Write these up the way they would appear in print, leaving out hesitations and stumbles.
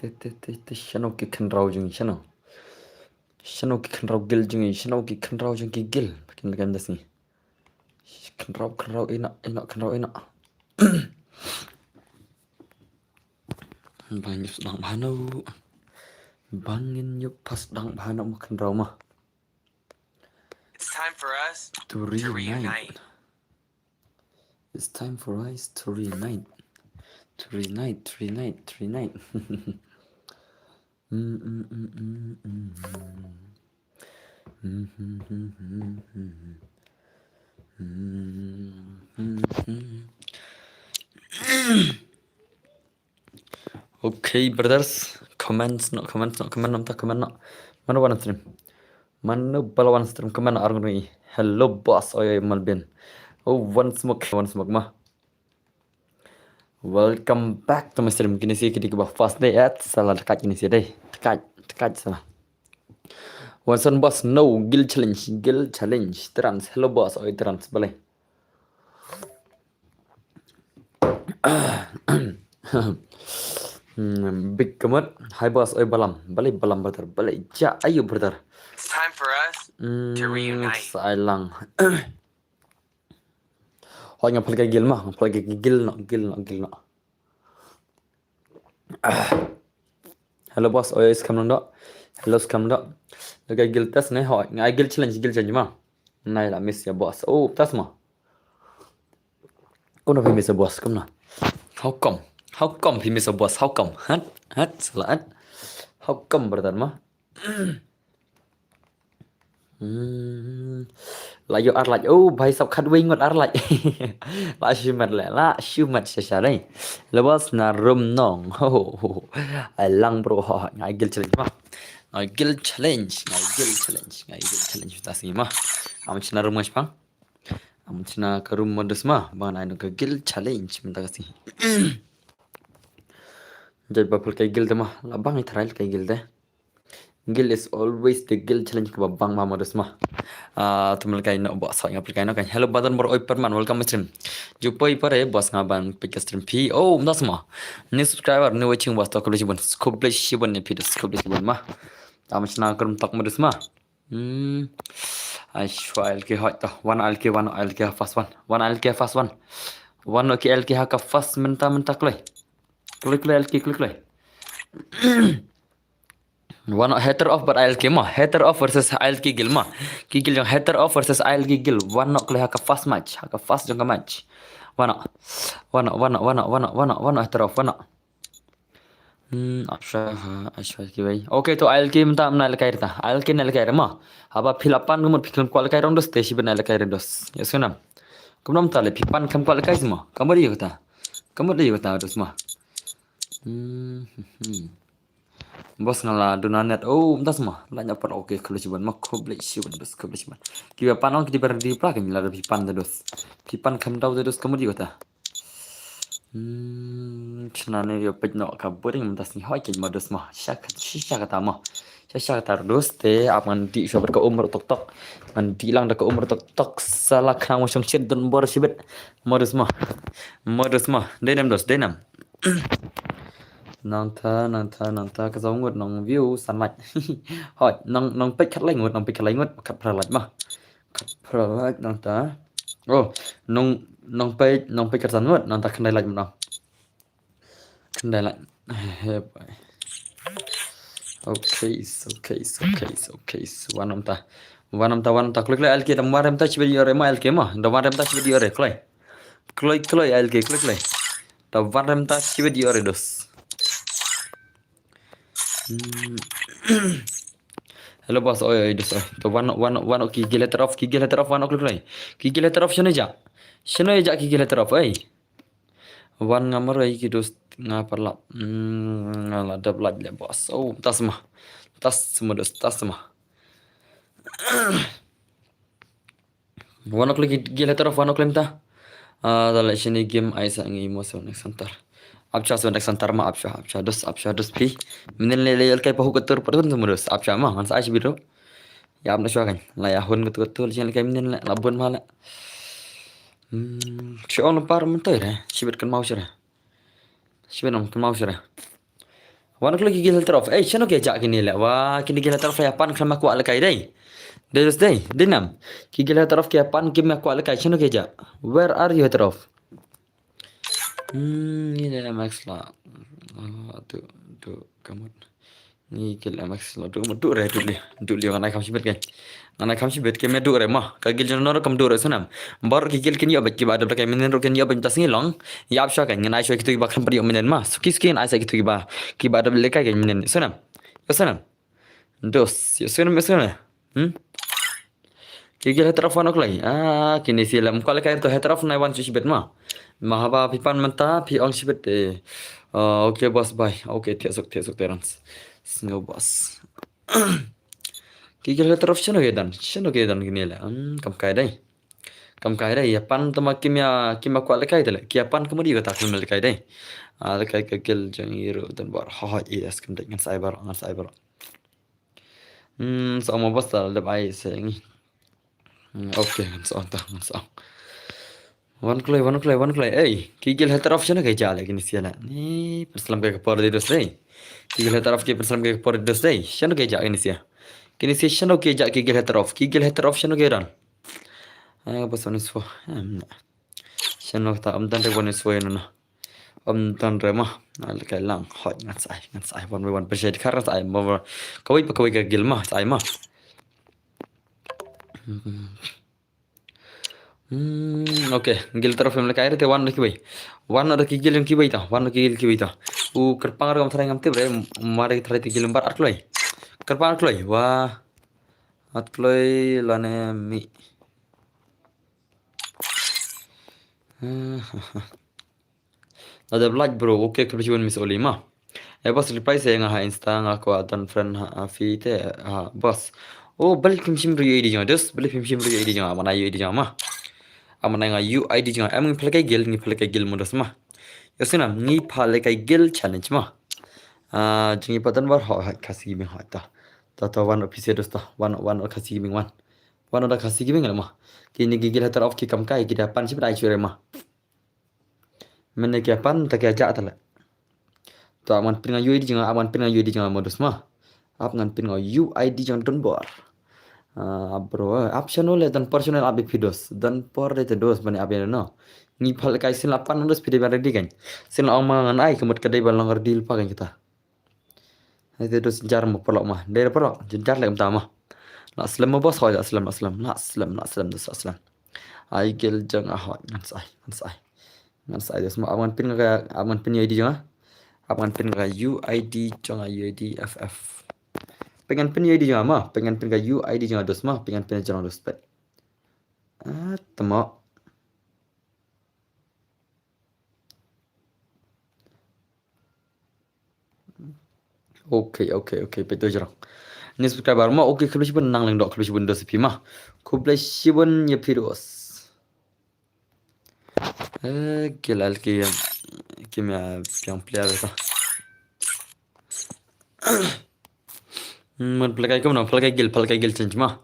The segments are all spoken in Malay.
Shano ki kan rau jeng shano. Shano ki kan rau gil jeng shano ki kan rau jeng ki gil. Pakin kan das ni. Kan rau enak kan rau enak. Banyak sedang bhanau. Bangin yup pas sedang bhanau makan rau mah. It's time for us To reunite. It's time for us to reunite. To reunite. Okay, brothers. Comment no. Mana one stream? Mana bala one stream? Comment argungi. Hello, boss. Oy, Malbin. Oh, one smoke mah. Welcome back to my stream. Kini sih kita ke fast day at salah dekat kini sih day. Dekat salah. One boss no guild challenge. Trans. Hello boss. Oy, trans boleh. Big kamat. Hi boss. Oy balam. Balik balam brother. Balik ja. Ayo brother. It's time for us to reunite. Sailang. Hoi ngapal ka gil mah. Ngapal ka gil no. Hello boss. Oy scam no. Hello scam no. Lagay gil test ne hoi. Ngai gil challenge mah. Này là miss ya boss. Oh, test mah. Kau nak miss ya boss kam na. How come he miss a boss? How come? Salah. How come brother mah? Lại vô lại. Oh, भाई सब khát wing mất lại. Lại siêu mặt xa đây. Là boss na room nong. Ai lang bro ho. Ngai gil challenge mah. Ngai gil challenge ta sih mah. Am china room mas pang. Am china ke room modus mah. Bang ai no ke gil challenge minta kasih. Jadi bapul kayak gil mah. Labang ni trial kayak gil deh. Gil is always the gil challenge ke babang mah modus mah. Tumel kayak no boss ngap kayak no kan. Hello badan bro oi perman welcome stream. Jumpa ipare boss ngaban pick stream P. Oh, das mah. New subscriber new watching boss tak boleh sibun ni video sibun mah. Am china kerum tak modus mah. Ashwail ke hot dah. One al ke fast one. One ke al ke ha fast mentah kloi. Klik lay. One hater off but I'll mah. Hater off versus I'll gil mah. Gil yang hater off versus I'll gil. One klik haka fast match. Haka fast jangka match. One hater off. Ashwa ki bhai. Okay to I'll minta amna lakair ta. I'll na lakair mah. Haba philapan kumur phikam kual lakair rondos teshi bena lakair rondos. Ya sunam. Kumram tale phipan kam kual lakair semua. Kamu dia kata rondos mah. Bos ngala donanet. Oh, entah semua. Lanya per oke kalau cuman mak kompleks cuman. Kiba panong kita berdi pra kami lara pipan terus. Pipan kam tahu terus kamu di kota. Cenane yo pejno kaburing mentas ni hoi ke modus mah. Syak kata mah. Syak kata terus te aman di sabar ke umur tok. Man dilang dak ke umur tok salah kang macam cin don bor sibet. Modus mah. Denam. Nanta ka giống ngột nong view san lạnh. Hỏi nong pick khát lạnh ngột khát phra lạnh mà. Khát phra lạnh nanta. Oh, nong pick khát san ngột nanta khăn đây lạnh mà. Khăn đây lạnh. Okay. One ta klik lại alki tam warem ta video re ma alki ma. Da warem ta video re kloi alki klik lại. Da warem ta video re dos. Hello boss, oi dos. To one ki letter off one klik lai. Ki letter off shano ja ki letter off ai. One ngamar ai ki dos ngapar la. Ngala double le boss. Oh, tas semua dos. One klik ki letter off one klik ta. Dala shini game ai sa ngi mo so next center. Abcha so next center ma abcha dos pi minen le kai pahu ketur perun semurus abcha ma man sa biru ya amna shwa kan la ya hun ketur chen kai minen la labun ma la on par mentai re sibet kan mau sira Wan klo gigil heterof. Shano ke jak kini le. Wah, kini gigil heterof ya pan kama ku alakai dai. Terus dai, dinam. Gigil heterof ke pan kim ku alakai shano ke jak. Where are you heterof? Ini Max lah. Tu kamu. Ni gil Max lah. Tu kamu tu re tu li nganai kam sibet kan. Nganai kam sibet ke me tu re mah. Ka gil jono kam tu re sunam. Bar gigil kini abet ki bada kai menen ro kini abet tas ngilong. Yap sha kan nganai sho kitu ba kam pari menen mah. Suki skin ai sa kitu ba. Ki bada le kai kan menen sunam. Sunam. Dos, sunam sunam. Gigil heterof wan oklai. Kini silam kala kai tu heterof nai wan sibet mah. Mahaba pipan menta pi ong sibet okay bos bye. Okay tiasuk terans. Snow boss. Gigil heterof shano gedan gini la. Kam kai dai. Kam kai dai ya pan tama kimya ku lekai tele. Kia pan kemudi kata kim lekai dai. Lekai gigil jang iru dan bar. Yes kam dai ngan cyber. So mo bos dal ai sengi. Okay so so. Wan klay. Gigil heterof shano ke jale kini siala. Ni perselam ke por dos dai. Gigil heterof ke perselam ke por dos dai. Shano ke jale kini sia. Kini sia shano ke jale gigil heterof. Gigil heterof shano ke ran. Bos onis fo. Shano ta dan re onis fo na. Dan re mah. Lekai lang hot ngan sai. Wan perset kar sai mo. Kawai ke gil mah sai mah. Okay, gil terus film lekai te wan kibai. Wan ada gil yang kibai ta. Kerpang kam thrang am te bre mare thrai te gil bar atloi. Kerpang atloi. Wah. Atloi lane mi. Ada black bro. Okay, kebetulan Miss Olima. Bos reply saya ngah Insta ngah ko adan friend fi te bos. Oh, balik kimshim ru yidi jang dos. Balik kimshim ru yidi jang mana yidi jang mah. Amana nga UID jang ngi phalkai gil modos mah. Yosinam ngi phalkai gil challenge mah. Jingi padan war khasi bing ta. Ta one episode ta. One khasi bing one. One oda khasi bing mah. Kini gigil hatar off ki kam kai ki dapan sib dai chure mah. Mene ki apan ta ki aja ta la. To aman pin nga UID jang modos mah. Ap ngan pin nga UID jang don bor. Bro, optional dan personal abi videos dan por itu dos bani abi no. Ni phal kai sin 800 video ready kan. Sin ngan ai kemut kedai balong deal pakai kita. Itu dos jar mo pelok mah. Dari pelok jar lek mah. Nak aslam bos kau aslam. Nak aslam dos aslam. Ai gel jang ngan sai dos mah aman pin UID jang. Aman pin UID jang UID FF. Pengen pin UID jang mah, pengen pin UID jang dos mah, pengen pin jang dos pet. Temo. Okay, betul jarang. Ni subscriber mah okay kebetulan pun nang leng dok kebetulan dos pi mah. Kebetulan ya virus. Gilal ki kimya yang player ta. Man pelakai gil change mah.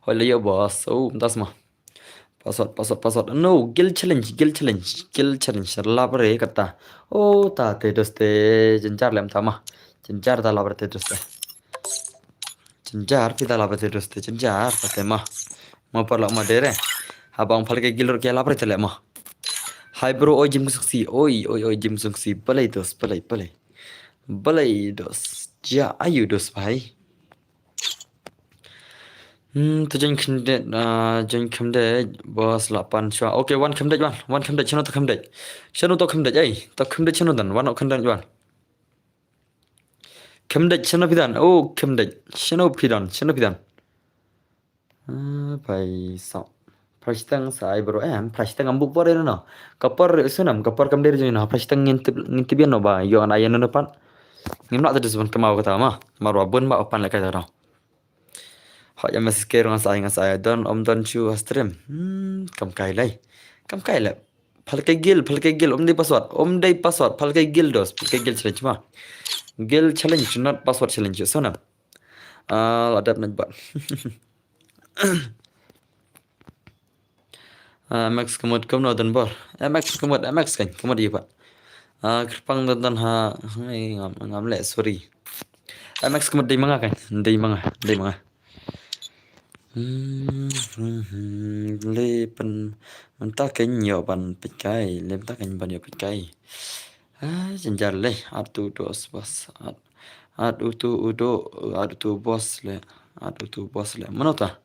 Hola yo boss. Das mah. Password. No, gil challenge. Labare kata. Ta te dos te jenjar lem tama. Jenjar ta labare te dos te. Jenjar pita labare te dos te. Jenjar ta te mah. Mau perlak mah dere. Abang pelakai gil ke labare te le mah. Hai bro, jim suksi. Oi jim suksi. Balai dos. Ja, ayo dos bhai. Tu jan khande bos 8 chwa. Okay, one khande chano to khande. Chano chano dan one khande wan. Khande chano pidan. Chano pidan. Pai sa. Prastang sai bro prastang ambuk pore no. Kapar sunam kapar kam der jina prastang ngintibian no ba yo an ayan no pan. Ngimna ta desban kamau kata mah. Marwa bun ba opan lekai ta. Họ yang masih kira ngan saya dan don chu stream. Kam kai lai. Phalkai gil. Om dei password. Phalkai gil dos. Phalkai gil challenge mah. Gil challenge not password challenge. So na. Adap nak buat. Max kemud kam no dan bor. Max kan. Kemud dia pak. Kerpang dan ha ngam le sorry. Max kemat day mga kan. Day mga. Le pen mentah kenyo ban pikai, le mentah kenyo ban yo pikai. Jenjar le atu dos bos. Atu tu bos le. Atu tu bos le. Mana ta?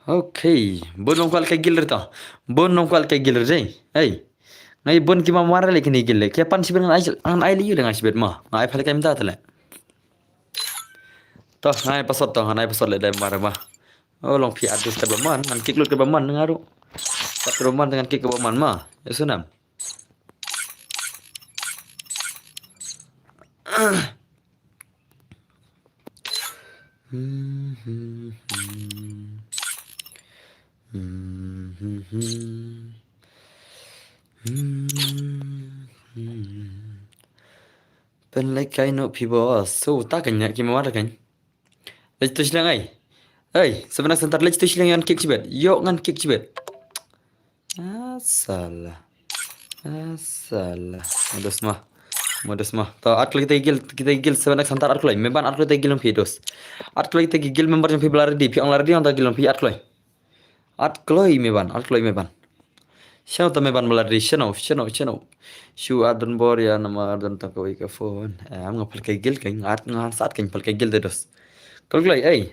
Okay, bon nong kwal kay gilder ta. Bon nong kwal kay gilder jay. Hey. Ngai bon ki mamara le kini gille. Kaya pan sibir ngan ai liu dengan sibir ma. Ngai phal kay mta tale. Toh ngai pasot toh ngai pasot le dai mara ma. Oh long pi adus ka baman, ngan kik lut ka baman ngaru. Pat roman dengan kik ka baman ma. Ya sunam. Pen like kai no pi bos. So ta kan nya ki ma kan. Lech tu silang ai. Hey, sebenarnya sebentar lech tu silang ngan kik cibet. Yo ngan kik cibet. Salah. Modus mah. Tahu art kita gil sebenarnya santar art lagi. Memang art kita gil pidos. Art kita gil member yang pibelar di piang lari yang tak gil pi art lagi. Art kloi meban. Siapa tu meban belar di channel. Shu adun bor ya nama adun tak kau ika phone. Am ngapal kai gil kai art ngan saat kai pal kai gil dedos. Kloi ai.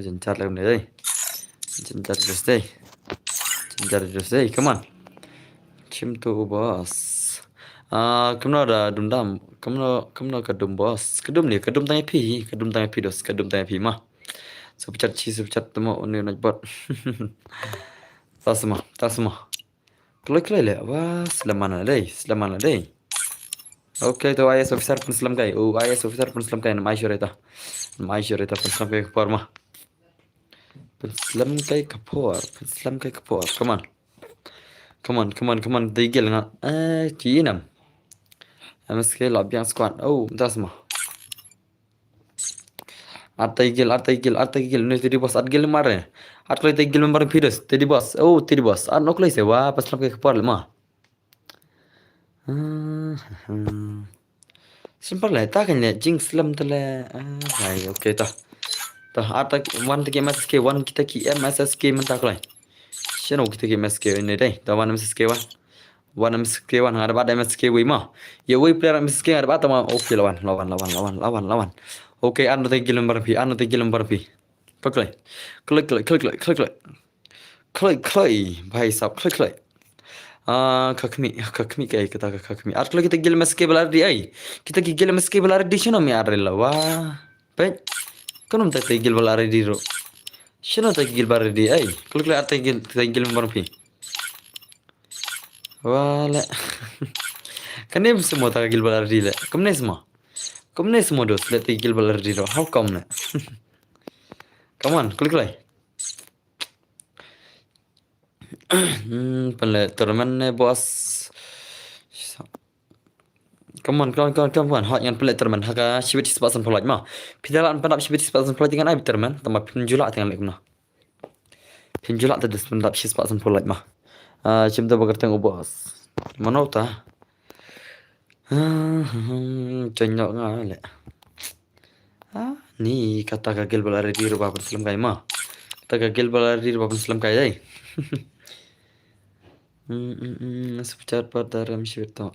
Jencar lagi ni. Jencar terus deh. Come on. Chim tu bos. Kamu ada dundam. Kamu kedum bos. Kedum tanya pi dos. Kedum tanya pi mah. Sepecat temu ni nak buat. Tas semua. Kelai le. Wah, selamat deh. Okay, tu IS officer pun selam kai. IS officer pun selam kai. Nama Aisyureta pun selam kai kepor mah. Selam kai kepor. Come on. Digil nga. Cinam. MSK lobbyang squad. Entah semua. Artigil. Ni tadi bos artigil mare. Artigil member pidos. Tadi bos. Tadi bos. Nok lai sewa pas selam kai kepor lemah. Simple lah. Tak kan le jing selam tele. Baik, okay tah. Artig one tiki MSK, one kita ki MSSK mentak lai. Siapa kita ki MSK ini deh? Tawan MSK wan ada bad MSK wi mah. Ya wi player MSK ada bad sama. Okay lawan. Okay anu tegi lembar pi. Klik. Bhai sab klik. Kakmi kayak kita kakmi. Art kita gil MSK belar di ai. Kita gil MSK belar di sini mi arrel wah. Baik. Kanum tak gil belar di ro. Sino tagil bar di ay. Klik art tagil lembar pi. Wala. Kanem semua tagil bar di le. Kamne semua dos le tagil bar di ro. How come ne? Come on, klik lai. Penle tournament ne bos. Come on. Hot yang penle tournament. Haka shibit sepasan polaj mah. Pidalan pendap shibit sepasan polaj dengan ai tournament. Tambah pinjulak tengah lek mah. Pinjulak tadi pendap shibit sepasan polaj mah. Cimta bagar tengok bos. Mana ta? Cenyok ngale. Ni kata gagal balari di rumah Muslim kai mah. Kata gagal balari di rumah Muslim kai ai. Sepecat pada dalam shibit tu.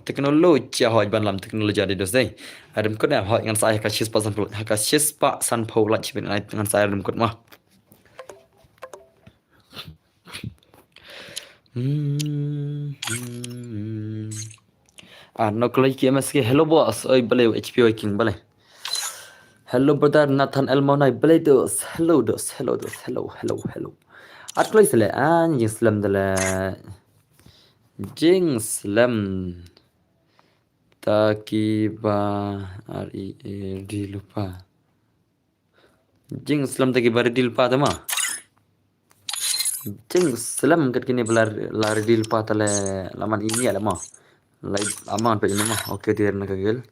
Teknologi hoj ban lam teknologi ada dos dai. Adam kod hoj ngan saya ka shis pa san pho la chibin ai ngan saya adam kod mah. Nok lagi ki MSK hello boss. Oi bale HPO king bale. Hello brother Nathan Elmonai bale dos. Hello. At lagi sele Islam dala. Jing Slam Takiba RED lupa. Jing Slam Takiba RED lupa tama. Jing Slam kat kini lari di lupa tale laman ini ada mah. Lai aman pe ini mah. Okey dia nak kagel.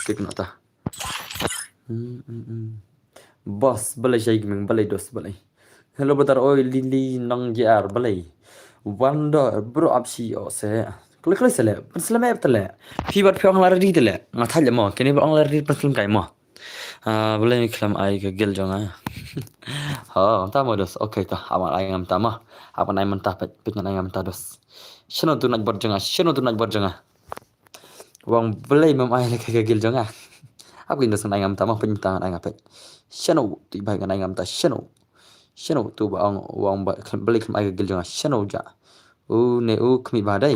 Okey kena ta. Boss balai jai gemeng balai dos balai. Hello betar oi lili nang jar balai. Wanda bro apsi o se. Klik klik sele. Penselama betale. Fibat fiang lari tele. Ngathal mo kini bang lari penselam kai mo. Balai kelam ai ke gel jonga. Ha, ta modus. Okay ta. Awan ai ngam ta ma. Awan ai mentah penyan ai ngam ta dos. Shano tu nak berjanga. Shano tu nak berjanga. Wang balai mem ai ke gel jonga. Apa ini senang ngam ta ma penyan ai ngapet. Shano tu ibai kan ai ngam ta shano. Shano tu ba wang balai kelam ai ke gel jonga. Shano ja. Ne kemi badai.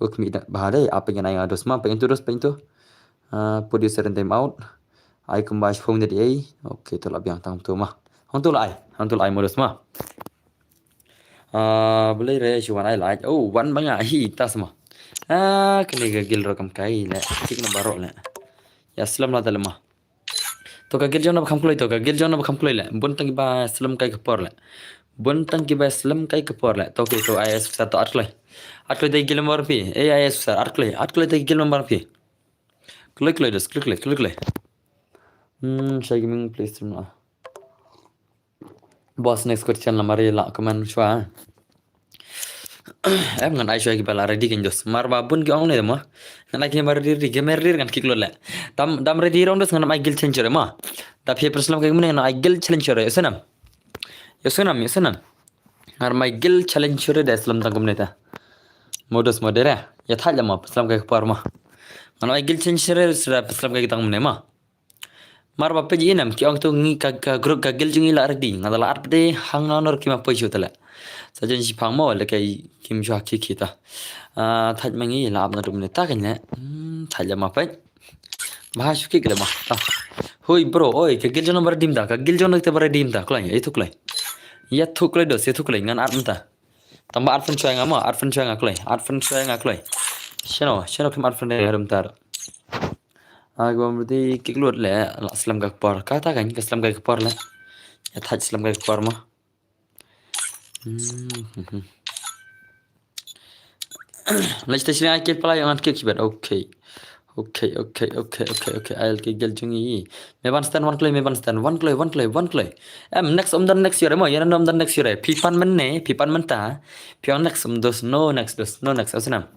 Kemi badai apa yang ai ngados ma pengen tu dos pengen tu. Producer and time out. Ai kembali phone dari ai. Okay tu lah biang tang tu mah. Hang tu lah ai modus mah. Boleh re chuan ai like. Oh, wan bang hi tas mah. Kini gagil rakam kai le. Tik na barok le. Ya selam lah dalam mah. To gagil jona bakam kulai to gagil jona bakam kulai le. Bun tang ba selam kai kepor le. Bun tang ba selam kai kepor le. To ke to IS satu atklai. Atklai dai gil nomor pi. IS sar atklai dai gil nomor pi. Klik des klik. Saya gaming place na. Boss next question la mari la comment chua. Em ngan ai chua ki bala ready kan jos. Mar babun ki ong le ma. Ngan ai ki mar ready gamer kan kiklo le. Dam ready rong dos ngan ai gil changer ma. Ta phe personal ka mun ngan ai gil challenger yosanam. Ngar mai gil challenger de islam tang kumne ta. Modus modera. Ya thal ma personal ka par ma. Ngan ai gil challenger sra personal ka tang mun ma. Mar bape ji nam ki ong tu ngi ka group ka gil jungi la ardi ngadala arde hang nor ki ma poi chutala sajen si phang mo le kai kim jwa ki kita thaj mangi la ab na dum ne ta kan ne thaj ma pai ba shu ki kle ma hoi bro oi ka gil jono bar dim da ka gil jono te bar dim da klai ai thuklai ya thuklai do se thuklai ngan at mta tamba at fan chwa nga ma at fan chwa nga klai sheno kim at fan de harum tar Agam berarti kiklut le Islam gak por kata kan Islam gak por le ya thaj Islam gak por mah Lagi station ai kek pala yang kek sibet okay I'll ke gel jungi meban stand one clay next next year mo yan next year pipan men ta pion next dos no next asenam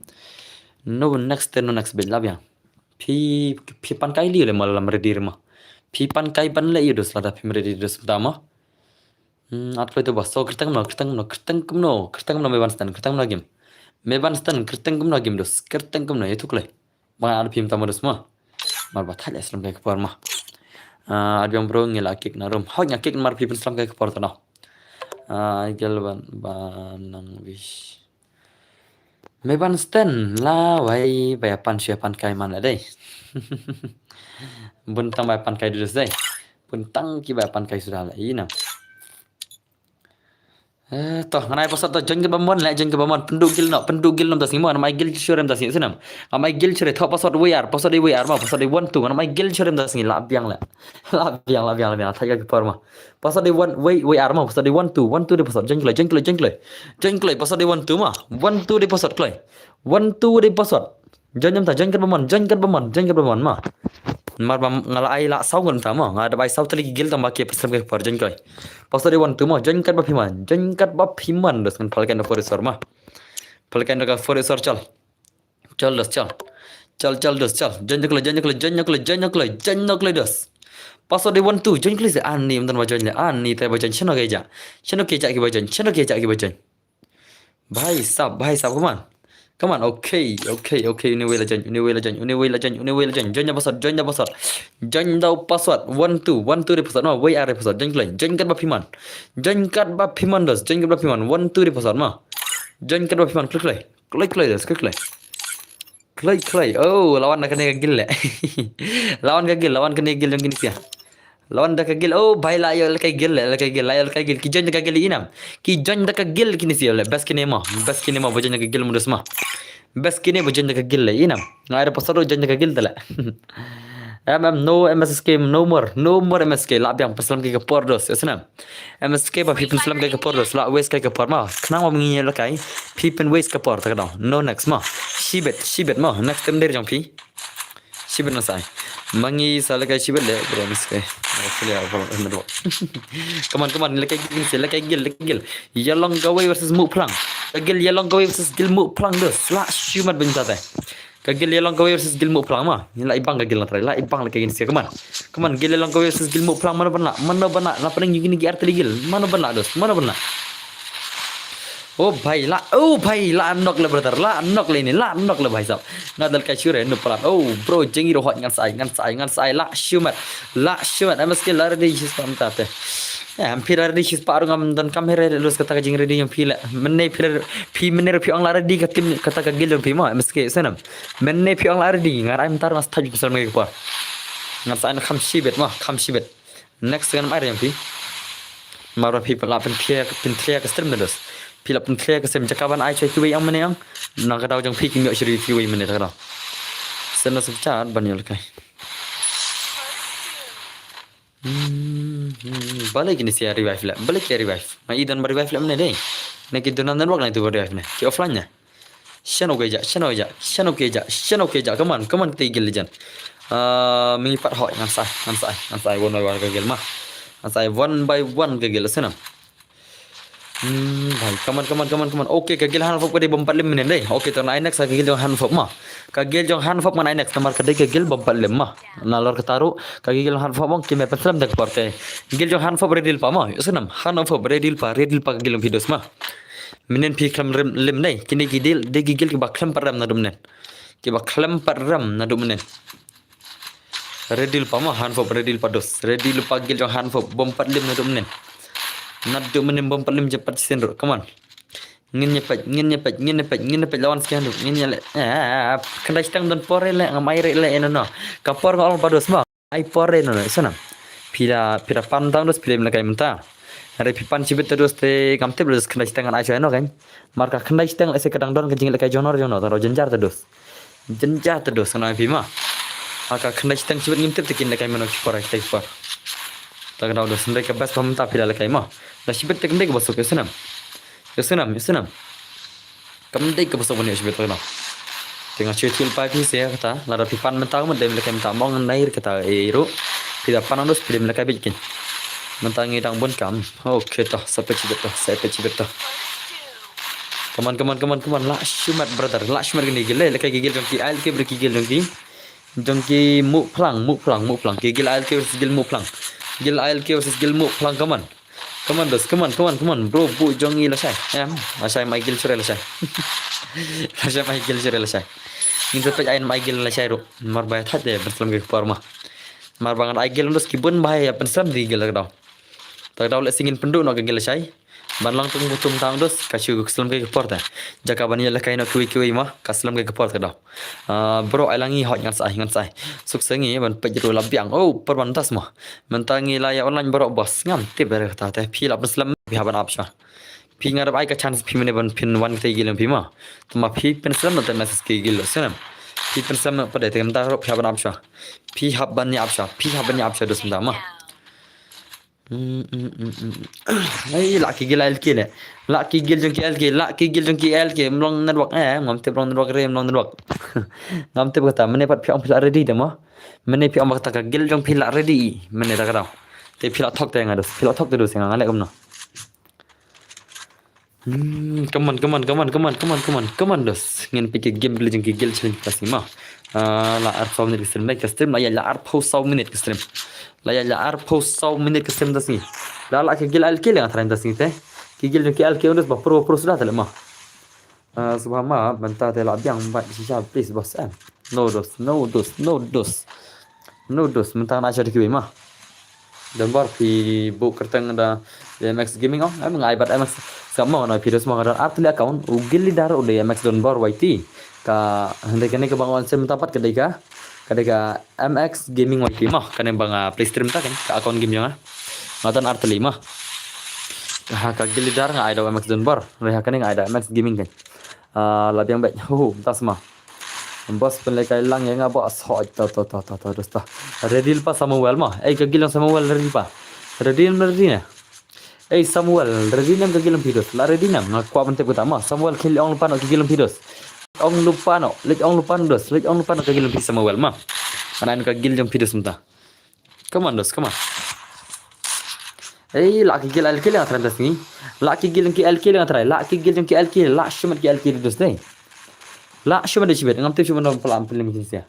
no next bel labiang Pi pan kai li le malam redir mah. Pi pan kai ban le idos lada pi redir dos dama. At itu bas so kertang kumno meban stan kertang game. Meban stan kertang kumno game dos. Kertang kumno itu klai. Bang ada pim tamu dos mah. Mar batal Islam kai kepar mah. Ada yang bro ngela kek na rom. Hak kek mar pi Islam kai kepar tanah. Gel ban nang wish. Meban stan la wai bayapan siapan kai mana dai. Buntang bayapan kai dus dai. Buntang ki bayapan kai sudah la ina. Toh nganai pasal toh jeng ke bamon penduk gil nom tas ngimo namai gil syurem tas ngi senam. Amai gil syure thok pasal WR ma pasal di 1 tu namai gil syurem tas ngi labiang thaga ke par ma. Pasal di 1 WR ma pasal di 1 tu di pasal jeng klai pasal di 1 tu ma 1 tu di pasal klai 1 tu di pasal jeng ke bamon ma. Mar ngalai la sau ngon ta ma ngada bai sau tali gil tamba ke pasal ke par jeng klai. Pasal di 1 tu ma jeng kat ba phiman dos kan falkan da foresor ma. Falkan da foresor chal dos jeng klai dos. Pasal di 1 tu jeng klai se ani mtan ba jeng le ani te ba jeng cheno ke ja ki ba jeng. Bhai sab come on okay ini way legend join the password 1 2 di password ma way are password join kat ba phiman dos 1 2 di password ma join kat ba phiman klik oh lawan nak kena gil le lawan kena gil yang gini sia lawan dak gil oh bhai la yo kai gil ki join dak gil inam ki join dak gil kini sia le bas kini ma bojan dak gil mudus ma bas kini bojan dak gil le inam ngaira pasaro join dak gil tala no MSK no more MSK la biang paslam ke por dos senam MSK ba people paslam ke por dos la west ke por ma knang ma ngi la kai people west ke por ta no next ma shibet ma next time der jang pi shibet na sai mangi sala kai shibet le bro MSK Clear from underdog. Come on, like a gil. Yalong Gaway versus Moot Plung. Kagil Yalong Gaway versus Gilmoot Plung dos. La Shumat Bentate. Kagil Yalong Gaway versus Gilmoot Plung ma. Like Ibang Gil Natray, like Ibang like against Come on, Gil Yalong Gaway versus Gilmoot Plung, mana bana, napaning you get gil, mana bana dos, mana bana. Oh भाई ला knock le brother la knock le ni la knock le भाई साहब ना दल का शुरू है नो परा oh bro jengi rohot ngan sai la shumat am skill la ready shis pam tate am phir ready shis paru ngam dan kam here lus kata ka jing ready yang phila menne phir phi menne ro phi ang la ready ka tim kata ka gil phi ma am skill sanam menne phi ang la ready ngar am tar mas thaj kusal me pa ngar sai na kham shibet next kan mar yang phi mara phi pala pen thia ka stream dos pila pun clear ke sem cakapan ai cai kiwi yang mana yang nak kata jang pi kimyo shiri kiwi mana tak kata sen nasib chat banyak kai balik ini si revive lah balik ya revive mai idan revive lah mana deh nak itu nandan wak nak itu revive ni ki offline nya shano keja come on tigil jan mi pat hoi ngan sai one by one ke gel mah sai one by one ke gel senam भाई कमन ओके कगिल हान फप कदे बम पल्ले मिने ले ओके तो नाइनेक्स कगिल जो हान फप मा कगिल जो हान फप मा नाइनेक्स नंबर कदे कगिल बम पल्ले मा नालर कतारो कगिल हान फप की मैं पसलम देख पड़ते गिल जो हान फप रेडिल पा मा यसनम हान फप रेडिल पा कगिल भिडोस मा मिनेन फी खलम लिम नै किने गिदिल दे गिल के बखलम परम ना दुमने के बखलम परम ना दुमने रेडिल पा मा हान फप रेडिल पा दोस रेडिल पा गिल जो हान फप बम पल्ले ना दुमने Nadu menimbang paling cepat sendiri, come on. Ngin nyepet lawan sekian tu, ngin nyale. Kena istang dan pore le, ngamai le eno no. Kapor kalau pados mah, ai pore no sana. Pira pantang terus pira mereka mentah. Ada pipan cibet terus te kamte terus kena istang kan aja eno kan. Marka kena istang le sekadang don kencing le kai jonor taruh jenjar terus. Kena pima. Maka kena istang cibet ngintip tekin le kai meno pore kai pore. Tak tahu dah sendiri ke bas pemerintah pilih lagi mah. Dah sibet tak ndek besok ke senam. Kamu ndek ke besok punya sibet tak nak. Tengah cuci pagi saya kata, lara pipan mentang mende mereka mentang mau nair kata ero. Tidak panas dos pilih mereka bikin. Mentang idang pun kam. Okey toh, sampai cibet toh. Come on. La shumat brother, la shumat gini gile. Lekai gigil jongki ail ke bergigil jongki mu plang. Gigil ail ke bergigil mu plang. Gil ALK versus Gil Moot Plung, come on dos, come on bro, bu jongi la sai. Asai mai gil sure la sai. Asai mai gil sure la sai. Ini dapat ain mai gil la sai ro. Mar bai that de berslam ke forma. Mar bangan ai gil dos kibun bai apa sam di gil la. Tak tahu le singin pendu no ke gil la sai. Ban lang tung mutum tang dos kasih keselam ke porta. Jaka bani la kai no kui mah keselam ke porta dah. Bro ai langi hot ngan sai. Suksengi ban pejru labiang. Oh perbantas mah. Mentangi laya online bro bos ngam tip ber kata teh pi la beslam pi haban apsha. Pi ngarap ai ka chance pi mene ban pin wan ke gilam pi mah. Tuma pi pen selam tak message ke gil senam. Pi pen selam pada tem ta pi haban apsha. Pi haban ni apsha dos mah. Ay laki gil LK le. Laki gil jongki LK melong network ngam tip long network. Ngam tip kata mene pat piang pila ready dah mah. Mene piang kata gil jong pila ready. Mene tak kata. Te pila thok te ngados. Pila thok te dos yang ngale kamno. Come on dos. Ngin pikir game beli jongki gil challenge kasi mah. La arfa minit ke stream la arfa 100 minit ke stream. La arfa 100 minit ke stream das ni. La ke gil LK le ngatran das ni teh. Ke gil jongki LK udah bah pro sudah tele mah. Subhanallah bantah te la biang bat sisa please bos No dos mentang nak cari kiwi mah. Dan bar pi bu kerteng ada MX gaming emang aibat MX sama na pi semua ada artli account ugil dar udah MX don bar YT ka hendak kene ke bangun sem tapat kedai ka MX gaming YT mah kan yang bang play stream ta kan ka account game yang ngatan artli mah ka gil dar ngai ada MX don bar reha kan ngai ada MX gaming kan labiang baik tas mah bos penlekai lang yang bos hot ta redil pa Samuel mah kagilang Samuel redil pa redil na Samuel redil nam kagilang pidos la redil nam ngakwa pente utama Samuel khil ong lupa no kagilang pidos ong lupa no kagilang pidos Samuel mah kanan kagilang pidos menta come on dos come on lak gigil al kil yang terantas ni. Lak gigil yang al kil yang terai. Lak gigil yang al kil. Lak shumat al kil dos deh. Lak shumat dia cibet. Ngam tu cuma nom pelan pelan macam sia.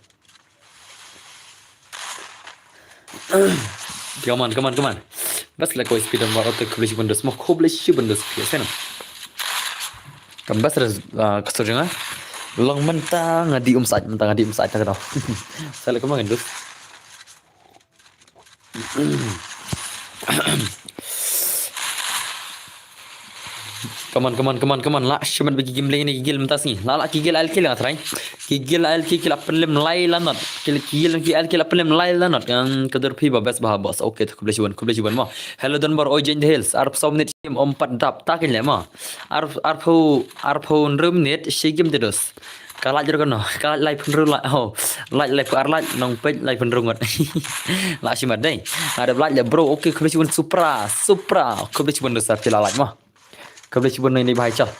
Come on. Bas lah kau speed nomor atau kublis bundes. Mau kublis bundes biasa nam. Kambas ras kesurjungan. Long mentang ngadi saat tak tahu. Salah kau makan dus. Come on. La shumat bagi game lagi ni gigil mentas ni. La gigil al kil ngatrai. Gigil al kil apa lem lai lanat. Gigil al kil apa lem lai lanat. Kan kader pi babas bahabas. Okay tu kublis buan mah. Hello Dunbar Oj in the Hills. Arp som net game 4 dap takin le mah. Arpo room net shigim terus. Kalah jer kono. Kalah live penrung lah. Oh, live ar live nong page live penrung ngot. La shumat dai. Ada live bro. Okay kublis buan supra. Kublis buan besar pila live mah. Kabel cibun ini bahaya cah.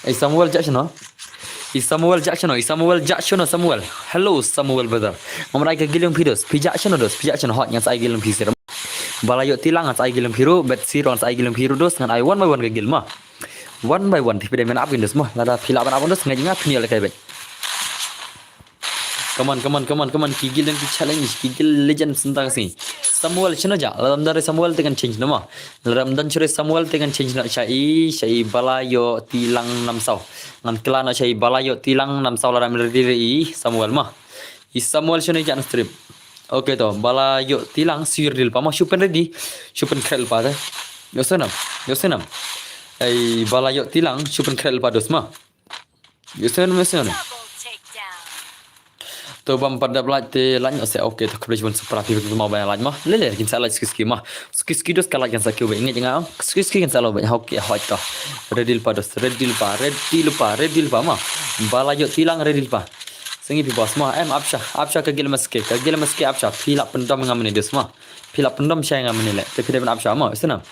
Samuel Jackson. Hello Samuel brother. Mamrai ke gilung pidos. Jackson hot yang saya gilung pisir. Balayo tilang yang saya gilung piru, bet siro yang saya gilung piru dos ngan I one by one ke gil mah. One by one tipe demen apin dos mah. Lada pila apa dos ngaji ngap ni oleh kai bet. Come on. Gigil dan challenge. Gigil legend sentang sini. Samuel cina ja. Dalam dari Samuel dengan change nama. Dalam dan curi Samuel dengan change nak syai balayo tilang 600. Ngan kelana syai balayo tilang 600 dalam diri Samuel mah. Samuel cina ja strip. Okay to. Balayo tilang sir dil pa mah. Shupen ready. Shupen krel pa dah. Yosenam. Balayo tilang shupen krel pa dos mah. Yosenam. To bam pada belat te lanya se okay to kabel jwan super api begitu mau banyak lanya mah lele kin salah ski mah ski dos kala kan sakio be ingat jangan ski kan salah banyak okay hot to redil pa mah balayo tilang redil pa sengi pi bos mah apsha ke gil maske apsha pila pendam ngam ni dos mah pila pendam syai ngam ni le te pila apsha mah senam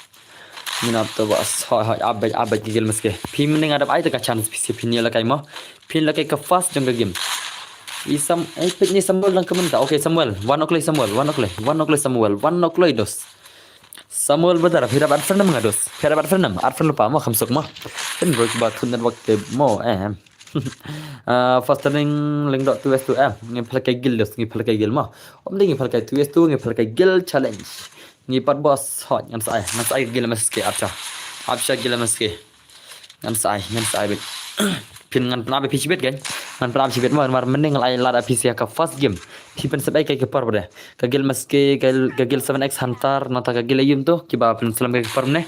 minap to bos hot abai gil maske pi mending ada ai te ka chance pi ni la kai mah pin la kai ka fast jang game pick ni Samuel lang kementar. Okay Samuel. One o'clock dos. Samuel betul. Phir ab arfan mengados. Arfan lupa mah khamsuk mah. Kan bro coba tunan waktu mo first turning link dot 2s2 ngi pelkai gil dos ngi pelkai gil mah. Om ding ngi pelkai 2s2 ngi pelkai gil challenge. Ngi pat boss hot ngan sai gil meske apsha gil meske. Ngan sai bet. Pin ngan penabe picibet kan ngan penabe picibet mar mending lai lada PC ka first game pipen sebai kai ke par bre ka gel maske ka gel 7x hunter nata ka gel yum to kiba pen selam ka par ne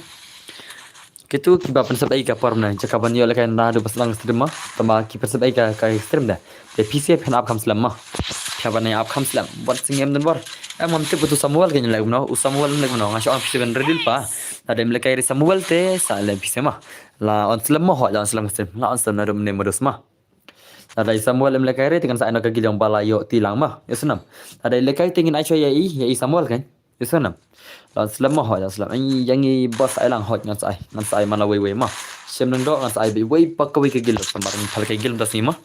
kitu kiba pen sebai ka par ne jaka ban yo kan na do paslang stream ma tama kipen sebai ka stream da de PC pen up kam selam ma khaban ne up kam selam wat singem den war am te putu Samuel kan lai no Samuel lai no ngasho am PC ben redil pa ada melekai Samuel te sa le PC ma la on selam mo la on selam stream la on selam nadum ne modus mah ada Samuel melekai dengan sa anak gilang balayo tilang mah ya senam ada lekai tingin ai ya Samuel kan ya senam la on selam mo la selam ai yang i bos ai lang hot ngan sai mana we mah sem nang do ngan sai bi we pakwe ke gil sambarang phal ke gil das ni mah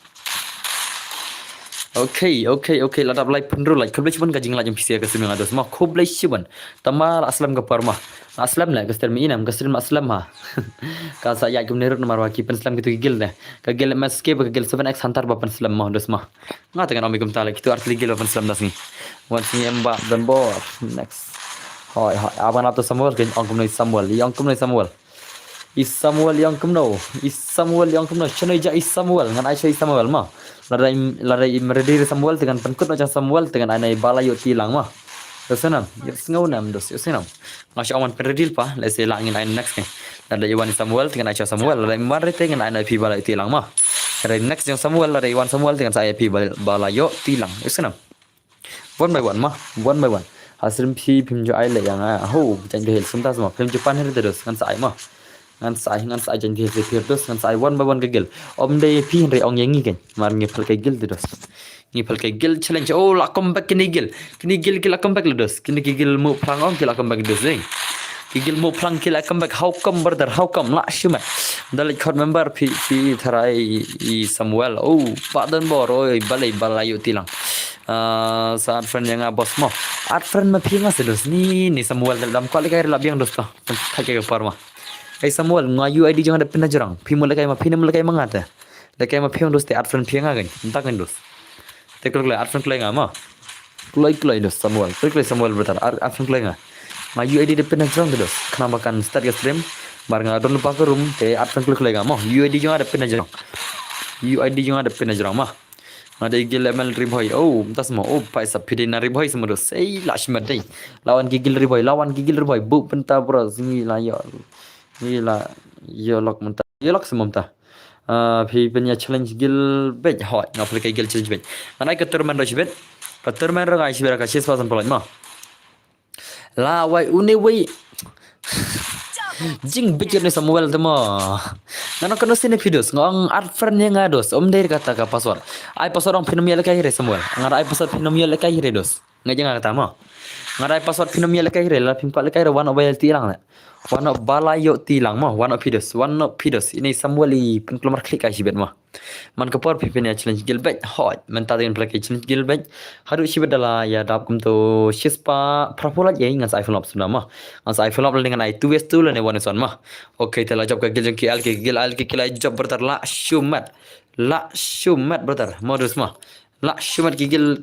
Okay. Ladap live penru like kublis pun kajing lajam PC ke semua dos mah kublis pun tamar aslam ke parmah aslam lah kastel mi inam kastel aslam ha ka saya kum nerut nomor waki pen aslam gitu gil dah ka gil maske ka gil 7x hantar ba pen aslam mah dos mah ngata kan amikum tala gitu arti gil pen aslam das ni once ni emba dan bor next hoi aban atau Samuel kan angkum ni Samuel yang kum no chano ja Samuel ngan ai Samuel mah larai meredir Samuel dengan penkut macam Samuel dengan anai balayo tilang mah dosenam ngau nam dos dosenam ngasih awan peredil pa lese langin ai next ni ada Iwan Samuel dengan ai Samuel larai mare dengan anai pi balayo tilang mah larai next yang Samuel larai Iwan Samuel dengan saya pi balayo tilang dosenam one by one hasil pi pimjo ai le yang ho jangan dehel sebentar semua pimjo pan hari terus kan sai mah ngan sai jangan dehel terus ngan sai one by one gegel om de pi re ong yang kan mar ngepel gegel terus ngipel gegel challenge oh la comeback kini gel la comeback ledos kini gel mu plang ong la comeback ledos ding gel mu plang la comeback how come brother how come la shuma dalai khot member pi tharai Samuel oh pak dan bor oi balai tilang saat friend yang bos mo at friend ma pinga sedos ni Samuel dalam kali kaya labiang dos to kaya ke parma ai Samuel ngayu ID jangan ada pina jarang pimul kaya ma pina mulai kaya mangata kaya ma piang dos te at friend pinga kan entah kan dos te kalau at friend kaya ma klai dos Samuel klai Samuel bertar at friend kaya ngayu ID de pina jarang dos kenapa kan start ke stream barang adon lupa ke room te at friend kaya ma UID jangan ada pina jarang UID jangan ada pina jarang mah ada gigil ML Riboy. Oh, entah semua. Oh, Pak Sapidi na Riboy semua tu. Sei lashmat deh. Lawan gigil Riboy. Bu pentah bro. Sini lah ya. Ni lah. Ya lok mentah. Ya lok semua mentah. Phi punya challenge gil bet hot. Ngapal kayak gil challenge bet. Mana keturman dah bet. Keturman dah guys. Biar kasih sesuatu pelan mah. Lah, wai uni wai. Jing bikin ni Samuel temo. Nano kena sini videos ngong art friend yang ngados dari kata ka password. Ai password orang finomia lekai re Samuel. Ngar ai password finomia lekai re dos. Ngajeng kata mo. Ngar ai password finomia lekai re la pimpa lekai re one of tilang la. One of balayo tilang mo. One of videos. Ini Samuel i penkelomar klik ai sibet mo. Man kapor pipenya challenge gilbet hot. Man ta dengan play challenge gilbet. Haru sibet dala ya dap kum to shispa prapolat ye ngan sai flop sudah mo. Ngan sai flop dengan ai 2 tool ne one son mo. Okay telah job ke gil ki al ki kilai job bertar la shumat bertar modus mo. La shumat gigil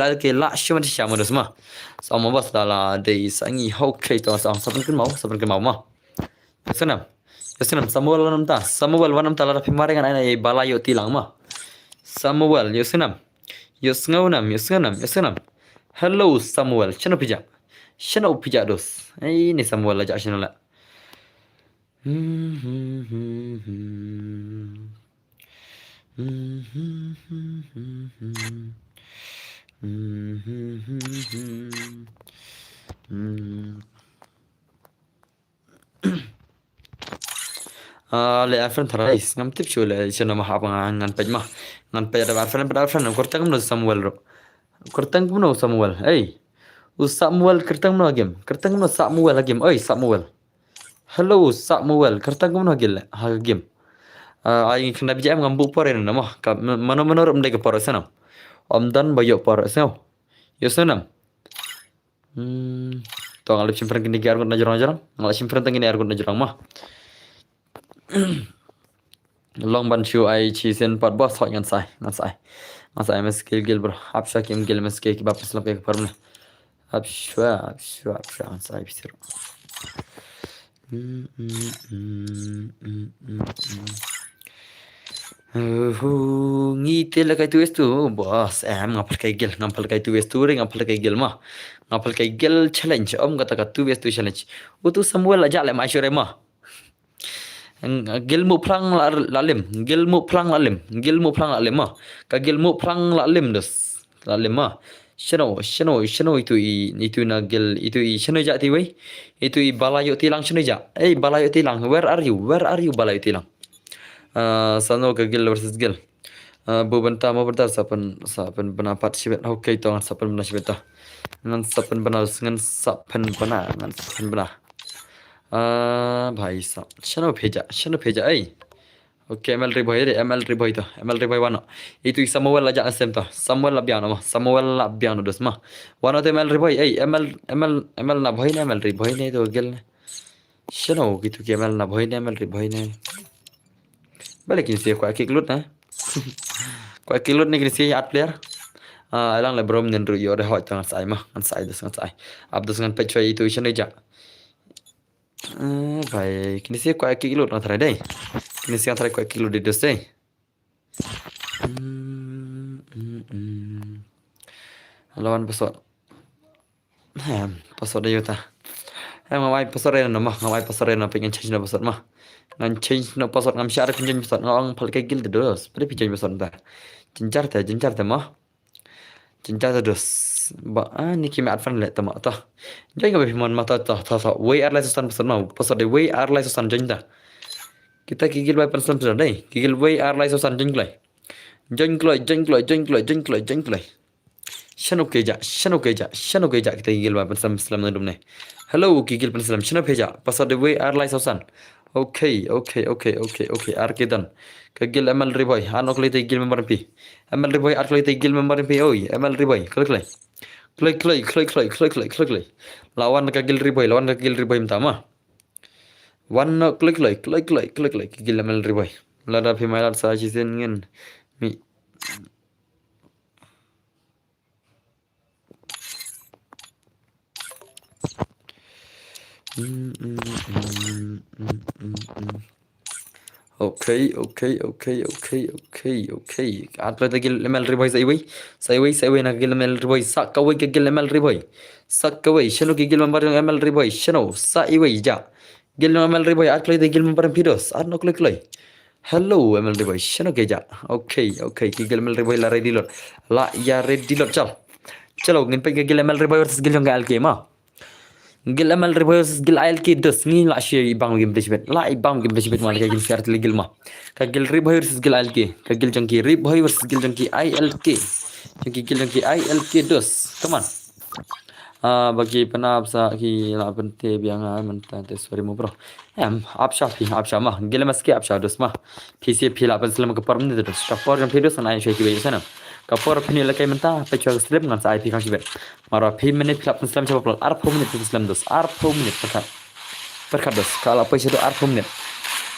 al ke la shumat sya modus mo. Sama bos dala dei sangi okay to sapan kun mau mo. Senam Samuel wanam ta la pimarengan ai balayo tilang mo. Samuel yosenam. Hello Samuel, chano pija dos. Ini Samuel aja chano la. Le afran tharais ngam tip chule chana ma hap ngan pej ma ngan pej da afran kortang no Samuel ro kortang no Samuel Samuel kertang no Samuel game Samuel hello Samuel kertang no gel ha game ai kena bijam ngambu pore na ma mano rom de ke pore sanam omdan bayo pore seno yo sanam to ngalip simpan kini gar gon jarang ngalip simpan tang ini ar gon jarang ma long ban chu ai chi sen pat boss hot ngan sai mes gil bro apsha kim gil mes ke bap islam ke parne apsha ngan sai bisir ngi tel kai tu estu boss ngapal kai tu estu ring ngapal kai gil ma ngapal kai gil challenge kata ka tu estu challenge utu Samuel aja le ma shure ma gilmu plang lalim ma ka gilmu plang lalim dos lalim ma shano itu na gil itu shano ja ti wei itu balayo tilang shano ja balayo tilang where are you balayo tilang sano ka gil versus gil bu benta mau bertar sapan pendapat sibet okay to sapan bena sibet to ngan sapan bena भाई साहब शनो भेजा okay ML Riboy to ML Riboy wano itu Samuel aja asem to Samuel labiano dos ma wano to ML Riboy ML na boy ne ML Riboy ne to gel shano gitu ke ML na boy ne ML Riboy ne balik ini sih kwa kiklut na kwa kiklut ni kini at player alang le brom nen ru yo de hot tang sai ma an sai abdus ngan pecho itu shano ja भाई kini sih kau kilo nak try deh kini sih try kau kilo di dos deh lawan password dia ta ngawai password na mah ngawai password na pengen change na password mah ngan change na password ngam share pinjam password ngawang pal kai gil dos pada pinjam password ta jencar ta mah jencar ta dos ni kimi advan le tama ta join ga bimon mata ta way ar lai susan pesan mau pasal de way ar lai susan join ta kita gigil bay pesan sudah dai gigil way ar lai susan join kloi shano keja kita gigil bay pesan Islam na dumne hello gigil pesan shano peja pasal de way ar lai susan Okay. Arkidan. Kagil ML Riboy. Anok lite gil member pi. ML Riboy ark lite gil member pi. Oi, ML Riboy. Klik. Lawan kagil Riboy. Lawan kagil Riboy mtama. One no klik. Gil ML Riboy. Lada pi mailar sa chisin ngin. Mi. Okay. Atla tagil ML Riboy sa iwi na gil ML Riboy sa kawai gil ML Riboy sa kawai shano gil member ML Riboy shano sa iwi ja gil ML Riboy atla tagil member pidos arno klik. Hello ML Riboy shano geja. Okay gil ML Riboy la ready lot la ya ready lot chalo ngin pe gil ML Riboy versus gil jong ALK ma gil ML Riboy versus gil ALK dos ni la shi bang game deshbet la bang game deshbet mal gil fiart gil ma kagil Riboy versus gil ALK kagil jongki Riboy versus gil jongki ILK jongki gil jongki ILK dos come on bagi penap sa ki la bente biang menta te sorry mo bro apsha mah gil maski apsha dos mah PC pila pen selam ke par menit dos kapor jong video sana sheki be sana kapor pini la kai menta pe chwa slip ngan sa IP kan sibet mara pi menit pila pen selam chapa ar 4 menit selam dos ar 4 menit perkat dos kalau apa itu ar 4 menit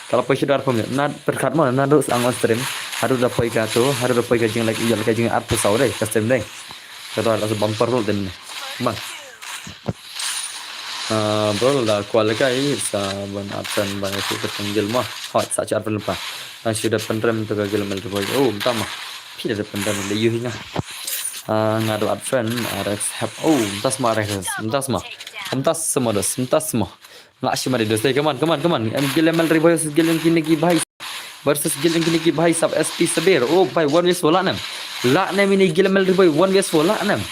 kalau apa itu ar 4 menit na perkat mo na dos angon stream harus dapat ka tu harus dapat ka jing like iya ka jing ar pesau deh custom deh kata ada bumper roll dan man bro la kual kai sa ban option ban itu ketenggil mah hot sa char lupa sudah penrem tu gagil mel tu oh tama pila de penrem le yu hinga ngadu option RX have oh tas ma RX tas semua la shima de dosai come on gil mel riboy gil kini ki bhai versus gil kini ki bhai sab SP sabir oh bhai 1vs la nem ini gil mel riboy 1vs la nem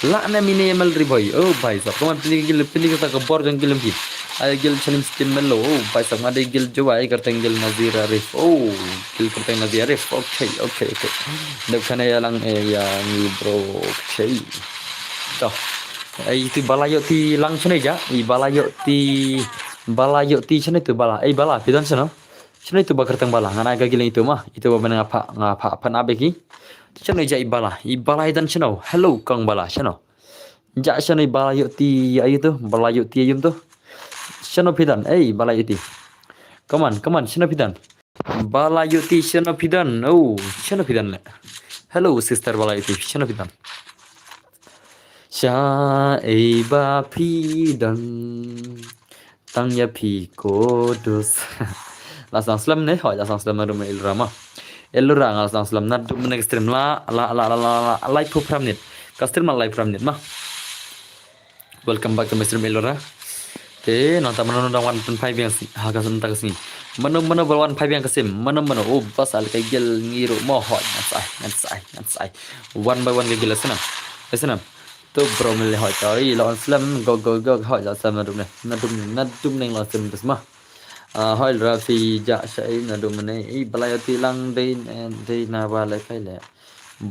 la na mini ML Riboy oh bhai sab kaman pini kata kabor jang gil ki ay gil challenge skin melo oh bhai sab ngade gil jawai karteng gil Nazir Arif oh gil karteng Nazir Arif okay dek kana ya lang ya ni bro okay to ay itu balayo ti lang chane ja I balayo ti chane tu bala ay bala pidan chano chane tu bakarteng bala ngana ga gil itu mah itu ba ngapa pan abeki chano ja ibala idan chano hello kang bala chano ja chano ibala yuk ti ayu tu bala yuk ti ayum tu chano pidan bala yuk ti come on chano pidan bala yuk ti chano pidan oh chano pidan le hello sister bala yuk ti chano pidan sha ba pidan tang ya pi kodus la sang slam ne hỏi la sang slam na il rama Elora ngal sang selam nad menek stream la live program net stream live program net mah welcome back to my stream Elora nonton menonton 1.5 yang haga sebentar kesini mana balwan 5 yang kesim mana oh pas al kegel ngiru mohon ngansai one by one kegel sana tu bro mele hoi tari lawan selam go hoi la sama dum nadum neng la sem semua hoi rafi ja sai nadum ne balayoti lang dei na bala kai le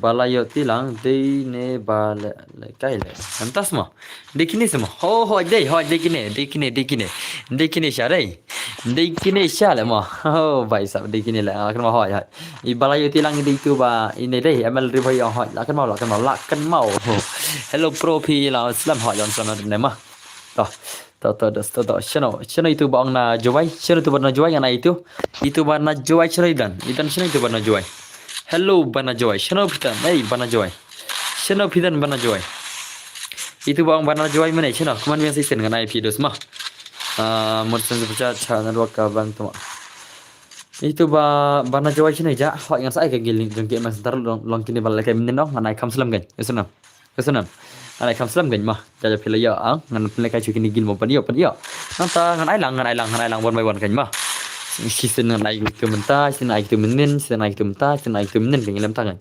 balayoti lang dei ne bala kai le antas mo dekine semua ho dekine sha le mo oh bhai sab dekine le akan mo hoi balayoti lang dei tu ba ini dei ML Riboy hoi la kan mau hello pro pi la slam hoi jon sana ne ma to chano itu bang na jowai chano tu bana jowai ana itu bana jowai idan chano itu bana jowai hello bana jowai chano pitan bana jowai chano pitan bana jowai itu bang bana jowai mana chano kuman biasa isen ngana IP dos mah mersen seperti channel waka bang tu itu bana jowai chano ja hoi ngan sai ke giling jengke mas tar long kini bal ke minen dong ngana kam selam gan kesenam Alai kam selam gan mah jaja pila ya ngan pila kai chukin gil mo padio nanta ngan ai lang one by one gan mah season ngan ai tu menta season ai tu menen season ai tu menta season ai tu menen gan lam tangan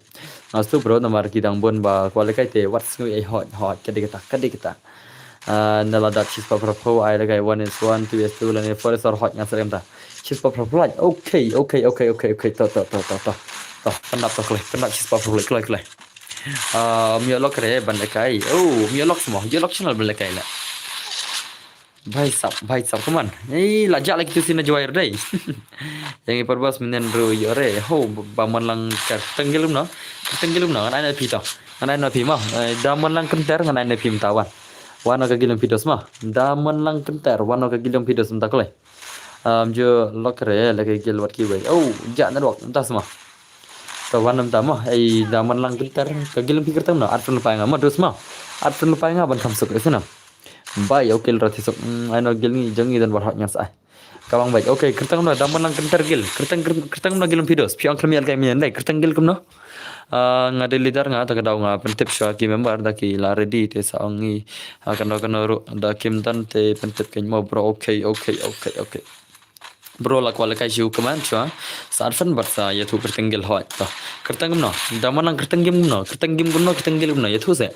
astu bro namar kidang bon ba kwale kai te what's ngui ai hot kade kita nala dat chis pa pro ai lagai 1 2 lan for sor hot ngan serem ta chis pa pro okay to penap chis pa pro klai mi lock re ban kai oh mi lock semua je lock channel ban kai la भाई साहब come on. Lajak lagi tu sini juair deh. Yang perbas menen ru yore. Ho baman lang tenggilum no. Tenggilum no ngan pita. Ngan pima. Daman lang kenter ngan pim tawan. Wano kagilum pidos mah. Daman lang kenter wano kagilum pidos entak le. Jo lokre lagi gil wat kiwe. Oh, jak na dok entah semua. Tawanam tama daman lang kenter kagilum pikir tam no. Arfun lupa ngam terus mah. Arfun lupa ngam ban kamsuk sana. Baik, okay rati sok. Ano gil ni jangi dan berhaknya sah. Kawang baik. Okay, kertang no daman lang kentar gil. Kertang no gilum pidos. Piang kami alkai mian dai. Kertang gil kumno. Ngade leader nga ta kadaw nga pentip sya ki member da ki la ready te saangi kano ro da kim tan te pentip ken mo bro. Okay. Bro la kwala kai siu kaman chwa. Sarfan barsa ya tu kertang gil hot. Kertang no daman lang kertang gim no. Kertang gim kumno kertang gil kumno ya tu se.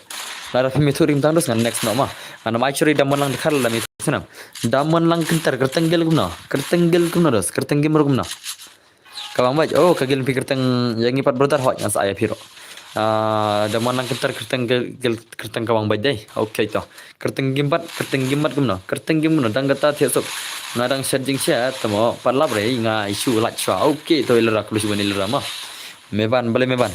Lara pemi tu rim tandus ngan next no mah. Ana mai churi daman lang dekhal la mi sana. Daman lang kentar kertang gil kumno. Kertang gil kumno dos. Kertang gim ro kumno. Kawang baik. Oh kagil pi kertang yang ipat brotar hot ngan saya piro. Daman lang kentar kertang gil kertang kawang baik dai. Okay to. Kertang gimpat kumno. Kertang gim kumno dang kata thiasok. Ngadang setting sia tamo parlap re nga isu lach chwa. Okay to ilera kulus bani ilera mah. Meban boleh meban.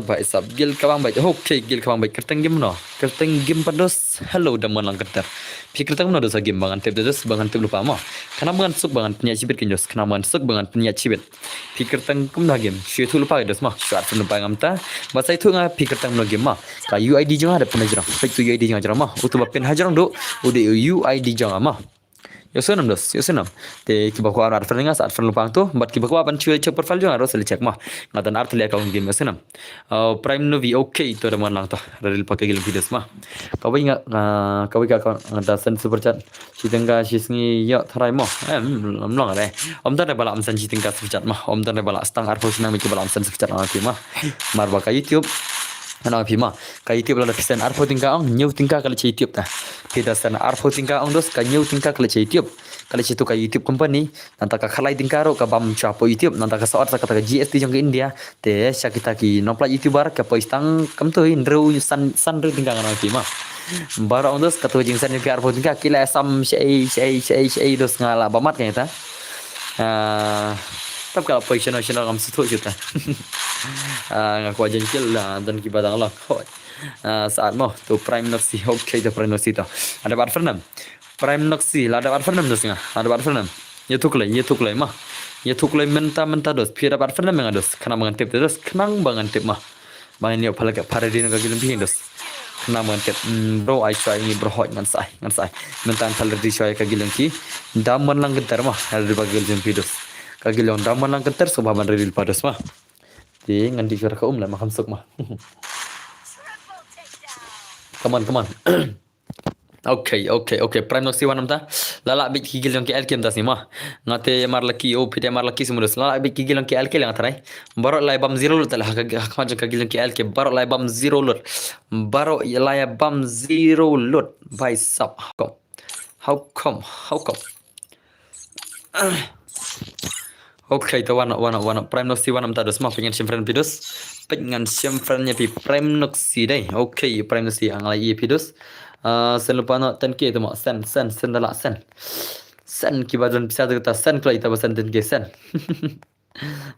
Baik sab gil kawang baik. Okay gil kawang baik kertang gim no. Kertang gim pados. Hello daman lang kentar. Pi kertang no dosa gim bangan tep dos bangan tep lupa mah. Kana bangan suk bangan punya cibit kinjos. Kana bangan suk bangan punya cibit. Pi kertang kum no gim. Syu tu lupa dos mah. Syat pun lupa ngam ta. Masa itu nga pi kertang no gim mah. Ka UID jang ada pun ajarang. Pai tu UID jang ajarang mah. Utu bapin hajarang do. Ude UID jang mah. Yosunam dos, yosunam. Te kiba ko ar fernga saat fern lupang tu, bat kiba ko apan cuy cek profile jo harus cek mah. Ngatan art lihat kau game yosunam. Prime Novi okay tu ada lang tu. Radil pakai game videos mah. Kau ingat kau ngata sen super chat. Citengga sisngi yo tharai mah. Long ada. Om tan bala am sen citengga super chat mah. Om tan bala stang ar posnang mi bala am sen super chat nanti mah. Mar baka YouTube. Ano pima ka YouTube la kisen arfo tingka ang new tingka kala ci YouTube ta kita sana arfo tingka ang dos ka new tingka kala ci YouTube kala ci tu ka YouTube company nanta ka khalai tingka ro ka bam cha po YouTube nanta ka saat ka GST jong ke India te sya kita ki nopla YouTuber ka po istang kam tu indru san ru tingka ngana pima bara ang dos ka tu jing san ni arfo tingka kila sam sei dos ngala bamat ka ta tap ka po channel kam su tu juta ngaku aja kil lah dan kibadang lah saat mau tu prime noxi okay tu prime noxi tu ada bar fernam prime noxi lah ada bar fernam dos nga ada bar fernam ye tuklai mah ye tuklai menta dos pira bar fernam nga dos kena mengantip dos kenang mengantip mah bangan yo pala ka paradin ka gilim pin dos kena mengantip bro ai try ni bro hot ngan sai mentan taler di try ka gilim ki daman lang gentar mah ada bagil jempi dos ka gilim daman lang gentar so baban redil pados mah di ngan di suara ka lah makam sok mah. Come on. Okay. Prime noxi wanam ta. Lala bit kigil yang KL kem tas ni mah. Ngate mar laki pite mar laki semua lala bit kigil yang KL yang tarai. Barok lai bam 0 lut lah hak macam kigil yang KL ke barok lai bam 0 lut. Barok lai bam 0 lut. By sub. How come? Okay, tu wana prime noxi wanam ta dos mah pengen simfren pidos. Pengen simfrennya pi prime noxi dai. Okay, prime noxi ang lai pidos. Sen lupa nak 10k tu mak sen dalak sen kibadan bisa tu kita sen kalau kita basan 10k sen.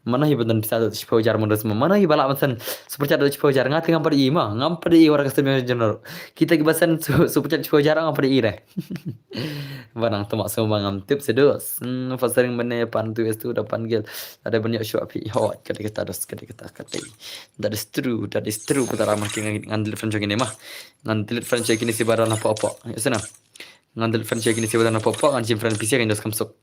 Mana hibadan bisa tu cipo jar mundur semua. Mana hibala basan super chat tu cipo jar ngat ngam padi mah ngam padi orang customer general. Kita kibasan super chat cipo jar ngam padi re. Barang tu mak semua ngam tips sedos. Fasering bene pan tu itu dapan gel. Ada banyak shop pi hot kata dos kata. That is true putara makin ngandil franchise ini mah. Ngandil franchise ini si barang apa. Ya sana. Ngandil franchise ini si barang apa ngan sim friend PC kan dos kamsuk.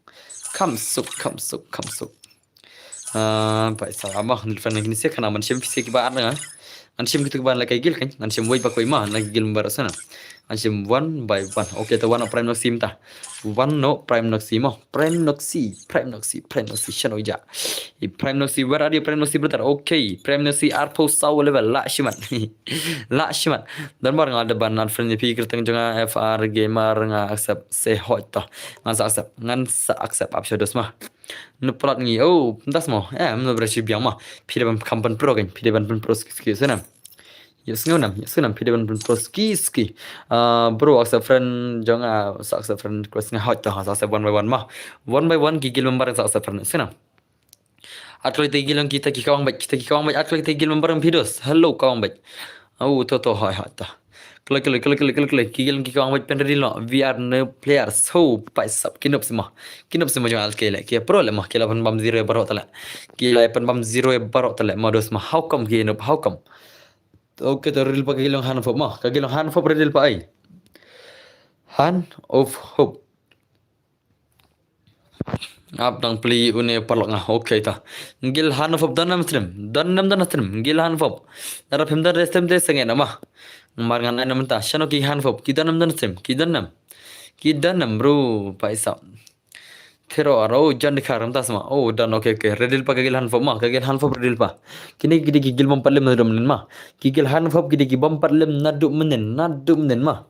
Baik sama ngandil franchise ini si kana man sim PC ki ba arna. An sim kitu ba la kay gil kan. An sim way pa ko ima na gil mbara sana. An sim one by one. Okay to one prime noxi ta. One no prime noxi mo. Prime noxi shano ja. Prime noxi where are you prime noxi brother? Okay, prime noxi arpo saw level la shiman. Dan bar ngada banan friend pi kerteng jonga FR gamer nga accept say hot to. Ngan sa accept abshodos mah. Nuplat ngi das mo. Mno berasi biang mah. Pi ban kampan pro kan. Pi ban pro skill sana. Yes ngam video pun ski. Bro aksa friend jangan aksa friend cross hot dah aksa one by one mah. One by one gigil membar aksa friend. Senam. Atlo tigil ang kita ki kawang baik atlo tigil membar videos. Hello kawang baik. Oh to hot dah. Klik gigil ki kawang baik pen real we are no players. So paisap kinop semua jangan alkele. Kia pro le mah kila pan bam 0 barok tala. Kila pan bam 0 barok tala modus mah how come kinop how come. Okay, to real pa kagilong hand of hope mo. Kagilong hand of hope real pa ay. Hand of hope. Ap nang pli une parlok nga. Okay ta. Ngil hand of hope dan nam trim. Ngil hand of hope. Darap him dan restem de sengen ama. Mar ngan ay naman ta. Shano ki hand of hope. Kidan nam dan trim. Kidan nam bro. Paisa. Pero aro jan dikaram ta sama. Oh dan okay. Redil pa kagil hand of hope ma. Kagil hand of hope redil pa. Kini gidi gigil bom palim nadum nen ma. Gigil hand of hope gidi bom palim nadum menen ma.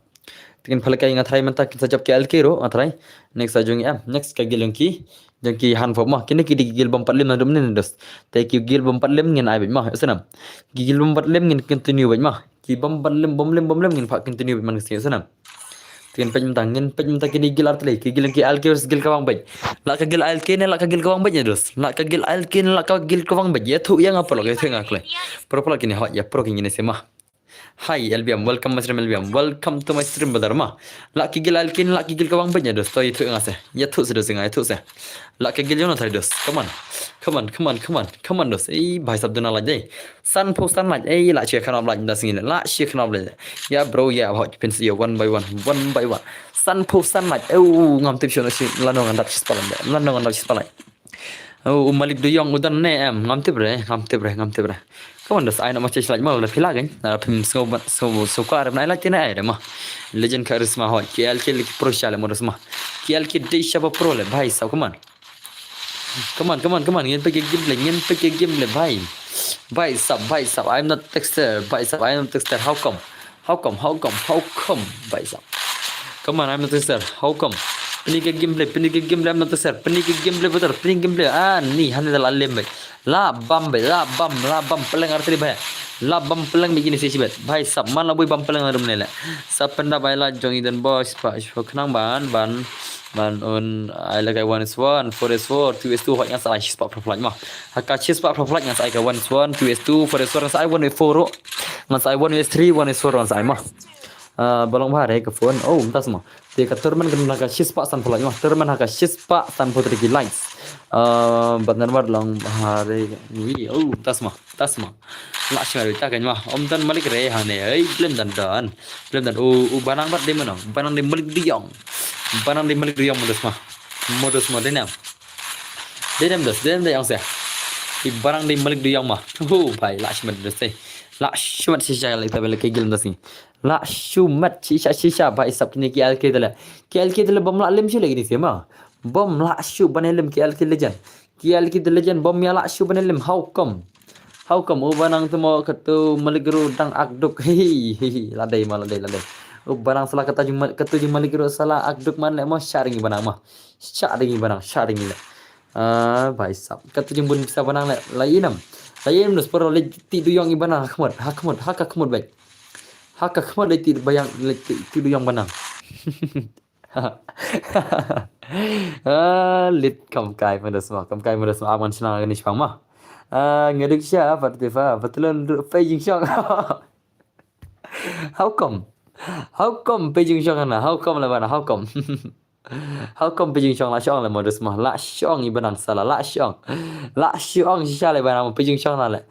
Tikin phalkai ngathai menta kita jab ke alkero athrai. Next ajung ya. Next kagil ki jangki hand of hope ma. Kini gidi gigil bom palim nadum nen dos. Tai ki gigil bom palim ngin ai ma. Senam. Gigil bom palim ngin continue ma. Ki bom palim ngin fa continue man senam. Tikin pejmenta kini gil artlai ki gil ki alkero gil kawang baik. La ka gil alkene la ka gil kawang baik dos. La ka gil alkene la ka gil kawang baik. Ya thu yang apa lo ke tengah klai. Pro kini hot ya pro kini sema. Hi LBM, welcome my stream LBM. Welcome to my stream brother ma. La ki gil alkene la ki gil kawang baik dos. To itu ngase. Ya thu sedos ngai thu se. La ka gil yon thai dos. Come on dos. Ei bhai sab duna laj dei. Sun post laj ei la che khanam laj das ngin. La che khanam laj. Ya bro ya hot pin see one by one. Sun post laj. Ngam tip shono si lanong andat spalan. Oh malik do yong udan ne em ngam tip re. Come on dos ai na ma che laj ma la phila gain. Na phim so ka na laj tina ai ma. Legend charisma hot. KL ke pro shale mo dos ma. KL ke de shaba pro le bhai sab come on ngin pe game le bhai sab I'm not texter how come bhai sab come on I'm not texter how come pini ke game le I'm not texter pini ke game le betul pini game le ni han dal alem bhai la bam peleng artri bhai la bam peleng begini sih bet bhai sab mana boy bam peleng arum ne le sab penda bhai la jong idan boss pa khnang ban on I like 1s1 4s4 2s2 hot yang sai spot profile ma haka spot profile yang sai ka 1s1 2s2 4s4 sai 1s4 ngan sai 1s3 1s4 ngan sai ma balong bahare ka phone oh entah semua te ka terman kan haka spot san profile ma terman haka spot san putri ki lines batnan war long bahare ni oh tasma la shari ta kan ma om dan malik re hane ai blem dan banang bat de mana banang de malik diong modus ma denam dos de yang se i barang de malik diong ma bhai la shumat shisha la ta bel ke gil das ni la shumat shisha bhai sab ni ki al ke dala bom la lem lagi ni se ma bom la shu banelem ki al ke legend bom ya la shu banelem how come banang tu mo katu malik ru dang akduk hi la dai barang salah kata jum malik ro salah akduk man le mo sharing banang le bhai sab kata jum bun bisa banang le lainam nos poro le ti du yong ibana hakmut baik hakmut le ti bayang le ti du yong banang lit kam kai medas ma aman senang ni spang ma ngeduk sya fartifa betulan fei jing syang how come Beijing Shong na how come la bana how come Beijing Shong la Shong la modus ma la Shong ibanang sala la Shong shisha la bana Beijing Shong na le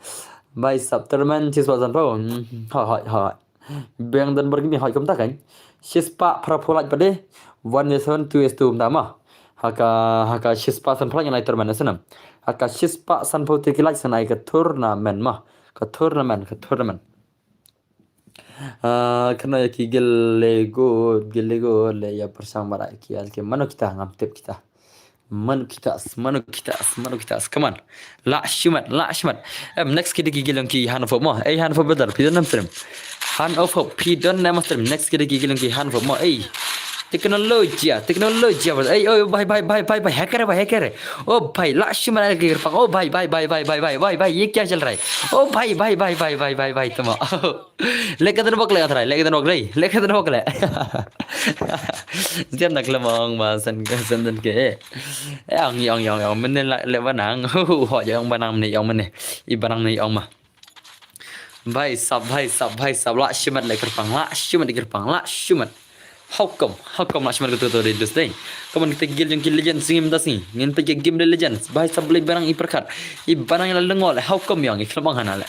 bai sab terman chispa san pro hoi beng dan bergini hoi kam ta kan chispa prapolat pade 1s1 2s2 ta ma haka chispa san pro yang lai terman sanam haka chispa san pro tikilai sanai ka tournament kena ya ki gelego le ya persang mara ki al ke mano kita ngam tip kita mano kita come on la shumat next kita gigilang ki han of mo han of better pidon nam trim han of pidon nam trim next kita gigilang ki han of mo teknologi भाई हैकर है ओ भाई लक्ष्मण के कृपा ओ भाई ये क्या चल रहा है ओ भाई तुम लेके तो बकले अथरा लेके तो Bulkley dia nak lemong ma san dan ke yang men le banang ho yang banang ni yang men ni I banang ni yang ma भाई साहब लक्ष्मण लेकर पंग Lakshman how come last mereka tu reduce deh kamu kita gil yang legend singim dah sing ngin pergi game the legends bahai sabli barang I perkat I barang yang lengol how come yang I kelamang hana le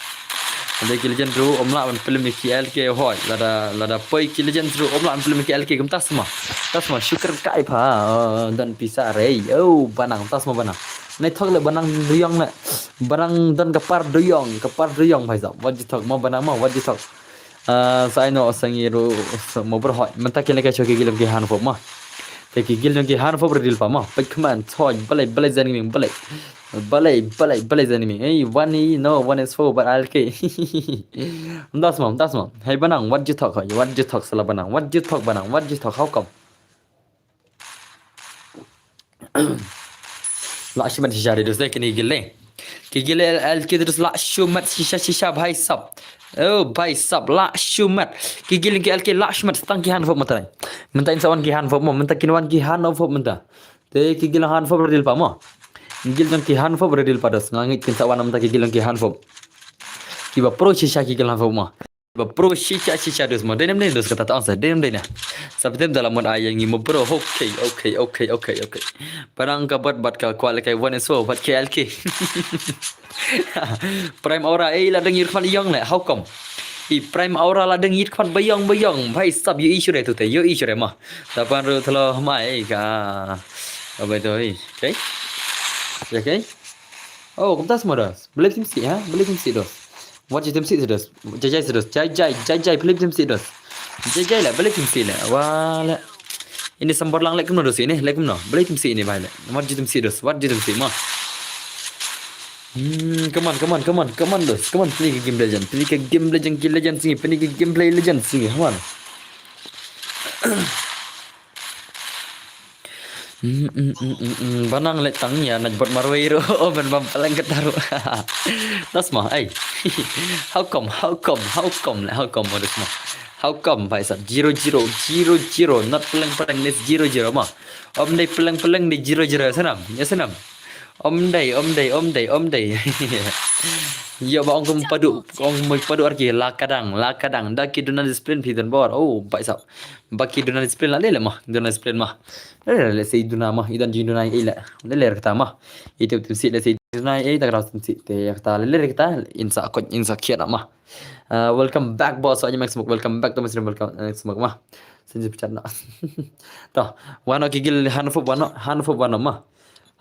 ada legend ru omla on film KL ke hoi lada poi legend ru omla on film KL ke tas semua syukur kai pha dan bisa rei oh banang tas semua banang nay thok le banang duyong le barang dan kapar duyong bhai sahab what you talk mau banang mau what you talk saya no sangiru mau berhoi mentah kena ke choki gilam ke han fo ma te ki gilam ke han fo berdil pa ma pekman thoi balai zani ming balai zani ming eh one no one is for but I'll ke das mom hey banang what you talk sala banang what you talk how come Lakshman शीशा रे दोस्त के गिले एल के दोस्त लक्ष्मण शीशा भाई सब ओ भाई सब लक्ष्मण के गिले के एल के लक्ष्मण तंग की हान फो मत mentah insawan ki han fo mo mentah kinwan ki han fo mentah te ki gilang han fo berdil pa mo gil dan ki han fo berdil padas ngangit kinsawan mentah ki gilang ki han fo ki ba pro shisha ki gilang fo mo ba pro shisha dos mo denem ne dos kata ta sa denem de na sabtem dalam mod ayang ngi mo bro okay parang ka bat ka kwal kai one so bat ke LK prime aura la deng yir khan yong le how come I prime aura la deng yir khan bayong bhai sab ye issue re tu te yo issue re ma tapan ru thlo mai ka abai toi okay oh kumtas modas beli tim si dos what you tim si dos jai beli tim si dos jai la beli tim si la wala ini sambor lang lek dos ini lek no beli tim si ini bai la what you tim si dos what you tim si ma come on dos come on play game legend sini play gameplay legend sini come on banang le tangnya nak buat marwiro ben bam palang ketaru tas mah ai how come modus mah how come bhai sab 0 not palang nes 0 mah om dai palang ni 0 senam om dai ya ba ong padu arki la kadang daki dunan discipline pidan bor oh bhai sab baki dunan discipline la le mah dunan discipline mah le sei duna mah idan jinduna ila le kata mah itu si le sei duna tak ras si te kata le kata insa kiat mah welcome back boss aja max welcome back to muslim welcome smoke mah senjip chatna to wano kigil hanfo wano mah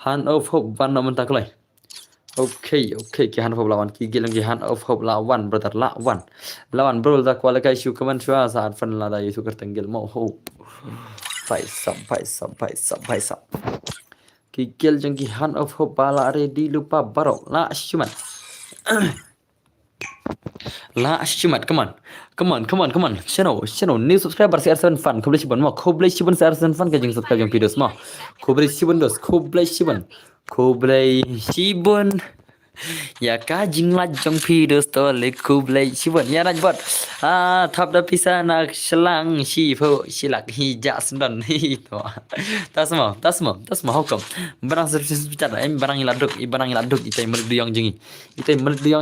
han of hope wano mentaklai okay ki han of lawan ki gilang ki han of hope lawan brother lawan bro da kwala kai shu kaman shwa saat fan la da yesu kertenggel mau ho pai sab ki gil jang ki han of hope bala ready lupa barok la shumat come on channel new subscriber share 7 fan khoblai shibon share 7 fan ka jing subscribe jang videos ma khoblai shibon ya ka jing la jang videos to le khoblai shibon ya raj bot thap da pisa nak selang shi pho silak hi ja sundan hi to tasma how come barang service bicara barang iladuk itai merid yang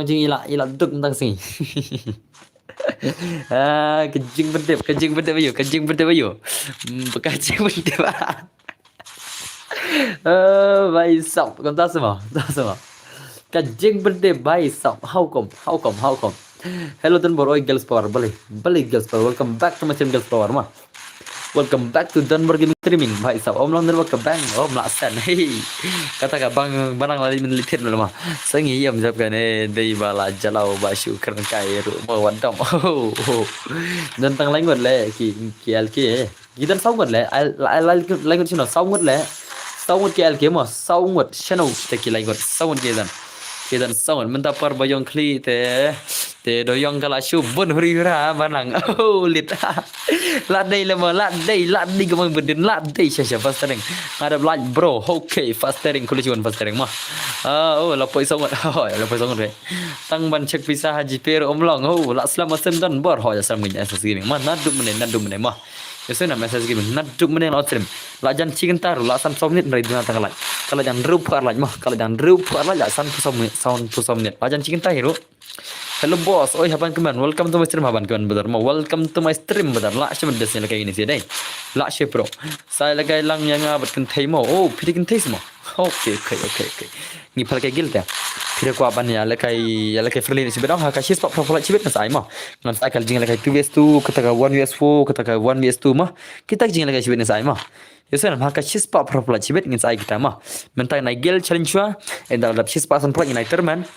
jingi ila duk tentang sini kejing berdep ayo kejing berdep भाई सब कौन सा kajing berdep भाई सब how come hello dan boy girls power balik girls power welcome back to my channel girls power mah welcome back to Denver Gaming Streaming भाई साहब om long Denver ke bang om lasan hey kata ka bang barang lali menelitir dulu mah sangi yam jap kan dei bala jalau basu keren kai ru mo wadam dan tang language le ki LK gidan sangat le language chino sangat ki LK mah sangat channel te ki language sangat gidan sangat mentapar bayong kli te te doyong kala shu bun huri ra banang oh lit la dei lama la dei gamang berdin la dei sha fastering ada like bro okay fastering kulit cuan fastering mah oh la poi song oh la poi song re tang ban cek visa haji per omlong oh la selama semdan bor ho ya sam ngi asas gini mah nadu mene mah Yesu nama saya segini, nadu mene la trim, la jan chicken taru, la san somnit dari dunia tanggal lain. Kalau jangan rupa lagi mah, kalau jangan rupa lagi, la san pusomnit, la jan chicken taru. Hello boss, oi haban keman, welcome to my stream haban keman benar, mau welcome to my stream benar, la sih benda sih lagi ini sih deh, la sih bro, saya lagi lang yang abad kentai mau, oh pilih kentai semua, okay, ni pakai gil ya, pilih ku apa nih, lagi free sih bedang, hak sih spot profile sih bed nasai mah, ngan saya kalau jingga lagi 2vs2, katakan 1vs4, katakan 1vs2 mah, kita jingga lagi sih bed nasai mah. Yesunan hak sih spot profile sih bed ngan saya kita mah, mentai naik gil challenge wah, dalam sih spot sampai naik terman.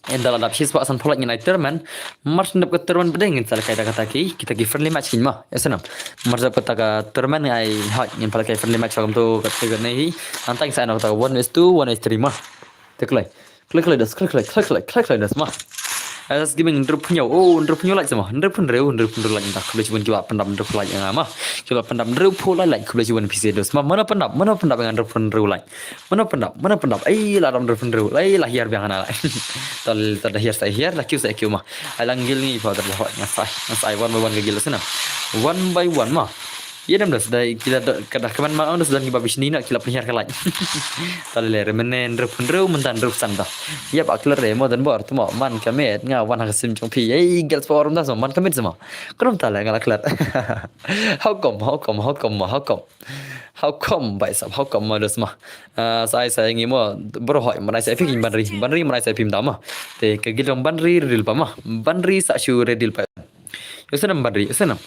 Dalam dapsi sebab asan polak United man mars ndap ke terman bedeng sal kai kata ki kita ki friendly match kin mah yasanam mars dapat ka terman ai hot ngin pala kai friendly match kam tu kata nei antang sa na kata 1:2 1:3 mah teklai klik das mah as giving ndrup nyo like sama ndrup like tak boleh cuba jawab pendap ndrup like yang ama coba pendap ndrup like boleh cuba PC dos mah mana pendap dengan ndrup like mana pendap ai la ndrup lai lah hiar biang ana tal hiar lah kiu mah alanggil ni pada dah ngasai one by one ke gila sana one by one mah ya dah sudah kita kadah keman mau sudah ngibab sini nak kila penhiar kalai tal le remenen ndrup mentan ndrup sanda ya pak kler remo dan bor tu man kamet nga wan hasim chong pi ai gels forum dah man kamet semua krom tal ngala kler how come bai sab how come das mah saya ngi mo bro hoi manai saya fikin banri manai saya pim dama te ke gilong banri ril pa mah banri sa shu redil pa yosanam banri yosanam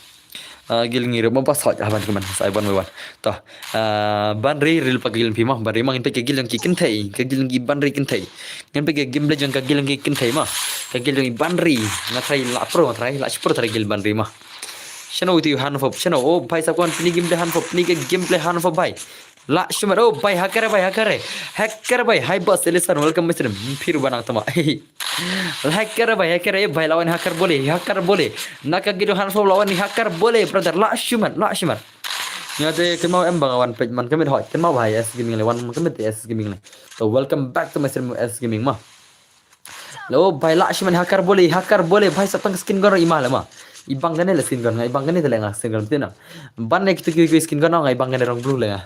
gil ngirim apa sot haban keman sai ban wan toh banri ril pa gil pimah bari mang pe gil yang ki kentai ke gil ngi banri kentai ngan pe gim le jang ka gil ngi kentai mah ka gil ngi banri na trai la pro trai la pro trai gil banri mah channel itu han fop channel oh bai sa kon pini game han fop ni ke gameplay han fop bai la shumar oh bai hacker bai hi boss listen welcome mister फिर banang tama hacker bai bai lawan hacker boleh nak gitu han fop lawan ni hacker boleh brother la shumar nyate kemau em bangawan page man kemit hoi kemau bai s gaming le wan man kemit s gaming le so welcome back to my stream s gaming mah lo bai la shumar hacker boleh bai satang skin gor imal mah ibang gane la skin gon ngai ibang gane telenga skin gon tina ban nek tu ki skin gon ngai ibang gane rong blue lenga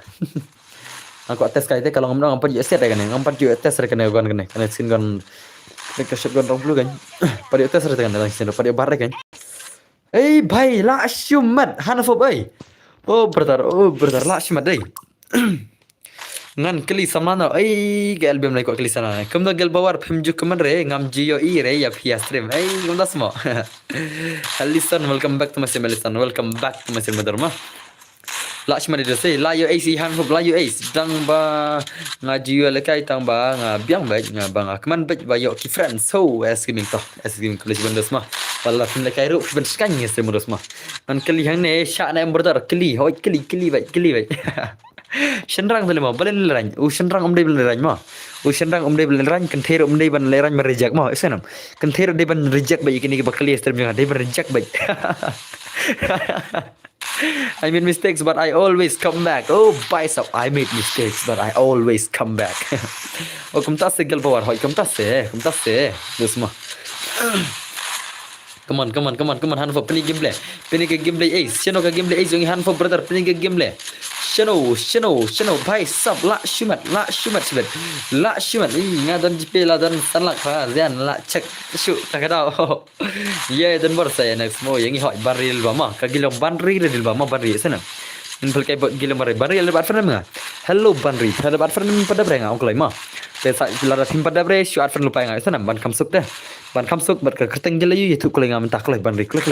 aku tes kai te kalau ngomong ngam paju set kan ngam paju tes kan gon kan kan skin gon nek shot gon rong blue kan paju tes kan dalam skin paju bar kan eh bhai la shumat hanafo bai oh brother la shumat dai ngan keli samana ai gel bem lai ko keli sana kamda gel bawar phimju kaman re ngam jio I re ya pia stream ai ngam dasmo listen welcome back to my stream listen welcome back to my stream dharma Lakshmana dia say la yo AC han hob la yo AC dang ba nga jio le kai tang ba nga biang ba nga ba nga kaman ba yo ki friends so as gaming college bandas ma wala fin le kai ru ben skanya stream dasma nan keli hang ne sha na brother keli hoi keli bai Shenrang tu lima, balen lerang. Shenrang omdai balen lerang mah. Shenrang omdai balen lerang, kenther omdai balen lerang mereject mah. Isenam. Kenther omdai balen reject baik ini bakal stream jangan. Dia reject baik. I made mistakes but I always come back. Oh, bicep. I made mistakes but I always come back. Oh, kumtas segel power. Hoi kumtas se. Terus mah. Come on. Han for penny gameplay ace. Channel ka gameplay ace yung han for brother penny gameplay. Channel bhai sub la shumat nga dan jipe la dan sanlak pa zian la check shu takadao ye dan bor saya next mo yang hoi baril ba ma ka gilong banri redil ba ma barri sana in pal kai gilong barri le bat friend nga hello banri pada bat friend pada brenga onklai ma te sa lara tim pada bre shu at friend lupa nga sana ban kam suk bat ka kerteng jelayu itu kulai ngam tak lai banri klik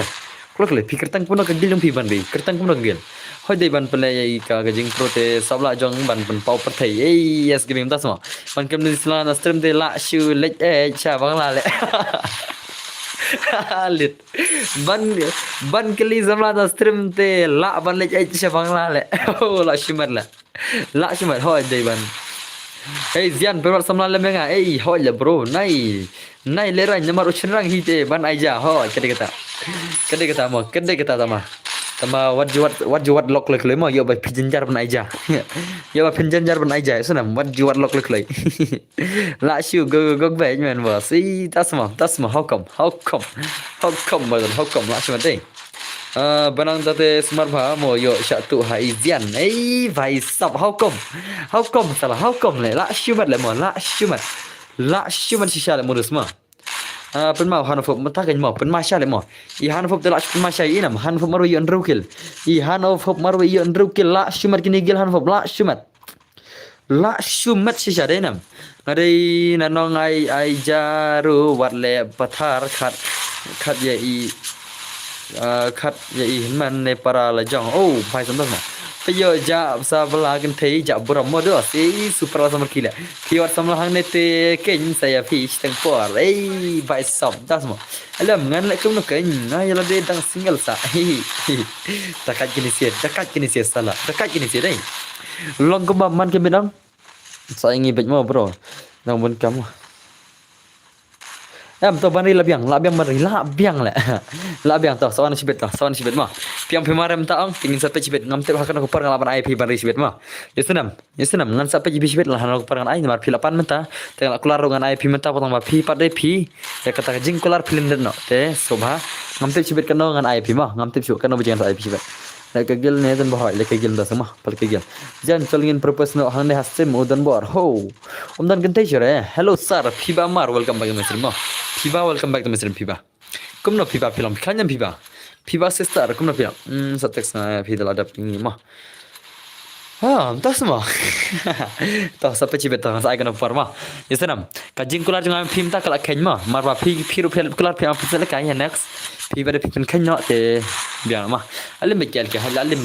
pikir tang puno ka gilong pi banri kertang puno gil hoi dei ban pelai ka gajing prote sabla jong ban pau perthai ei yes giving tas ma ban kem ni sla na stream de la shu lech cha bang la le lit ban keli sabla na stream te la ban lech cha bang la le oh la shumat hoi dei ban Hey Zian berat sama lem nga. Hey hoi lah bro. Nai lerai nomor uchenrang hite ban aja. Ho kedai kata. Kedai kata sama. Tama what you what lock lek lemo yo ba pinjar ban aja. Yo ba pinjar ban aja. Sunam what you what lock lek lek. La shu go back man boss. Tas ma how come badan how come la shu mate. Banang tate smart bha mo yo satu hai Zian. Hey भाई सब how come salah how come le la shumat le mo la shumat shisha le mo dus ma pen mau han fop mata kan mo pen ma sha le mo I han fop la pen ma sha inam han fop maru yon rukil I han fop maru yon rukil la shumat kini gil han fop la shumat shisha de nam ngadai nanong ai jaru wat le pathar khat ye I khát vậy mình này para là chồng phải xong rồi mà bây giờ dạ sao là cái thấy dạ bữa mua được thì super sama kila khi vào xong là hàng này thì cái saya fish teng por phải xong đó mà alam ngan lại cũng nó cái này là để đang single sa takat gini sih salah takat gini sih đây long có bầm man cái bên đó saya ingin bệnh mau bro đang muốn cắm to bani labiang mari labiang le labiang to sawan sibet ma piang pimarem ta ang tingin sa pechibet ngam te hakan ko parang laban IP bani sibet ma yesunam ngan sa pechi sibet lah ko parang ai mar pilapan menta te kular ngan IP menta potong ma pi pade pi ya kata jing kular pilin no te sobha ngam te sibet kan ngan IP ma ngam te kan no jangan IP sibet la kagil ne dan bahai la kagil da sama pal kagil jan cholingin purpose no hang ne hasem udan bor ho umdan kan te jere hello sir Fiba mar welcome back mesir ma Fiba welcome back to mesir Fiba kumno Fiba film kanyam Fiba sister kumno film satek sa Fiba adap ni ma tas ma to sa pechi beta sa ai kan forma yesenam kajing kular jang film ta kala khen ma marwa phiru fel kular phi am phisel ka ya next Fiba de phin khen no te biang ma alim mekel ke hala alim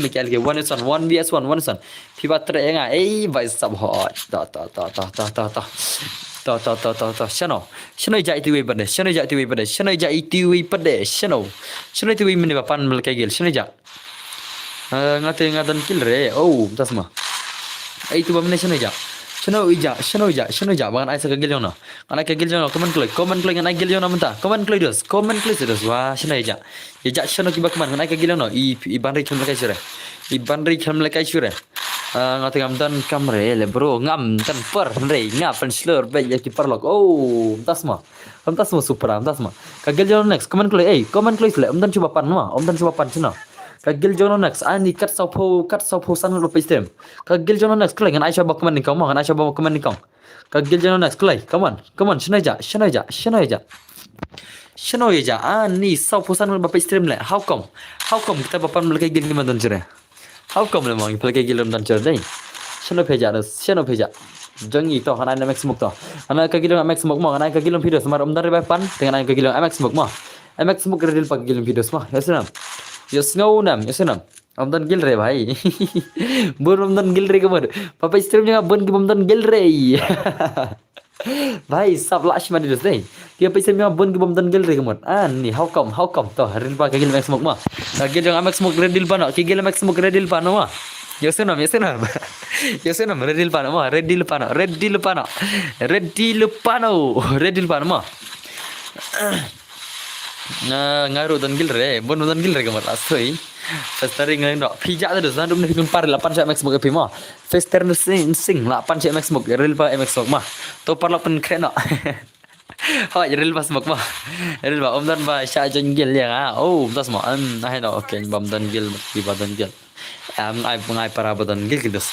mekel ke 1v1 Fiba tre nga vai sab hot ta shano jai tiwi bade shano tiwi mene papan melkai gel shano ja ngadan kil re tas ma itu bamne shano ja bangan ai sa gel jono ana ka gel jono comment kloi ngan ai gel jono menta comment kloi dos wa shano ja shano ki bakman ngan ai ka gel jono I bandai chum lekai shure ngati ngam dan kamre le bro ngam tan per re ngapan slur be ya ki perlok tas ma super tas ma kagel jono next comment kloi le dan coba pan chuna kagel jono next ani kat saupo san lo pistem kagel jono next kloi ngan aisha bakman ni kong kagel jono next kloi come on shino ja ani saupo san lo pistem le how come kita bapan melkai gil ni dan jere how come le mang pelkai gilom dan jere dai shino pheja jangi to hana max muk to hana ka gilom max muk mo hana ka gilom video samar umdar re pan dengan ka gilom max muk mo max muk redil pak gilom video ma yesenam umdan gil re bhai bur umdan gil re kamar papa stream nya bun ki umdan gil re भाई सब लाश में this they dia पैसे में बन के बमदन गेल रे कमत ani how come to ril pa kagil max smoke ma kagil jang max smoke redil pa no kagil max smoke redil pa no ma yesenam redil pa no ma redil pa no ma ngaru dan gil re bon dan gil re kamat asoi fester ngai no pija terus na dum ne pin par 8 cek max smoke pima fester no sing 8 cek max smoke ril pa max smoke ma to par 8 kren no ha ril pa smoke ma ril pa dan ba sha jon gil ya das ma hai no okay bam dan gil bi badan gil ai para badan gil kindos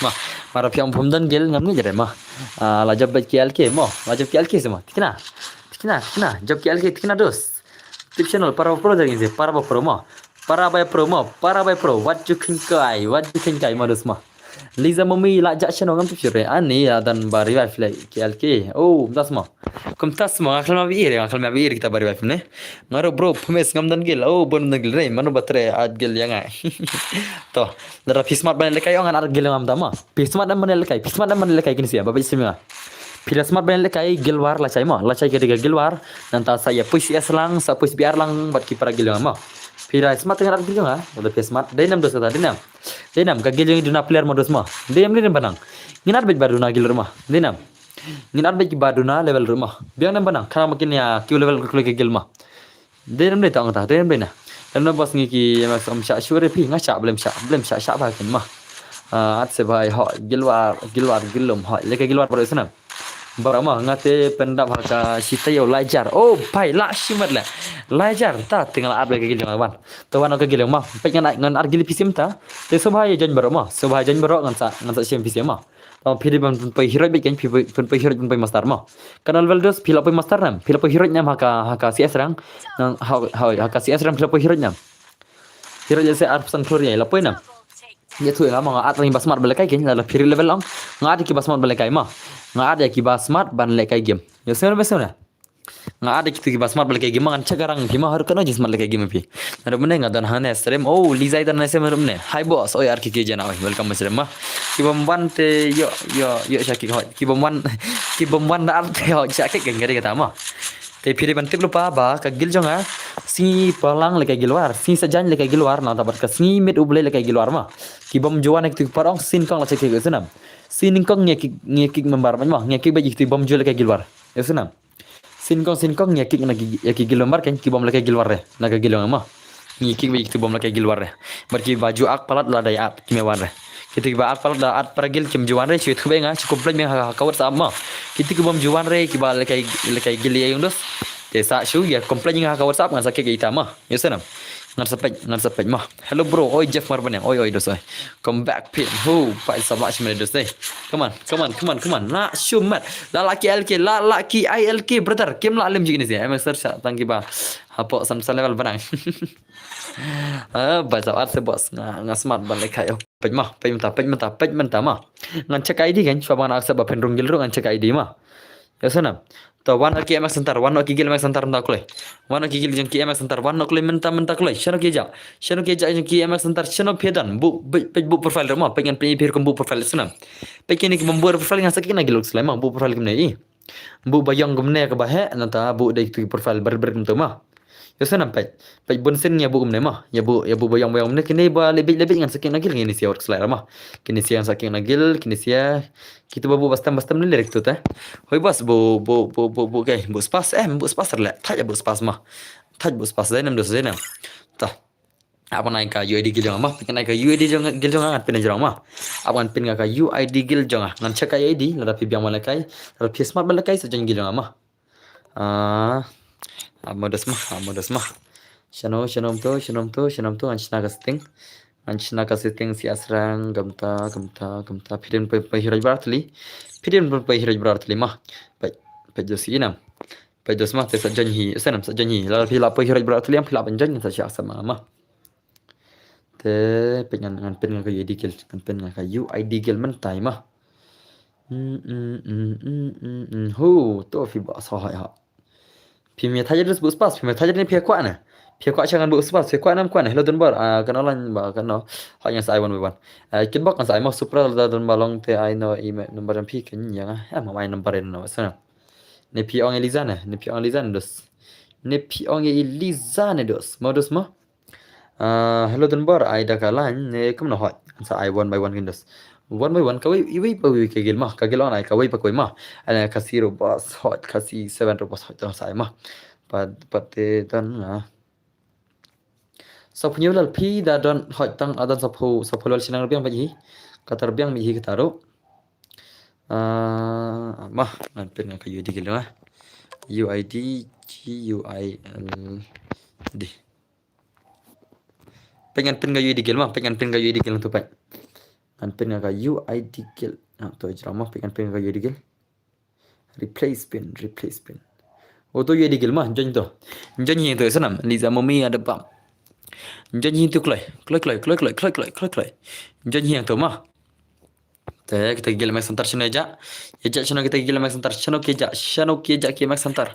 ma para piam bom dan gil ngam ni jere ma la jab kial ke ma tikna jab kial ke tikna dos tip channel para pro what you think kai ma dos ma Liza mami la jak channel ngam tip sure ani dan bari wife le kial ke das ma kum tas ma akal ma biir kita bari wife ne ngaro bro pemes ngam dan gil bon dan gil re manu batre ad gil yang ai to dara pismat ban le kai ongan ad gil ngam dama pismat dan ban le kai kini sia babai simia Pilasmat ban le kai gilwar la chai ke diga gilwar nanta saya puisi aslang sa puis biar lang bat ki para gil ngam Pira smart tengah art gil jonga. Udah pi smart. Dainam dos kata dainam. Dainam ka gil jong duna player modus mah. Dainam ni banang. Nginar bet baduna gil rumah. Dainam. Nginar bet baduna level rumah. Biang nam banang. Kana makin ya Q level kule ke gil mah. Dainam ni tang ta. Dainam ni na. Dainam bos ngiki mas om syak syure pi ngasak belum syak ba kan mah. At se bhai ho gilwar gilum ho leke gilwar pada sana. Barama ngate pendap haka sita yo lajar. Oh bhai la shimat la. Lajar ta tinggal art leke gil wan. To wan ke gil mah. Pengen ngan art gil pisim ta. Te so bhai jan barama. So bhai jan baro ngan sa sim pisim mah. To phiri ban pai hero be kan pai hero pai master mah. Kanal veldos phila pai master nam. Phila pai hero nyam haka CS rang. Nang haka CS rang phila pai hero nyam. Hero jese art pesan klur ya lapoi nam. Ya tu yang mga at ring basmart balakai kin la piri level ang nga ki basmart balakai ma nga ada ki basmart ban lekai game ya sen besona nga ada ki basmart balakai game ngan cagarang ki ma har kana jis smart lekai game pi ada mene nga dan hane strem oh lizai dan nase mene hi boss oi ar ki ke jana welcome masrem ma ki bom wan te yo shaki ho ki bom wan da ar te ho shaki ke ngari kata ma te piri ban tip lupa ba ka gil jonga si palang lekai gilwar si sajan lekai gilwar na tabat ka si mit uble lekai gilwar ma ki bom juan ek tu parong sin kong la cek ke sunam sin kong ngekik membar ma ngekik ba jikti bom jul lekai gilwar ya sunam sin kong ngekik na ki gilwar kan ki bom lekai gilwar re na ka gilwar ma ngekik ba jikti bom lekai gilwar re bar ki baju ak palat la dai at ki mewan re kita ba ak palat la at paragil kim juan re chue thube nga cukup plan meng ha kawat sa ma kita ki bom juan re ki ba lekai gili yung dos te sa shu ya komplain nga ka WhatsApp nga sakit kita mah ya senam ngan sepet mah hello bro oi Jeff Marban oi dos oi come back pin ho pai sabak shimel dos deh come on la shumat la laki LK la laki ILK brother kem la alim jigini sih emang search tangki ba hapo sam level banang baca art se bos nga smart ban lekai pej mata mah ngan cek ID kan coba nak sebab penrung gilru ngan cek ID mah ya senam to wan ki emak sentar wan ki gil emak sentar ndak kule wan ki gil jeng ki emak sentar wan kule menta kule shano ki ja jeng ki emak sentar shano pedan bu profile rumah pengen pir bu profile senam pengen ki membuat profile yang sakit lagi lux lama bu profile kemne bu bayang kemne ke bahe nata bu dai tu profile ber mah ya senam pej bonsen ya bu kemne mah ya bu bayang kemne kini ba lebih ngan sakit lagi ngini sia work selera mah kini sia sakit lagi kini sia kita babu bastam ni lirik tu teh hoi bos bu kai bu spas terle taj bu spas mah taj bu spas zainam dos zainam tah apa naik ka UID gil jong mah pikan naik ka UID gil jong ngat pin jong mah apan pin ka UID gil jong ngan cek ID lada pi biang malakai lada pi smart malakai sajen gil jong mah modus mah shanom tu ngan chna ka setting si asrang gamta pidin pe hiraj baratli mah pe josi inam pe jos mah te sajanhi la pila pe hiraj baratli am pila panjan sa sya sama mah te pengan pen ka UID gil kan pen ka UID gil mentai mah hu to fi ba sa ha pi me thajer bus pas pi me thajer ni pi kwa na phía qua chẳng hạn bộ sport phía qua năm qua này hello tuần bờ cái nó là bảo cái nó họ nhận sai one by one cái bóc cái sai mà super là tuần bờ long thì ai nói email number em phi cái gì á mà mai number em nó sao này phi ông Eliza này này phi ông Eliza này dos modus mà hello tuần bờ ai đã cả là này cũng nó hỏi sai one by one cái dos one by one kawai iwi pawi ke gil mah kagil on ai kawai pakoi mah ana kasi robot hot kasi 7 robot hot sai mah pate tan so punya lal pi da don hot tang adan sapu lal sinang biang baji katar biang mi hi taruh mah nan pen ka UID gil mah UID GUILD pengen pen ka UID gil mah pengen pen ka UID gil tu pai an pen ka UID gil to jramah pengen pen ka UID gil replace pin auto UID gil mah jon hi tu sanam liza mami ada bam jon hi tu klai jon hi tu mah te kita gil mak santar chino ja chino kita gil mak santar chino ke ja ke mak santar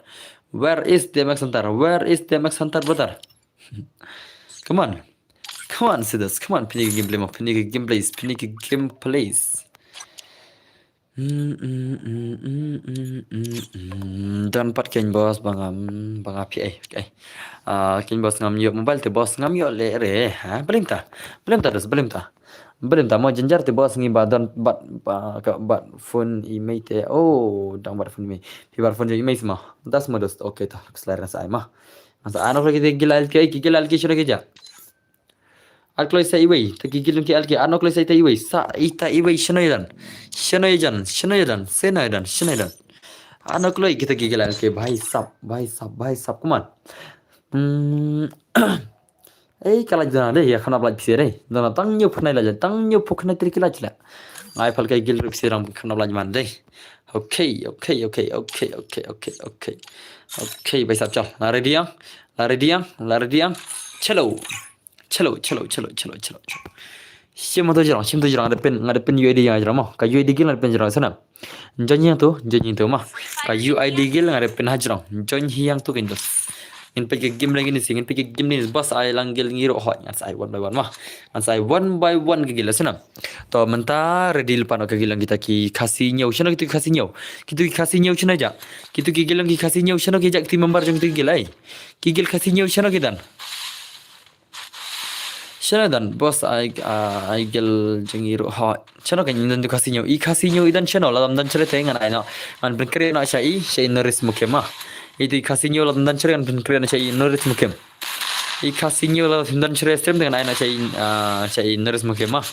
where is the mak santar brother come on Sidas, come on piniki gameplays dan pat ken bos bang api okay. Ken bos ngam yo mobile te bos ngam yo le re ha belum ta mau jenjar te bos ngi badan bat phone email te dang bat phone email pi bat phone email semua das modus okay ta selera sai mah masa ano lagi te gilal ke shura ke ja al kloi sai wei te gilun ke al ke ano kloi sai tai wei sa ita iwei shnoidan shnoidan anak lo kita gigilan ke भाई साहब kuman kalau jangan deh ya kena belajar sih deh jangan tangnya pernah belajar tangnya pernah terkila cila ngai pal kayak gil sih orang kena belajar mana deh oke भाई साहब चल lari diang chalo Sim tu jirang ngadepin UID yang aja mah. Ka UID gil ngadepin jirang sana. Janji tu mah. Ka UID gil ngadepin hajrang. Janji yang tu kintu. In pergi game lagi ni sing, in pergi game ni bas ai langgil ngiro hot ngan sai one by one mah. Ngan sai one by one ke gila sana. To mentar ready lepan ke gilang kita ki kasih nyau sana kita kasih nyau. Kita kasih nyau sana aja. Kita ki gilang ki kasih nyau sana ke jak ti membar jong kita gilai. Ki gil kasih nyau sana ke dan. Sana dan bos ai gel jengiro ha sana kan dan kasino idan sana la dan cere tengan ai no an ben kre na shai noris mukema itu kasino la dan cere an ben kre na shai noris mukem kasino la dan cere stem dengan ai na shai noris mukema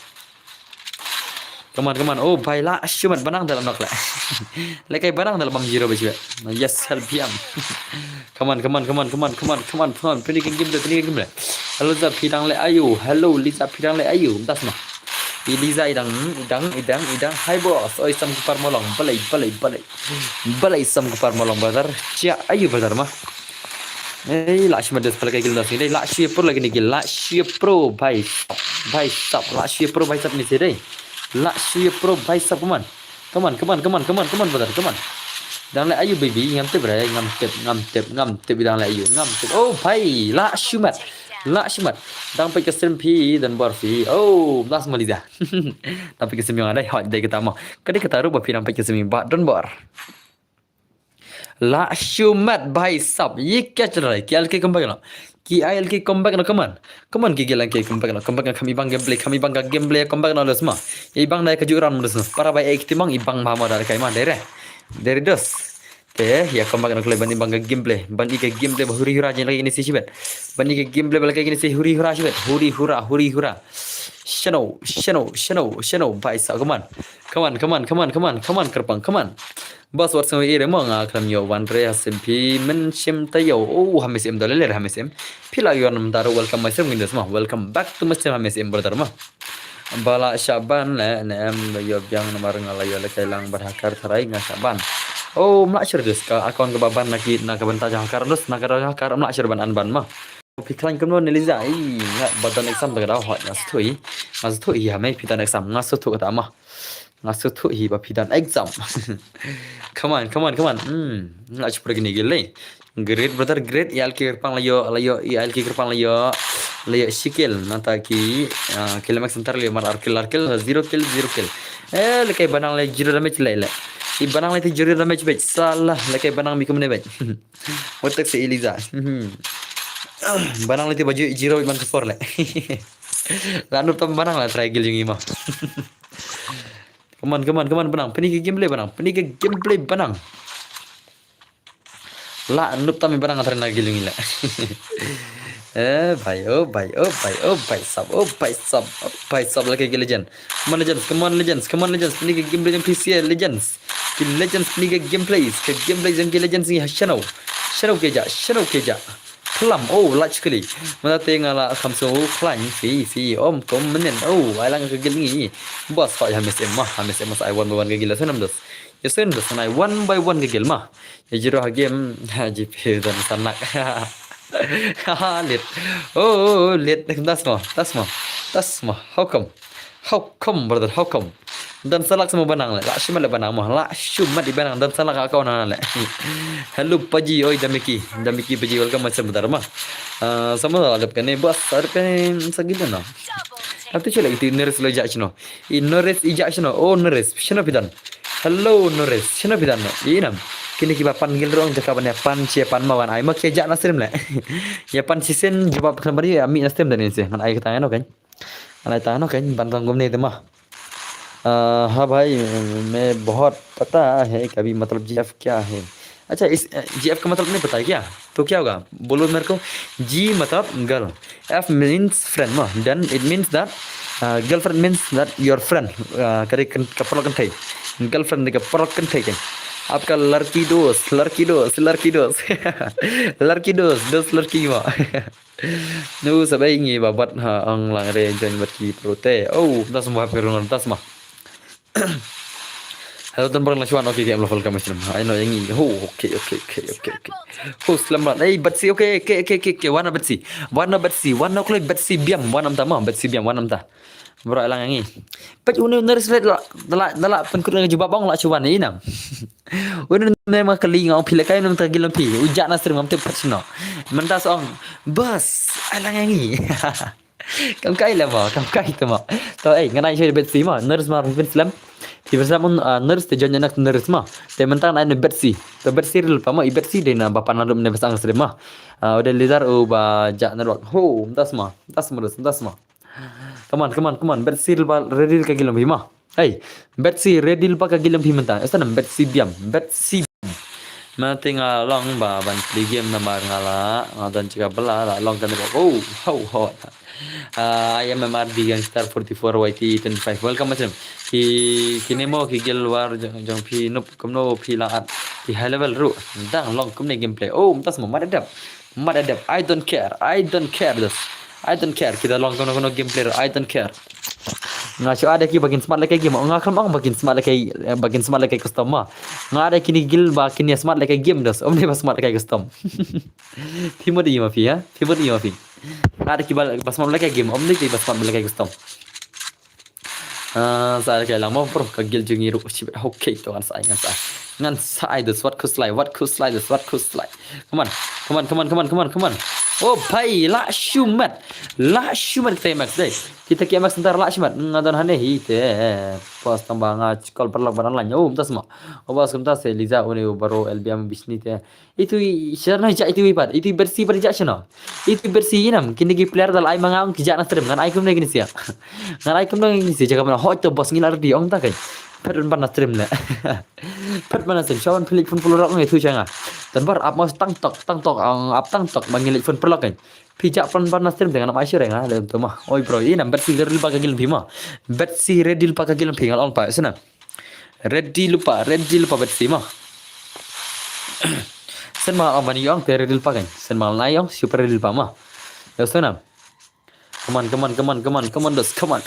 Come on. Oh, bhai la syumat banang dalam nak la. Lekai banang dalam bang jiro baju. Yes, help him. Come on. Pergi ke game le. Hello Liza pidang le ayu. Hello Liza pidang le ayu. Das mah. Liza idang. Hai bos. Oi sam kupar molong. Balai sam kupar molong bazar. Cia ayu bazar mah. La syumat des pala kai gil das ni. La syumat pro lagi ni gil. La syumat pro bhai sab. La syumat pro bhai sab ni sedai. La syuya pro bhai sab come on brother come on dang le ayu baby ngam tep bidang le ayu ngam tep oh bhai la syumat dang pai kesem pi dan bar fi las maliza tapi kesem yang ada hot dai kata mo kadi kata ru ba pi dang pai kesem ba don bar la syumat bhai sab ye kya chal raha hai kyal ke comeback na ki ayal ke comeback na come on ki gelang ke comeback na kami bang gameplay comeback na lesma ibang na kejuran mo lesma para bai ek timang ibang ma dar kai ma dere dos te ya comeback na klay ban ibang gameplay ban ike gameplay huri hura jen lagi ni si sibet ban ike gameplay bal kai ni si huri hura sibet huri hura shano bhai sab come on kerpang come on bos wat sama ire mo nga kram yo wan re SMP men sim tayo hamis em dalale hamis em pila yo nam daru welcome myself windows ma welcome back to myself hamis em brother ma bala syaban ne em yo yang nomor ngala yo le kailang berhakar tharai nga syaban mlakshir dus ka akon ke baban nak benta hakar dus nak hakar mlakshir ban anban ma piklan kamno neliza nga badan exam daga hot nga stui ya mai pitan exam nga stu kata ma ngaso tu hi ba pidan exam come on nak cuba gini gile great brother great yal ki kerpang layo sikil nanta ki kilometer center le mar arkil 0 kill lekai banang le 0 damage le i banang le 0 damage bet salah lekai banang mi kumne bet otak se Eliza banang le baju 0 man support le lanu tam banang la try gil yung ima Come on, benang. Pergi ke gameplay benang. La nup tami benang antara lagi lungi la. Bhai sab lagi ke legend. Come on legends. Pergi ke gameplay yang PC legends. Ke legends pergi ke gameplay yang ke legends ni Shano keja. Kelam lach sekali. Mana tengah la kamso klan fi kom menen ailang ke gelingi. Bos kau hamis emma sai one by one ke gila senam dos. Ya sen dos nai one by one ke gil mah. Ya jiro game GP dan sanak. Lit. Lit das mah. How come brother? How come? Dan salak semua banang le. La syumat le banang mah. La syumat di banang dan salak kau nana le. Hello Paji, Damiki Paji welcome macam bentar mah. Sama ada kan bos, ada kan segini no. Tapi cila itu Norris lo ijak cino. Norris ijak cino. Norris, cino pidan. Hello Norris, cino pidan no. Inam. kini kiba pan gil rong jaka ban pan cia pan mawan ai mak ya nasrim le ya pan sisen jawab kembali ya mi nasrim dan ini sih ngan ai tangan kan ngan ai tangan kan ban rong gumne tema हाँ भाई मैं बहुत पता है कभी मतलब जीएफ क्या है अच्छा इस जीएफ का मतलब नहीं पता है क्या तो क्या होगा बोलो मेरे को जी मतलब गर्ल एफ मीन्स फ्रेंड मा then it means that girlfriend means that your friend करे कपड़ा कन थे गर्लफ्रेंड के कपड़ा कन थे आपका लड़की दोस्त लड़की दोस्त लड़की दोस्त लड़की दोस्त लड़की मा nu sabai ngi babat ha ang lang re jan bati prote oh tas semua perungan tas mah halo tuan perang lacuan okey dia level kami sedem I know yang ini oh okey oh selamat batsi okey warna batsi warna kulit batsi biam warna tama batsi biam warna ta berak lang yang ini pat unu neris la penkut dengan jubah bang la cuan ini nam unu memang kali ngau pilih kayu nam tergil pi ujak nasir ngam tep patno mentas ong bas alang yang ini kam kai lah ma kam kai tu ma to nganai chơi batsi ma neris ma pin slam thì bây giờ muốn nurse thì cho nhân nak nurse mà thì mình tăng này Betsy thì Betsy lupa mà Betsy để na bapak nalum ne besang sering mah udah lihat ba jak narok ho das mah come on Betsy lupa ready ka gilam bima Betsy ready lupa ka gilam bima ta esta nam Betsy biam mà tinggal long ba ban play game nama ngala dan jika bela long kan oh ho I am MRD Gangster 44 YT 25 welcome macam kini mau gel war jong pi nup komno pi laat pi high level ru dang long komne gameplay oh tas mo madadap I don't care this I don't care kita long kono gameplay I don't care ngaco ada ki bagian smart like game ngakal mang bagian smart like customer ngada kini gil bakin ya smart like game das omne ba smart like custom timur di mafi ngada ki ba smart like game omne ki ba smart like custom saya kayak lama bro kagil jungi ru okay to ngan sai this what could slide come on oh bhai la shumat kita max deh kita kiamat sebentar la shumat ngadon hane hite pas tambah ngaj kol perlak baran lanya tas ma obas kumta se liza une baro LBM bisni te itu sharna ja itu ipat itu bersih perja shana itu bersih inam kini ki player dal ai mangang ki jana terem ngan ai kum ne gini sia ngan ai kum ne gini sia jaga mana hot to bos ngilar di ong ta kai Perun panas trim le. Perun panas trim. Shawan pelik pun pelurok ni tu jangan. Dan bar up mas tang tok mangilik pun pelak kan. Pijak pun panas trim dengan apa asyik renga dalam tu mah. Oi bro, ini number 3 ready lupa kagil bima. Betsy ready lupa kagil pingal on pa sana. Ready lupa Betsy mah. Sen mal on bani yong ready lupa kan. Sen mal na yong super ready lupa mah. Ya sana. Come on dos. Come on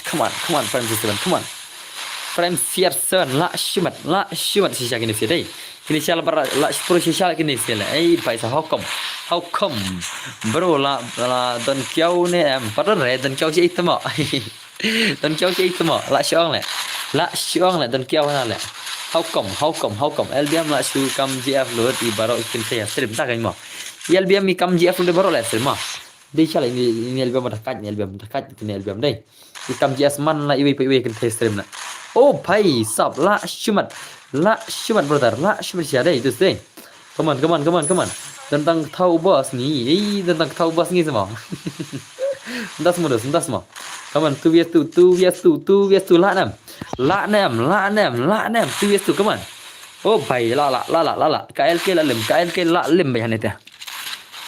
friend fierce la shumat sisa kini sih deh kini sial bar la pro sisa kini sih lah paisa how come bro la don kiau ne padahal re don kiau sih itu mah la syong le don kiau na le how come LBM la shu kam GF lo di baro ikin saya stream tak kan mah LBM mi kam GF lo di baro le stream mah deh sial ini LBM dekat ini LBM deh ikam GS man la iwi kan stream na oh bhai sab la shumat brother la shumat siapa itu sih come on tentang tahu bos ni semua das mo come on 2vs2 la nam 2vs2 come on oh bhai la KLK la lim bayan itu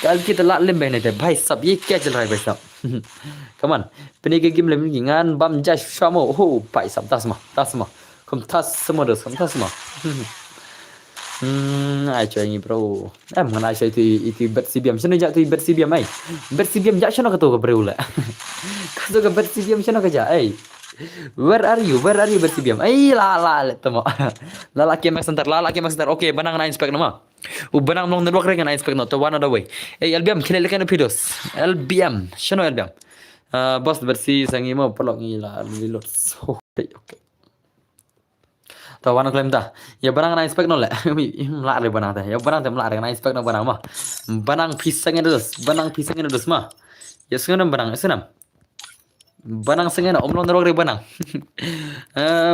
KLK la lim bayan itu bhai sab ye kya chal raha hai bhai sab come on peni ke game lem ngan bam jash shamo oh bhai sab tas mah kom tas semua ai chơi ni bro ngan ai chơi itu Betsy biam sana jak tu Betsy biam Betsy biam jak sana kata bro la kata ke Betsy biam sana ke jak where are you Betsy biam la temo la kiamak center okay banang na inspect nama banang long network ring na inspect no to one other way LBM kini lekan pidos LBM sana LBM bos Betsy sangi mo pelok ngila reload okay tawana klaim ta ya barang na inspect no le la re banang ta ya barang tem la re na inspect no barang mah banang pisang ini dus mah ya sengan barang senam banang sengan omlon rok re banang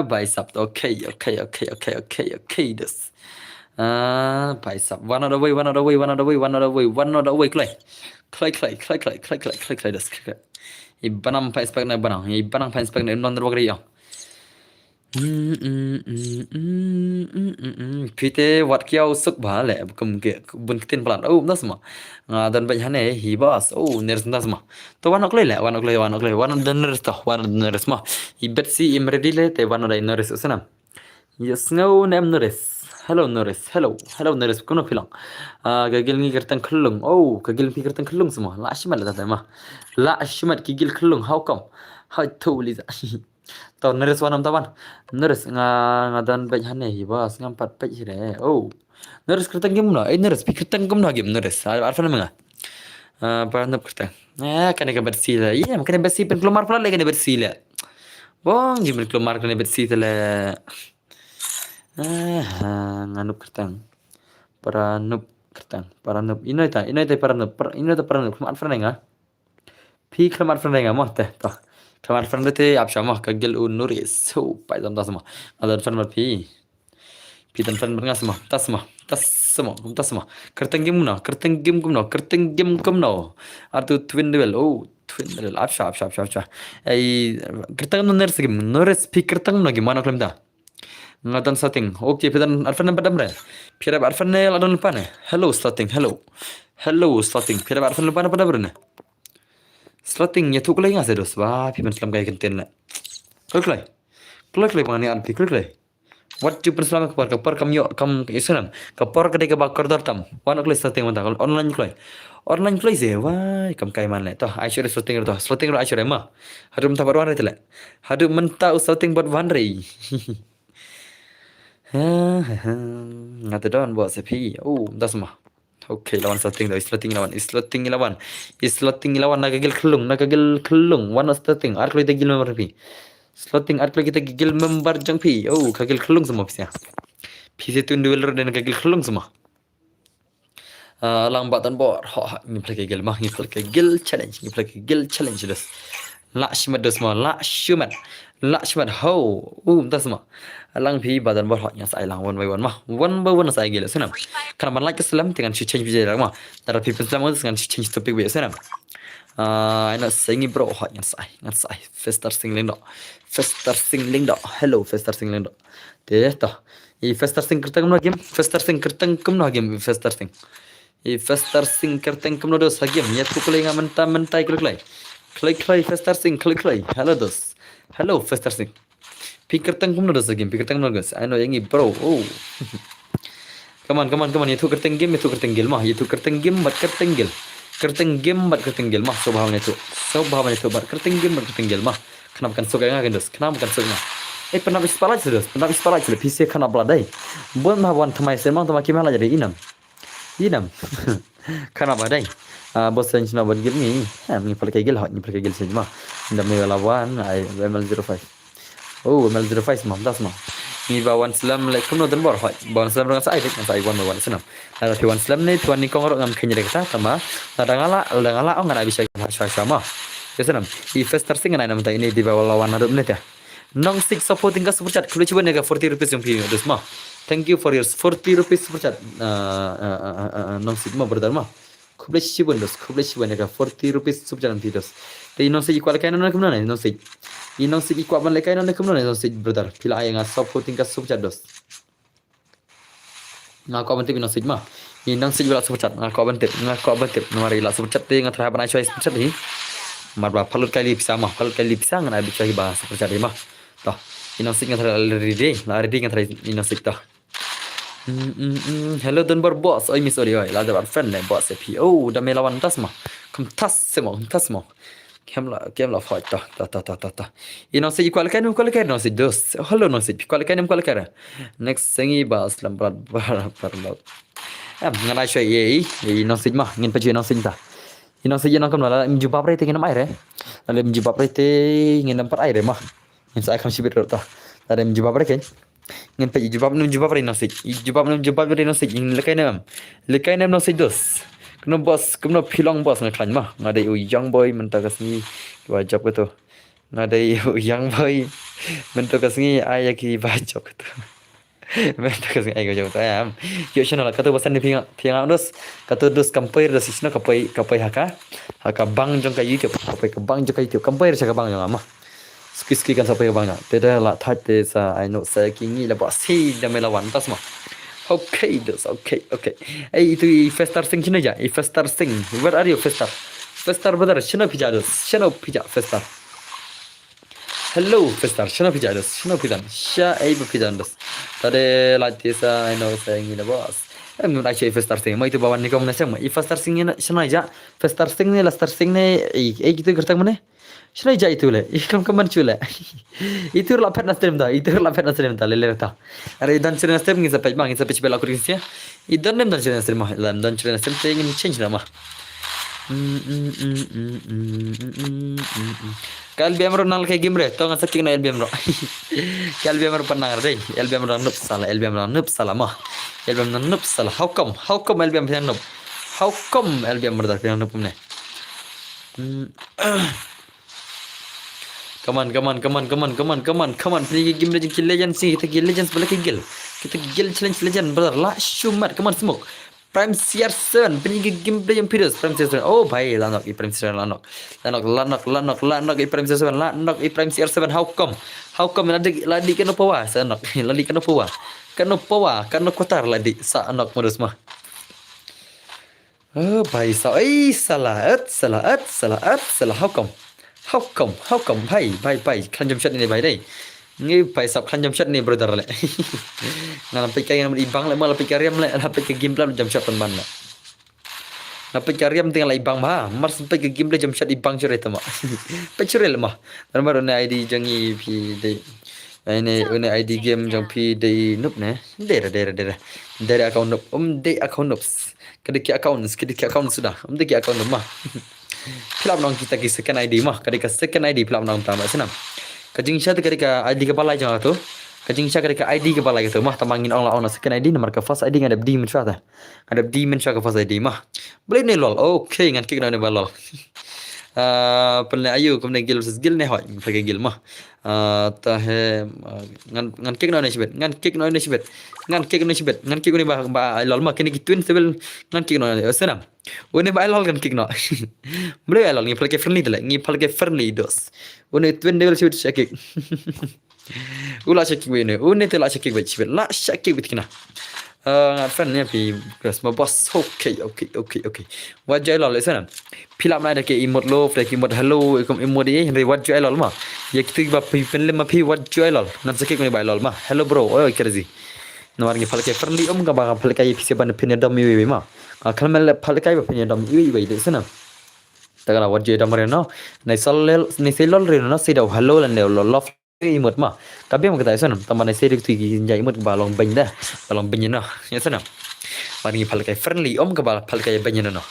bhai sab okay dus भाई साहब one out away, one out away, one out away, one out away, one out away, clay das. Ibanam pa spek na banang, ibanang pa spek na non rogri yo. Pite wat kiau suk ba le kum ke bun kitin plan. Oh, das ma. Dan ba hane hi bas. Oh, neres das ma. To one clay le, one clay, one dan neres to, one neres ma. I bet si imredi le te one dai neres usana. Yes, no name neres. Hello Norris, hello Norris, kuno filang. Gagil ngi kertang kelung. Oh, gagil ngi kertang kelung semua. La shimat la tata mah. La shimat gigil kelung. How come? How to liza? Tau Norris wanam tawan. Norris ngadan baik hane hibas ngampat baik hire. Oh, Norris kertang game na. Norris pi kertang game na game Norris. Arfan menga. Paranap kertang. Kena bersih lah. Iya, kena bersih pen kelumar pula lagi kena bersih lah. Bong, jimin kelumar kena bersih lah. Nganup kertang paranub inoy ta paranub kemat frenga pi kemat frenga mah teh toh kemat frenga te apsha mah kagel unuris so pai dam das mah adan fren pi dan fren bernga semua tas semua kertang game kumno atau twin duel apsha ai kertang nores pi kertang no gimana klaim dah ngatan setting okay pidan arfan padam re pira arfan ne ladon lupa ne hello starting pira arfan lupa padam re starting ya tu kelai ngase dos ba piman selam kai kenten la kelai mani an kelai what you perslam kapar kam yo kam islam kapar kedai ke bakar dartam wan kelai starting mata online kelai se wai kam kai man le to I should starting ro I should ma hadum tabarwan re tele hadum menta starting buat wan re ngata don buat sepi oh das mah okay lawan starting lawan nagagil kelung one starting ar kita gil member pi starting ar kita gil member jang pi oh kagil kelung semua pisnya pisi tu dueler dan kagil kelung semua lambatan bor ni play gil challenge das la shimat das mah la shimat ho das mah lang pi badan bor hot nya sai lang one by one sai gila senam kana man like islam dengan change video rak mah tara people islam dengan change topic we senam ina singi bro hot nya sai fester singling do hello fester singling do te to I fester sing kertang no game fester sing kertang kum no game fester sing I fester sing kertang kum no dos game ya tu kelai mentai klai fester sing klai hello fester sing Pikir tengkum no game, guys. I know yang bro. Oh, come on. Itu kerteng game mah. Itu kerteng game buat kerteng game mah. Sobhawan itu buat kerteng game mah. Kenapa kan suka ngagen dos? Pernah bispalaj dos. PC kenapa ladai? Buat mah wan thamai semang thamai kimala jadi inam. Kenapa dai? Bos sen cina buat game ni. Ni pakai gel sejma. Ndam ni lawan ML05. Oh, ML05 mah, das mah. Ni bawan selam like kuno dan bor hoi. Bawan selam dengan saya wan senam. Ada tuan selam ni tuan ni kongorok ngam kenya dekata sama. Ada ngala oh ngana bisa sama. Ya senam. I fester sing ngana namta ini di bawah lawan aduk menit ya. Nong 6 supporting ka super chat. Kulo cuba nega 40 rupees yang pilih dus mah. Thank you for your 40 rupees super chat. Nong 6 mah berdalma. Kulo cuba nega 40 rupees super chat dos. Tapi nong 6 ikual kainan nak mana nong 6. Inong sig ikuat man lekay nak kemana nong sig brother. Pila ay nga supporting ka super chat dos. Ngako bantik inong sig mah. Inong sig wala super chat. Ngako bantik. Nomor ila super chat te nga terhadap na choice super chat ni. Marba palut kali bisa ngana bisa bahas super chat mah. Toh. Inong sig nga terhadap ready nga terhadap inong sig toh. Hello dan boss. Oi miss oi. Lada bar friend le boss pi. Oh, dah melawan tas mah. Kum tas semua. Kem la fight ta. Inong sig ikual kan no sig dos. Hello no sig ikual kan. Next sengi bas lambat parlot. Ngana shoy ye inong sig mah ngin paju inong sig ta. Inong sig inong kam la mjumpa prete ngin mai re. Ale mjumpa prete ngin nampat air mah. Ngin sa kam sibir ta. Ale mjumpa prete ngin paju jumpa prete inong sig. Jumpa prete inong sig ngin lekay nam no sig dos. Kena pilong bos ngaklan mah. Ngadai young boy mentakas ni wajab gitu. Ngadai young boy mentakas ni ayah ki wajab gitu. Meta kasi ay ko jauh ayam. Yo channel kata basan ni piang dos. Kata dos compare dos isna kapai haka bang jong ka YouTube kapai ka bang jong ka YouTube compare sa ka bang jong ama. Ski kan sampai ke bang jong. Teda la that is I know saya kini la bos si dah melawan tas mah. Okay dos okay. Itu Festar Singh sini aja. Festar Singh. Where are you Festar? Festar brother, shino pija dos. Shino pija Festar. Hello Festar, shino pija dos. Shino pija. Sha ei pija dos. Tade like this I know saying the boss. Em nak cakap Festar Singh. Mai tu bawa ni kau mana sama. Festar Singh ni shino aja. Festar Singh ni Lastar Singh ni gitu kertas mana? Shino aja itu le. Ikam kaman cule. Itu la pet nastem dah. Itu la pet nastem dah. Lele dah. Are dan cerita nastem ni sampai bang. Sampai cepet aku risnya. Idan nem dan cerita nastem mah. Dan cerita nastem tu ingin change nama. LBM ro nal kayak gimre to ngasa king na LBM ro LBM ro panang re LBM ro nup sala mah LBM ro nup sala how come LBM pian nup how come LBM ro dar pian nup ne come on pergi game legend sih kita game legends balik gil kita gil challenge legend brother la shumat come on smoke Prime CR7 pergi game play yang Pires Prime CR7 oh bhai lanok Prime CR7 lanok Prime CR7 lanok Prime CR7 how come ladi kena pawa sanok ladi kena pawa kena kotar ladi sa anok modus mah oh bhai salah how come bhai kan jam shot ni bhai dai ni bhai sab kan jam shot ni brother le ngam pai kai ngam ibang le mal pai kariam le pai ke game plan jam shot pan ban le pai kariam tinggal ibang ma mar pai ke game le jam shot ibang cure tama pai cure le ma mar ne id jangi pi de ini id game jang pi de nup ne dera account nup de account nups kediki account sudah de ki account nup ma Pilap nong kita ki second ID mah kadika second ID pilap nong tama senam kajing sya kadika ID kepala jangan tu kajing sya kadika ID kepala gitu mah tamangin orang second ID nomor ke first ID ngadap D mensya ta ngadap D mensya ke first ID mah boleh ni lol okay ngan kik na ne balol pernah ayu kemudian gil versus gil ne hoi pakai gil mah tah ngan kik na ne sibet ngan kik ni ba lol mah kini gituin sebel ngan kik na ne senam One ba lol kan kik no boleh lol ni pakai friendly dale ni pakai friendly dos one twin level sibet sakik ula sakik wene one te la sakik bet sibet la sakik bet kina friend ni pi gas ma boss okay wajai lol sana pilap na ada ke emote love ke emote hello ikum emote ye henry wajai lol ma ya kitu ba pi pen le ma pi wajai lol nan sakik ni ba lol ma hello bro oi crazy nomor ni pakai friendly ga ba pakai pisi ban pin dom mi ma kalmel pakai ba pin dom i de sana tagala wajai dom re no nei selol re no sidau hello lan ne love imut mah tapi yang kita sana teman saya itu jai imut balong beny dah balong beny no ya sana mari pakai friendly ke pakai beny no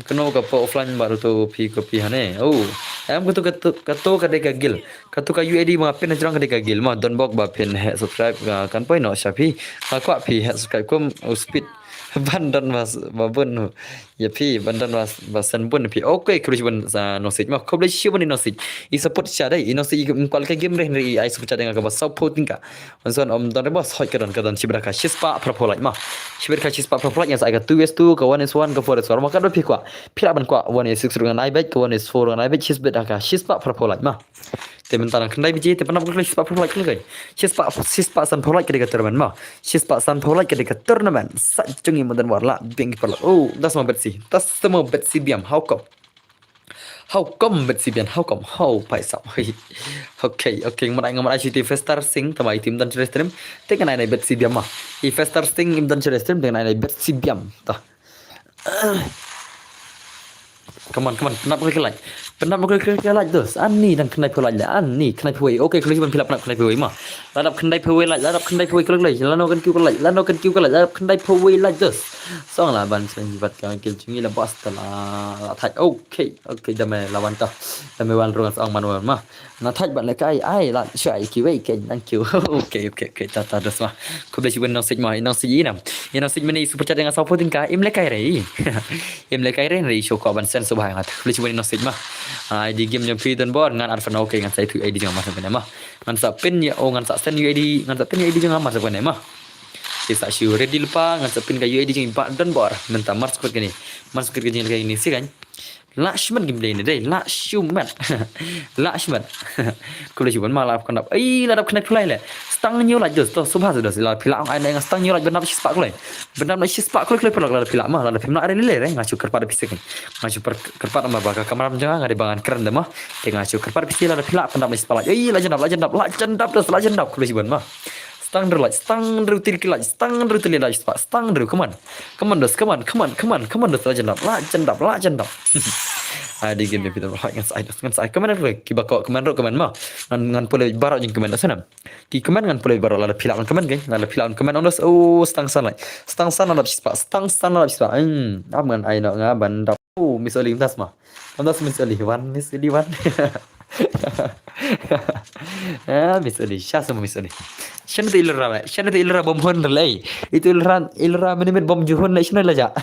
kena ke offline baru tu pi kopi hane oh am katu kadeka gil katu ka UID ma pin jang kadeka gil ma don bok ba pin subscribe kan poi no shapi ka pi subscribe kom speed bandan mas babun ya pi bandan mas san bun pi okay kru bun sa no sit ma ko ble shi bun no sit I support sha dai no sit kwal ka game re I support dai ka ba support tingka onson don ba hoi kadan shibra ka shispa propolai ma shibra ka shispa propolai yang sa ka 2s2 ka 1s1 ka 4s1 ma ka do pi kwa pila ban kwa 1s6 dengan I bet ka 1s4 dengan I bet shispa ka shispa propolai ma temen tanang kendai biji te panap kali shispa propolai kali shispa san propolai kedeka tournament ma shispa san propolai kedeka tournament sa jungi modan warla bing perla oh das ma bet si tas semua bet si biam how come bet si biam how come how pai sa okay ngamai ICT Festar Sing tamai tim dan stream dengan ai bet si biam ma I Festar Sing im dan stream dengan ai bet si biam ta come on kenapa klik like dos ani dan kenai pulai lah ani kenai pulai okey kalau cuma pilap nak kenai pulai mah ladap kenai pulai like ladap kenai pulai klik like lano kan kiu like ladap kenai pulai like dos song lah ban senjibat kan kil cungi lah bos telah thaj okey damai lawan ta damai wan ruang song manual mah na thaj ban like ai la shai kiwei ken dan kiu okey ta dos mah ko beli cuma nosik mah nosik ini nam meni super chat dengan support tingkah im lekai re show ko ban sen subhang hat beli cuma nosik mah ID game yang free dan bor ngan arfan okay ngan saya tu ID jangan masuk kena mah. Ngan sa pin ya ngan sa send UID ngan sa pin UID jangan masuk kena mah. Kita siu ready lupa ngan sa pin ka UID jangan pak dan bor. Minta masuk ke ni. Masuk ke ni kayak ini sih kan. Lakshman gameplay ni deh, Lakshman. Lakshman. Kalau cuba malah aku nak, ladap kena kulai le. Stang nyu lah just, tu subhan sudah sila pilak ang ada yang stang nyu lah benar sih spak kulai. Benar sih spak kulai pelak ladap pilak mah, ladap pilak ada lele, ngacu kerpada pisik ni. Ngacu kerpada mah bakal kamera menjangan ada bangan keren dah mah. Tengah ngacu kerpada pisik ladap pilak benar sih spak. Lajendap kalau cuba mah. Stang dulu tiri lagi spak, stang dulu, come on dos, lajendap. Ada game kita berhak dengan saya keman ada kiba kok keman rok keman mah ngan pulai barat jeng keman sana ki keman ngan pulai barat lada pilak keman geng lada pilak keman ondos stang sana lada spak ngan ai nak ngaban dap misali tas mah ondos misali wan misali syasa misali Shan tu ilra bom hon relay itu ilra menimit bom juhun lai shana laja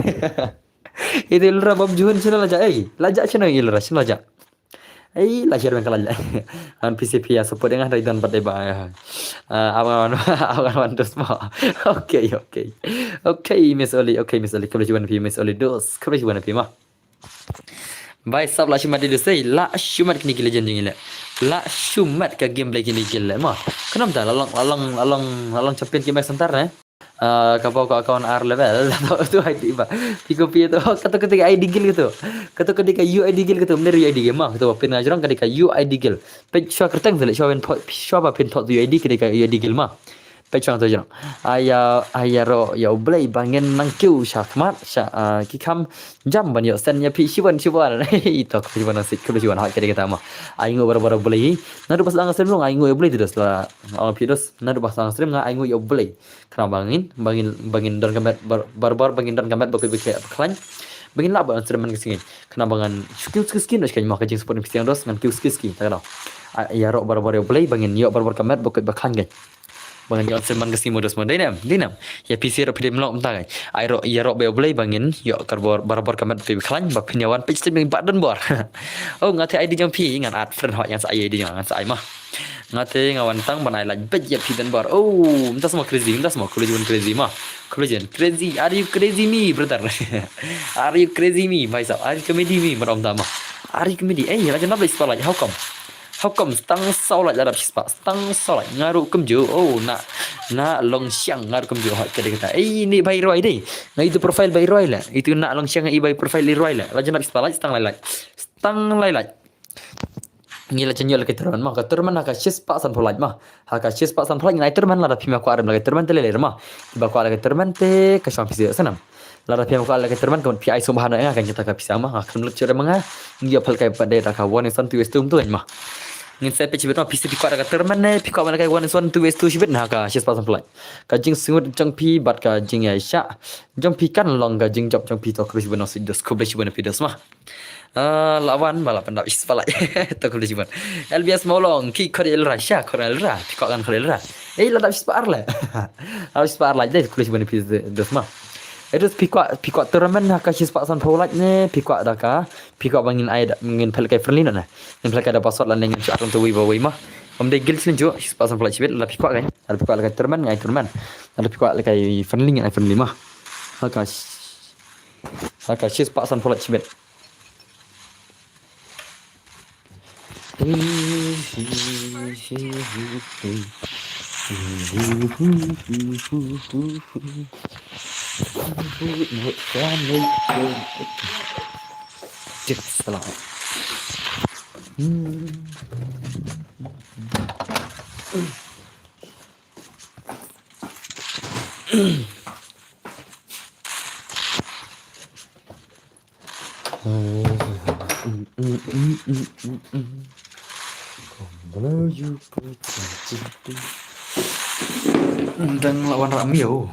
itu ilra bom juhun shana laja laja shana ilra shana laja lajar yang kalah an PCP ya support dengan raidan pada ba awan dos ma okay Miss Oli kalau juan pi Miss Oli dos kalau juan pi mah Baik, sab la shumat dia say la shumat kini gila janjing ile. La shumat ka game lagi ni gila mah. Kenapa dah lalong champion game sebentar kapau kau kawan R level tu ID ba. Piko pi tu kata ketika ID gil gitu. Kata ketika UID gil gitu benar UID game mah. Tu pin ngajrang ketika UID gil. Pe shwa kertang sele shwa ba pin thot UID ketika UID gil mah. Pecang tu jangan. Ayah ro ya boleh bangin nangkiu syakmat kikam jam ban yo sen ya pi siwan itu aku siwan nasi kalau siwan hak kita mah. Aingu baru boleh. Nadu pas angas stream aingu ya boleh terus lah. Pidos nadu pas angas stream aingu ya boleh. Kerana bangin dan kamet baru bangin dan kamet bakal klan. Bangin lah bang stream ke sini. Kerana bangan skill dah sekarang mah kajing support yang dos dengan skill tak tahu. Ayah ro baru boleh bangin yo baru kamet bakal klan kan. Bangin yang seman kasi modus mo dinam ya PC ro pide melok mentang ai ro ya ro boleh bangin yo karbor barbar kamet pe klan ba pinyawan pe stream badan bor ngate ID jang pi ngan at friend hot yang sa ID jang sa ai mah ngate ngawan tang banai la bet ya pi dan bor entah semua crazy mah crazy are you crazy me brother are you crazy me bhai sab are you comedy me marom ta mah are you comedy la janab is pala how come stang solat darab sispa stang solat ngaru kemju nak long siang ngaru kemju hak kata ini by roi deh nah itu profile by roi lah itu nak long siang by profile roi lah la janab sispa stang lai ngila cenjol ke turman mah keturman hak sispa san polaj mah hak sispa san polaj ngai turman la pima ko aram la turman tele mah ba ko ala turman te ka syam pisi sanam la pima ko ala turman kon pi ai subhana akan kita ka pisa mah akan lecture manga ngia palkai pada ka one san tu estum tu mah ngin saya peci betul pisi pikau ada terman pikau mana kai one one two ways two shibet nah ka shis pasan pelai ka jing singut jang pi bat ka jing ya sya jang pi kan long ka jing job jang pi to kris benos dos ko bleshi benos pidos mah lawan malah pendap is palai to ko bleshi ben LBS molong ki korel rasya korel ra pikau kan korel ra ladap shis par la harus par la deh ko bleshi benos pidos mah itu pikau terman hak shis pasan polaj ne pikau ada ka pikau bangin ai ngin pelkai friendly nah ngin pelkai ada password lan ngin chat untuk wiba mah deh gil sin jo shis pasan polaj bit la pikau kan ada pikau la terman ngai terman ada pikau la kai friendly ngai friendly mah hak shis pasan polaj bit salah dan lawan Ramio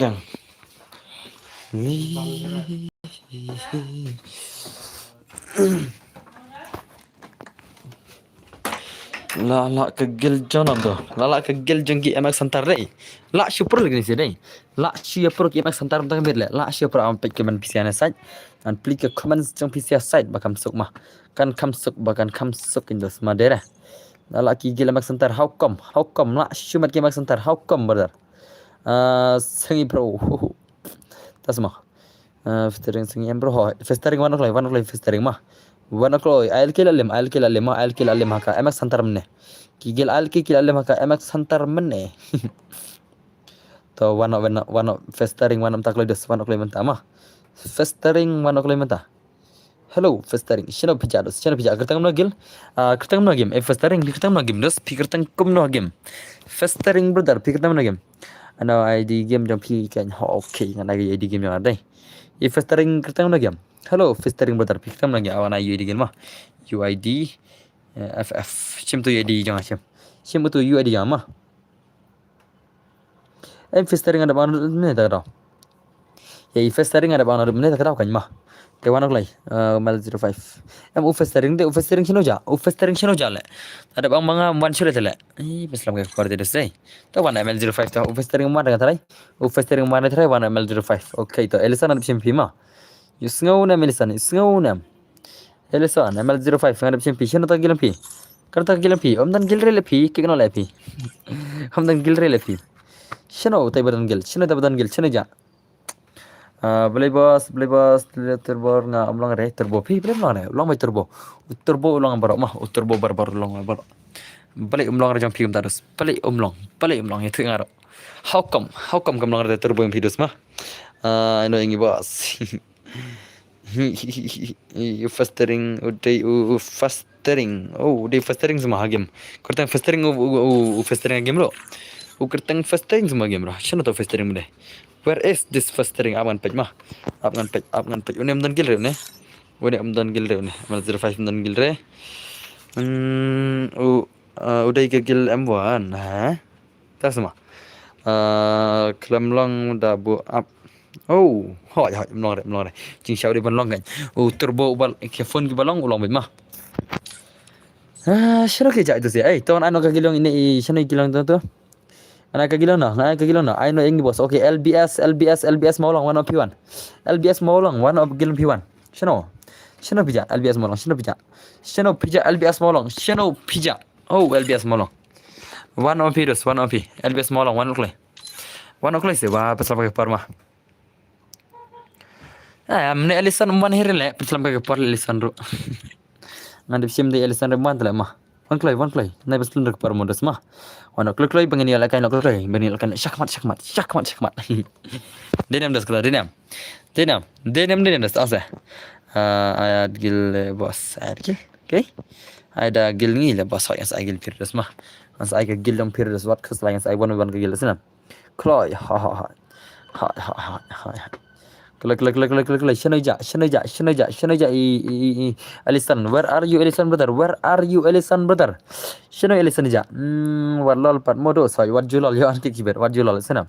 yang La kegel jono do. La kegel jenggi emak santar dei. La syukur lagi sih dei. La syukur ki emak santar tang bedle. La syukur am pek kemen pisiana site. An plik ke comment jeng pisia site bakam suk mah. Kan kam suk bakan kam suk indos madera. La ki gel emak santar how come? How come la syumat ki emak santar how come brother? Sengi bro. Tasma. Festering sengi bro. Festering one o'clock festering mah. One o'clock I'll kill alim haka emak santar mene. Kigel kill alim haka emak santar mene. To one festering one taklo des one o'clock menta mah. Festering one o'clock menta. Hello festering shino pija kertang no gil. Kertang no game festering kertang no game dos kertang kum no game. Festering brother kertang no game. Ano ID game jam pi kan okay kan lagi ID game yang ada. Festering kertang no game. Hello festering brother kertang no game awan ID game mah. UID FF chim tu UID jangan chim tu UID jangan mah. Festering ada mana ni tak tahu. Ya festering ada mana ni tak tahu kan mah. Te one o'clock mal 05. Festering shino ja le. Ada bang manga one sure tele. Bislam ke kor de sei. To one ml 05 to festering mana kata lai. Festering mana trai one ml 05. Okay to Elisan ada chim pima. Yusngau na Elisan isngau na. Elisan ml 05 ada chim pi shino to gilam pi. Karta gilam pi. Omdan gilre le pi kikno le pi. Omdan gilre le pi. Shino tai badan gil. Shino ja. Beli bos terbor nga ulang re turbo pi beli ulang re ulang mai turbo ulang barok mah turbo barbar ulang barok beli ulang re jam pi tarus beli ulang itu ngaro how come ulang re turbo yang pidus mah ino ingi bos fastering semua game kertang fastering fastering game lo kertang fastering semua game lo shano to fastering mede. Where is this festering aman pej mah? Apngan pej. Une amdan gilre ne. Mal 05 amdan gilre. Udah gil M1. Ha? Tas semua. Kelam long dah bu up. Oh, hoi melong re. Jing syau di balong kan. Turbo bal ke phone ki balong ulang pej mah. Syaro ke ja itu sih. Tuan ano ka gilong ini syano gilong tu. Anak kagilong na. I know English boss. Okay, LBS maulang 1 of P1. LBS maulang 1 of gilong P1. Shino pija LBS maulang. Shino pija LBS maulang. Shino pija. Oh, LBS maulang. 1 of P dos 1 of P. LBS maulang 1 o'clock. 1 o'clock sih. Wah, pasal pakai parma. Mene Elisan umban here le. Pasal pakai par Elisan ru. Ngandip sim di Elisan reman tele mah. One play. Nai pasal ndek par modus mah. Wana kloi bangani ala kain kloi bani ala syakmat. Denam das kala denam das asa. Ayat gil bos ayat gil. Okay. Ada gil ni le bos yang saya gil pirdas mah. Mas saya gil dom pirdas wat kes lain saya wan gil sana. Kloi ha. Kloi shano ja. Elisan, where are you Elisan brother? Shano Elisan ja. Warlol pat modo soy wat julol yo anki kiber wat julol sana.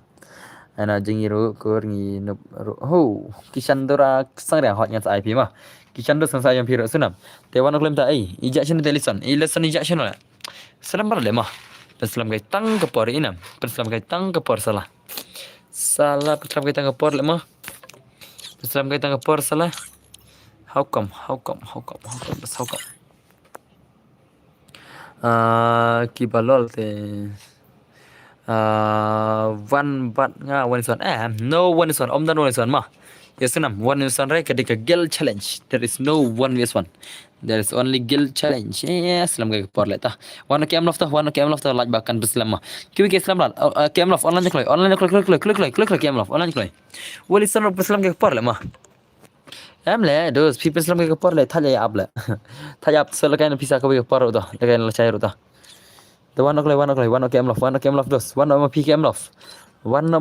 Ana jingiru kurni no ho kisandora sangra hot yang IP mah. Kisandora sansa yang piro sana. Tewan klem ta ijak shano Elisan ijak shano la. Salam bar le mah. Peslam kai tang ke por inam. Peslam kai tang ke por salah. Peslam kai tang ke por le mah. Islam kita ngepor salah. How come? Kibalol te. One but nga one is one. No one is one. Omdan one is one mah. Yes nam one is one right ketika gel challenge. There is no one is one. There is only gel challenge. Yes, Islam ke por leta. Wana ke amlof ta like bakan Islam mah. Kiwi ke Islam lah. Ke amlof online klik ke amlof online klik. Wal Islam Islam ke por le mah. Amle dos people Islam ke por le thaja ab le. Thaja ab sel kan pisa ke por do. Lekan la chair do. The one ke amlof dos. One ma pi ke amlof. One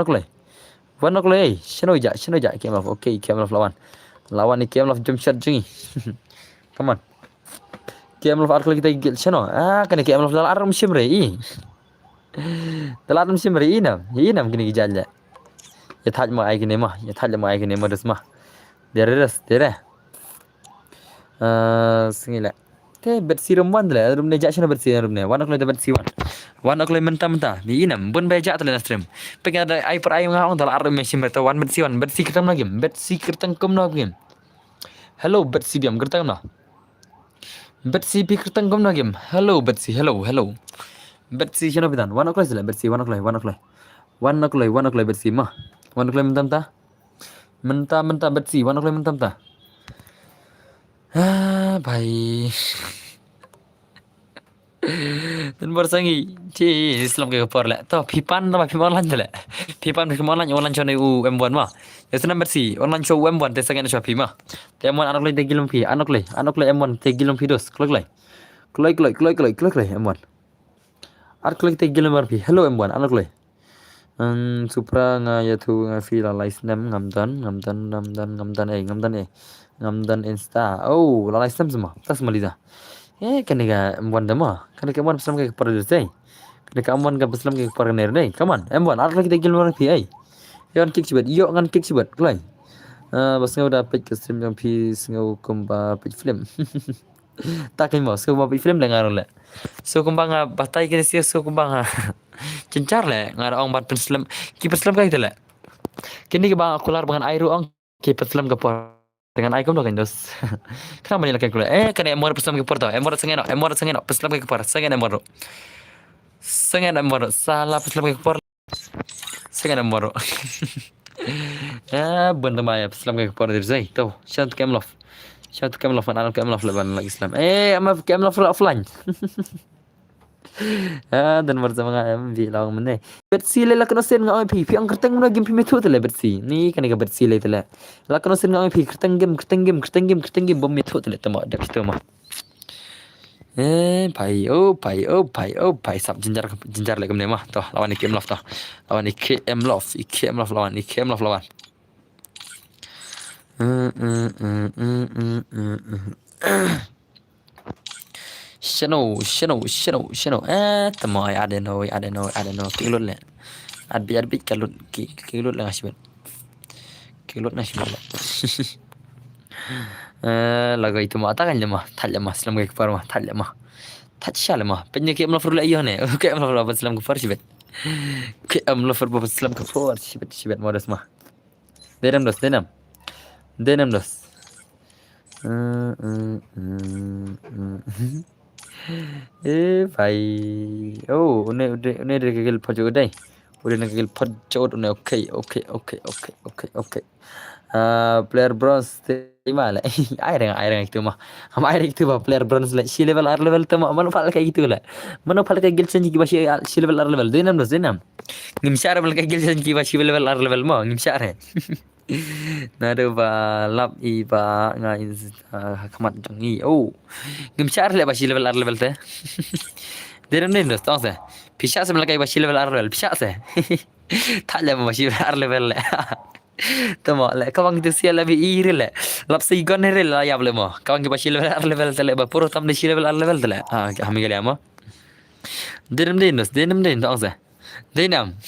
klik. Shino ja ke amlof. Okay, ke amlof lawan ni game of jump shot jingi. Come on. Game of arkal kita gil chano. Kan game of dal aram shimre i. Dal aram shimre i nam. I nam kini gijalja. ya thaj ma ai gini mah, ya thaj ma ai gini mah des mah. Dere. Sengila. Te bersih rumwan le, rum ne jakshana bersih rum ne. Wan aku le bersih wan. Wan aku le mentah. Ni inam bun beja tele stream. Pengen ada ai per ai ngau dal ar mesin beto wan bersih kertang lagi. Bersih kertang kum lagi. Hello bersih diam kertang na. Bersih pi kertang kum lagi. Hello bersih, hello. Bersih shano bidan. Wan aku le bersih, wan aku le bersih mah. Wan aku le mentah. Mentah bersih, wan aku le mentah. भाई dan bersangi Islam ke kepor lah to pipan lan jale pipan online chone M1 mah ya senam bersih online show M1 te sangat show mah te M1 anak le tegilum pi anak le M1 tegilum pi dos klik M1 ar klik tegilum bar pi hello M1 anak le supra nga ya thu nga fi la live nam ngamdan insta la live nam semua tas maliza kanega M1 demo kanega M1 peslam ke par dei kanega M1 ka peslam ke par ner dei come on M1 ar klik tegilum bar pi yon kick sibet yo ngan kick sibet klai bas ngau da page ke stream yang pi ngau kumba page film tak kai mo kumba page film lengar le so kumba nga batai ke sia so kumba nga cencar le ngar ong bat peslam ki peslam kai tele kini ke bang akular bangan airu ong ki peslam ke por dengan ai kom dokan dos kenapa ni lakai kula kan emor peslam ke por tau emor sengeno peslam ke por sengen emor salah peslam ke por sengen emor benda maya peslam ke por dirzai tau syat kemlof anak kemlof leban lagi Islam ama kemlof offline dan bersama ngam bilang mana bersih le lakno sen ngam pi ang kerteng na game pi metode le bersih ni kan ga bersih le tele lakno sen ngam pi kerteng game bom metode le tama dak kita mah pai sab jinjar le kemne mah toh lawan ikem lof lawan Shano. Tamo I don't know. Kilot le. Adbi kilot lang asibet. Kilot na asibet. Laga itu mata kan lemah, thal lemah Islam ke kepar mah, thal lemah. Thal lemah. Penyakit amla furla iyo ne. Ke amla furla Islam ke kepar sibet. Ke amla furla Islam ke kepar sibet modas mah. Denam dos. भाई उन्हें कगल फजो दे उन्हें कगल फजो उन्हें okay player bronze malah air itu mah air itu mah player bronze lah si level R level tu mah mana fal kayak gitu lah mana fal kayak gil senji kibah si level R level denam ngimsyar fal kayak gil senji kibah si level R level mah ngimsyar nado ba lap iba nga kamat jangi ngimsyar le ba si level R level teh denam tong se pisha se kayak ba si level R level pisha se tak le ba si R level le tama le kawang tu sia lebih iri le lap sigon here la ya blemo kawang ke bashi level tele ba puro tam de shi level level tele kami gali ama denam tong sa denam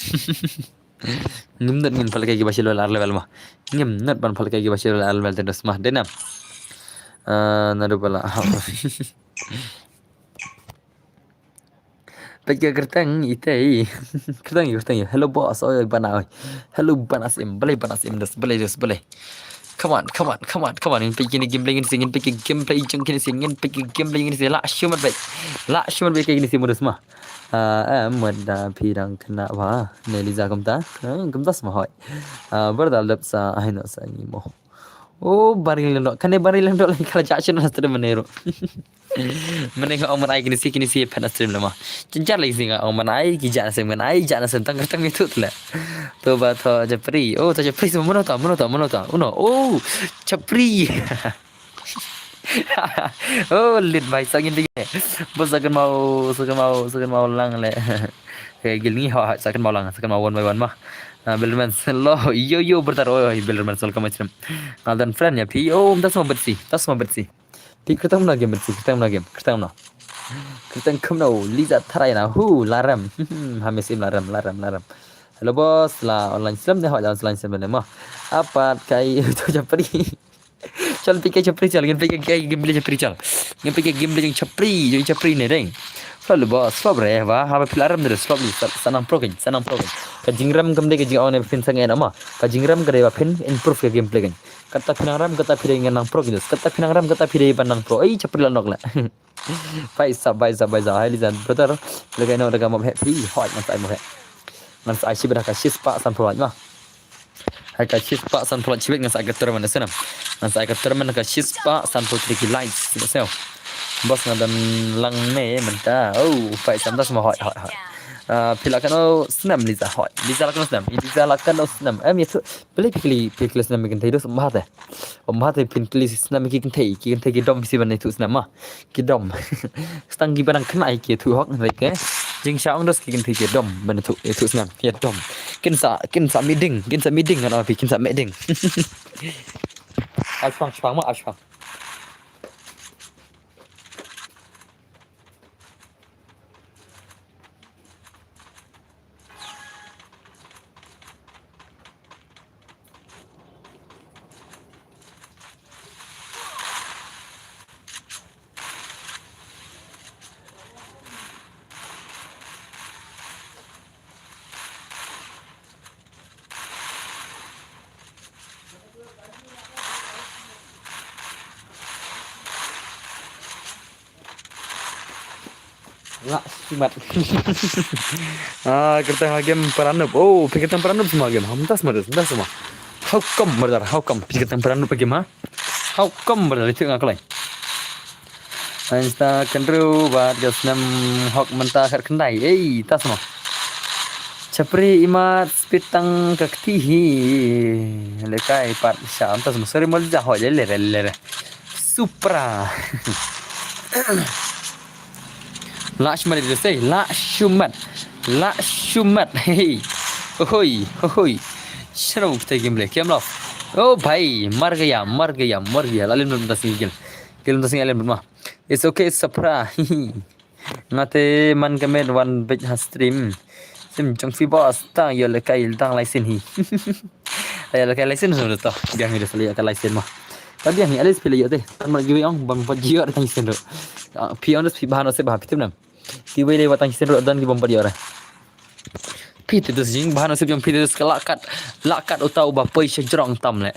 nimdat min palkai ke bashi level mah nimdat ban palkai ke bashi level tele mah denam nadu bala Pagi kertang itai kertang hello boss hello banasim boleh come on in pagi ni gameplay ni singin pagi gameplay jengkin singin pagi gameplay ni la shumat baik kayak gini sih modus mah mada pirang kena wa neliza kamta semua hoy berdal sa aino sa ni mo baril lendo lagi kalau jaction na stream menero menengok orang ai kini si pen stream lama cincar lagi singa orang ai ki jana sem tang itu lah to ba to japri to japri semua mono ta japri lit bai sagin dige bos akan mau lang le gilni akan mau lang akan mau one by one mah Bellerman lo yo bertaruh Bellerman soal kamu macam dan friend ya pi tas mau bersih pi kertang lagi bersih kertang kum na liza tarai na laram hamesim laram Halo bos, lah online Islam dah jalan online Islam nama. Apa kai tu Japri. Chal fikir Japri chal, ngin fikir kai game boleh Japri chal. Ngin fikir game boleh Japri, jadi Japri ni deng. Halo bos, swab reh wah, apa pilaram dari swab ni sanang pro kan, sanang pro kan. Kajingram kamde kajing awak ni pin sangai nama. Kajingram kare wa pin improve ke gameplay kan. Kata pinangram kata pilih nang pro gitu. Kata pinangram kata pilih panang pro. Ai Japri lanok lah. Baisa. Hai lisan brother. Legai no daga mo happy, hot man mo man sa shi beraka shis pa san pro ma haka shis pa san pro chibet ngan sa gatter man sanam man sa gatter man ka shis pa san pro triki lights sel bos ngadan lang me menta pai sam das ma hot pilakan snam liza hot liza lakan snam liza lakan snam am yetu beli pikli snam kan thai dos mahate pinkli snam ki kan thai ki dom si ban tu snam ma ki dom stang gi barang khnai ki thu hok ngai ke jing sha ong dos ki kan thai ki dom ban tu snam ki dom kin sa meeting kan pi kin sa meeting spang ma spang Nggak simat. Kita game peranub. Pikir peranub semua game. Hamtas semua. How come? Pikir peranub game ha? How come benar itu nggak kelai. Insta kendru buat jasnam hok mentah kat kendai. Tas semua. Capri imat pitang kaktihi. Lekai part syam tas semua. Sorry mal jah je lere. Supra. Lakshman itu say Lakshman hey hoi शर्म kita game le kem lo भाई मर गया lalim belum tasing alim belum it's okay it's surprise ngate man kemet one big stream sim jong fi boss tang yo le kai tang license hi ya le kai license sudah to biang ni sekali akan license mah tapi yang ni alis pilih yo teh man giwe ong bang pajio tang license do pi on pi bahan se bah pitim nam ki wei le watang license do dan ki bom pajio ra pi tu jing bahan se jong pi tu lakat utau ba poi se jrong tam le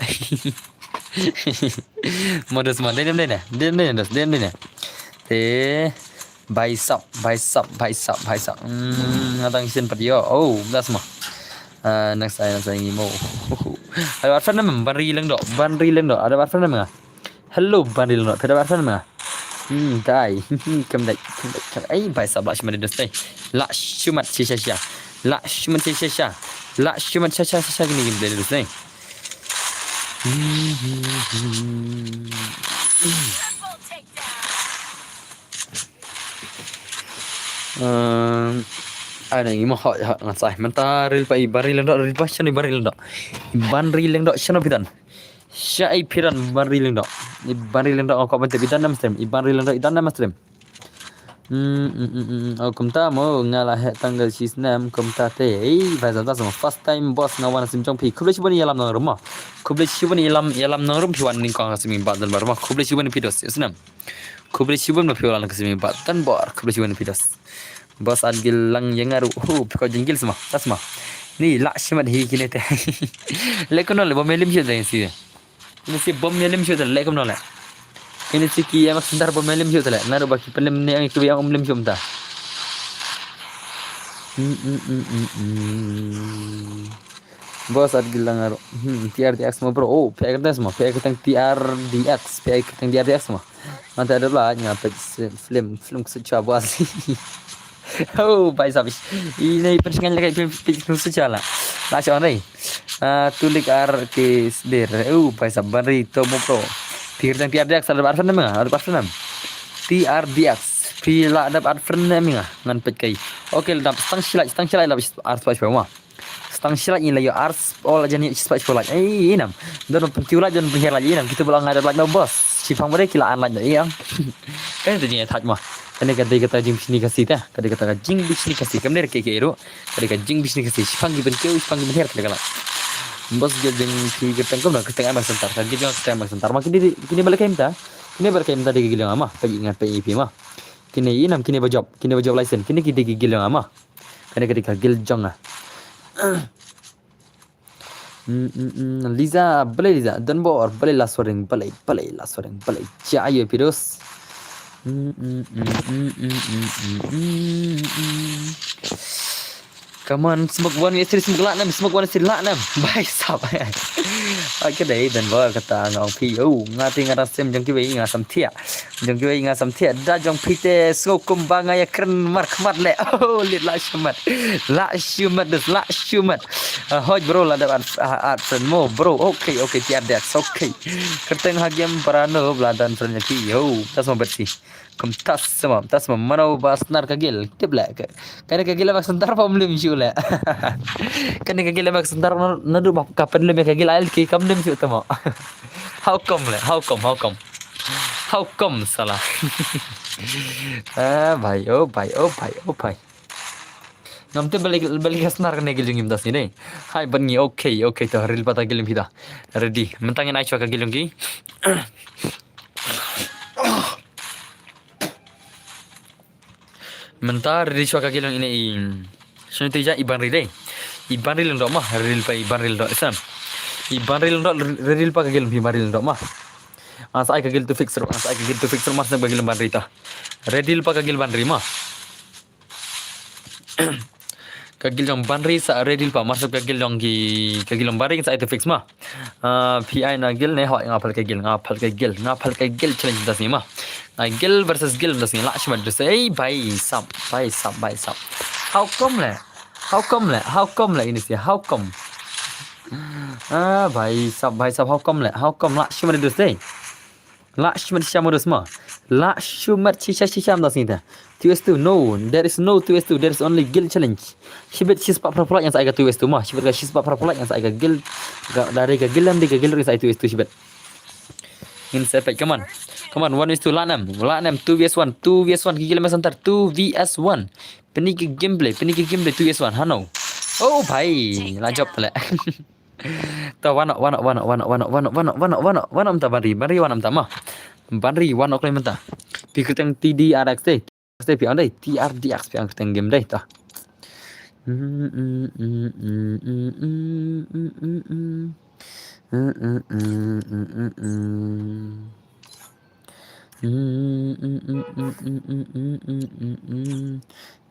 modus man dem ne te baisap ngatang license pajio das mah next saya ngimo ada warfan nam ban ri leng do ada warfan nam hello ban ri leng do ada warfan nam dai kem dai ai bai sab la shman dos dai la shumat shisha gini gim dai dos dai ada ngimo hot ngasai mentaril pai baril leng do ri passion ni baril leng do ban ri leng do shano pitan syai piran ban ri leng do ko ban te pitan nam stream ban ri leng do idan nam stream kumta mo ngala he tanggal sisnam kumta te vai zanta sama first time boss ngawan sim chong pi khuble chibani yalam nang ruma khuble chibani yalam nang rum piwan ning kong sim ba dal barma khuble chibani pidos isnam khuble chibani piwan sim ba tan bor khuble chibani pidos bos adgil lang yengaru piko jengil semua tas semua ni lak shmat hi kini teh lekono le bomelim shu teh si ini si bomelim shu teh lekono le ini si ki amak sendar bomelim shu teh naru baki pelem ni ang ki yang umlim shu mta bos adgil lang aru TRDX semua bro PX semua PX TRDX semua nanti ada lah nyampe film kesuca bos भाई साहब ini persengan lagi film secara lah macam ni tulik ar ke seder भाई साहब bari tomo pro tirang TRDX ada arfan nama TRDX pila ada arfan nama ngan pet kai okey dap stang silat lah ars pas semua stang silat ini lah ars all jenis pas pola inam dan pentiu lah dan penghir lagi inam kita bilang ada lagi bos Sifang boleh kilaan lain yang. Kan tu je tak mah. Kena kata jing bisni kasih tah. Kata jing bisni kasih. Kemudian kekero. Kata jing bisni kasih. Sifang giben keu, sifang giben her kata kalah. Bos dia jeng ki ketang kau nak ketang amat sentar. Kaki jangan ketang amat sentar. Makin kini balik kaim ta. Kini balik kaim ta di gigi yang ama. Pagi ingat PIP mah. Kini inam kini berjob license. Kini kita gigi yang ama. Kena ketika gil jong ah. Liza, boleh Liza. Dan bor, boleh last warning, boleh last warning, boleh. Jaya Pirus. Come on, smoke one istri smoke laknam. Bye sap. Cái đấy dan bor kata ngong pi. Ngati ngarasem jong ki wei ngasam thia. Da jong pi te smoke kumbanga ya keren mar khmat le. Lit la shumat. Hoj bro la da at friend mo bro. Okay, tiar dex. Okay. Kerteng hagem parano bladan friend ki. Tas mo bersih. Kum tas sama mano basnar kagil. Tiblek. Kaya kagil mak sentar problem shule. Kani kagil mak sentar nadu bap kapan le kagil ail ki kam nem shu tamo. How come salah. Bhai. Namte balik senar kene gil jungim das ni. Hai bangi okay to ril pata gilim hida. Ready. Mentangin ai chwa kagilung ki. Mentar di chwa kagilung ini. Sini tija iban ril ndo mah ril pa iban ril ndo isam. Iban ril ndo ril pa kagilung iban ril ndo mah. Asai kagil tu fix mas na bagil ban rita. Redil pa kagil ban rima. Kagil jong banri sa redil pa masuk kagil jong kagilong baring sa itu fix mah. PI na gil ne hoi ngapal kagil challenge das ni mah. Gil versus gil das ni lak shmat das bhai sap. How come le ini sih how come. Bhai sap how come lak shmat das deh. Lak shmat syam das mah. Lak shmat shisha das ni dah. 2s2 no, there is no 2s2, there is only guild challenge. Shibet shispa prapulat yang saya ke 2s2 mah. Shibet ke shispa prapulat yang saya ke guild dari ke guild ring saya 2s2 shibet. In sepet come on 1v2 laknam 2vs1 gigil mas antar 2vs1 peni ke gameplay 2vs1 hano. Bhai lajap pula. Ta wana ta bari wana ta mah. Bari wana klai menta. Pikir tang TDRX deh. Saya pi andai TRDX pi ang teng game deh ta.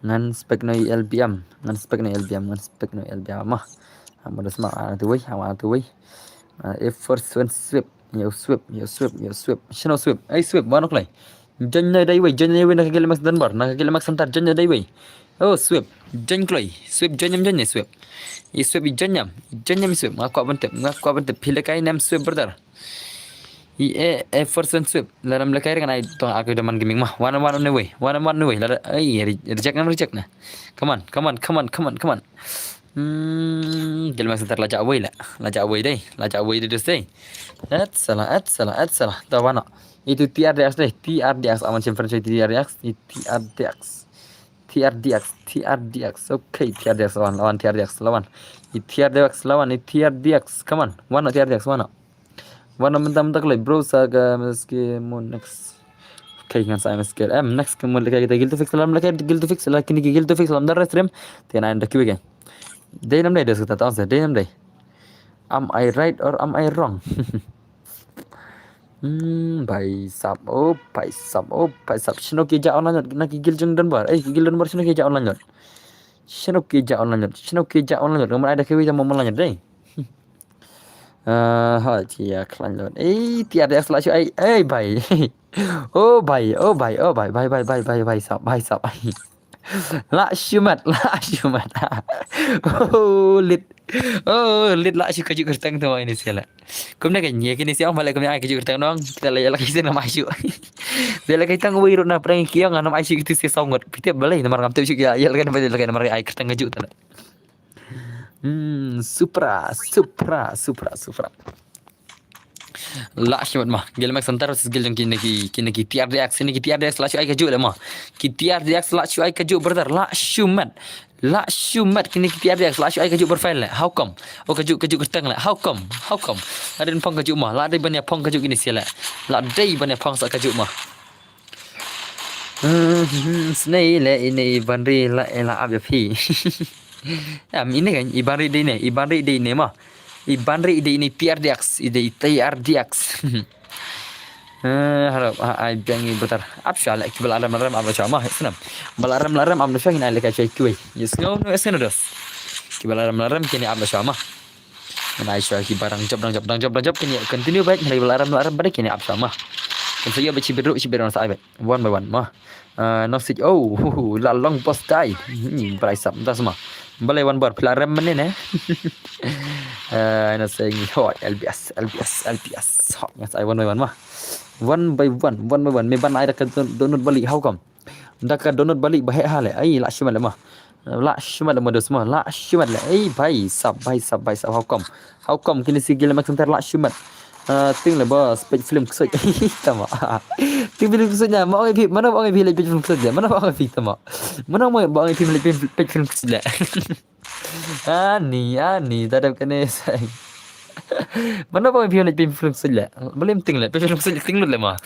Ngan spek no LBM mah. Amodas mah tu wei. If first one sweep. Yo sweep. Shino sweep. Sweep banok lai. Janya dai wei nak kagil max danbar nak kagil max santar janya dai wei. Sweep jan kloi sweep janyam sweep. Sweep janyam sweep ngakwa bentep pilakai nam sweep brother. First one sweep laram lakai dengan ai to aku daman gaming mah one on the way lara reject na. Come on. Gil max santar lajak wei dai deh. At salah. Tawana. Itu TRDX deh, TRDX aman simpan saya TRDX. Okay, TRDX lawan TRDX lawan. Come on, one TRDX one mentam-mentak lagi bro saga meski mau next. Okay, kan saya meski next kemudian kita gil to fix dalam kini gil to fix dalam darah stream. Tiada ada kiwe kan. Day nam day dah kita tahu day nam day. Am I right or am I wrong? Bhai sap shino ki ja online nak gil jeng dan bar shino ki ja online kamu ada kewi sama online deh. Cia klan lot tiada slash bhai. Bhai sap lak shumat lit lak shu kaju kertang tu ini siala kum nak nye kini siang balik kami ai kaju kertang dong kita lagi sini nama shu dia lagi tang wirut na perang kiang nama shu itu si songot pitiap balik nama ngam tu shu ya lagi nama lagi nama ai kertang kaju tu supra La syumat mah. Gil mak santar skill jang kini PRDX ini PRDX la syu ai kaju le mah. Ki PRDX la syu ai kaju brother la syumat. La syumat kini PRDX la syu ai kaju berfile le. How come? Oh kaju keteng le. How come? How come? Ada pong kaju mah. La dai banyak pong kaju kini sia le. La dai banyak pong sa kaju mah. Snai le ini bandri la ab ya pi. Ini kan ibari di ini mah. Ibandri ide ini PRDX, ide TRDX. Harap ai jangi betar. Absha la kibal aram aram abla chama isnam. Bal aram aram abla shangin ai leka chay kuwi. Yesno no esno dos. Kibal aram aram kini abla chama. Mana ai ki barang job kini continue baik dari bal aram balik kini absha mah. Kan saya baca biru sa ai one by one mah. No sit la long post dai. Ni price up das mah. Balai one bar pelaram mana ne? Ana saying hot LBS. Hot ngas I one by one mah. One by one. Me ban ai dah download balik how come? Dah ka download balik bahaya hal ai la syumat le mah. La syumat le modus mah. La syumat le ai bai sab how come? How come kini sigil mak sentar la syumat. Ting le bos page film kesut. Tama. Ting film kesutnya mau ai mana mau ai page film kesut je. Mana mau ai tama. Mana mau ai page film kesut le. Ani tak ada kena say. Mana mau ai film kesut le. Boleh ting le page film kesut ting le mah.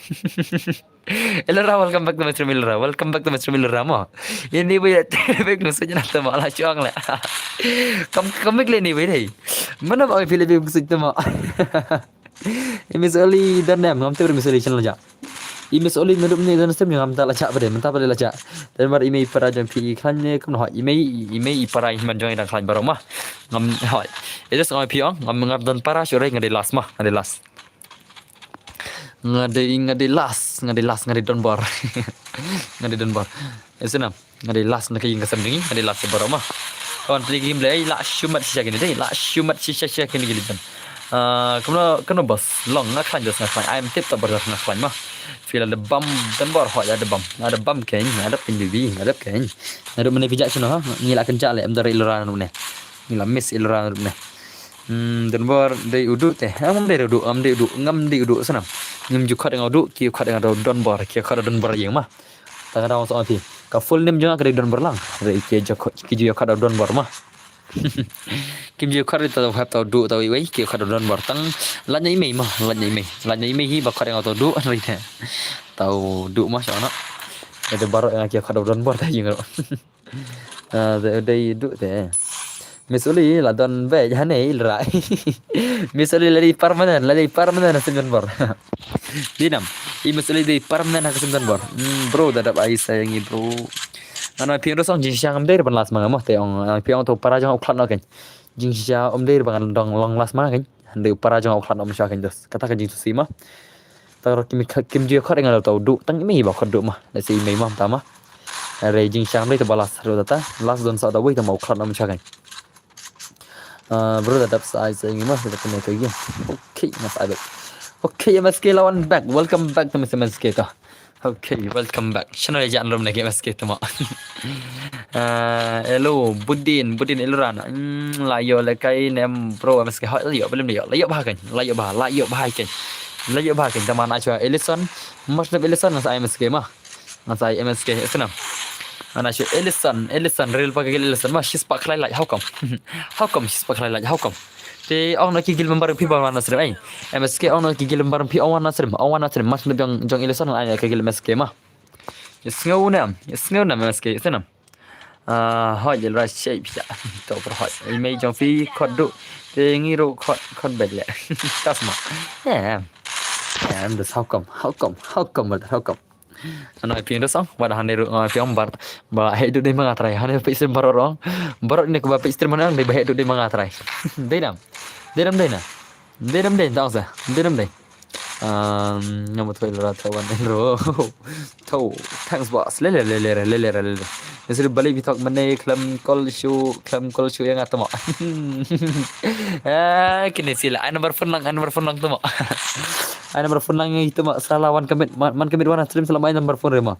Elra welcome back to Mr. Miller mah. Ini boleh page kesut je nak tama lah cuang le. Kam le ni boleh. Mana mau ai film kesut tama. Imis oli dan nem ngam tu imis oli channel ja. Imis oli nudup ni dan stem ngam ta lacak pada mentah pada lacak. Dan mar imi para jam pi klan ni kum ho imi para man jong dan klan barong mah. Ngam ho. Itu ngam pi ong ngam dan para sore ngade las mah, ngade las. Ngade don bor. Ngade don bor. Esenam ngade las nak ing kasam ni ngade las barong mah. Kawan pergi mulai la syumat sisa kini deh. La syumat sisa kini gilitan. Kena bos long nak kan just nak I'm tip tak berdas nak mah feel ada bam dan bar ho ada bam kan ada penjubi ada kan ada mana pijak sino ha ngila kencak le amdar ilran ne ngila miss ilran ne dan bar dei uduk teh am dei uduk ngam dei uduk sana ngam ju khat dengan uduk ki khat dengan don bar ki khat don bar yang mah tak ada so api ka full name jangan ke don bar lang dei ki ju khat don bar mah Kim Ji khar ta hab ta du ta wei ki khar don bar tang la nyai mei mah la nyai mei hi ba khar yang ta du ri ne tau du mah cha na ada bar yang ki khar don bar ta ying ro dei du te misuli la don ve ja nei rai misuli la di permanent sen bar dinam i misuli di permanent sen bar bro dadap ai sayangi bro Ana piang dosong jing siang amdei depan las mangam te ong piang to para jong oklan kan jing sia amdei depan dong long las mang kan hande para jong oklan om sya kan dos kata kan jing tu sima tar kim ji khat dengan tau du tang mi ba khat du mah la si mei mah tama re jing siang amdei te balas ro data las don sa da wei ta mau oklan om sya kan bro dadap sai sai ngi mah te kena ke gi okay mas ada okay MSK lawan back welcome back to Mr. MSK ka Okay, welcome back. Channel aja anrum lagi MSK tu mak. Hello, Budin Elran. Layo lekai nem pro MSK. Layo belum dia. Layo bahagian. Layo bahagian. Teman aja Ellison. Masuk Ellison nasa MSK mah. Nasa MSK senam. Mana aja Ellison real pakai Ellison mah. She's pak lai. How come? She's pak lai? How come? Te orang nak gigil membar pi bawan nasrim ai MSK orang nak gigil membar pi awan nasrim mas lebih jong ilesan ai ke gigil MSK mah ngau nam MSK senam hoi jel rai shape ya to per hoi mai jong fi khodu te ngiru khod bel le tas ma and this how come Ana piang dosong pada hande piang bar ba hedu de mangatrai hande pe isem barorong barot ni ke ba pe istem manang de ba hedu de mangatrai denam tau sa denam de nyamut fel rata wan ro tau thanks boss le nesir balik bitok mane klam call show yang atamo kini sila ai nomor phone lang tu mo ai nomor phone lang itu mo salah man kamit wan stream selama ai nomor phone rema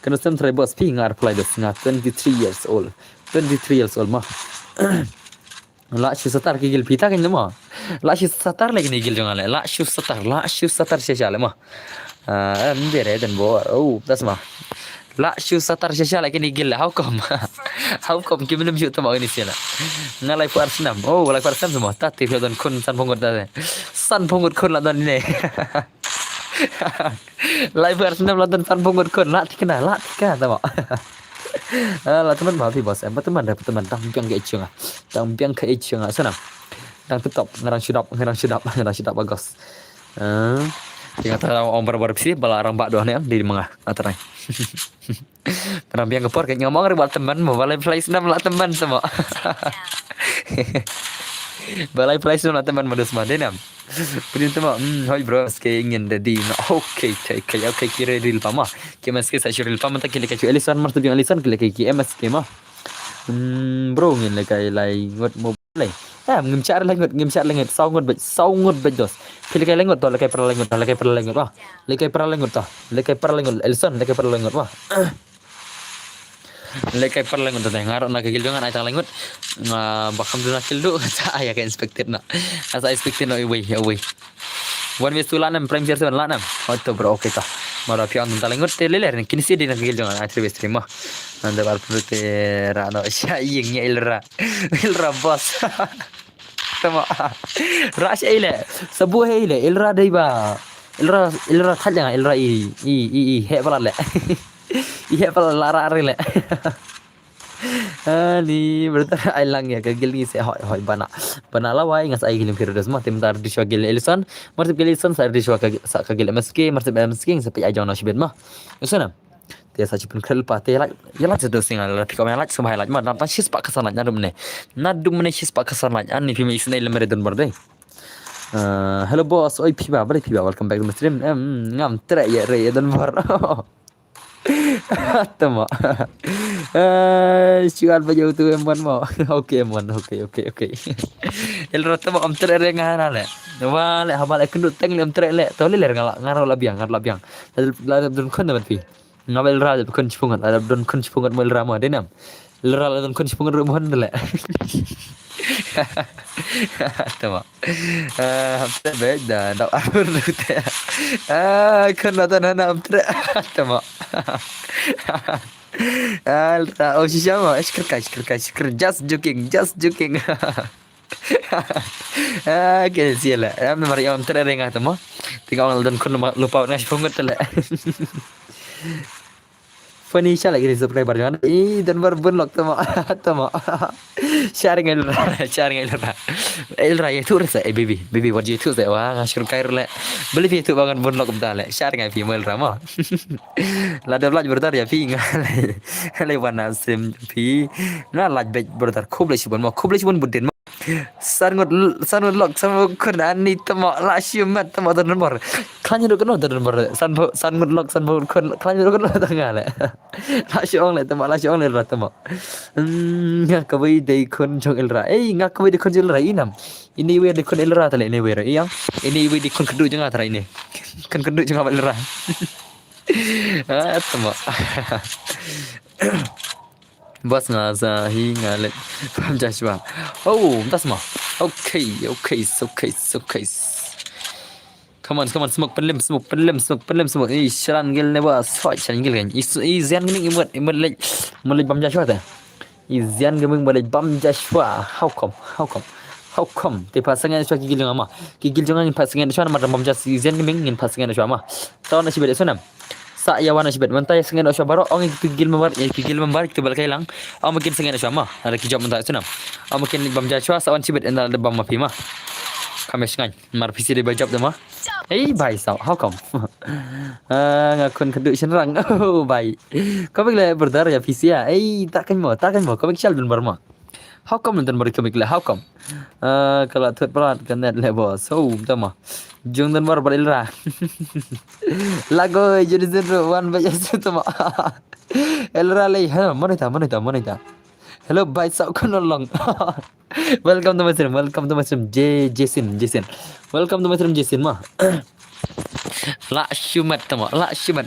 kena stream try boss pi ngar apply this ngar 23 years old mah La shu satar kigil pita kan lema. La shu satar lagi ni gil jangan le. La shu satar syasha le mah. Bere dan bo. Oh, tas mah. La shu satar syasha lagi ni gil. How come? How come kita belum syuk tamak ini sila. Ngalai fu Arsenal. Oh, ngalai fu Arsenal semua. Tati dan kun san pongot dah. San pongot kun lah dan ini. Lai fu Arsenal lah dan san pongot kun. La tikna tamak. Lah teman maaf bos, teman tang piang ke icung ah. Tang piang ke icung ah sana. Tang tetap ngarang syudap bagus. Tinggal tahu orang baru sih bala orang bak doh ni di mengah atarai. Tang piang kepor kayak ngomong buat teman, mau balai place nam lah teman semua. Balai place nam lah teman modus madenam. Pudin tu mah, hai bro, sekarang ingin jadi, okay, kira real pama, kira sekarang saya real pama tak kira kacau Ellison, mesti biang Ellison kira kira MS kema, bro ingin lekai lai ngot mobile, ngimcar lengot, saungot bedos, kira kira lengot tu, lekai perah lengot, wah, lekai perah lengot, Ellison lekai perah lengot, wah. Lekai perah lengot tu, ngarok nak kegil jangan ayat lengot, bakam tu nak kilduk, saya kayak inspektif nak, asa inspektif nak away. One way tu lanam, prime share tu lanam, itu bro okay kah, malah pian tu lengot terleler, kini sih dia nak kegil jangan ayat terus terima, anda baru perlu terano, syaiingnya ilra bos, sama, rasa ile, sebuah ile, ilra dah iba, ilra thajang, ilra hek pala le. Iya pala lara le. Ni bertar ailang ya kagil ni se hoi bana la wai ngas ai gilim periode semua tim tar di shagil Ellison martib Ellison sa di shagil MSK martib MSK sampai ajang nasibet mah usana dia sa cipun krel pa te yala jedo singal la tikam yala semai la ma napa shis pak kasan nadum ne shis pak kasan an ni pimi isna ilmere don berde. Hello boss, oi piba, welcome back to my stream. Ngam tra ya re don bar. Tama. Sial baju tu emon mo. Okey emon. Okey. El rata mo amtre re ngana le. Wale habal ekendut teng le amtre le. Tole le ngaro labiang. La dun kon man pi. Ngabel ra kon chipungat. La dun kon chipungat mo rama denam. Lera la dun kon chipungat ro mon le. Tama. Amtre beda dak arun tu. Kan nana amtre. Tama. Oh siapa? Shkir. Just joking. Okay, siapa? Memang yang terdengar tu mah. Tinggal orang dan kon lupa nak pungut tu lah. Funny siapa lagi subscriber jangan. Dan baru bunlock tu mah. Sharing elra. Elra itu rasa. Baby, wajib itu saya. Wah, ngashkur kair le. Beli itu bangan bunlock betul le. Sharing female rama. Lada belaj bertar ya pi ngalai wana sim pi ngalaj bertar khub le shibon budin ma sangot lok sama kun ani tama la shimat tama dan nomor kanya do kono dan nomor sangot lok kun kanya do kono tanga le la shiong le tama ra tama ngakabai dei kun jong elra ngakabai dei kun jong elra inam ini we dei kun elra tale ini we ra yang ini we dei kun kedu jong atara ini kan kedu jong elra. Tama. Bos ngasa hingalet from Joshua. Oh, that's ma. Okay. Come on, smoke pelim. Shalan gil ne bos. Shalan gil kan. Zian gini imut lek bam Joshua ta. Zian gemeng balik bam Joshua. How come? Te pasangan Joshua gigil ngama. Gigil jangan pasangan Joshua nama bam Joshua. Zian gemeng ngin pasangan Joshua ma. Tahu nasi beda sunam. Sa ya wana sibet mantai sengen Joshua baro ong gigil membar tu balkai lang. Mungkin sengen Joshua ma. Ada kijab mantai sunam. Mungkin bam Joshua sawan sibet endal de bam mapi ma. Kami sengan mar visi de bajab de ma. Bye sao. How come? Ngakun keduk senrang. Oh, bye. Kau bagi berdar ya visi ya. Takkan mau. Kau bagi syal dun barma. How come dan baru kami how come? Kalau third part kan net le bos. Oh, tama. Jung dan baru balilra. Lago jadi zero one baca tama. Elra le. Mana ita. Hello, bye sao konolong. Welcome to my stream. Jason. Welcome to my stream Jason mah. La shumat.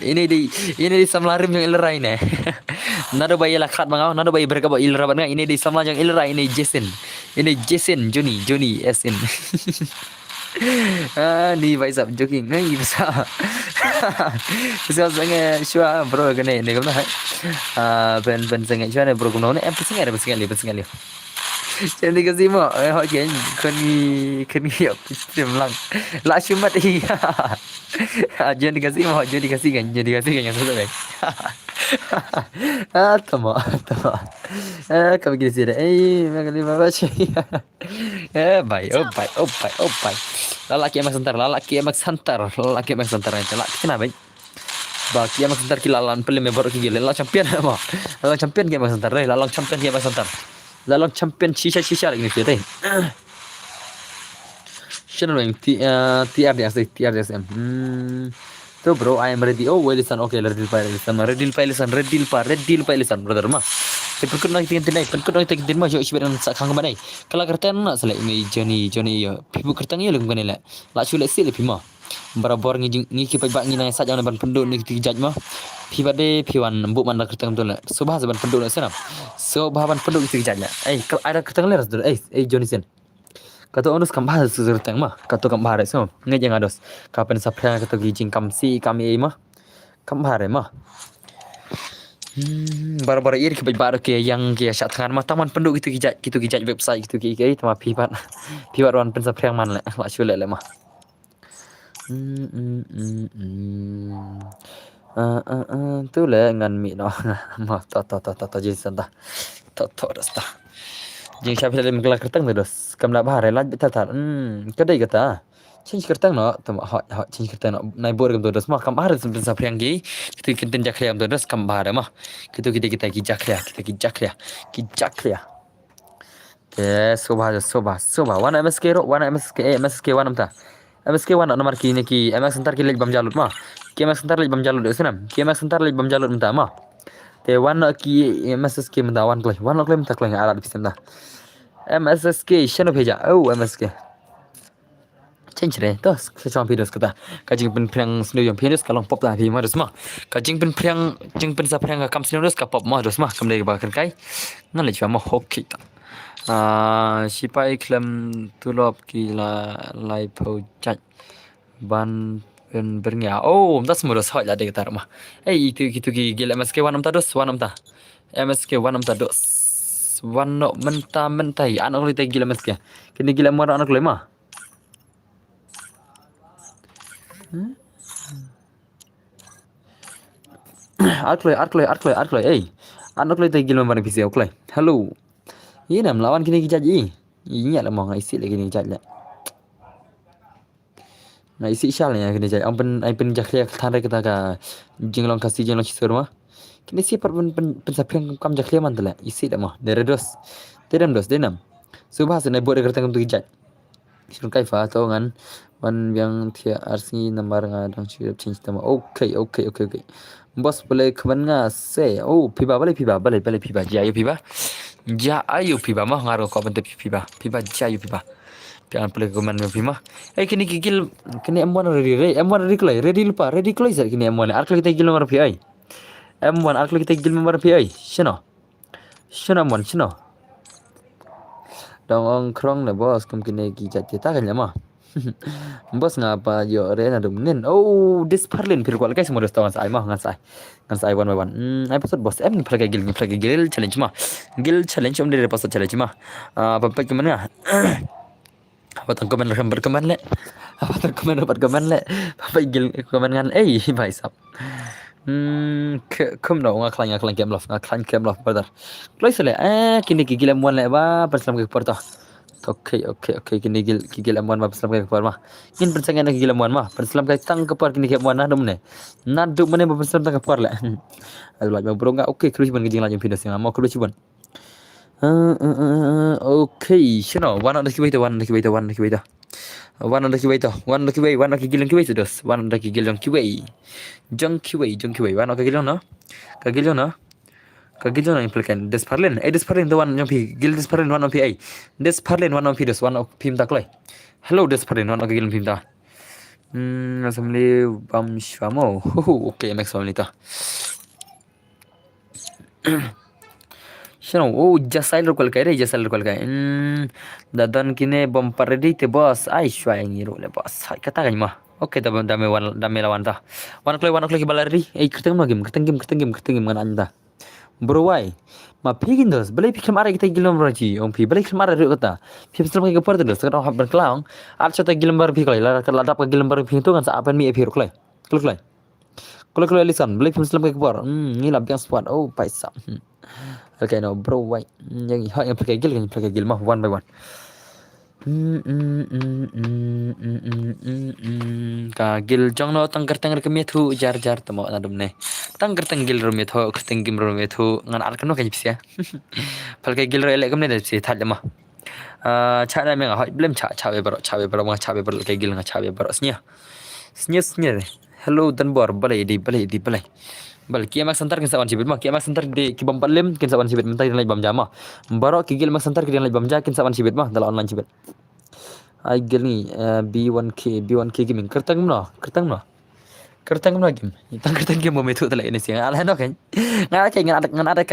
Ini di samlarim yang elra ini. Nado bayi lakat mangau, nado bayi berkabau ilra bangang ini di sama yang ilra ini Jason. Ini Jason Johnny Esin. Ni baik sab joking ngai bisa. Bisa sangat syua bro kene ni kamna. Ben sangat syua ni bro kuno ni em pesing ada pesing ali. Jadi kasi mo ho chen kani ya pistim lang. La shumat hi. Jadi kasi kan yang satu baik. Tama. Kami gini sih magali baca. Baik. Lalaki emak santar. Itu laki kenapa? Baki emak santar kilalan pelim baru kigil. Lalang champion apa? Lalang champion game emak santar. Lalang champion game emak santar. Lalang champion shisha lagi ni sih. Channel yang TRDS. So bro, I am ready. Oh, well, listen. Okay, Redil pa listen, brother ma. Perkut nak tingin ma, jo isberan sa kang banai. Kala kertan na sala ini Johnny ya. Pibu kertang ya lung banai la. La chule sil pi ma. Barabar ngi ki pa ngi na sa jang ban penduk ni ti jaj ma. Pi bade pi wan mbuk man kertang betul la. So bahasa ban penduk la sana. So bahan penduk ti jaj la. Ada kertang le ras Johnny sen. Kata onus kam bahas sesertang mah, kata kam bahare so, ngejeng ados. Kapan sapra kata gijing kam si kami mah, kam bahare mah. Bara iri ke bar ke yang ke syak tangan mah taman penduk gitu kijat website gitu ki tama pipat wan pen sapra man le, la chule le mah. Tu le ngan mi no, mah ta jadi santa. Ta ras ta. Jeng siapa yang menggelar kertang tu dos, kamla bahar lah betul. Kedai kata, change kertang no, tama hot change kertang no, naik bor kam tu dos mah kam bahar sampai sampai yang gay, kita kinten jak liam tu dos kam bahar mah, kita kijak liam. Ke soba, wana MSK wana mta, MSK wana nomor kini ki, MS sentar ki lej bam jalut mah, ki MS sentar lej bam jalut tu senam, ki MS sentar lej bam jalut mta mah. Te wana ki MSK mta wan klay mta klay alat pisem dah. MSK shano भेजा MSK change re tos kecam videos kata kajing pen priang snu yang videos kalong pop dah ma dos mah kajing pen priang jing pen sa priang kam snu dos ka pop mah dos mah kam le ba kan kai nan le chama hop ki ta sipai klem tulop ki la lai po chat ban pen bernya das mo dos hot la de kata mah itu ki gel MSK wanam ta MSK wanam ta dos Wano mentai anak lu gila meski. Kini gila muara anak lu mah. Arklay. Anak lu gila muara pisi oklay. Hello. Ini nam lawan kini kijaji. Ini lah mau ngisi lagi ni kijaji. Ngisi syalnya kini kijaji. Ampen jakliya thanre kita ka jinglong cisur mah. Kini siapa pensapriang kam jakliya mantela isi dah mah deredos denam subah senai buat kertang untuk kijat sun kaifa atau ngan wan yang tia arsi nomor ngadang chirap change tama okay bos boleh keman ngase piba jayu piba mah ngaruh kau bentuk piba jayu piba jangan boleh keman piba kini gigil kini M1 ready lupa kini M1 arkla kita gigil nomor pi M1 arkla kita gil member PI shino M1 shino dong krong le bos kum kini kijat kita kan mah bos ngapa yo rena dumnen disparlin pir kwal guys mo dos tawan sai mah ngan sai 1 by 1 episode bos ni play gil challenge mah dari episode challenge mah apa gimana apa tang komen berkeman le apa gil komen ngan bhai sab kum no ngaklang game love brother play sele kini gigil M1 le ba perslam ke porto okay kini gigil M1 ba perslam ke por mah kin persangan gigil M1 mah perslam ke tang ke por kini ke M1 na dum mene ba perslam tang ke por le alwaj ba bro nga okay kru ban gijing lajeng video sing mau kru ban okay shino wan ada kibaita wan laki kiwei dos wan laki gilong kiwei jong kiwei wan laki gilong no kagilong implikan desparlen the one yang pi gil desparlen one of pi desparlen one of pi dos one of pim tak loi hello desparlen one laki gilong pim ta assembly bam shamo okay max family ta Siano, oh Jasail rokol kai re Jasail rokol kai. Dadan kine bumper ready te boss. Ai shwai ngi role boss. Hai kata kan mah. Oke dame lawan ta. Wan kloi balar ri. Ei kerteng game ngan anda. Bro why? Ma pigin dos. Balai pikir mara kita gilam raji. Om pi balai mara ri kata. Pi pistol ke par dos. Sekarang hab berkelang. Ar chota gilam bar pi kloi. Ladap ke gilam bar pi tu kan sa apan mi pi kloi. Kloi. Kalau lisan, beli film Islam ke keluar. Ni lah yang squad. Oh, paisa. Okay, no, bro, why? Yang pakai gil mah one by one. Gil jong no tangker kemi tu jar temo nadum ne. Tangker gil rumit ho, gil rumit ho ngan ar kanu kayip sia. Pakai gil ro elek kemne dah si thad lemah. Cara memang hot belum cawe baro kayak gil ngan cawe baro snya. Hello dan bor balai bal kia mak santar kinsa wan sibit mak kia mak santar di ki bam palim kinsa wan sibit mentai lai bam jama baro ki gil mak santar ki lai bam ja kinsa wan sibit mah dalam online sibit ai gil ni B1K gaming kertang no game tang kertang game mo metu tala ini siang ala no kan ngan ada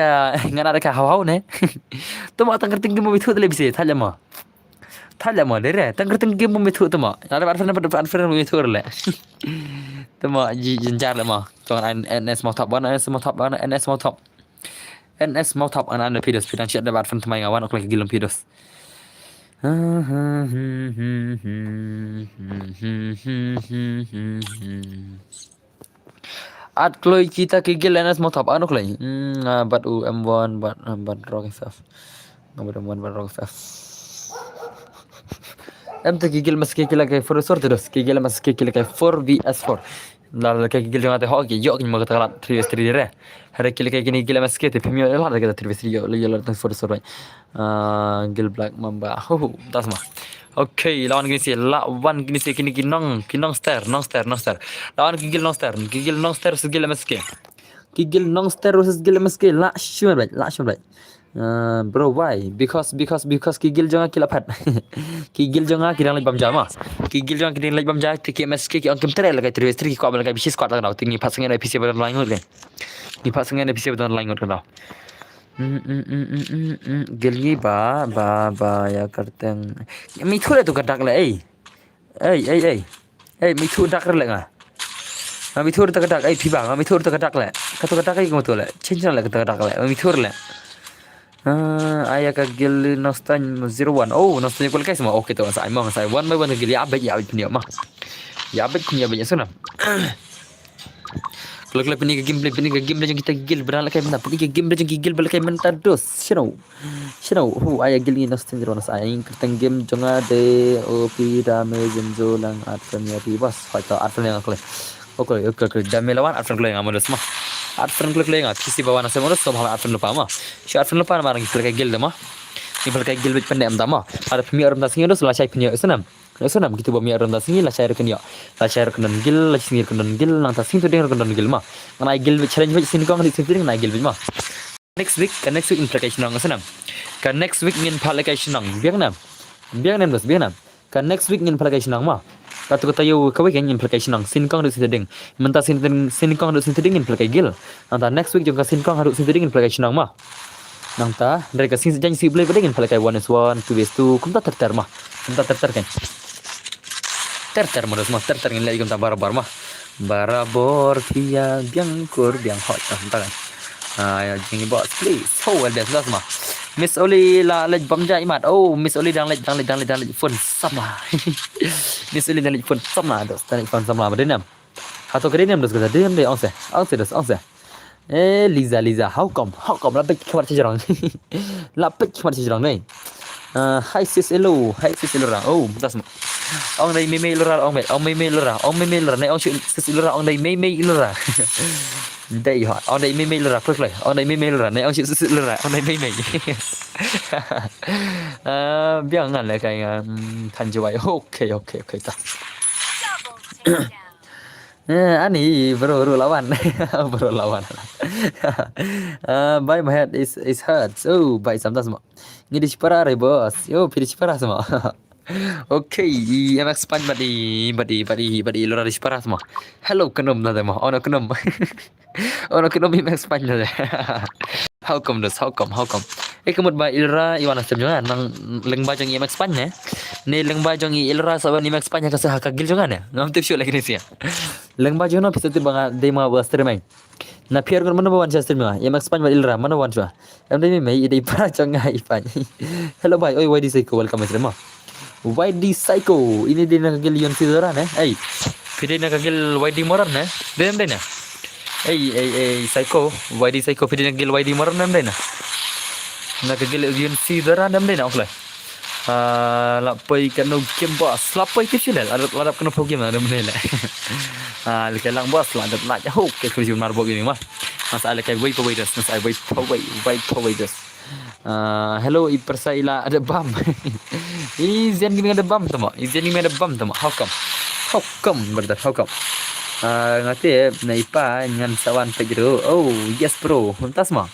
ka hau ne tu mak tang kertang game mo metu tala bisi thala ma dere tang kertang game mo metu tu mak ada adfer mo metu le Tama jenjar le mah. Tuan NS mau top NS mau top anak pidos pidan chat debat fan temai ngawan ok lagi gilam pidos. At kloi kita ke gil NS mau top anok lagi. But M1 but rock FF. Nomor M1 but rock FF. Emte gigil mas kikil ke for sort dos gigil mas kikil ke 4vs4 la ke gigil jangate hoki yo kin magata kala 3vs3 dire hare kil ke gini gil mas kete pemio la da 3vs3 yo la for sort gil black mamba ho dasma okay lawan gini si lawan gini si kini kinong star lawan gigil nong star gil mas ke gigil nong star versus gil mas ke la shumai bro why because kigil jangan kilapat kigil jangan kidang lagi bam jama kigil jangan kidang lagi bam jama tiki MSK ki angkem tere lagai terwestri ki ko abal lagai bisis ko tak tahu tinggi pasangan PC badan lain kan ni pasangan PC badan lain kan tahu gilgi ba ya kerteng mitu le tu kadak le mitu dak le nga mitu tu kadak piba mitu tu kadak le katu kadak ai ko tu le cincin le katu kadak le mitu le ayah kagil nostan 01 oh nostan kul kai semua okey tu saya mau saya one by one kagil ya abet punya mah ya abet sana kalau pini game yang kita gil berang kai mana pini game yang gil berang kai mentar dos shino ayah gil ni nostan 01 saya kerteng game jonga de op damage jenzo lang atnya di bas atau atnya yang okay damage lawan atnya yang amodos mah Adfren klik lenga kisi bawa nasi moros sama adfren lupa mah si adfren lupa marang klik gil dah mah ni klik gil bit pendek dah ada pemiar rendah singi dos lacai punya senam gitu bawa pemiar rendah singi lacai rekenan gil lacai rekenan gil nang tasing tu dia rekenan gil mah mana gil bit challenge bit sini kau ngali sini nang gil bit mah next week implication nang senam kan next week ngin implication nang biang nam kan next week ngin implication nang mah Kata yo kawai kan implication nang sin kong du sitading menta sin kong du sitading implication gil anta next week jong ka sin kong harus sitading implication nang ma nang ta dari ka sin janji si boleh beding implication 1 2 kum ta terter mah kum ta terter kan terter modus mah terter ngin lagi kum ta barabar mah barabor via biang hot ta kan ya jingi boss please so well that's mah Miss Oli la lej bamja imat. Oh, Miss Oli dang lej phone sama. Miss Oli dang lej phone sama dos. Dang lej phone sama badenam. Atau kedenam dos kata dem de onse. Liza, how come? La pek kemar cijarang. Ni. Hi sis hello ra. Oh, das. Ong dai meme lura ong meme lura. Nei ong sis lura ong dai meme lura. Dai hot. Ong dai meme lura klik lai. Ong dai meme lura. Nei ong sis lura. Ong dai meme. Biang ngan le kai kan jiwai. Okay ta. Ani bro lawan. By my head is hurt. Oh, by sometimes semua. Ni disipara re bos. Yo, pilih disipara semua. Okay, MX Punch badi lora disipara semua. Hello kenom nada mah. Ono kenom MX Punch nada. How come dos? How come? How come? Kemud ba ilra iwan asem jangan nang lengba jong IMAX Spanya. Ni lengba jong ilra saban IMAX Spanya kasi hakagil jangan ya. Ngam tip syu lagi ni sia. Lengba jong na pisati banga de ma was termai. Na pier gon mana bawan jastir ma. IMAX Spanya ilra mana wan jua. Em de mai ide pra jong ngai pan. Hello bye. Oi YD Psycho welcome asrama. YD Psycho ini dia nak gil yon sidoran eh. Pide nak gil YD moran Dem dena. Psycho YD Psycho pide nak gil YD moran dem dena. Nak gil yon sidoran dem dena okle. Lapai kanu game boss. Lapai kecil ladap kanu pro game dem dena. Lekalang boss ladap nak hook ke kuju marbog ini mah. Masa lekai wait for waiters, masa wait for waiters. Hello ipersaila ada bam. Izan gini ada bam tama. Izan gini ada bam tama. How come? How come brother? How come? Ngati naipa ngan sawan pejero. Oh yes bro. Mentas mah.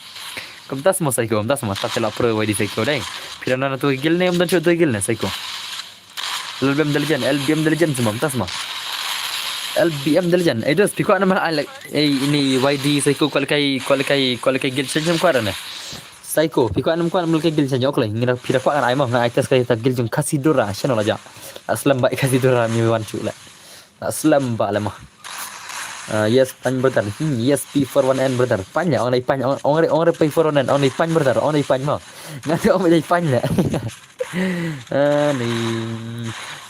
Kamtas mo psycho. Kamtas mo. Tak telak pro YD Psycho deh. Pirana na tu gil ne umdan tu gil ne psycho. LBM Delijan semua. Mentas mah. LBM Delijan. Dos piko nama alek. Ini YD Psycho kualikai gil senjam kuara ne. Psycho, piko anam kuan mulai gil senjam okle. Ngira pira kuan ai mah ngai tes kai tak gil jung kasidora channel aja. Aslam baik kasidora mi wan chu le. Aslam ba le mah. Yes pan brother. Yes P41N brother. Pan ya orang pan orang P41N orang pan brother. Orang pan mah. Ngati orang jadi pan le. Ni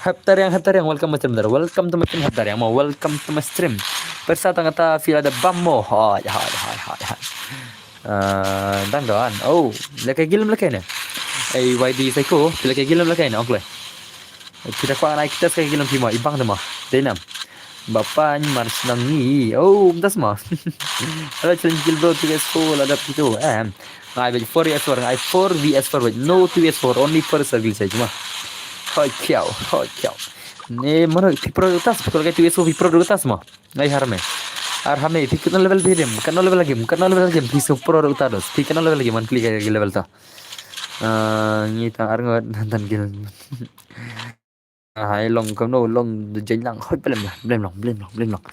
Haftar yang welcome to brother. Welcome to my stream Haftar yang mau welcome to my stream. Persata ngata feel ada bam mo. Ha. Dan doan. Oh, lekai gilem lekai ne. YD Psycho, lekai gilem lekai ne okle. Kita kuang naik kita sekai gilem pima ibang dema. Denam. Bapan mars nangi. Oh, das mah. Ada challenge gil bro 2s4 ada gitu. I will 4s4, I 4vs4 no 2s4 only per circle saja mah. Hoi kiau. Ne mana prioritas kalau kayak 2s4 prioritas mah. Ngai harme. Hame fikir level bidem, karena level lagi, bisa pro utados, fikir level lagi, man klik lagi level ta. Ni tang arngot dan gil. Hai long kono long jeng lang, hoi belum long.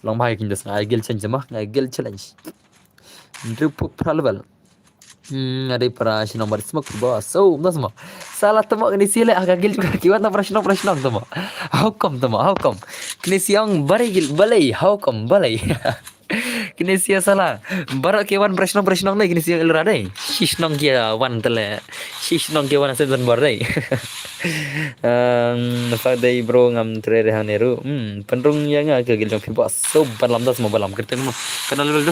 Long bahaya kin das, gil change mah, gil challenge. Drup pro level. Ada operasi nomor smoke bos. So, dah semua. Salah temak ni sila agak gil juga kiwat na operasi temak. How come? Kini siang balai. How come balai? Kini siang salah. Barak kiwan operasi nong kini siang ilra dai. Shish nong kia wan tele. Shish nong kia wan asen bar dai. Fadai bro ngam trere haneru. Penrung yang agak gil jong bos. So, balam dah semua balam. Ketemu. Kenal level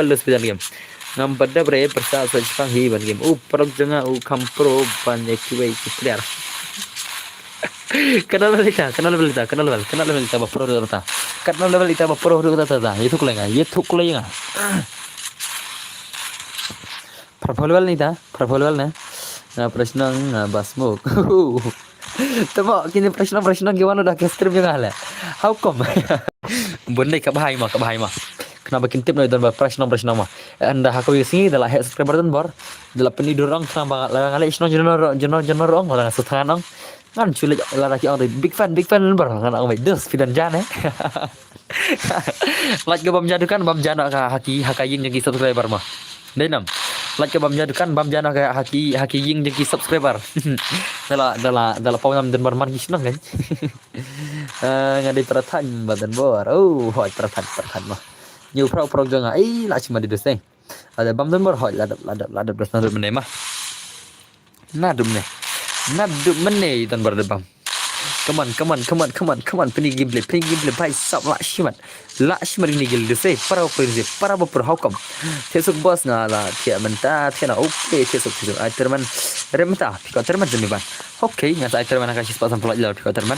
dos pidan game. Ngam pada bre persa Jepang hi ban game. Prog janga kampro ban ekiwei player. Kenal level ita ba pro data. Kenal level ita ba pro data. Itu kulenga. Pro level ni ta. Na prasna basmok. Tama kini prasna gimana dah ke stream juga lah. How come? Bunda kabahai mah. Kenapa kintip na dan prasna mah. Anda hakui sini dalam subscriber dan bar. Dalam penidur orang sama larang isno jenar orang larang sutangan orang. Kan culik lelaki orang big fan bar kan orang baik dos fidan jan Like ke bam jana ka hakayin yang subscriber mah. Denam. Like ke bam jana ka hakiyin yang subscriber. Dalam pawam dan bar man isno kan. Ngadai peratan badan bar. Oh, hoi peratan mah. Nhiều pro jangan lah cuma di deseng. Ada bam dan berhoi ladap das nadum meneh mah. Nadum meneh dan berdebam. Come on peni gible pai sap lah shimat ini gil deseng para pro how come. Tesuk bos na la tia menta tia na okay tesuk ai terman remta pika terman jemi ban. Okay ngasa ai terman kasih spot sampai lah pika terman.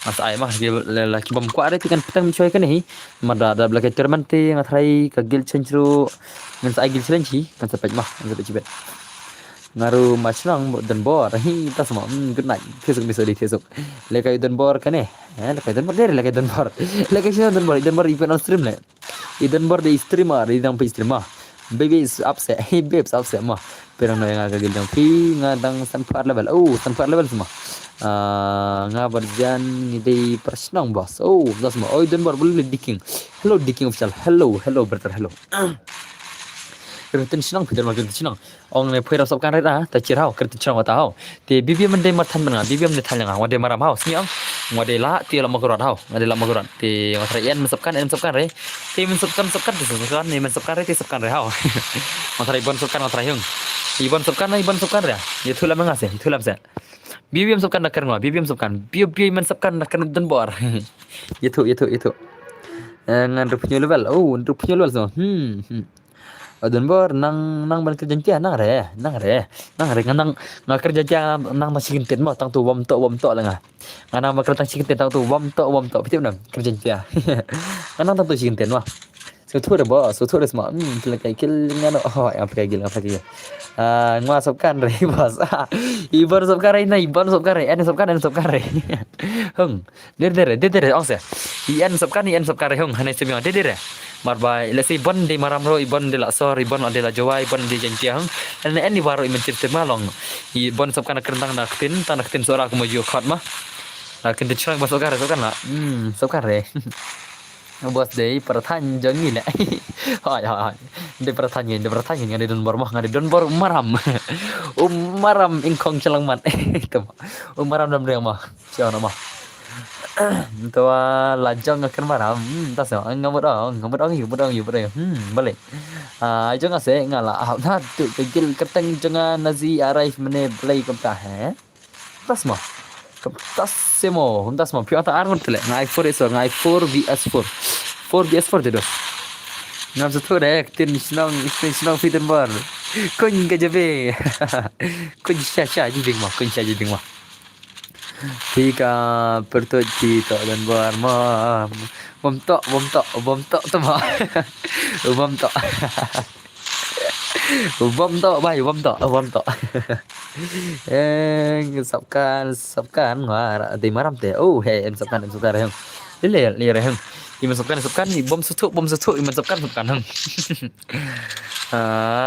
Masa ai mah laki bom kuat itu kan petang mencoy kan ni. Mada ada belakang terman te ngathai ka gil cencru ngan sa gil celenci kan sampai mah sampai cibet. Ngaru macnang dan bor hi tas mah good night. Fesuk bisa di fesuk. Lekai dan bor kan lekai dan bor dari lekai dan bor. Lekai sih dan bor even on stream le. Dan bor di streamer di dang streamer. Baby is upset. Hey babes upset mah. Pero no yang agak gil dang pi ngadang sanfar level. Oh sanfar level semua. Nga berjan di persnang bos. Oh, das semua. Oh, dan baru boleh diking. Hello diking official. Hello brother, hello. tin senang pidar ma tin senang ong ne phoi sok kan re da ta chir hao tin senang wa ta hao te BBM de ma than ma BBM de than nga wa de maram hao smi ang wa de la ti la ma korat hao wa de la ma korat te wa tra en sop kan re te men sop kan te sop kan ne men sop kan re te sop kan re hao wa tra ibon sop kan wa tra hyung ibon sop kan re ye thula ma nga se thula se BBM sop kan nak ngwa BBM sop kan BBM men sop kan nak dan bor ye thu ngan rupiah level rupiah level so dan bor nang ban kerja dia nang re nang kerja dia nang masih kinten mo tang tu wom to la nga nang ma kerja kinten tang tu wom to pitip nam kerja dia nang tang tu kinten mo so thu de bo so thu de sma kai kil ngano apa kai gil ngwa sop kan re bos ibon sop kan re na ibon sop kan re en sop kan re hung der ong se en sop kan re hung hanai se mi der mar bai le se ibon de maram ro ibon de la sor ibon de la jawai ibon de jantia hung en ni baro imen tirte ma long ibon sop kan kerentang nak tin sora ko mo yo khot ma nak tin chang bos sop kan la sop kan re bos dei perthan jangi le hai de perthan ngade don bor mah ngade don bor maram maram ingkong celang mat tem maram dam reng mah cio na mah to lajang akan maram ta sa ngamut ong yu bre balik jang ase ngala na tu kegil keteng jangan nazi arrive mene play kam ta hai tas mah tas semo tas mah piata arun tele ngai 4 is ngai 4 vs4 de dos ngam satu dek tin senang fitur bar kun ke jabe kun sha jibing mah tika pertot kita dan bar ma bom to tu ma bom to sabkan ngara di maram te em sabkan hang le hang iman sabkan ni bom sutuk iman sabkan hang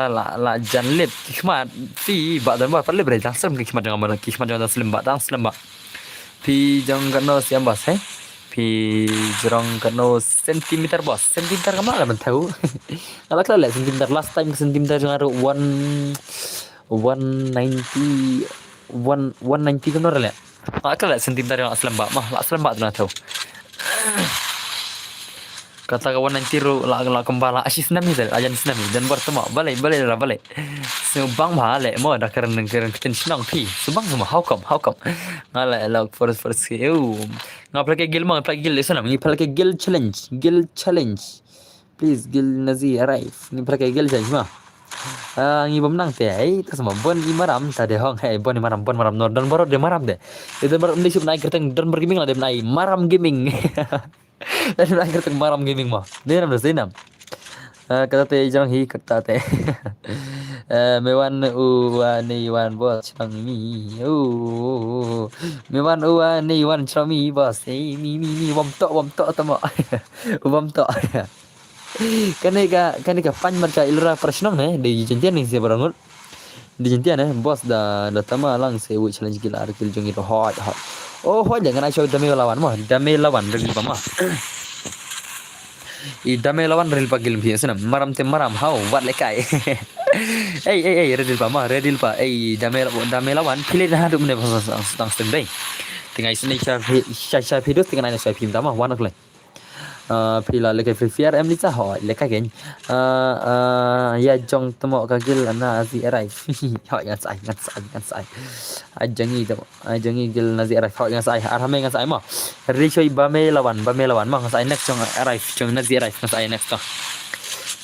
la janlip khmat fi ba dan ba palle bre jang sem khmat jang ma khmat jang slim ba pi jang kano siam bas pi jrong kano sentimeter bos sentimeter kama la man tahu ala kala sentimeter last time sentimeter jang 190 kano rele ala kala sentimeter jang aslam ba mah aslam ba na tahu kata kawan nanti la kembala asis nam ni ajan senam dan bertemu balai so bang bale mo da keren keten senang pi so bang semua how come ngala la forest ngap lagi gil mang play gil senam ni play gil challenge please gil nazi arrive ni play gil challenge mah ngi bom nang te ai ta sama bon i maram ta de hong hai bon maram no dan borot de maram de itu maram ni sip naik kerteng dan bergaming la de naik maram gaming dan naik kerteng maram gaming mah de nam de sinam kata te jang hi kata te mewan ni wan bos chang mi mewan ni wan chang mi bos mi bom to tama bom to kanika pan marka ilra prashnong di jentian ni se barangut di jentian bos da tama lang se wi challenge gila arkil jongi hot jangan show dame lawan ril pama i dame lawan ril pagil bi senam maram hau wat lekai redil pa dame lawan pilih dah dum ne stang stendai tinggal sini sha video tinggal na sha film tama wanak le pila lekai free fire em lisa ho lekai gen ya jong temo kagil ana azi arrive ho yang sai ajangi gil nazi arrive ho yang sai arhame yang sai ma richoi bame lawan ma sai next jong arrive jong nazi arrive sai next to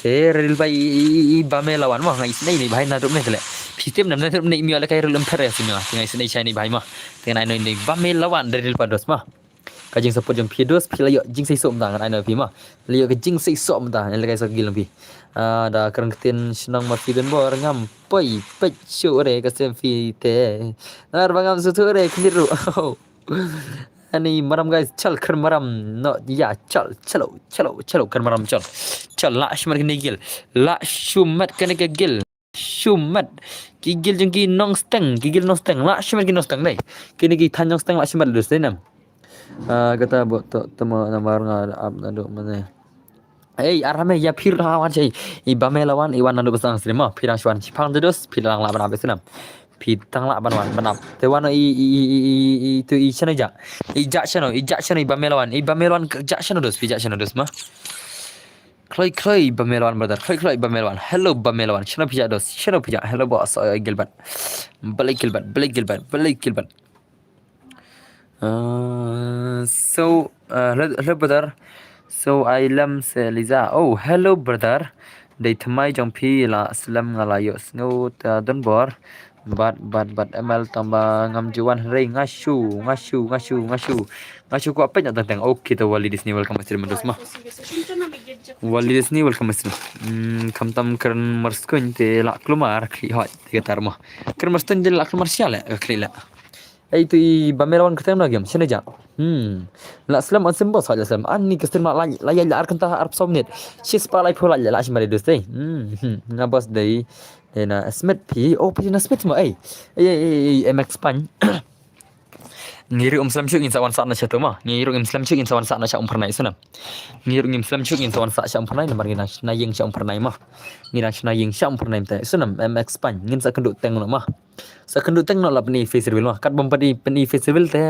te ril bai bame lawan ma ngai sini ni bhai na rum ne tele sistem nam na rum ne mi lekai rum thare sini tinggal sini chai ni bhai ma tinggal ni bame lawan ril pados ma kajing support jong pidos pilayo jing sei som tangan ai no pi ma liyo ke jing sei som ta le kai so gil pi da kerang ketin senang ma fi den bor ngam poi pech chu re ka sem fi te nar bangam su thu re kniru ani maram guys chal kar maram no ya chalo kar maram chal la shmar ni gil la shumat kan ke gil shumat gigil jeng ki nong steng la shmar ki nong steng dai kini ki than nong steng la shmar dus denam kata buat temo namar ngad up nado mana arame ya pirawan cai ibame lawan iwan nandu besang srima pirang shwan chipang dedus pirang la banap senam pitang la banwan banap te wano I tu I chana ja ibame lawan ja chana dus ma kloi bamelawan brother kloi bamelawan hello bamelawan chana pija dos chana pija hello boss gilban balik gilban so hello brother so I lam se liza oh hello brother dei thamai jong phi la slam ngala yo snow ta don bor but ml tamba ngam juan rei ngashu ko apa nya tentang okay to wali disni welcome masir mendos mah wali disni welcome masir kam tam kern marskun te la klumar kri hot tiga tarmo kern marskun de la klumar siala kri la ai tu I bamelawan ketem lagi am sene ja la slam on sembo saja slam ani kestem la ya ar kanta arp somnet sis pa lai phola la shmari dus dei na bos dei na smith pi oh pi na smith mo ai mx pan ngiru slam syuk in sawan sa na chato ma ngiru slam syuk in sawan sa na cha pernai sana ngiru slam syuk in sawan sa cha pernai na margina na yeng cha pernai ma ngira na yeng cha pernai ta sunam mx pan ngin sa kenduk teng no ma sa kenduk teng no la peni festival ma kat bom peni festival te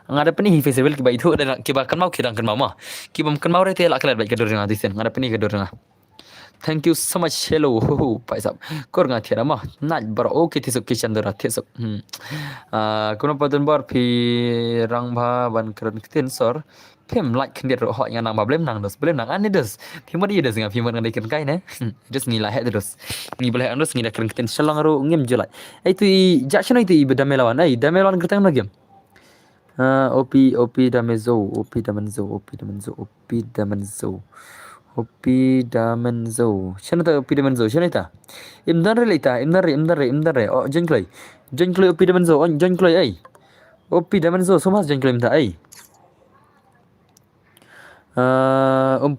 ngada peni festival ki bai thu dan ki ba kan mau kidang kan mau ma ki bom kan mau re te la kala bai gadur nga disen ngada peni gadur nga thank you so much hello paisa kor nga thera ma na bar okay tisuk kitchen dora tisuk kuno patun bar phi rangba ban kran kiten sor phim like khndiat ro ho nga nang ba blem nang ani dos phim mari dos nga phim nang dai kan kai ne just ngi la he dos ngi boleh andos ngi da kran kiten selang ro ngim julai ai tu ja chno tu damelawan damelawan kertang lagi op damezo shana ta op damezo shana ta imdan re oh jonkloi op damezo on jonkloi ai op damezo somas jonkloi ta ai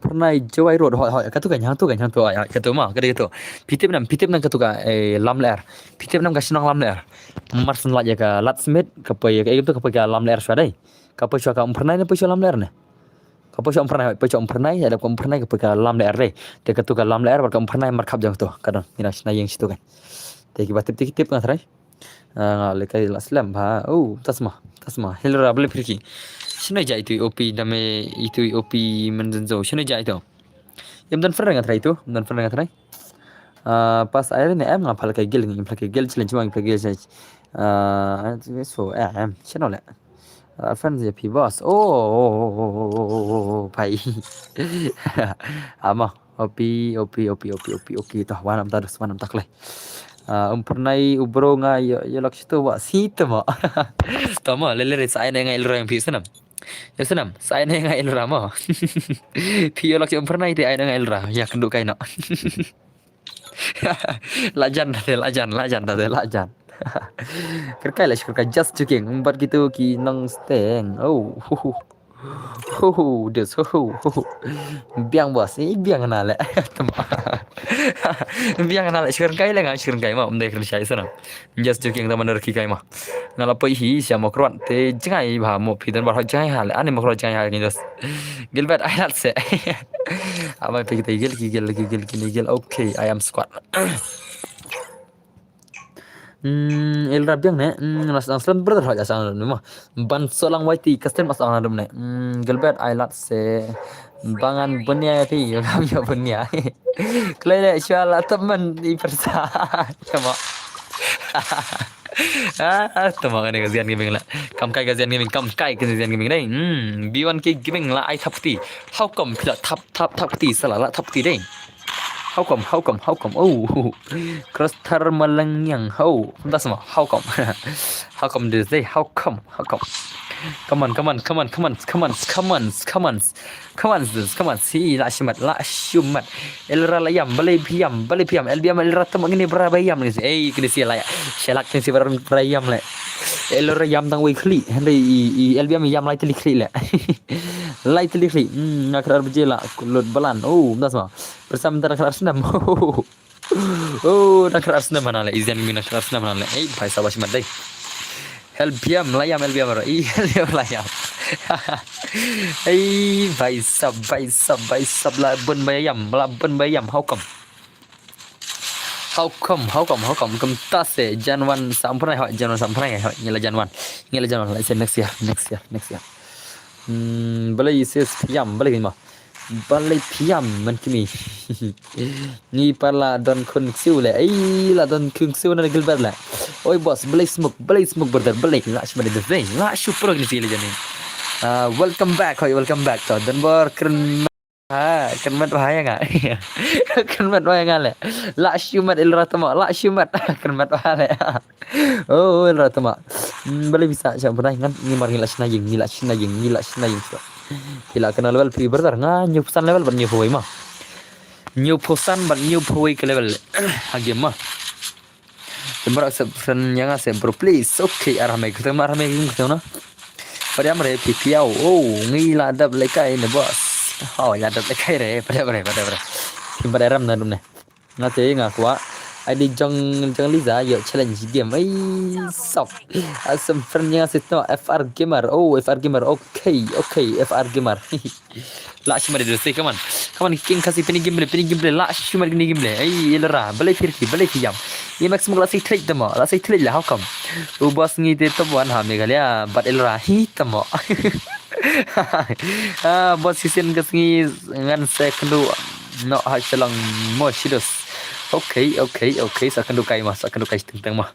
pernai jawai road hoi katu kan hang tu ai katu ma kade tu pitip nam katu ka lam ler pitip nam ka sinang lam ler marsen la ya ka lat smith ka pa ya itu ka pa ka lam ler swadai ka pa ka pernai ne pa lam ler ne ka pa pernai ada ka pernai ka pa ka lam ler re te katu ka lam ler ka pernai mar khap jang tu kadang ina sna yeng situ kan te ki batip tip na thrai le kai la slam ba oh tasma helra bele firki shino ja itu op dame itu op menzenzo shino ja itu yam dan ferang athrai tu pas air ne am ngapal kai gel challenge mang kai gel challenge so am shino le friends ya pi boss oh pai ama op tah wanam taklai pernai ubro nga yo lak situ wa sitama tama lele sai ne ngai lorang pi sanam ya sanam sai ne ngai lorama pi yo lak pernai ti ai ngai lora ya kenduk kai no lajan kerkai lah kerkai just joking umbat gitu ki nang steng des biang bos biang na le biang na le kerkai la ngai kerkai ma umdai kerja sana just joking teman derki kai ma ngala pai hi sia mo kron te jangai ba mo pidan bar jangai hal ani mo kron jangai hal ni dos gilbat I not say ama pe kita gil okay I am squad el rabiang ne las aslan brother hoja sang no ban solang waiti kasten mas ang ne gilbat I not say bangan bunya ti kami bunya klele inshallah teman di persa sama tama kan gazian gaming la kam kai gazian gaming dai b1 ki gaming la I thapti how come pila thap ti sala la thapti dai how come oh cross thermal yang how that's ma how come this day how come come on si la shumat elra layam bale piam elbiam elra tam ngini brabayam ni kini si la shelak ni si brayam le elra yam tang wi khli hei elbiam yam lai tli khli le lai tli khli nakrar bjela kulut balan oh that's ma bersama nakrar senam nakrar senam mana le izan min nakrar senam mana le bhai sabash mat dai elbiam layam ro layam भाई साहब लाबन bayam how come ta se Januan sampai hai ngela Januan like say next year balai ses piam balai ma balai piam man kimi ni pala don kun siu le ai la don kun siu na gilbar la oi boss balai smoke brother balai la shmade de vein la super ni sile jani welcome back to Denver keren keren banget bahaya enggak keren banget bahaya enggak le la shumat il ratama la shumat keren banget bahaya oh il ratama balai bisa siapa pernah ingat ni mar ngila sinaying so kila kena level free brother nga new pesan level ban new poi mah new pesan ban new poi ke level hage mah Tembak sen yang ase bro please okay arame kita na pada amre pipiau oh ngila dap lekai ne bos oh ya dap lekai re pada timba ram na dumne ngate ngakwa ID jong Liza yo challenge game ai sop asam friend yang ase no FR gamer oh FR gamer okay FR gamer la shima de say come on king kasih pini game play la shima gini game play ai elra balai yam ये maximum la say trade demo la say trade la how come ubas ngi de to wan ha megalia but elra hi tamo bos season kasngi ngan second no ha chalang mo shidos okay second kai tentang mah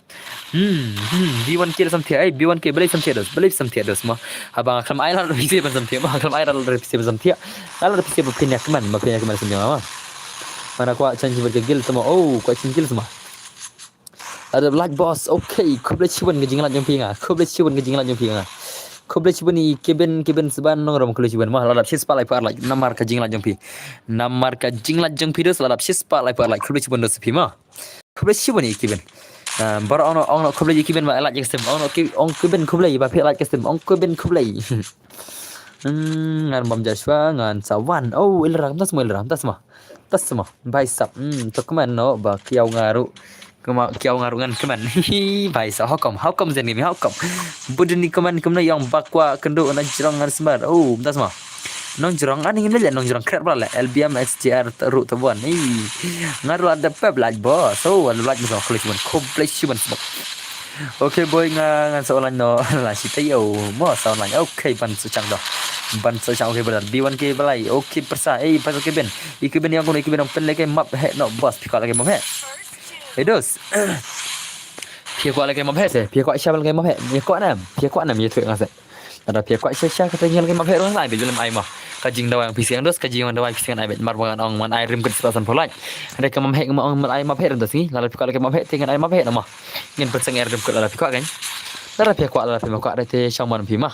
B1K sampai ai B1K balai sampai dos mah abang akan ai la revisi sampai mah akan ai la revisi sampai la revisi berpindah keman sampai mah mana kuat change bergegil semua oh kuat change semua ada black boss okay kuble ciban ngejinglat jempinga kuble ciban ni keben seban nongrom kuble ciban mah ladap sispa lai par lai namar ka jinglat jempi dos ladap sispa lai par lai kuble ciban dos pima kuble ciban ni keben bar ono kuble keben ma lai kestem ono keben kuble ba pe lai kestem on keben kuble ngan bam Joshua ngan sawan oh ilram tas mah bai sap to keman no ba kiau ngarungan keman bai sa how come zen ni how come budni keman yang bakwa kendo na jirang ngar sembar oh tas mah nong jirang ani ngin le nong jirang kret bala LBM XJR teruk tebuan ngaru ada pep like boss oh ada like musuh collection okay boy ngan soalan no la sita yo mo soalan okay ban sucang okay benar B1K balai okay persa pasal keben yang kono keben pen leke map he no boss pikal leke map he dos pia kuat lagi mabhet pia kuat siapa lagi mabhet pia kuat nam ya tu ngase ada pia kuat siapa kata yang lagi mabhet orang lain dalam ai mah kajing dawang pisang dos kajing dawang pisang ai bet mar bangan ong man ai rim ket sepasan polai ada ke mabhet ong man ai mabhet dos ni lalu pia lagi mabhet tinggal ai mabhet mah ngin perseng air rim ket ada pia kuat kan ada pia kuat ada te syangman pi mah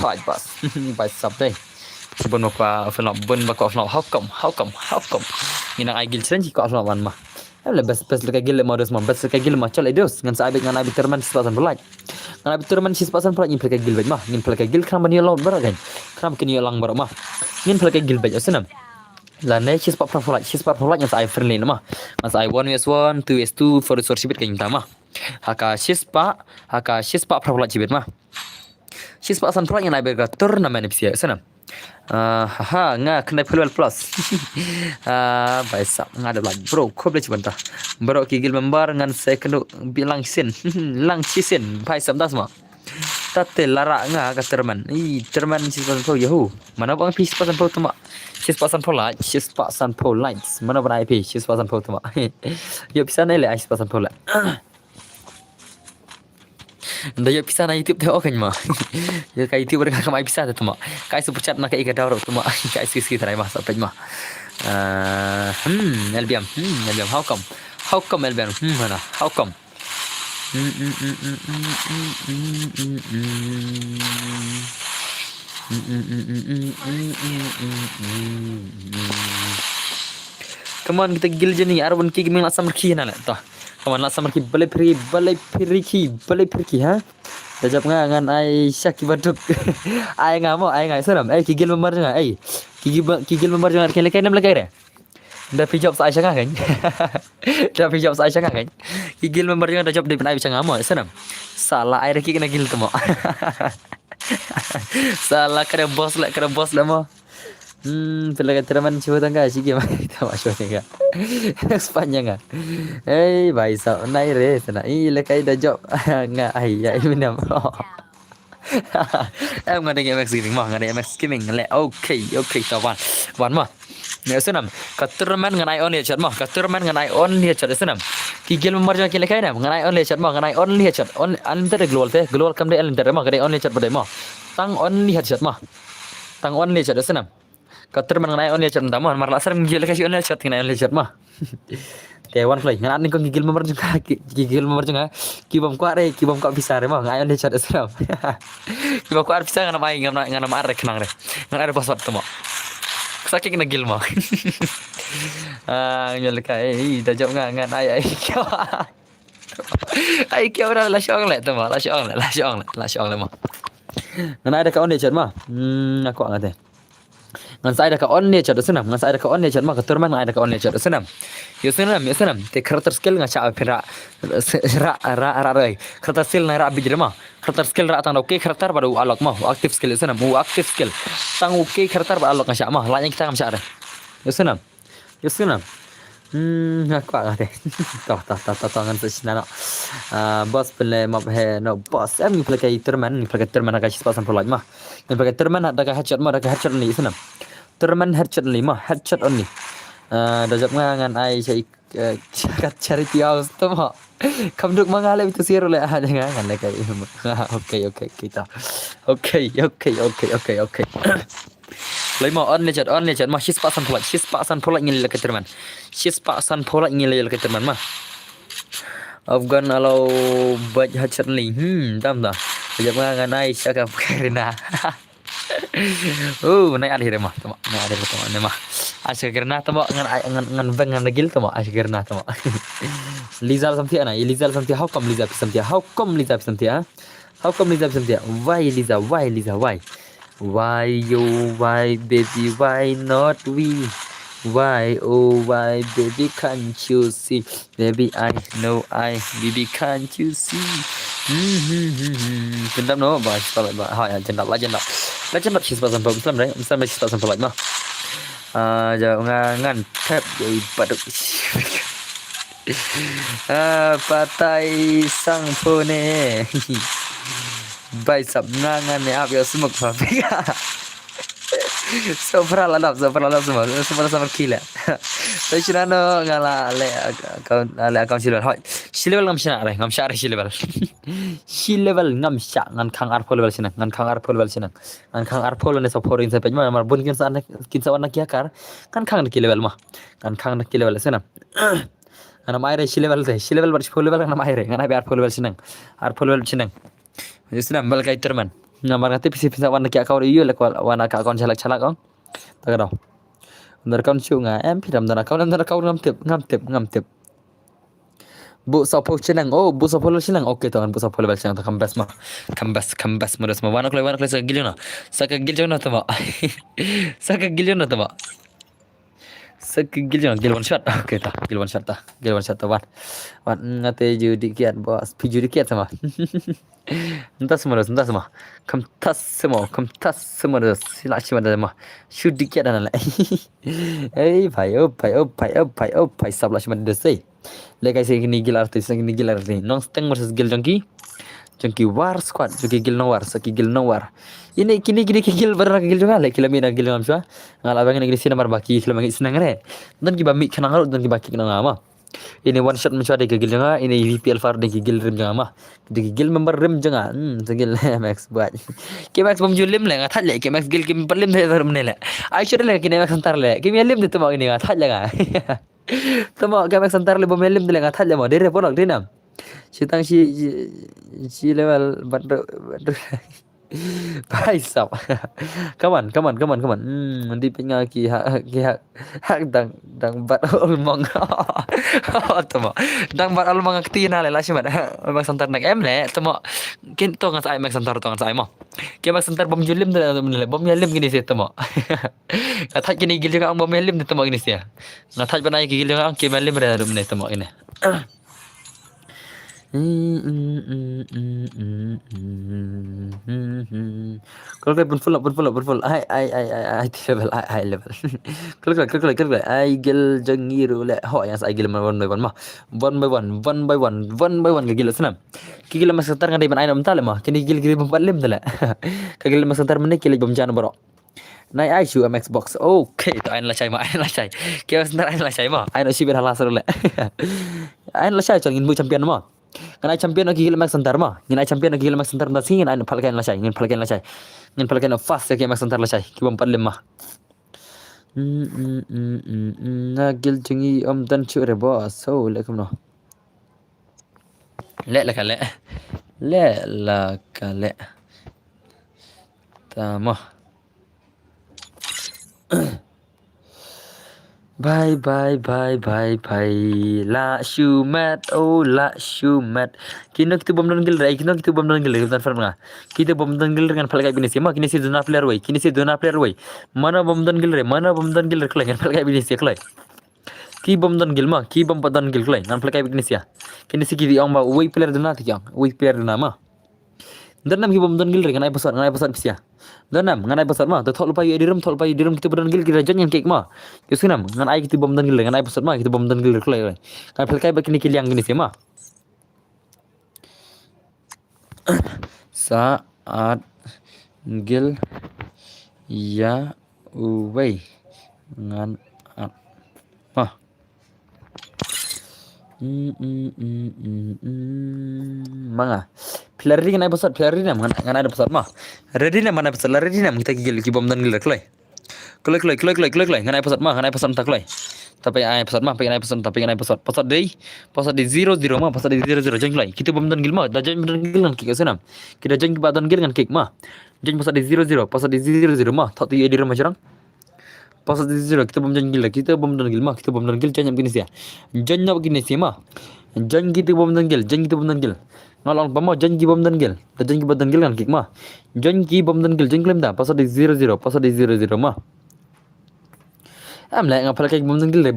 fight bas by subday sebelum apa film bun bakal film how come ngina ai gil challenge ko film wan mah le best leka gil modus mah best leka gil mah chal edos ngan sa ngan abi terman sepasan belaj ngan abi terman sepasan belaj ngin leka gil baj mah ngin leka gil kram bani laut bar kan kram kini lang bar mah ngin leka gil baj asenam la ne sepak belaj ngan sa ai friendly mah ngan sa ai 1vs1 2vs2 for resource bit kan mah haka sepak belaj bit mah sepak belaj ngan ai berga turnamen psia asenam nga kena level plus baisa ngada lagi bro kau boleh cuba bro kigil member ngan second bilang sin lang sin baisa das mah tate lara nga ka terman terman sispasan po yahu mana bang sispasan po tuma sispasan po lights mana bang IP sispasan po tuma yo bisa nele sispasan po la Daya bisa na YouTube tengok kan mah. Ya kai YouTube berkat kamai bisa tu mah. Kai super chat nak kai daur tu mah. Kai ski terai mah sampai mah. LBM how come LBM mana how come Come on kita gil je ni Arwan ki gemeng lasam ki na la tah. Come on lasam ki balai pergi ha. Dajap ngan ai syaki baduk. Ai ngamo seram. Kigil memar jangan kigil memar jangan kan lekai nam lekai re. Dah pi job sa Aisyah kan. Kigil memar jangan dah job di ai bisa ngamo seram. Salah ai reki kena gil tu mo. Salah kena bos lah mah. Pelagak teman cuba tangga sih gimana kita masuk tangga. Sepanjang ah. भाई साहब नहीं रे सना ई लेkai dah job nggak ai ya minam. Em nggak ada game gaming mah nggak ada game gaming le. Okay kawan. Wan mah. Ya senam. Katurman nganai on ya chat mah. Katurman nganai on ya chat senam. Ki gel memar jangan lekai nam nganai on ya chat mah nganai on ya chat. On unlimited global teh. Global kam de unlimited mah nganai on ya chat pada mah. Tang on ya chat mah. Tang on ya chat senam. Katurman nganai on ya chat entah mah. Mar lasar menggil lekai on ya chat nganai on ya chat mah. Tewan play ngan ni ko gigil memar juga gigil memar juga kibam ko bisa re mah ngayon de chat senam. Kibam ko ar bisa ngan mai ngan ar rek nang re. Ngan ar password tu mah. Saking nagil mah. Nyol ka dah job ngan ai kyo. Ai kyo dah la syong le tu mah, la syong le mah. Ngan ai dah ka on de chat mah. Aku ngat teh. Ngan saya dah ka on ne chat senam ngan saya dah ka on ne chat mah keturman ngan dah ka on ne chat senam ya senam te karakter skill nga cha phira ra rai karakter skill na ra bijre mah karakter skill ra tang okay karakter pada alok mah active skill senam active skill tang okay karakter pada alok nga cha mah lanya kita ngam cha ya senam aku agak deh toh ngan sesina bos pele map he no bos em ni pelai terman agak sepasan pelaj mah ni pelai terman ada headshot ni senam terman headshot ni mah headshot on ni dah jap ngan ai cari tiaus tu mah kam duk mangale itu siru le jangan le kai okay kita okay Lai mau on lechat mah shis paksan pula ngil ke terman. Shis paksan pula ngil ke terman mah. Afgan alau baj hachat li. Tam dah. Jap ngan ai saka karina. Naik akhir mah tu naik akhir tu mah. Asy karina tu ngan bang ngan gil tu asy karina tu. Lizal sampai ana, Lizal sampai how come Lizal sampai? How come Lizal sampai? Why Liza? Why you, why baby, why not we? Why, oh why baby can't you see? Baby I know baby can't you see? Jendap no, bahas hai jendap lah sih pasal Islam đấy, Islam sih pasal pelaj mah. Giờ ngan thép rồi baduk. Patai sang phone. Bai sab ngangan ni ab ya semuk fabrik. Sopra lalap semua sama kila. Tapi cina no ngala le account silver ngam syar silver ngam syar ngan kang arpol level sina ngan kang arpol ne support in sampai mar bun kin sa wana kya kar kan kang ki level mah kan kang ki level sina ana mai re level bar level ana mai re ngana bi arpol level sina Islam bal kai terman namar ngati pisi wana kya kau iyo le wana ka kon chalak ong tagadaw ndar kon chu nga em pidam ndar kau ngam tip bu sapo chenang bu sapo chenang okay tangan bu sapo level chenang kambas modas ma wana klai sa gilona saka gilona tama saka gil one shot okay ta gil one shot ta wan ngate judi kiat bos judi kiat sama entah semua kam tas semua dah sila cuma dah mah shoot kiat dan lai bhai sabla cuma dah sei lekai sei ni gil artis nong steng versus gil jongki war squad jongki gil no war ini kini gil berar gil juga le kilamina gil ngam swa ngala bang negeri sina mar baki kilamang senang re dan ki bami kenang dan ki baki kenang ama ini one shot mencuade ke gil juga ini VPL far de gil rim juga mah de gil member rim juga segil max buat ki max bom julim le ngat le ki max gil ki perlim de rim ne le ai shot le ki max antar le ki lim de tuma ini ngat le ga tuma ki max antar le bom lim de ngat le mo de re polok de nam Sitang si level bantu Bhai sab. Come on. Nanti penga ki hak dang bat ulmong. Tama. Dang bat ulmong akti na le la simat. Mak santar nak em le tama. Kin to ngan sai mak santar to ngan sai mo. Ki mak santar bom julim le bom yalim gini se tama. Ngathaj kini gil juga bom yalim de tama gini sia. Ngathaj banai gil juga ki malim re rum ne tama ini. Klik pun full. I level. Klik. I gil jangiru le. Ho yang I gil one by one mah. One by one gil senam. Kigil mas setar ngadai ban ainam tale mah. Kini gil palim tale. Kagil mas setar menik kili bom jana baro. Nai ai shu am Xbox. Okay, to ain la chai. Kaya sebentar ain la chai mah. Ain si ber halas le. Ain la chai changin bu champion mah. Nganai champion lagi gil max sentar mah. Nganai champion lagi gil max sentar dah singin ain palkan la chai. Ngin palkan la fast ya max sentar la chai. Ki bom palim mah. Nagil jungi dan chu re boss. So lekum no. Le la kale. Tamah. Bye. La shumat. Kino kita bom dan gil tan farma. Kita bom dan gil dengan palkai binisi mah kini si dona player way. Mana bom dan gil kelai palkai binisi kelai. Ki bom dan gil mah ki bom padan gil kelai dengan palkai binisi ya. Kini si kiri ang ba way player dona tiang. Way player dona mah. Danam ki bom dan gil dengan ai pasal pisia. Danam ngan ai pasal mah thol pai diram kita bom dan gil kita jangan kek mah. Yusunam ngan ai kita bom dan gil dengan ai pasal mah kita bom dan gil kelai. Kan palkai bakini kiliang gini sih mah. Saat gil ya uway ngan mah manga player kan ai pasal player ni ngan ai pasal mah ready na mana pasal ready na kita gil ki bom dan gil kelai ngan ai pasal tak kelai tapi ai pasal mah pasal day 0 mah pasal day 0 jeng kelai kita bom dan gil mah dah jeng dan gil kan kik senam kita jeng ki badan gil kan kik mah jeng pasal day 0 pasal day 0 mah tak tu di rumah jarang pasal day 0 kita bom dan gil kita bom dan gil jeng begini sia jeng begini sia mah jeng kita bom dan gil ngalong pamo jeng ki bom dan gil dah jeng ki badan gil kan kik mah jeng ki bom dan gil jeng klaim dah pasal day 0 mah am la ngapal kay bom dan gil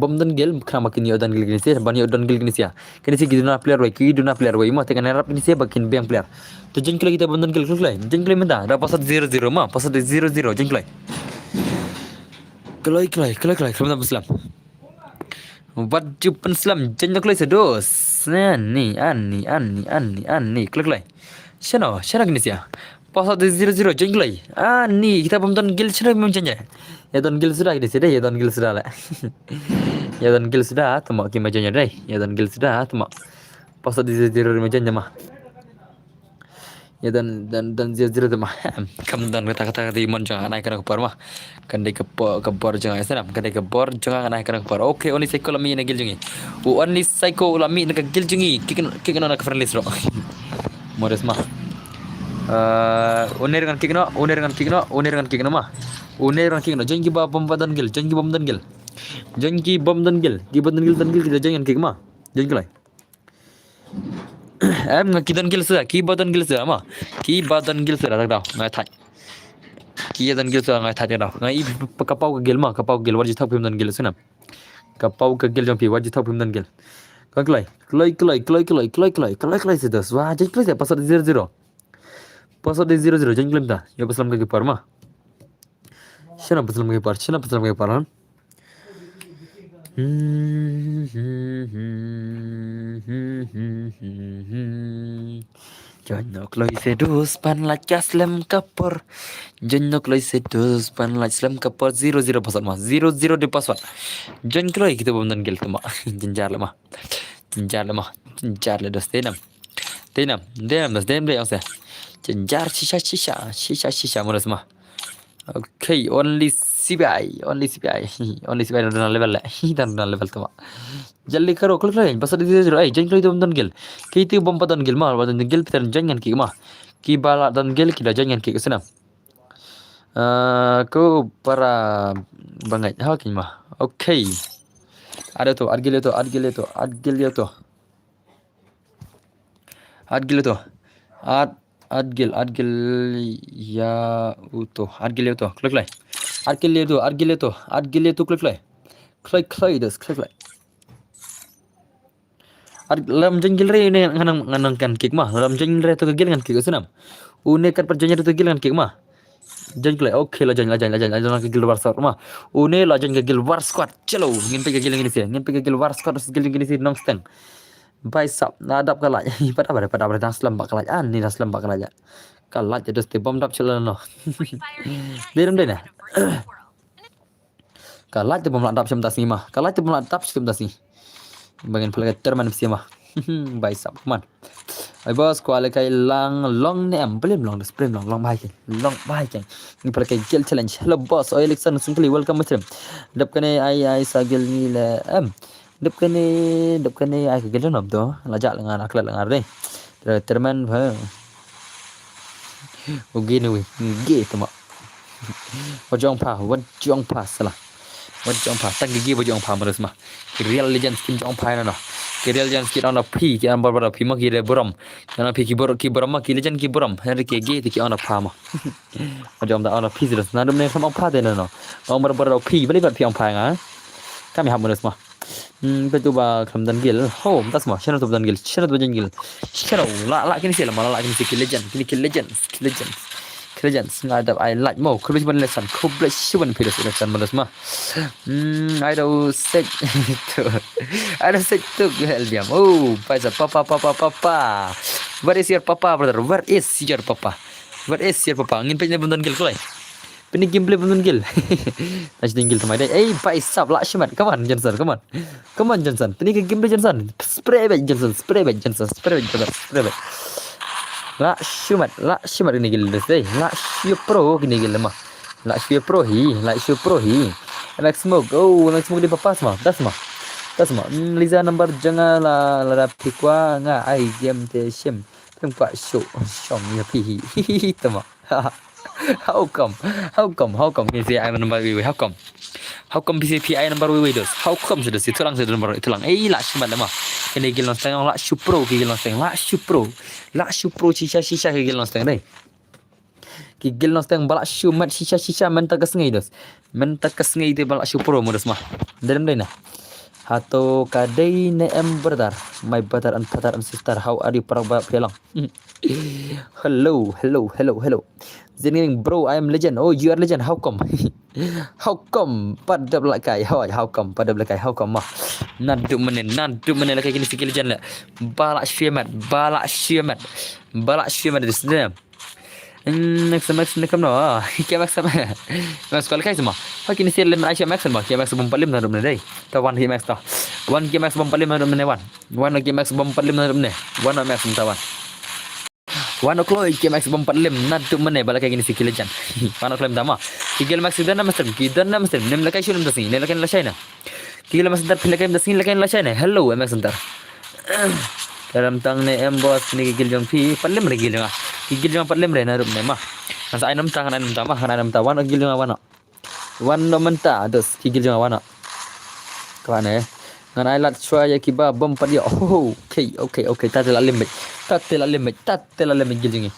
kama kini odan gil gini sia bani odan gil gini sia kini si giduna player way mah tekan rap gini sia bakin bang player to jeng kala kita bom dan gil klai jeng klaim dah dah pasal 0 mah pasal 0 jeng klai kelai kemudian Islam wajib Islam jeng klai sedos ani kelai shana gini sia pasal 0 jeng klai ani kita bom dan gil shana memang jeng ya dan gil sudah gini sia deh ya dan gil sudah lah ya dan gil sudah temak ki majanya deh ya dan gil sudah temak pasal 0 majanya mah ya dan 0 temak kam dan kata di mon jangan naik kena kepar mah kan dek kepar jangan senam kan dek kepar jangan naik kena kepar oke only psycho lami nak gil jungi only psycho lami nak gil jungi kikan nak friendly ro modest mah oner kan kikno mah oner kan kikno jangan bom dan gil kita jangan kik mah jangan kelai em nga kidan gil sa ki badan gil sa ma ki badan gil sa dak daw ngai thai ki dan gil sa ngai thai daw ngai kapau ka gil warji thap phim dan gil sunam kapau ka gil jong pi warji thap phim dan gil ka klai se das wa jai klai pasal 0 jeng klem da yo pasal ka par ma shana pasal ka par Jonnok loy sedus pan lacas lem kapor. Jonnok loy sedus pan lacas lem kapor 0 password mah 0 di password. Jonnok loy kita bom dan gel tama jenjar le das tenam das dem de asa jenjar shisha muras mah. Okay, only CPI dan level lah. Dan level tu mak. Jalli karo klik lain pasal dia tu ai jangan itu dan gel. Kita bom padan gel mah padan gel pitan jangan ki mah. Ki bala dan gel kita jangan ki kesana. Ko para bangai hakin mah. Okay. Ada tu ad gel tu. Adgil ya uto adgil itu klik lay adgil itu klik lay das klik lay Lam jengil re ne nganang kan kick mah. Lam jengil re tu gil ngan kick senam. Une kan perjanjian tu gil ngan kick mah. Jangan kelai, okay lah jangan ke gil war squad mah. Une lah jangan ke gil war squad. Chalo, ngin pe ke gil ngini sih, ngin pe ke gil war squad terus gil ngini sih nong steng. Baisap, nadap kalaj. Pada das lembak kalaj. Ni das lembak kalaj. Kalaj jadi ste bom dap chalo no. Diram deh nah. Kalaj tu bom dap sem tas ni mah. Kalaj tu bom dap sem tas ni. Bagian pelaga terman sih mah. Baisap man. Ai bos kuala kai long ne am belum long sprint long bai kan ni pelaga gel challenge. Hello boss oil election simply welcome muslim. Dap kane ai sagil ni la am. Dap kane ai ke gel nom tu. Lajak lengan aklat lengan deh. Terman ha. Ogini we. Ge tu mak. Wajong pa salah. Wajong pa tak gigi wajong pa meres mah. Real legend skin jong pa na. Real legend skin on a P ki ambar bara P mah ki borom. Kana P ki borom mah ki legend ki borom. Henry ki ge ti ki on a pa mah. Wajong da on a P jelas. Na dum ne sama pa de no. Ambar bara P balik kat P on pa nga. Kami ham meres mah. Betul ba kram dan gil. Ho, tas mah. Channel tu dan gil. Channel tu gil. Channel la kini sih lah la kini sih ki legend. Kini ki legend. Kerajaan ada I like mau kerja ban lesson kublet siwan piras lesson malas mah I do set tu helbiam oh paisa papa where is your papa brother where is your papa ngin pe bundan gil kulai peni gameplay bundan gil nas dingil tamai dai paisa la shimat come on Johnson peni ke gameplay Johnson spray back Johnson La shumat ini gil deh. La shu pro ini gil mah. La shu pro hi. Max smoke. Oh, max smoke di papa semua. Das mah. Liza number jangan la pikwa nga ai game te shim. Pempa show ni pi hi tama. How come ni saya number we how come PCPI number we dos. How come sudah situ lang number itu lang. La shumat mah. Ini gil nong setengah la shu pro gil nong setengah la shu pro shisha gil nong setengah deh gil nong setengah balak shu mat shisha mentak kesengai dia balak shu pro modus mah dalam deh nah atau kadai ne brother my brother and sister how are you para pelang hello Zenning bro I am legend oh you are legend how come pada belakang how come mah nadu menen lah kayak gini sikit legend lah balak syamat di sini next kam no kia max kalau kayak semua pakai ni sel lemah Aisyah max semua kia max bom palim narum deh tawan kia max tah one kia max bom palim narum ne one kia max bom palim narum ne one max tawan One o'clock kia max bom palim nadu menen balak kayak gini sikit legend one o'clock dama kia max dan nama master nem lakai shulum dasing nem lakai lasai na kia max dar lakai dasing lakai lasai na hello max center dalam tang ne boss ni gil jong pi palim re gil jong palim re narum ne mah masa ainam tang wan gil jong wan no menta dos gil jong wana kawan ngan ai lat shwa ya kiba bom padia oh okay tatel limit gil jongi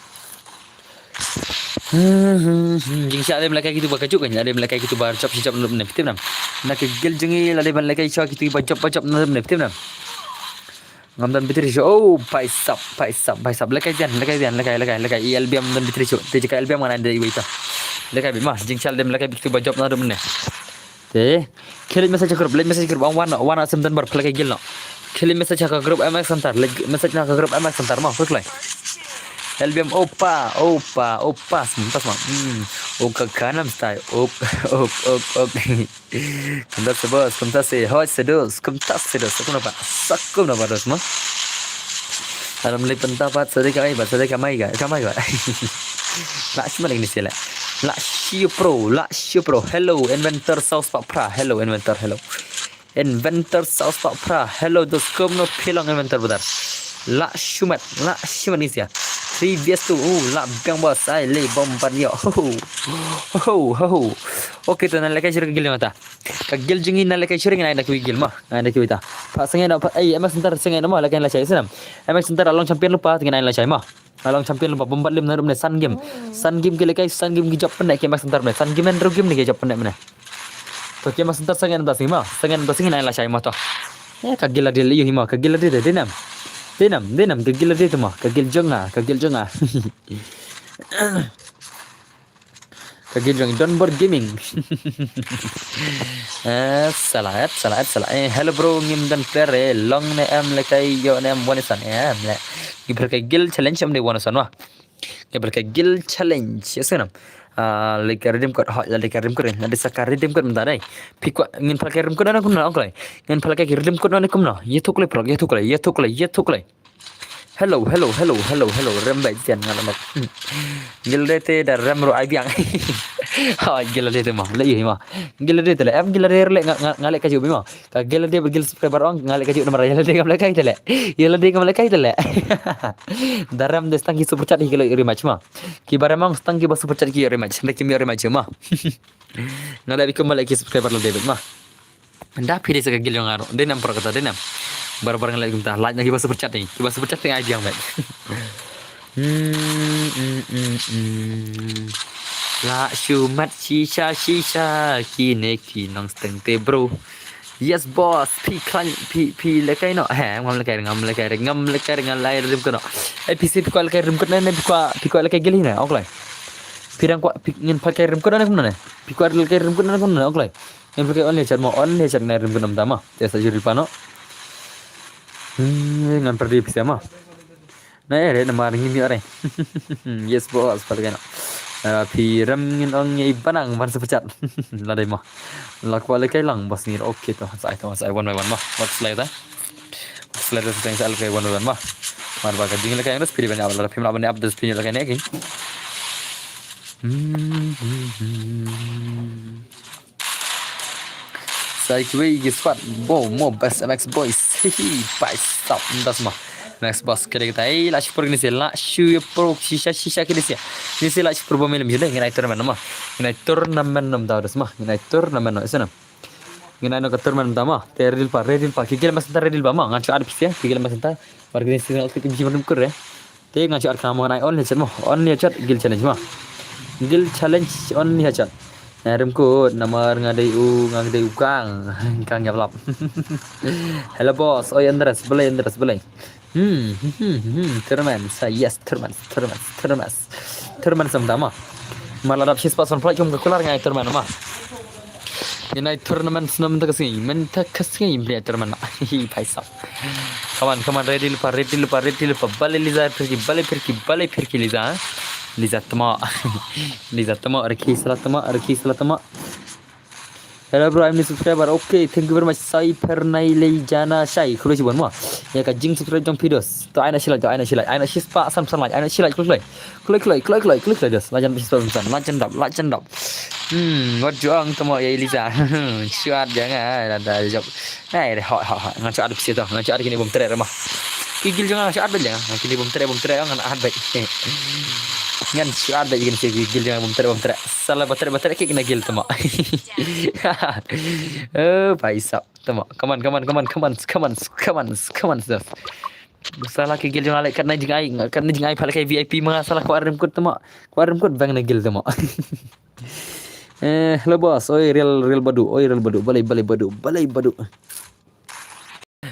jing sya ada melakai gitu bakajuk kan ada melakai gitu bar chop narum ne fitim nam nak gil jongi ada melakai shwa gitu bacop narum ne fitim nam ngamdan bitri show oh paisap lekai LBM dan bitri show te jika LBM mana ada iwita lekai bima jing chal dem lekai bitri bajop na dum ne te khelit message group wan asam dan bar lekai gil no khelit message ka group MX santar message na ka group MX santar mah first line LBM opa sempas mah ka kanam style op kumtas se hot sedos sakum na ba dos mah alam le pentapat sare kamai ga la shima ni sela la shi pro hello inventor south pra hello dos kom no philang inventor badar la shima ni sia previous tu la bang bos ai le bom padio okay tu nak lekai syurga gil mata kagil jingi nak lekai syurga nak gil mah nak kita pak sengai nak emak sentar sengai nama lekai la cai senam emak sentar along champion lupa dengan la cai mah along champion lupa bombat lim narum ne sun game ke lekai sun game gijap pendek ke emak sentar ne sun game and game ni gijap pendek mana to ke emak sentar sengai basing mah sengai basing nak la cai mah to kagil dia liu hima kagil dia denam kagil dia tu mah kagil jonga kagil jong Donbor Gaming. Salah. Hello bro ngim dan player long ne am lekai yo ne am wanasan am le. Ibar kagil challenge am de wanasan wah. Ibar kagil challenge yasanam. Like redeem code hot like redeem code nanti sakar redeem code bentar deh pikwa ngin pakai redeem code aku nak oke ngin pakai redeem code aku nak ye thuk le hello rem baik jan ngalamat gil dete dar rem ro aibiang ha gil dete mah le mah gil dete le am gil dete le ngale kaju mah ka gil dete bergil subscriber orang ngale kaju nomor ya dete ngale kai tele ya dete ngale kai tele daram de stangi super chat higelo iri match mah ki baramang stangi ba super chat ki iri match le ki mi iri match mah ngale bi kembali ki subscriber le debit mah nda pide sa gil yang aro denam prakata denam barang-barang lagi kita like lagi bahasa percat ni bahasa percat ni aja mat la shumat shisha kine kinong steng te bro yes boss pi lekai no ngam lekai dengan lain rim kono PC pi ko lekai rim kono ne pi ko lekai geli na oklai pirang ko ngin pakai rim kono ne kono ne pi ko lekai rim kono ne kono oklai ngin pakai on chat na rim kono tama tesa juri pano ngan perdi bisa mah nah ada nama ringi mi orang yes bos pada kan piram ngin ong ngai banang ban sepecat ladai mah lakwa lekai lang bos ngir oke to sai one by one mah what's later seteng sal kai one by one mah mar ba ka ding lekai ngas piri ban awal la pimla ban update pini lekai ne kin sai kui gispat mo best MX boys hihi pai stop das mah Max boss kira kita la super ni sela shu pro shisha kira sia ni sela super bomel mi le ngai tournament mah ngai tournament nam da das mah ngai tournament no sana ngai no ka tournament da mah redil pa kigel mas tar redil ba mah ngan char pisia kigel mas tar organisasi ke tim jiman kur te ngan char kamu ngai on le chat gil challenge mah gil challenge on ni chat Rim ko nomor ngadai ukang kang yablap. Hello boss, oi Andres belai. Terman, yes terman sama. Malah dapat sih sponsor flight kum keluar ngai terman mah. Ini tournament senam tak kesini beli terman. Hi paisa. Kawan ready lupa balik pergi liza. Liza tama arki salatama hello bro I'm new subscriber okay thank you very much sai pernai le jana sai khulai si bonma ya ka jing subscribe jong videos to aina silai aina sispa sam like aina silai klik das lajan sispa sam lajan dap ngot juang tama ya Liza syat jangan ada job nai ho ngaco ada pisi to ngaco ada kini bom tere mah kigil jangan ngaco ada jangan kini bom tere ngan ada ngan syat ada gini sih gil jangan bom tere salah baterai kik kena gil tama paisa tama come on stuff salah kigil jangan lek karena jingai pala kai VIP mah salah ko arim kut bang na gil tama hello boss oi real badu balai badu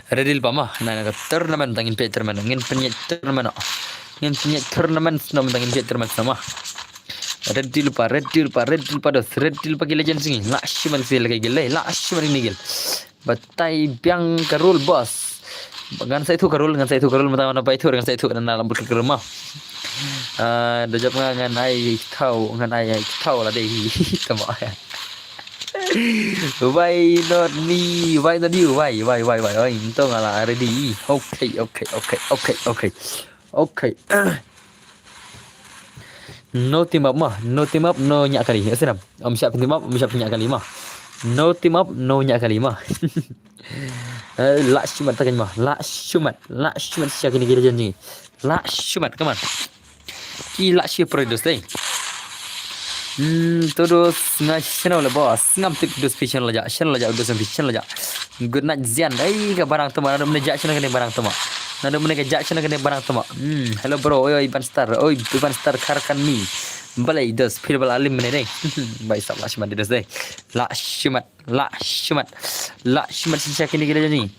redil pama na tournament tangin pe tournament ngin penyet tournament nom tangin pe tournament sama redil pa gila jen singi la shiman sel kai gile la shiman ni gil batai biang karul boss ngan sai tu karul mata mana pai tu ngan sai tu na lam bukul rumah dojap ngan ai thau la dei tama why not you why into ngala ready okay no team up no nyak kali ya senam siap team up nyak kali mah no team up no nyak kali mah la shumat takan mah la shumat siya kini gila janji la shumat come on ki la shi produce deh terus channel le bos ngam tik dos fiction laja good night zian ka barang tama ada mene jak channel kene barang tama nada mene jak channel kene barang tama hello bro oi Iban Star karkan mi balai dos pilbal alim mene deh bai sab la shumat dos deh la shumat sisa kini gila janji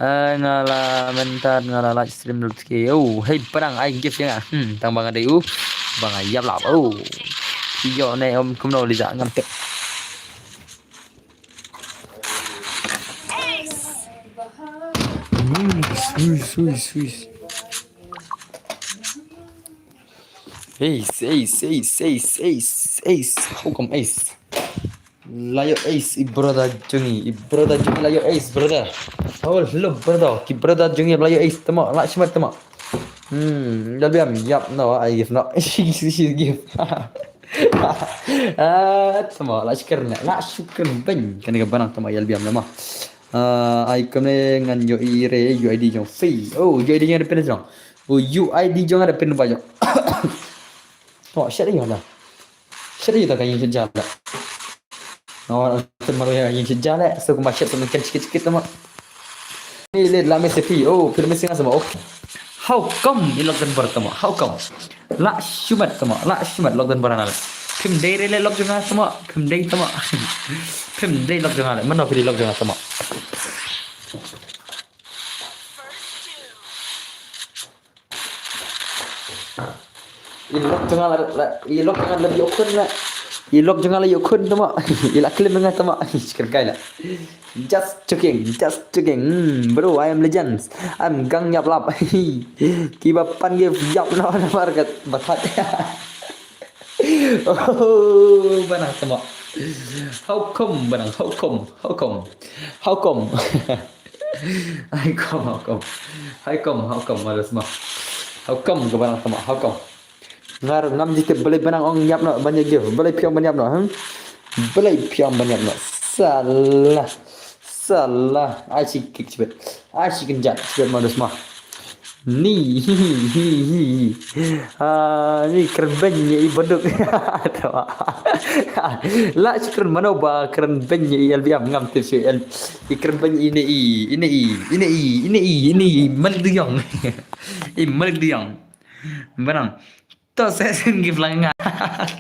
Ngala mentar ngala live stream dulu sikit. Oh, hey perang ai gift ya. Tang bang ada bang ayap lah. Oh. Iyo ne om kumno liza ngam tek. Suis. Ace. How come ace? Layo ace, brother jungi layo ace, brother. Oh, hello, brother. Ki brother jungi layo ace, tama, la shmat tama. Dabiam, yap, no, I give no. She give. Tama, la shukran, ben. Kan ka banang tama yalbiam nama. I come ngan yo ire UID jong fee. Oh, UID yang ada pen jong. Oh, UID jong ada pen ba jong. Oh, shit yang ada. Shit yang tak yang jalan. Oh, termaru yang jalan. So, kau macam tu mungkin sikit-sikit tama. Ni lihat lama sepi. Oh, film singa sama. Okay. How come ni lockdown bertemu? How come? La shumat tama. Lockdown beranal. Phim day le lock jangan tama. Phim day lock jangan. Mana pilih lock jangan tama. Ilok jangan lebih okun lah. Ilok jangan lebih okun tama. Ilak klaim dengan tama. Sekarang lah. Just checking. Bro, I am legends. I'm gang yap lap. Kiba pan give yap na market batat. Oh, banang tama. How come banang? How come? How come? Malas mah. How come ke banang tama? How come? Ngar ngam jike boleh banang ong yap na banyak give. Boleh piang banyak na. Salah. Asyik kick sebet. Asyik kenjat sebet malas mah. Ni keren banyak ibaduk. La keren mana ba keren banyak LBM ngam tu keren banyak ini malik diang. Malik diang. Benang. Tu saya give lang nga.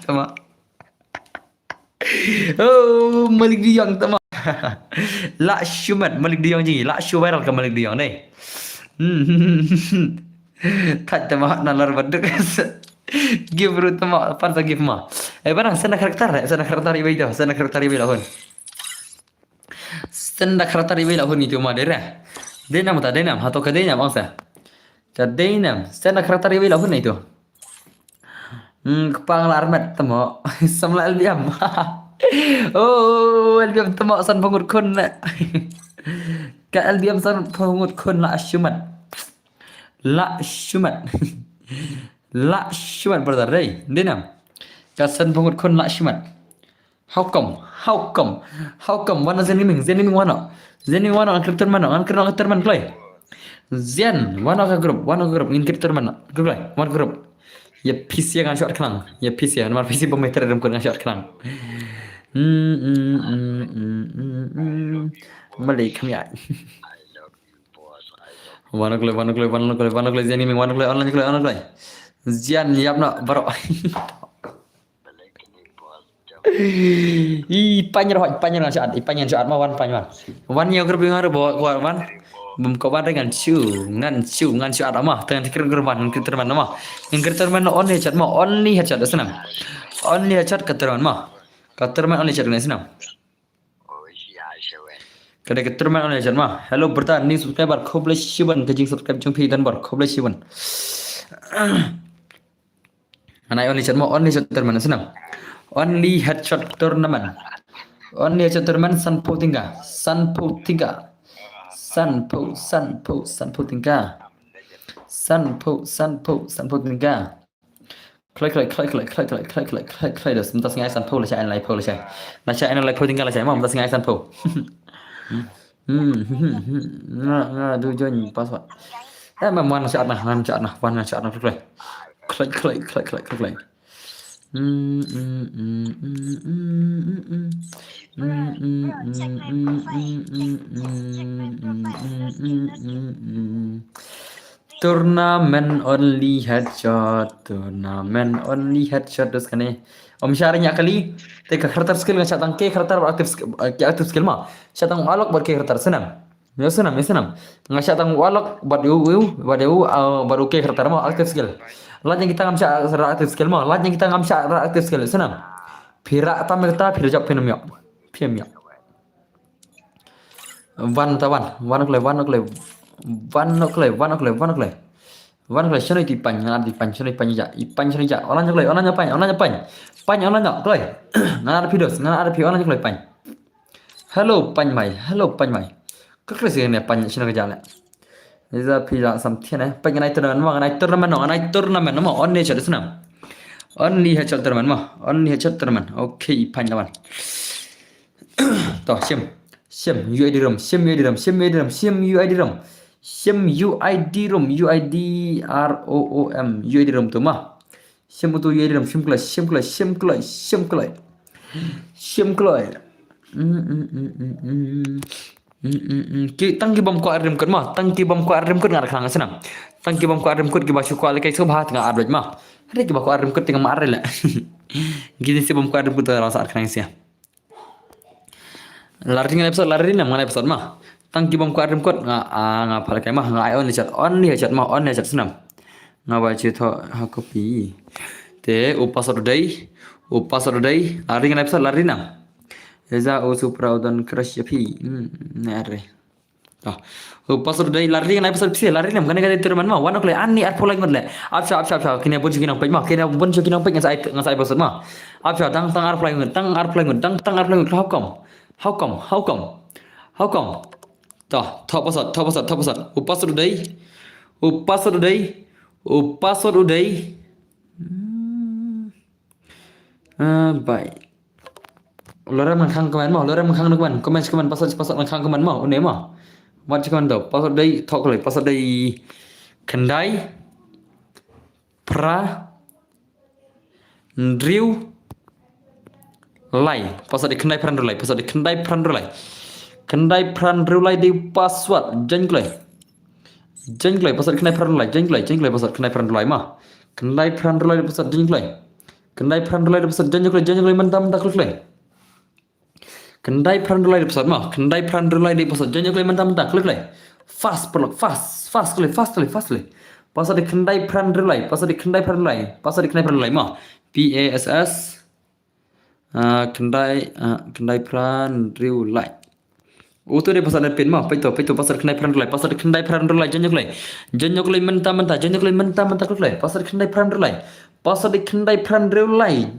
Tama. Oh, malik diang tama. La shumat malik diang ji. La shu viral ke malik diang ni. Tak tama nalar baduk. Give bro tama pansa give ma. Barang sana karakter ibai dah. Sana karakter ibai lahun. Itu ma dera. Denam atau ke denam angsa. Ke denam. Sana karakter ibai lahun itu. Kepang larmat tama. Samla albiam. Oh, albiam tama san pangut kun na. Ka albiam san pangut kun la shumat brother day. Denam. Ka san pangut kun la shumat. How come? Wana zeniming wana. An karakter mana play. Zen wana ka grup in karakter mana. Play. One group. Ya PC yang shot klang. Ya PC ya, nomor PC pemeter dalam kena shot klang. Malik kami ya. Wana kule jani ming wana kule online. Zian yap nak baru. Panjang shot mau wan panjang. Wan yang grup yang ada bawa wan. Kau bandai ngan ciu ada mah dengan kira gerban mah yang keterman only headshot senang only headshot keterman mah keterman only headshot senang kada keterman only headshot mah hello bertan ni subscriber khoblai siban kajing subscribe jung phi dan bar khoblai siban anai only headshot mah only headshot terman senang only headshot tournament only headshot tournament sanpo tingga sanpo tingga Klik dah sebentar singai sanpo lah saya like lah saya. Lah saya like tinggal lah saya mau sebentar singai sanpo. Tujuan password. Mana chat nah klik. Turnamen only headshot terus kane om syarinya kali teka karakter skill dengan catang ke karakter aktif skill mah catang alok buat ke karakter senang Ya senam. Ngasya tang walak baru ke kerta mah aktif skill. Lat yang kita ngamsya secara aktif skill mah, lat yang kita ngamsya secara aktif skill senam. Pira tam kita pira jap penem yok. Piem yok. Wan klei shano shano ja. Orang nya pan klei. Ngana ada pidos, ngana ada pi orang nya klei pan. Hello pan mai. Các cái gì này pan shano ja la. Bây giờ pi la sam thiên này, pan ngai tournament nó mà on ne chật senam. On ni hechat tournament. Okay pan lawan. Toh sim UID rom UID rom tu mah sim tu UID rom sim kelai ki tang ki bom ko arem kot mah tang ki bom ko arem kot ngar khang senam tang ki bom ko arem kot ki basu ko kai so bahat ngar arem mah hari ki ba ko arem kot tengah marre la gini si bom ko arem kot rasa khang sia lari ngan episode mah tang ki bom ko arem kot nga phal kai mah nga on ni chat senam nga ba chi tho ha copy te upasor dai lari ngan episode lari na eza o supra dan crush pi nare upasor dai lari ngan episode psi lari nam kan ga terman mah wanok le ani ar pholai ngot le apsa kini bun chuki nang pai mah ngasai episode mah apsa tang ar pholai ngot how come top pasat upasor dai baik lora mangkhang keman mah komen pasat mangkhang keman mah une mah wat keman do pasat dai thok le pasat dai kendai pra driu lai pasat dai kendai pran lai di password jenglai pasat kendai pran lai mah kendai pran lai pasat jenglai mentam tak klek kendai pran lai episode mah kendai pran lai di episode jangan kalian mentah klik leh fast klik pasal di kendai pran lai mah PASS kendai pran lai utuh dia pasal pin mah pito pasal kendai pran lai jangan kalian mentah klik leh pasal di kendai pran lai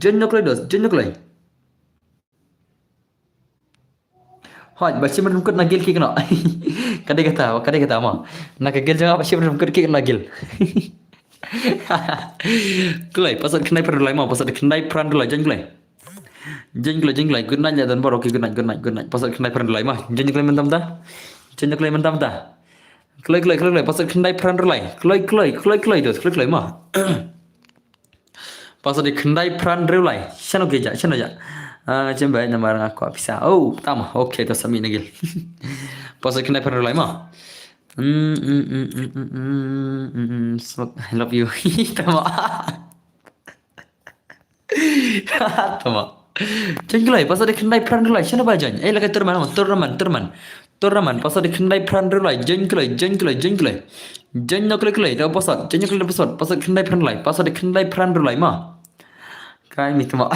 jangan kalian Hoi, baca macam kut nagil ki kena. Kadai kata mah. Nak gil jangan baca macam kut ki nagil. Kelai pasal kenai peran lai mah pasal kenai peran lai jenglai. Good night dan baru ki good night. Pasal kenai peran lai mah jenglai mentam dah. Kelai pasal kenai peran lai. Kelai dos kelai mah. Pasal kenai peran lai. Shano ja. Macam baik nama orang aku bisa. Oh, tama. Okay, tu sami nagil. Pasal kenai pernah lai mah. I love you. Tama. Jenglai pasal kenai pernah lai. Siapa bajan? Lakai turman. Pasal kenai pernah lai. Jenglai. Jenglai. Dah pasal kenai pernah lai mah. Kai mi tama.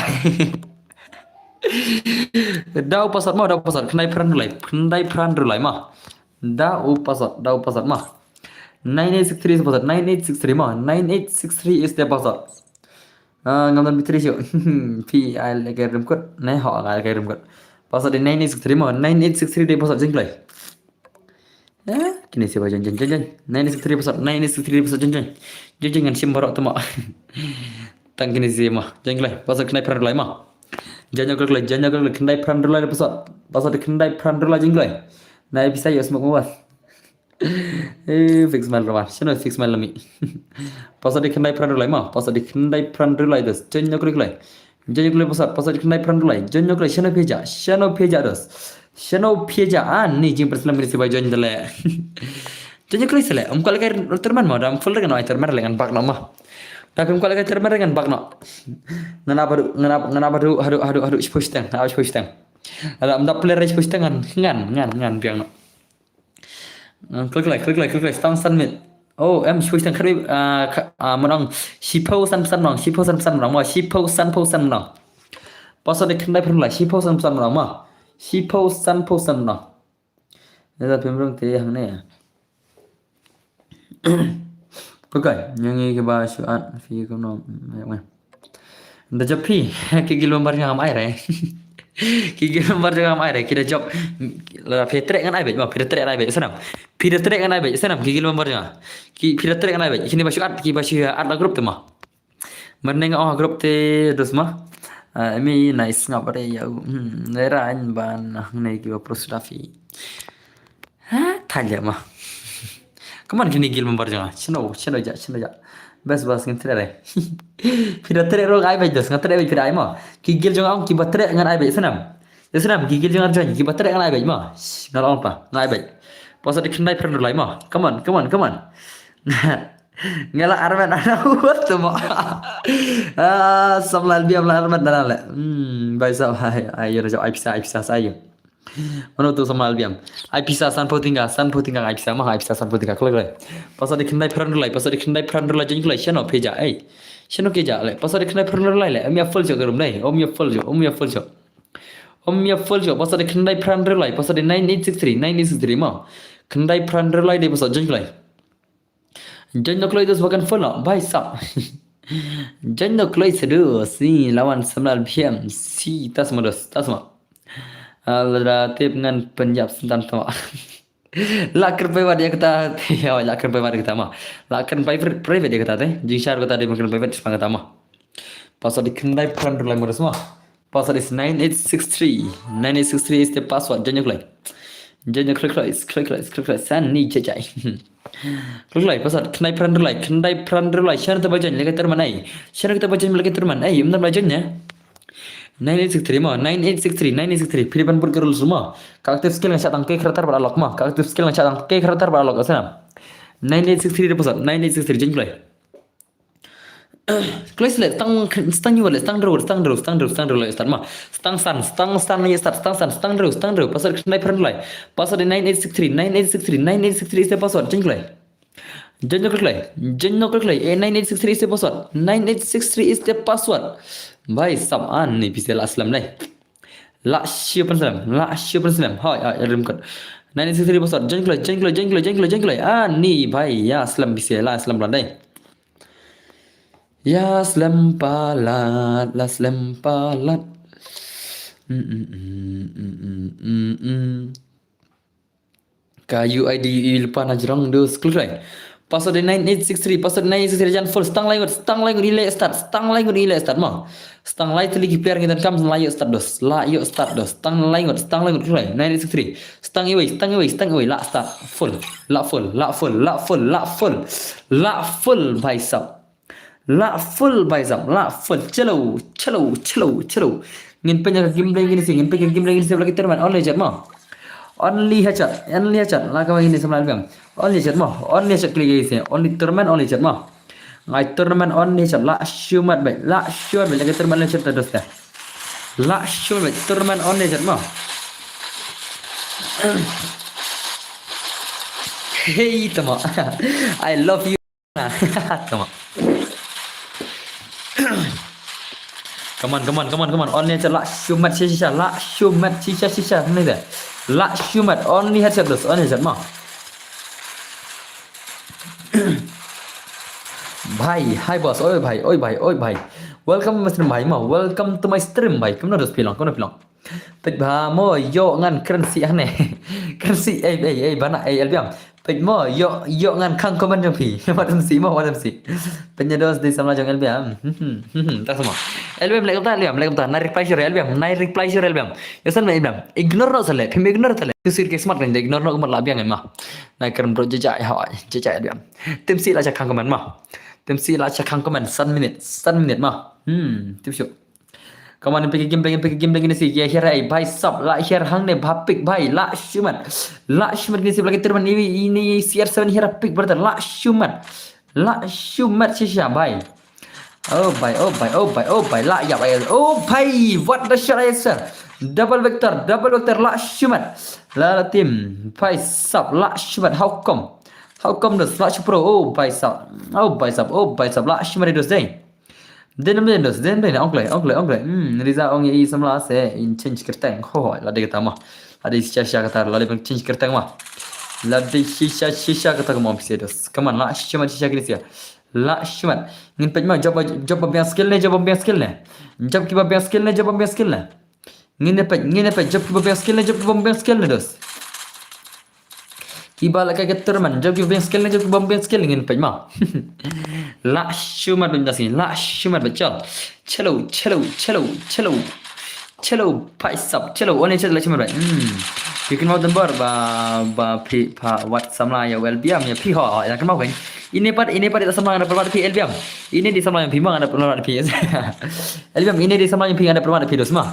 Dau pasat kenai pran relai mah dau pasat mah 9863 pasat 9863 mah 9863 is the pasat ngamdan bitri sio pi al garam kot nai ho al garam kot pasat 9863 mah 9863 de pasat jenglai kini siapa jan 9863 pasat jan sim barok tu mah tang kini si mah jenglai pasat kenai pran relai mah jangan klik kendai pran relai pasal kendai pran relai jenglai nai bisa ya semua kuat fix mal ramah sino fix mal lami pasal kendai pran relai mah pasal kendai pran relai dos jangan klik pasal kendai pran relai jangan klik sino peja ni jing perslam ni siapa jangan dale jangan klik sele kalau kau terman mau dalam folder kan terman dengan bak nama tak kalau kau terman dengan bak no ngana baru harus push tang ada amda player push tang ngan biang no Click like stang san mit. Oh, em chui sang khari menang shipo san menang shipo san menang ma shipo san menang. Pasal dia kendai pernah shipo san menang ma. Shipo san menang. Nên pemrong te hang ne. Click yang ini ke bahas an fi ko no. Dah japi kigil lembar yang am ai re. Kigil lembar yang am ai re kita job la petrek kan ai bet ma petrek ai bet senam. Petrek kan ai bet senam kigil lembar yang. Ki petrek kan ai bet kini basu at ki basu at la grup tu ma. Merneng oh grup te dus ma. Mi nice ngap re ya. Nera an ban nei ki prosudafi. Ha tanya ma. Kaman kini gil lembar yang. Chino ja. Bas ngin tre. Pira tre rong ai bet dus ngatre bet pira ai ma. Ki gil jong ang ki batre ngan ai bet senam. Senam ki gil jong arjan ki batre ngan ai bet ma. Ngalong pa ngai bet. Pas ada kendai pernah lai ma. Come on. Ngala arman ana wat tu ma. Samlal biam la arman dana le. Bai sa ai yo ai pisa saya. Mana tu samlal biam. Ai pisa san potinga ai pisa ma ai pisa san potinga kle. Pas ada kendai pernah lai jeng lai chano peja ai. Chano ke ja le. Pas ada kendai pernah lai le. Om ya full jo garum nei. Om ya full jo. Pas ada kendai pernah lai. Pas ada 9863 ma. Kendai pernah lai de pas jeng lai. Jeng nak lai tu sebagai full lah. Bai sa. Jeng nak lai sedu si lawan samlal biam si tas ma. Alra tip ngan Punjab sentan tu. Lakar private dia kata, ya lakar private kita mah. Lakar private dia kata teh. Jingshar kata dia mungkin private sepangat tama. Password kendai pernah lai murus mah. Password is 9863. 9863 is the password. Jangan klik like. San ni cecai. Klik like password kendai pernah lai. Share kita baca ni lagi termanai. Share kita baca ni lagi termanai. Benar bacanya. 9863 mah 9863 Pilihan bergerul semua Kaktif skill yang catang ke kereta beralok mah Kaktif skill yang catang ke kereta beralok asal 9863 dia pusat 9863 jangan play Kelas le stang you le stang terus start mah stang san ni stang terus pasal kenai pernah lai pasal 9863 is the password jangan play jangan klik like 9863 is the password 9863 is the password Bhai saman ni bisa la aslam lai. La syupan salam. Hai rim kat. 96 password. Jangan kelai. Ni bhai ya aslam bisa la aslam landai. Ya aslam palat. Kayu ID lupa najrong dus kelai. Password 9863 jangan full stang lai relay start mah stang lai teli player kita kam la yo start dos stang lai kelai 9863 stang iwi la start full bhai sab chalo ngin penjaga game lagi ni lagi terman online chat mah only headshot la ka ini sama album only headshot klik isi only tournament chat mah ngai tournament only headshot la shumat lagi tournament chat terus dah la shumat tournament only headshot mah hey tama I love you tama come on only headshot la shumat shisha ni dah La shumat only headset dos only headset mah Bhai hi boss oi bhai welcome to my mah welcome to my stream bhai kamu dos pilang pet ba mo yo ngan currency ane currency bana albiam pet mo yo ngan kang komen jong pi madam si penyedos di sama jong albiam tak semua albiam lek ta na reply share albiam yasan me albiam ignore no sale phim ignore tale tu sir ke smart kan ignore no mat labiang mah na karam pro jejak albiam tim si la kang komen mah tim si la kang komen 1 minute mah tim sio Kawan pergi game lagi ni si ya hirai bhai sab la hir hang ne bhapik bhai la shumat ni si lagi terman ini CR7 hira pik berter la shumat shisha bhai Oh भाई ला या भाई oh भाई what the shot I said double vector La shumat la tim भाई sub ला shumat how come the slash pro oh भाई sub ला shumat itu deh den ongle Riza ong i samla se in change kerteng ho la de kata mah ada shisha kata la de change kerteng mah la de shisha kata mau pisedos kaman la shumat shisha krisia la shumat ngin pej mah job biang skill ne job biang skill ne ngin pej job biang skill ne dos kiba la kaget terman job biang skill ngin pej mah la shumat benda sini la shumat betul chalo pai sap chalo one chalo shumat bai bikin mau tembar ba pi pa wat samla ya wel biam ya pi ho ya kan mau kan ini part samla ada permat pi el biam ini di samla yang pi mang ada permat pi el biam ini di samla yang pi ada permat pi dos mah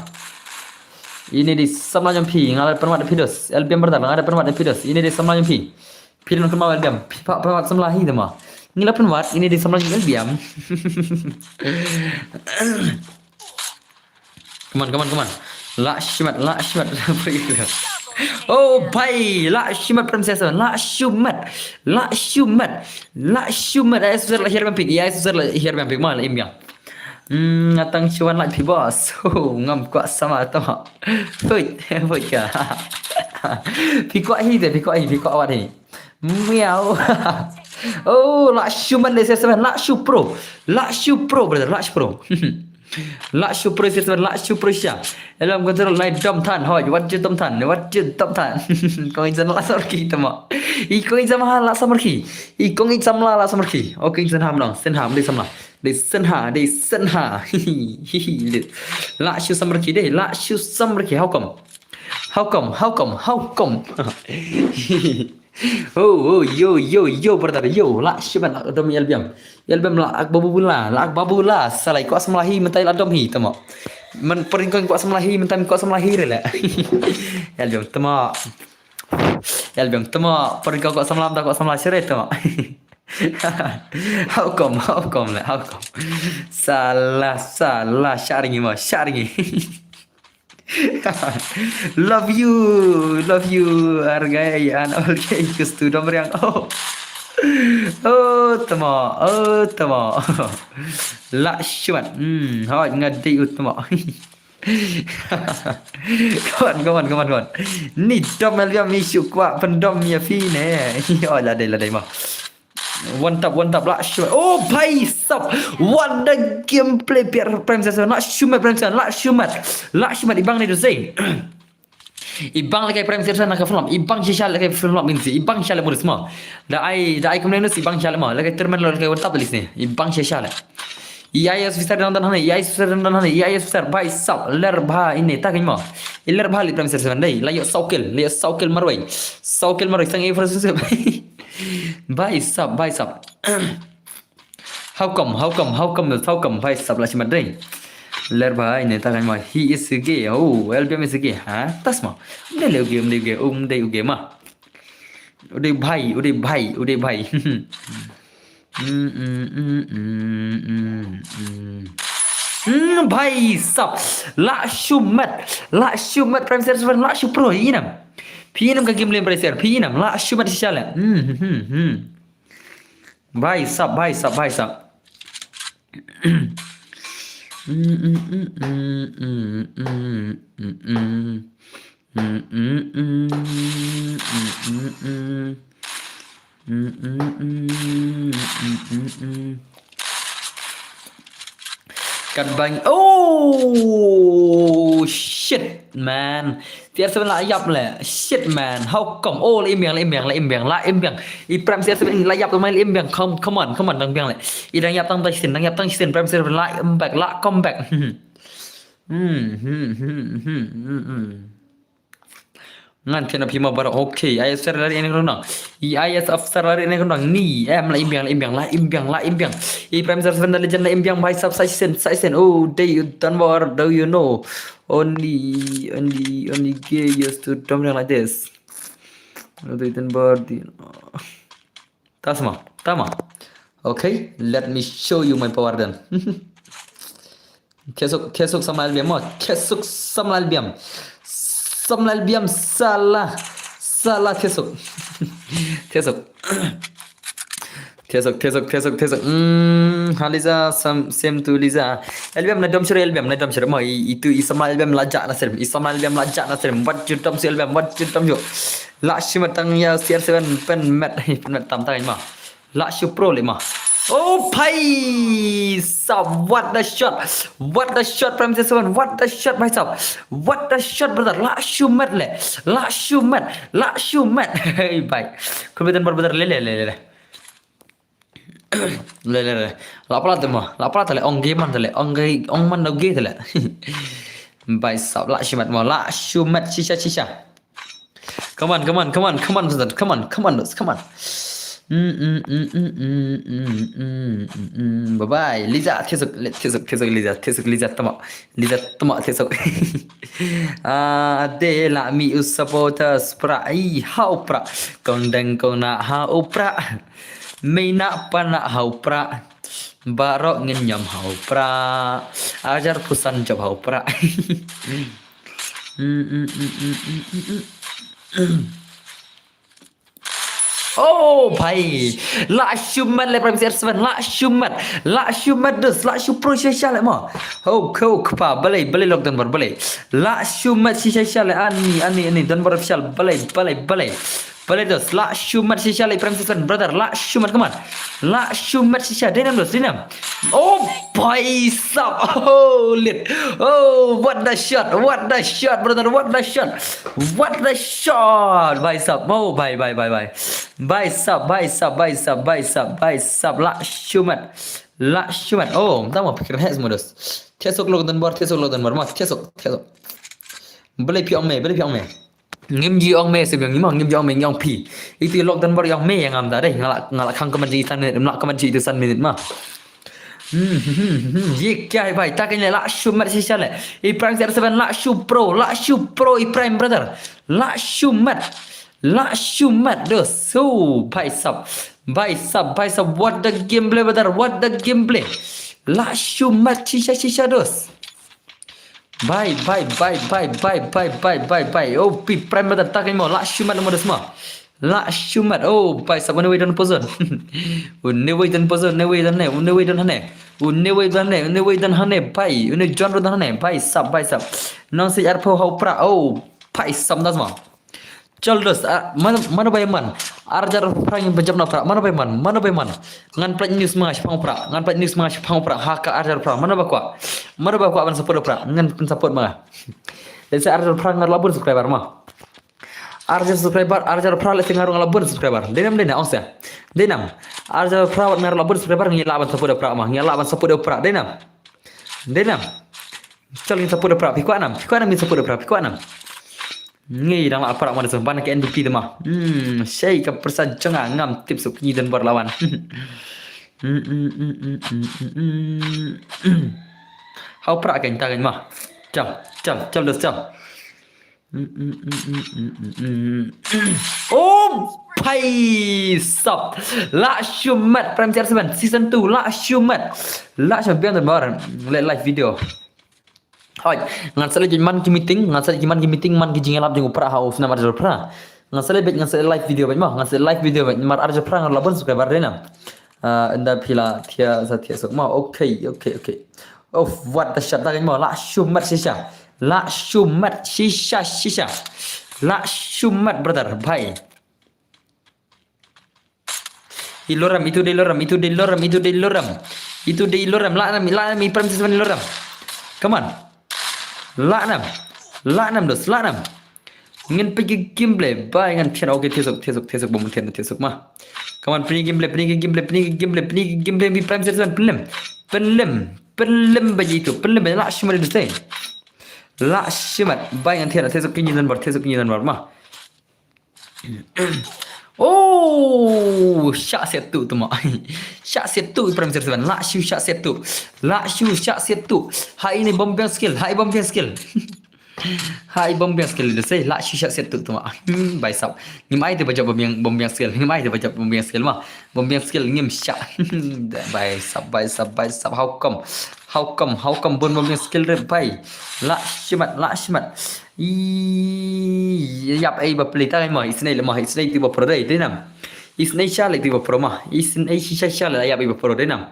ini di samla yang pi ada permat pi dos el biam bertar ada permat pi dos ini di samla yang pi dan kan mau el biam pi pa permat samla hi mah ngila permat ini di samla yang el biam come on la shumat oh भाई la shumat princess la shumat ay susar la herban pig ay susar la herban pig mal imbiang ngatang chuan la pi boss oh ngam kwa sama to hoi ka pi kwa wat hi meow oh la shumat le ses la shu pro brother la shu pro la shu pro ses la shu pro sha elam kontrol nai dom than hoi wat je dom than kong izan la sarki tama I kong izan la samarki I kong izan la samarki okay izan ham dong sen ham de samla de sen ha la shu samarki de la shu samarki how come oh yo brother yo la shiban dom yelbiam la akbabula salai ko asmlahi mentai la dom hi tama man peringkong ko asmlahi mentai ko asmlahi re la yelbiam tama peringkong ko asmlam ta ko asmlah sire tama how come salah sharingi love you hargai an okay just dom riang tama la shumat hoi ngadi utama kawan ni dom elbiam mi syukwa pendom ya fi ne oh la dai mah one tap la shumat oh bhai sab what the gameplay prime session la shumat ibang ni do zain ibang lagi prime session nak film ibang shisha lagi film minzi ibang shala muris ma da ai kemudian ibang shala ma lagi termen lagi one tap list ni ibang shisha la IAS besar dan IAS besar bhai sab ler bha ini tak ni ma ler bha li prime session dai la yo saukel marwai sang e first bhai sab how come bhai sab la shimat dai ler bhai ne ta kan ma he is gay oh LBM is gay ha tasma de game ma ude bhai bhai sab la shumat prime server la shu pro inam pinam ka game prime server pinam la shumat shala bhai sab kan bang oh shit man tiar seven la yap le shit man how come oh la imbiang I prime tiar seven la yap main imbiang come on dang biang le I dang yap tang sin prime seven la back la come back ngan kena pima bara okay IS server ini kan IS server ini kan ni em la imbiang I prime server dan legend la imbiang by sub sen oh they don't war do you know only gay used to dominate like this they don't war the tama Okay, let me show you my power then. 계속 samlalbiam mo. 계속 samlalbiam. Samlalbiam salah. Salah 계속. 계속. 계속. Haliza same to Liza. Album na dom sure album mo itu isama album lajak nasir. Isama album lajak nasir. What you dom sure album what you dom yo. La shi matang ya CR7 pen mat tam tang ma. La shi pro le ma. Oh bhai sab what the shot. What the shot from CR7. What the shot bhai sab. What the shot brother. La shi mat le. La shi mat. Hey bhai. Kubetan brother le. Le la pala tale ong game man tale ong man no ge tale bai sab la shimat mo la shumat shisha come on brother come on bye bye Liza tesuk Liza tama tesuk de la mi supporters pra ai hau pra kong deng kong na hau pra May nak pa nak hau pra Barok ngenyam hau pra Ajar pusan job hau pra Oh bhai La shumat le prime CR7 La shumat dus La shupro shisha le mo Oh kau kapa Balai lockdown bar balai La shumat shisha le Ani don bar official Balai Boleh dos, la shumat shisha like prime season brother, la shumat come on, la shumat shisha, dinam oh boy sub, oh lit, oh what the shot brother, what the shot, bye sub, oh bye sub, la shumat, oh tak mau pikir head semua dos, tesok lockdown bar, mas tesok, boleh piang me. Ngim ji ong me sebiang ngim ji ong me ngong pi itu lockdown bar yang me yang am da deh ngalak khang kaman ji tan nak kaman ji itu san minute ma ye kya hai bhai taknya la shumat shisha le I prime CR7 la shu pro I prime brother la shumat dos so bhai sab what the gameplay brother la shumat shisha dos Bye. Oh, pi prime brother tak mo. La shumat mo des mo. La shumat. Oh, bye sab unne don pozon. Unne don pozon, unne don hane. Bye. Unne John don hane. Bye sab. Non si arpo hau pra. Oh, bye sab das mo. Chal dos. Mana bay man. Arjar prang penjam na pra. Mana bay man. Ngan plat news mas phang pra. Haka arjar pra. Mana ba kwa ban support pra. Ngan pen support ma. Desa arjar pra ngar labur subscriber ma. Arjar pra le ngar labur subscriber. Denam ongsa. Denam. Arjar pra ngar labur subscriber ngi laban support pra ma. Ngi laban support pra denam. Chal ngi support pra. Piko anam ngi support pra. Piko anam. Ngi dang apa mana semban ke NDP tu mah. Syai ke persajang ngam tips penyi dan berlawan. Hau prak kan tangan mah. Jam dos jam. Oh, bhai sab. La shumat prime CR7 season 2 la shumat. La champion dan baran live video. Hoi, ngan sale man ki meeting man ki jingelap jeng upra haus na marjo pra. Ngan sale live video ba ma, ngan sale live video ba mar arjo pra ngan labon subscriber dena. Anda pila tia satia sok ma. Okay. Oh, what the shot tagin mo la shumat shisha. La shumat brother, bhai. Iloram itu de loram. La mi prime season loram. Come on. Laknam dos ngin pergi gameplay bye ngan thian okay tesok bom thian tesok ma come on pergi gameplay bi prime season penlem baji itu penlem la shimat dusai la shimat bye ngan thian tesok kinyi dan bar ma oh syak set tu ma syak set tu prime season la syak set tu hai ini bomb skill Hai bombiang skill dia say la shisha set tu ma. Bai sap. Ngim ai dia baca bombiang skill. Ngim ai dia baca bombiang skill ma. Bombiang skill ngim sha. Bai sap how come bombiang skill dia bai. La shimat. Yap ai ba play ta ma isnai le ma isnai ti ba pro dai nam. Isnai sha le ti ba pro ma. Isnai shisha le yap ai ba pro dai nam.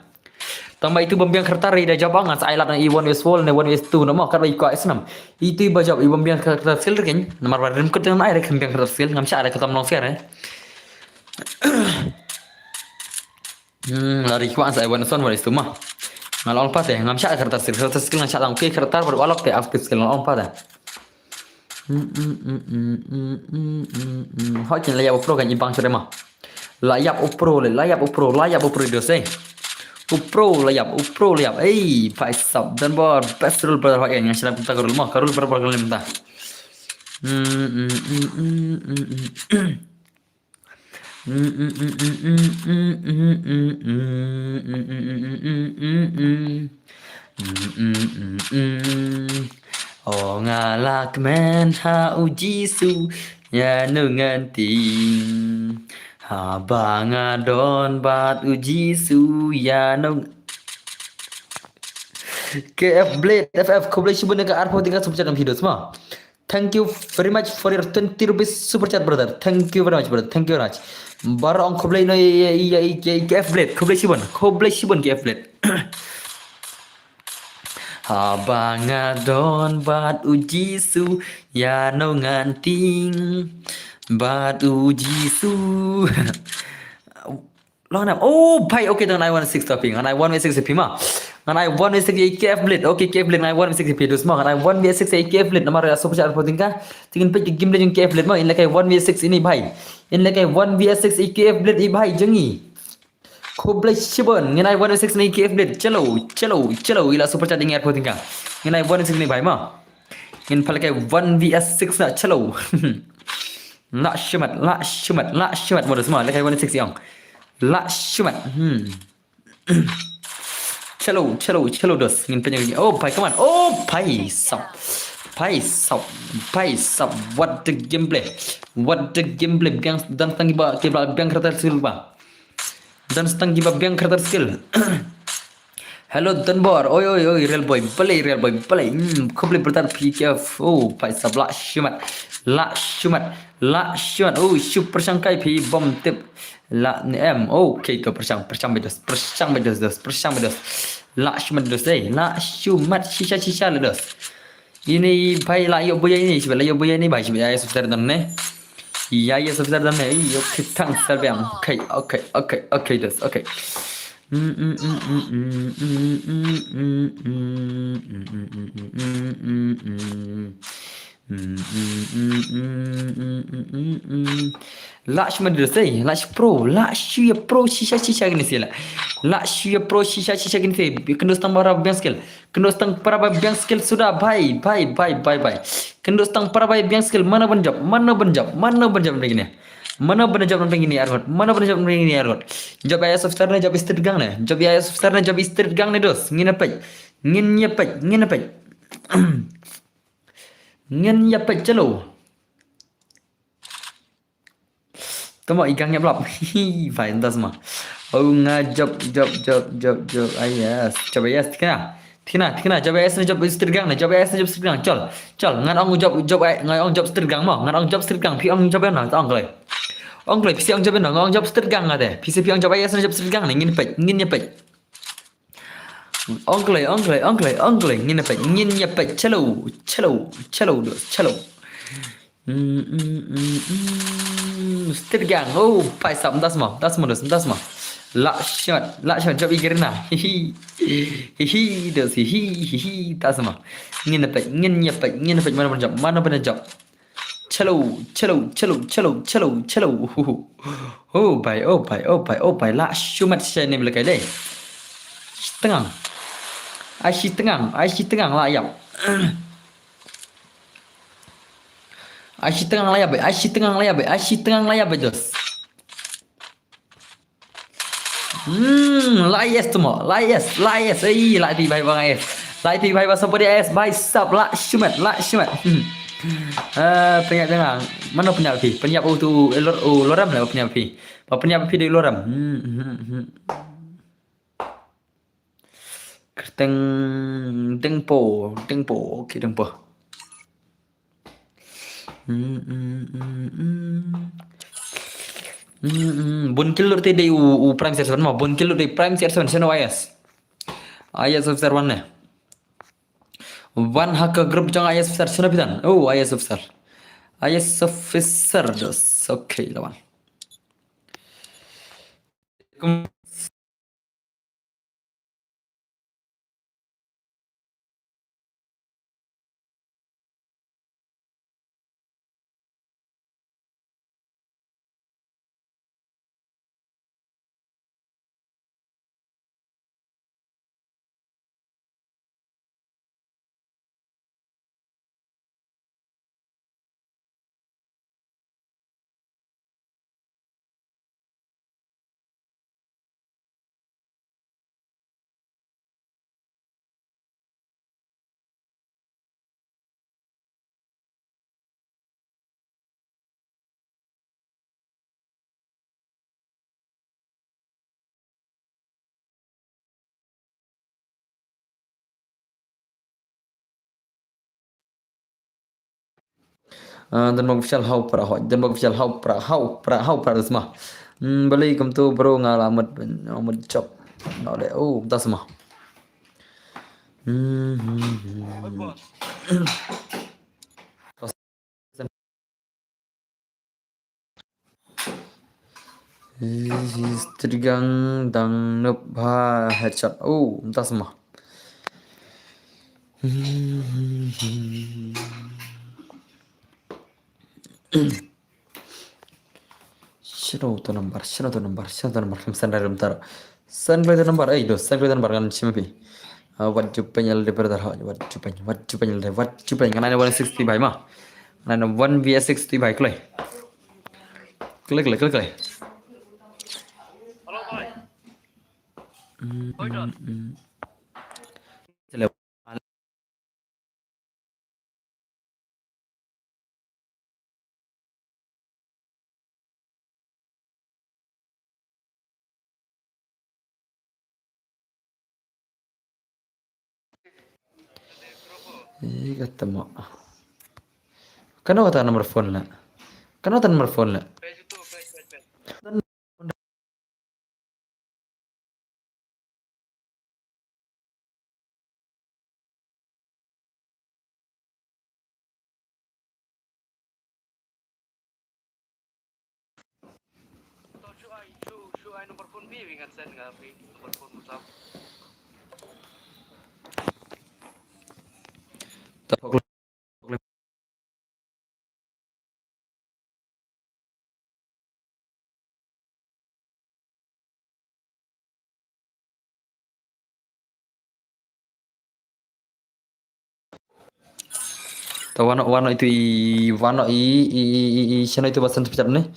Tambah itu bambiang kertari dah jabang as ailat na i1 west wall na 1 west 2 nama kar ikut isnam. Itu iba jab i bambiang kertar skill kan. Nomor barim kut na ai rek bambiang kertar skill ngam sya ada ketam long fair lari kuan sa i1 son west 2 mah. Ngalong pat ngam sya kertar skill ngam sya lang ke kertar ber walok te aktif skill ngalong pat Hoi chen layap pro kan ibang sore mah. Layap pro do say. Upro layap. Phải sập dan bor petrol ber hoi yang sila kita karul ber kalim ta. Oh ngalak men ha uji su ya nungan ting. Habang don bat uji su ya nung KF Blade FF kau boleh cuba dengan arpo tinggal super chat dalam video semua. Thank you very much for your 20 rupees super chat brother. Thank you very much brother. Thank you very much. Baru orang kau boleh no KF Blade kau boleh cuba KF Blade. Habang don bat uji su ya nungan ting. But ujisu Long nam. Oh, bhai okay dengan I16 tapi dengan I1V6 pima. Dengan I1V6 KF Blade. Okay, KF Blade dengan I1V6 dos mah. Dengan I1V6 KF Blade nama super chat apa tingkah. Tingin pe game le jeng KF Blade mah. In like I1V6 ini bhai. In like I1V6 KF Blade i bhai jengi. Khoblai shibon dengan I1V6 ni KF Blade. Chalo ila super chat dengan apa tingkah. Dengan I1V6 ni bhai mah. In pala kai 1vs6 na chalo. La shumat modus semua lekai 116 yang la shumat chalo dos ngin penyang oh pai come on oh pai sap what the gameplay biang dan tangi ba biang kertas skill ba dan tangi ba biang kertas skill Hello Dunbar, oi real boy play kobli bertar PKF oh pai sab la shumat oh super sangkai pi bom tip la em okay to persang bedos la shumat dos la shumat shisha le dos ini pai la yo boya ini sebelah yo boya ini bai sebelah ya subscribe dan ne ya subscribe dan ne yo kitang serbiang okay dos okay Lakshman dia say Laksh pro shisha gini sila Laksh pro shisha gini say kendus tang para biang skill sudah bye kendus tang para biang skill mana benjab begini mana benar jawab begini Arhot job ayah software na job street gang na job street gang na dos ngin apa chalo tamo igangnya belum phải entah semua job ayas job ayas kena job ayas na job street gang chol ngan ong job street gang mo ngan ong job street gang phi ong job na ongเลยông lấy phi ông job na ong job street gang ade phi ong job ayas na job street gang na ngin pek ong lấy ngin pek chalo street gang oh phải sắm das mo la shot job igirna hi dos hi das mo ngin pek mana benar job chalo oh bai la shumat saya ni belakang deh tengang Aishi tengang lah ayam Aishi tengang layap jos layas semua layas la di bai bang ayas Slide pi bhai pasal pada es bhai sub la shumat. Penyap jangan. Mana penyap pi? Penyap tu loram lah penyap pi. Penyap pi di loram. Teng tempo, okey tempo. Bun kilo ti di u prime server mah. Bun kilo di prime server sana IS. IS officer one ne. One hacker group jang IS officer sana pidan. Oh IS officer. IS officer dos. Okay lawan. Dan mag official hau pra hoi. Dan mag official hau pra semua. Balik kum tu bro ngalamat job. No de. Oh, tak semua. Trigang dang nup ha headshot. Oh, tak semua. شنو تو نمبر خمسة نرم ترى سنبلي نمبر أي دوس سنبلي نمبر kan cima pi wajib penyel di berdar wajib penyel kan ada 160 by mah ada 1 vs 60 by klik Halo, Boy. ketemu kenapa nomor phone lah kenapa nomor phone lah Show ai nomor phone bi ingat sen enggak bi nomor phone musab. Tawano itu sana itu bahasan terpecah nih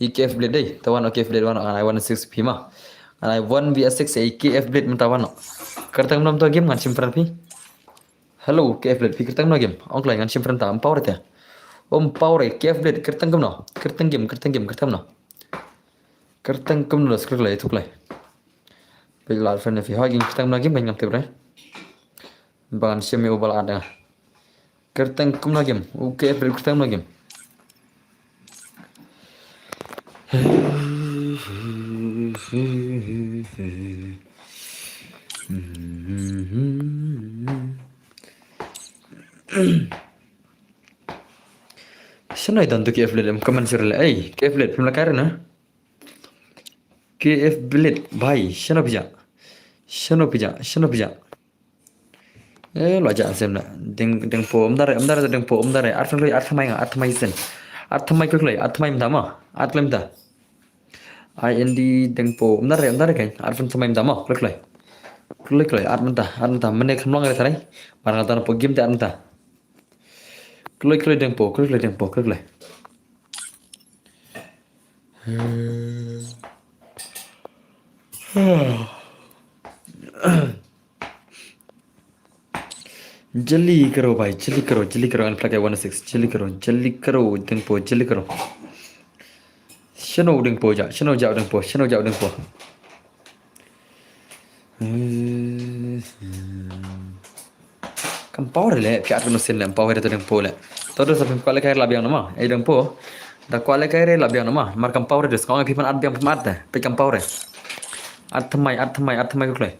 KF blade deh tawano KF blade wano I 16 p mah I 1 vs 6 KF blade mentawano kertang belum tuh game ngan simpan pi halo KF blade pi kertang belum game ongklay ngan simpan tam power ya power KF blade kertang game kertang no skrlay itu klay pilal fan fi hagin kertang belum game ngam tebre bangan semi obal ada kertang lagi, oke kertang lagi. Sana itu untuk KF Blade, kaman sirle, KF Blade, pernah karen na? KF Blade, bhai, sana pija. Lo aja sem na ding po amdare ding po amdare arthamai sen arthamai mdama arthlem da ind ding po amdare kan arfan thamai mdama klik armanta mene khamlong ngare tharai barang tan po game ta armanta klik ding po जल्दी करो भाई जल्दी करो अनप्लग 106 जल्दी करो dengpo जल्दी करो शनो dengpo जाओ dengpo Kampau le piat no sin lem power to dengpo le todo sa pim kwale kai labiang nama ai dengpo da kwale kai re labiang nama mar kampau re des kong pipan ad biang mat da pe kampau re ad thamai ko le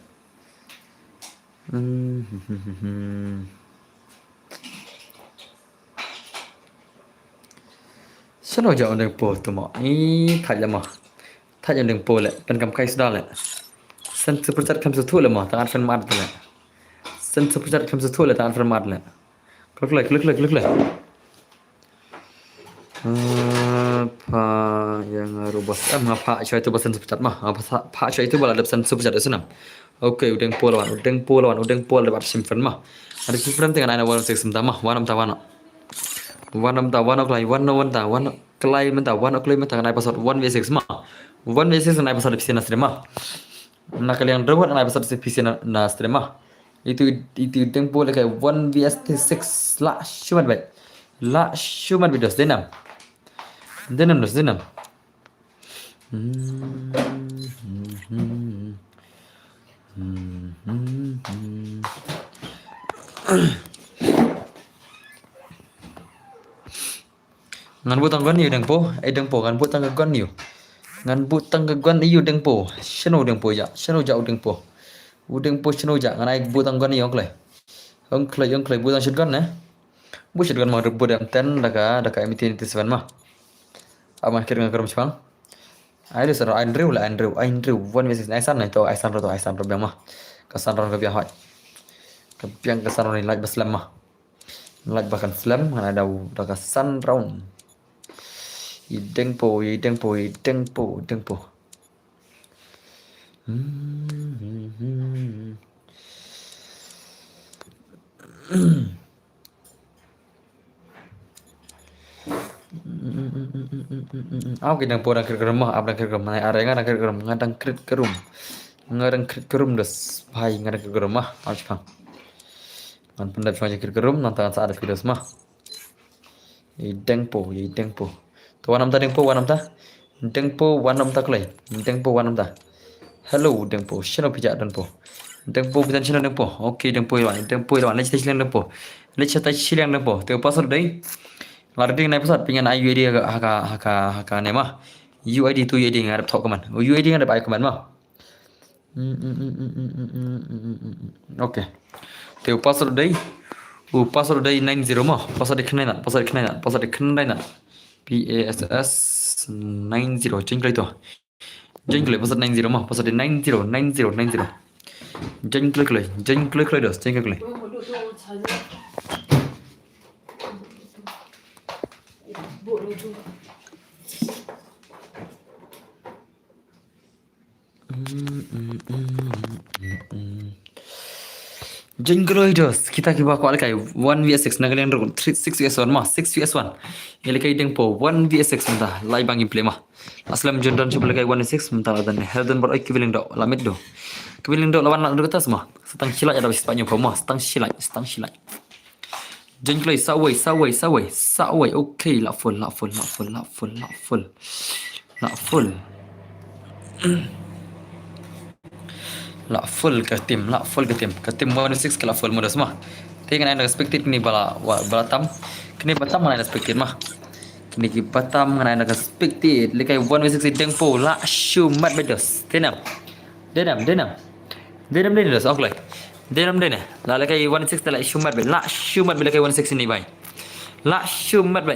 Sano jauh dengpo tu mo ni thaj lama thaj dengpo le pen kam kai sudah le sen seperti kam setu le mo tangan fen mat le sen seperti kam setu le tangan fen mat le klik le apa yang rubas apa cuy itu bahasa seperti mah apa cuy itu bala bahasa seperti itu senam oke udeng pol dapat simpan mah ada simpan dengan anak warna seks mah warna kelai warna kelai mentah warna kelai mentah anak pasal 1v6 mah 1v6 anak pasal di sini mah nak kalian rawat anak pasal di sini mah itu udeng pol kayak 1v6 lah cuma bidos denam ngan butang gon dengpo kan butang gon dengpo shano jauh dengpo shano ja ngan ai butang gon ni ông klei butang shotgun ne bu shotgun ma rebut am ten daga emitin tisban mah aman kira ngaram chang ai lu sara Andrew 1v6 aisan to aisan ro biang mah kasan ron biang hoi kapiang kasan ron like baslam mah like bahkan slam ngan ada daga san round dengpo Aku kena pura kir kerumah, abang kir kerumah, ada yang ada kir kerumah, ngadang krit kerum dos, hai ngadang kir kerumah, macam pang. Man pendap cuma kir kerum, nonton saat ada video semua. Dengpo. Tu wanam ta, dengpo wanam ta kelai, dengpo wanam ta. Hello dengpo, shino pijak dengpo. Dengpo pisan shino dengpo, okay dengpo iwan, lecet silang dengpo. Tu pasal day. Larding naik pesat pingan UID haka nema UID tu UID ngarep thok kaman UID ngarep ai kaman mah okay te password dai 90 mah password kena na PASS 90 jengklai password 90 mah password 90 jengklai dos jengklai Jenggroidos kita kiba ko alkai 1v6 nagalen ro 6v1 mah 6v1 elekai dengpo 1v6 menta lai bang play mah aslam jondan chubal kai 1v6 menta dan helden bor equivalent do lamit do equivalent do lawan do tas mah setang silai ada Spanyol mah setang silai Jengklai sawai okay la full La full ke tim 1v6 ke la full modus mah tengah ada expected ni bala tam kini batam mana expected mah kini batam mana ada expected lekai 1v6 dengpo la shumat bedos denam dos oklai denam la lekai 1v6 la shumat be la shumat be lekai 1v6 ni bai la shumat be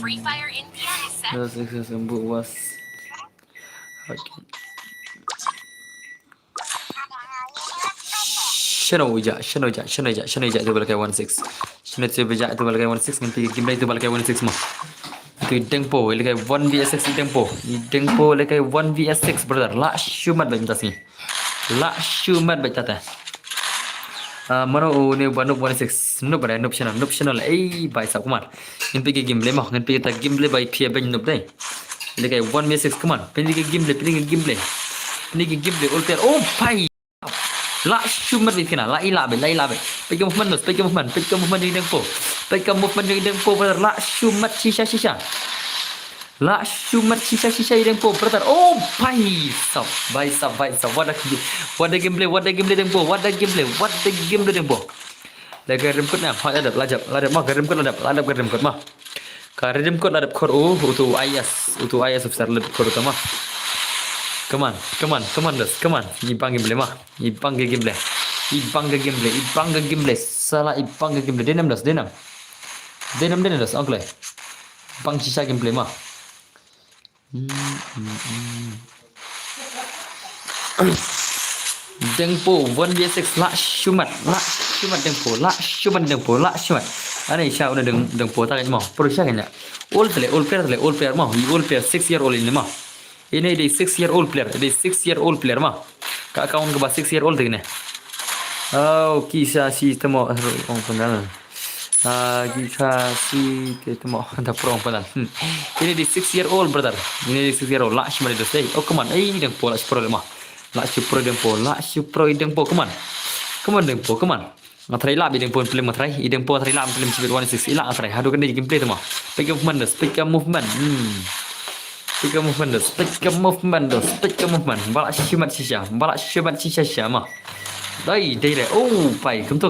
Free Fire India is set sembuh was okay Shano ja tu balakai 16 Shano tu balakai 16 nanti game itu balakai 16 mah itu dengpo lekai 1v6 dengpo lekai 1v6 brother la shumat baik tas ni la shumat baik tata mano ni banu 1v6 noob channel baik sa kumar ngan pergi game mah ngan pergi ta game by pia ben noob dai lekai 1v6 kumar pergi game play all player oh pai la shumat vi kena la ila be pick up movement di tempo pick up movement di tempo brother la shumat sisa la shumat sisa di tempo brother oh bhai sab what the gameplay tempo what the gameplay tempo dah garam kot nah ladap mah garam kot ladap garam kot mah garam kot ladap kot oh utu ayas besar ladap kot utama come on ibang gameplay salah ibang gameplay denam das ongle bang sisa gameplay mah Dengpo 1v6 la shumat dengpo aneh siapa udah dengpo tak kan mau perlu siapa kan ya all player mau all player 6 year old ini mah ini di 6 year old player mah kak kawan ke 6 year old ini oh kisah si temo orang penal kisah si temo tak orang penal ini di 6 year old brother ini di 6 year old la shumat itu oh come on ini dengpo la shumat mah la supro dempo come on dempo come on matrai la bi dempo film matrai dempo matrai la film sibit 16 ila matrai hadu kan di gameplay tu mah pick up movement bala shimat sisa mah dai le oh pai kum to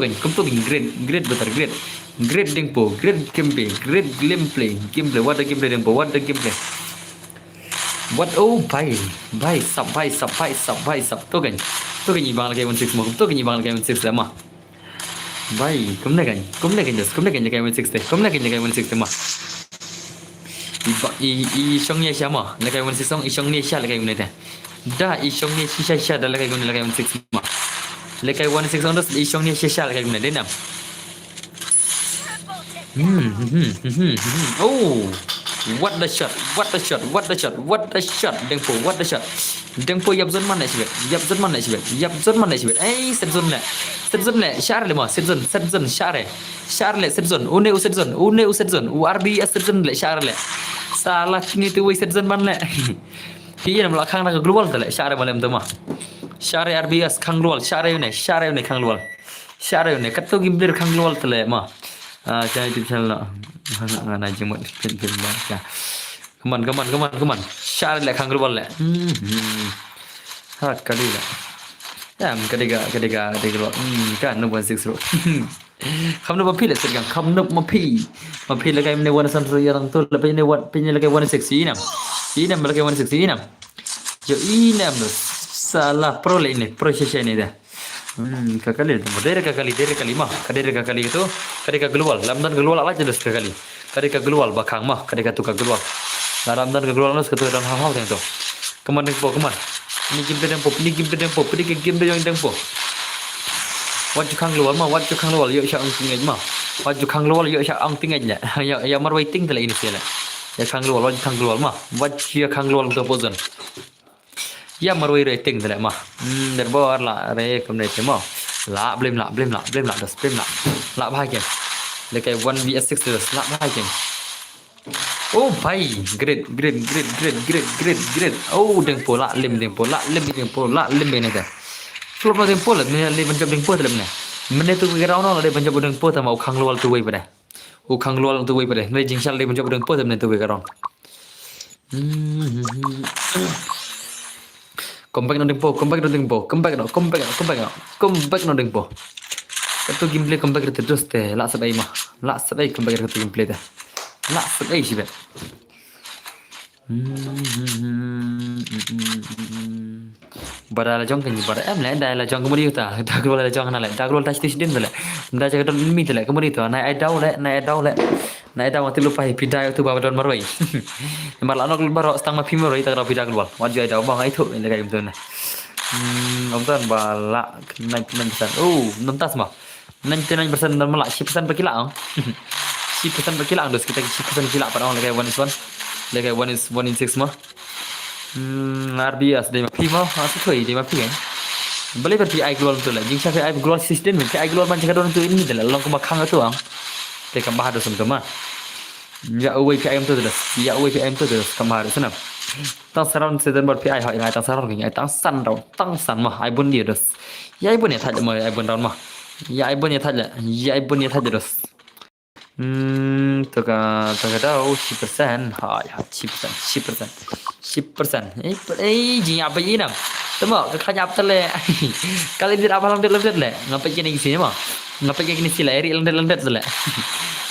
great better great dempo great gameplay what the gameplay dempo what the gameplay what oh bhai sab to kan ibang lagi 16 mo to kan ibang lagi 16 lah mah bhai kumne kan lagi 16 kumne kan lagi 16 mah i song ye sha mah lagi 16 song i song ye sha lagi ne dah i song ye sha dah lagi 16 mah lagi 16 song das i song ye sha lagi ne denam oh what the shot Dengpo yap zon mana sih bet set zon le share le mah set zon share une uset zon urb set zon le share le salah kini tu set zon man le iya nam lakang nak global le share malam tu mah share rbs khang global share ne khang global share ne katto gimbler khang global le mah channel YouTube channel ngana jemut film ya come on share le khang global le hat kali la ya kadiga kan no 16 ro kham no mapi le sergang kham no mapi le kai ne wan san ro yang tu le pe le kai wan 6 inam le kai wan 6 inam jo inam salah pro le ini pro session ini dah kakali mah kakali itu kadeka global lamdan global aja jelas kakali kadeka global bakang mah kadeka tukar global lamdan global nus ketua dan hal-hal yang tu kemana ini game tempo wajib kang global yuk syak tinggal mah wajib kang global yuk syak tinggal ya mar waiting tela ini sila ya kang global wajib kang global mah wajib kang global untuk pozon ya marwai rating tadi mah derbor la re komne temo la blame la das blame la bahagian lekai 1vs6 das la bahagian oh bhai great oh dempo la lim ni dah flow dempo la ni le banjab dempo tadi mana mene tu ground la le banjab dempo ta mau khang lol tu wei pada khang lol tu wei pada le jingsal le banjab dempo tadi mana tu wei ground Come back no dempo. Katu gameplay come back terus teh. Lak sabai come back katu gameplay teh. Lak sabai sih bet. Bara la jong kan bara em le dai la jong kemudi ta. Dak lo la jong na le. Dak lo touch this din le. Nda jaga don mi le kemudi tu. Na ai dau le. Na dau mati lupa pidai tu bawa don marwai. Mar la nok baro stang ma phim marwai ta ra pidai global. Wajib ai dau bang ai thu le kai betul na. Ông tuan bala 99%. Oh, nontas mah. 99% dan malak 10% berkilak ah. 10% berkilak dos kita 10% kilak pada orang lekai 1 is 1. Lekai 1 is 1 in 6 mah. RBS dia mah pi mah asyik koi dia mah pi kan. Boleh berpi ai global tu lah. Jing syafai ai global system ni. Ai global macam kadang tu ini dah long kemakang tu ang. Dia kambah dos sama. Ya away PM tu dah. Ya away PM tu dah kambah dos senap. tăng saron sẽ bật phía ai hỏi ai tăng saron cái ai tăng san đâu tăng san mà ai bun dia dos ya ai bun ya thay mà ai bun đâu mà ya ai bun ya thay ya ai bun ya thay dos Taga daw 10% hỏi 10% gì apa ini nam temo kaya apa le kali dia apa lemdet le ngapai kini sini mah ngapai kini sila eri lemdet le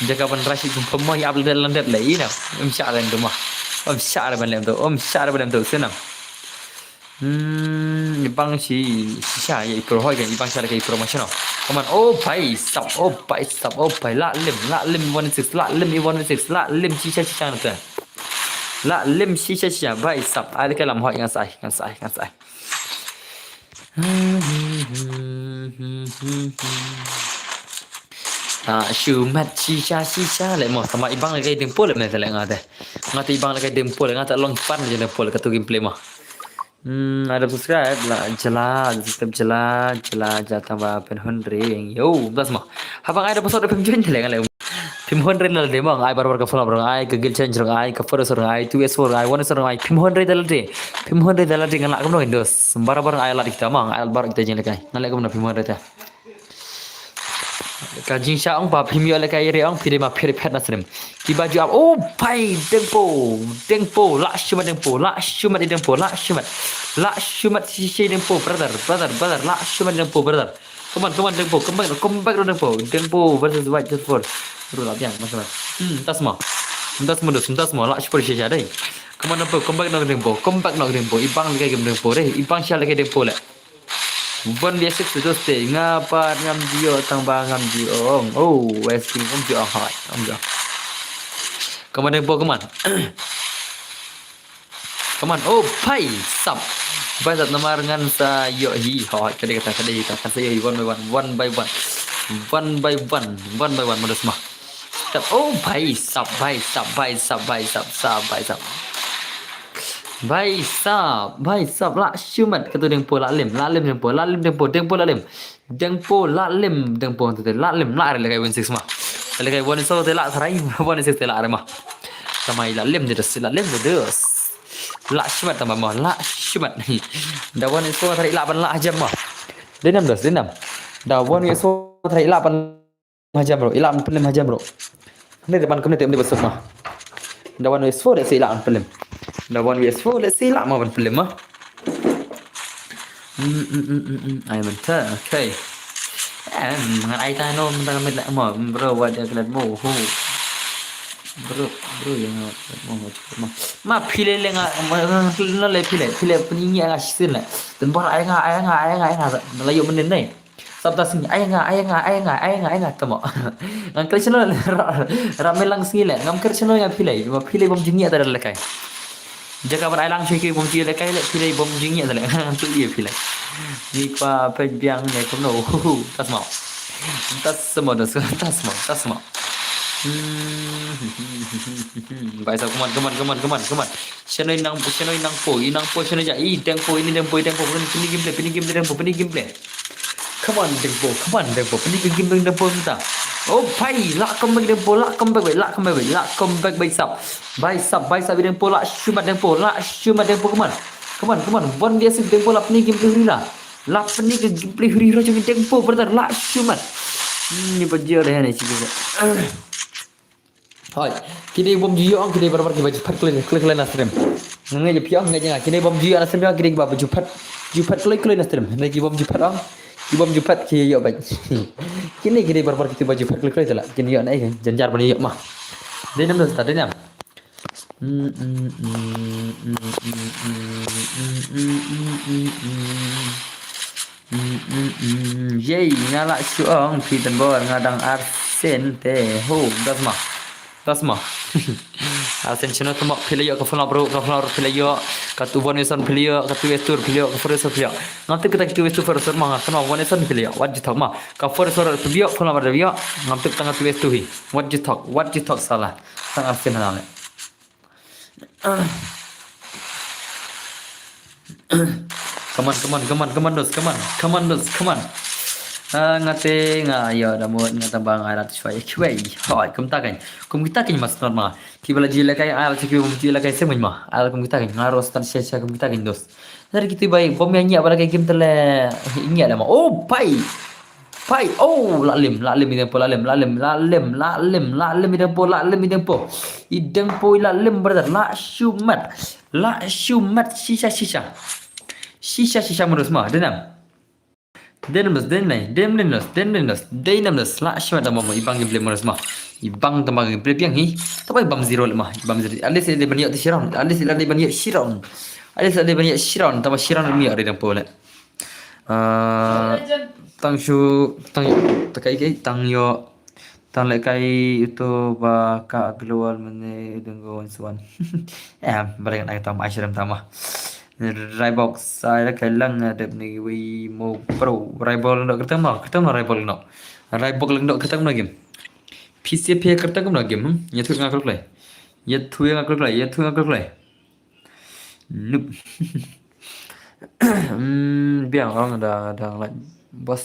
jaga pan rasi jumpa mah ya lemdet le ini nam syara itu mah syara ban tu syara ban tu senam ibang si siya ya ipro hoy kan ibang syara kai promotion come on oh bhai sub la lim 16 la lim 16 la lim shisha tu la lim shisha bhai sub ai cái làm hỏi ngan sai shumat shisha lại một sama ibang cái đường pol này lại ngate ibang cái đường pol ngate long pan je đường pol katu gameplay mah ada subscribe lah tetap jala tambah pen hundring yo das mah habang ada episode pemjuan je lah pim hundred lah deh bang ai baru ke follow bang ai ke gil change bang ai ke first orang ai 2s4 ai 1s orang ai pim hundred dah deh ngalak kamu noh dos barang ai lah kita mang ai baru kita je lekai ngalak kamu noh pim hundred dah Kajing sya ong pa pimio le kai re ong pide ma pire pet nasrem ki baju up oh pai dengpo la shumat si dengpo brother la shumat dengpo brother come on dengpo come back dengpo versus white just for ru la biang masalah tas mo la super sya dai come on come back dengpo ibang le kai dengpo re ibang sya le kai dengpo le One dia six tu stay ngapa ngam dio tambah ngam dio oh westing om dio hai om dio come on oh pai sub bazat namar ngan sa yo hi hai kadai kata kan saya one by one modus mah oh pai sub Bhai sab la shumat kata dengpo la lim dengpo la lim dengpo la lim la re kai 16 mah le kai 1 so te la sarai 1 te la re mah samai la lim de la shumat tambah mah la shumat da 1 so tarik la ban la jam mah denam da 1 so tarik la ban jam bro ila pelim jam bro ni depan kemne tem de besok mah da 1 so de se ila pelim da 1vs4 let's see lah mau film mah ai mentah okay dengan ai ta no mentang met lah mau bro buat dia kelat mo bro yang mau ma pile le nga no le pile peninggi nga sin lah tempat ai nga layu menen ni sabta sing ai nga tamo ngang krisno ramelang sing le ngam krisno nga pile bom jingi ada lekai jaga bar ailang fikir bom dia lekai le pilih bom jingi ada le tu dia pilih ni pa pebiang ne kono tas mau tas mau baik sa keman channel nang po channel ja i tempo ini tempo pini gameplay come on tempo pini game tempo kita oh bhai la come back baik sab tempo la shumat tempo come on one dia sih tempo la pini gameplay hurila la pini gameplay hurila jangan tempo brother la shumat ni bajia dah ni cikgu Thôi, kini bom jiyo ang kini barbar baju pat klik nasrem. Ngai je piang ngai jangan kini bom jiyo nasrem dia kini baju pat klik nasrem. Ngai ki bom jupat ang. Ki bom jupat ki yo baj. Kini barbar kita baju pat klik lah. Kini yo nai janjar bani yo mah. Denam dah start denam. Yey ngala syuang pitan bor ngadang arsen te ho das mah arsen chino to mak piliyo ka flower piliyo ka tu boneson piliyo ka tu estur piliyo ka forest piliyo ngamte kita tu estur forest mah kana boneson piliyo what you talk mah ka forest piliyo flower piliyo ngamte tanga tu estur hi what you talk salah tang arsen nale Come on. ngate nga yo da mo nga tambang arat shwai chwei hoi kum kita kan mas normal ki bala jila kai al ki kum jila kai semuanya mah al kum kita kan ngaros tan sesha kum kita kan dos dari gitu baik bom yang bala kai game tele ingat lah mah oh pai oh lalim idem po lalim idem po lalim brother la shumat shisha menurut mah denam Dynamness la shwa da mama ibang game mo rasma ibang tamang game piang hi tapai bam zero lemah bam zero alis le banyak ti shiron alis le banyak shiron tama shiron mi ada dang pole tang tang yo tang le kai itu ba ka global mene denggo swan barang ai tam ashiram tama Rybox saya kailang ada ni we mo pro Rybol nak ketemu Rybol nak Rybol nak ketemu game PCP ketemu nak game ya tu ngakul play nope biang orang ada like bos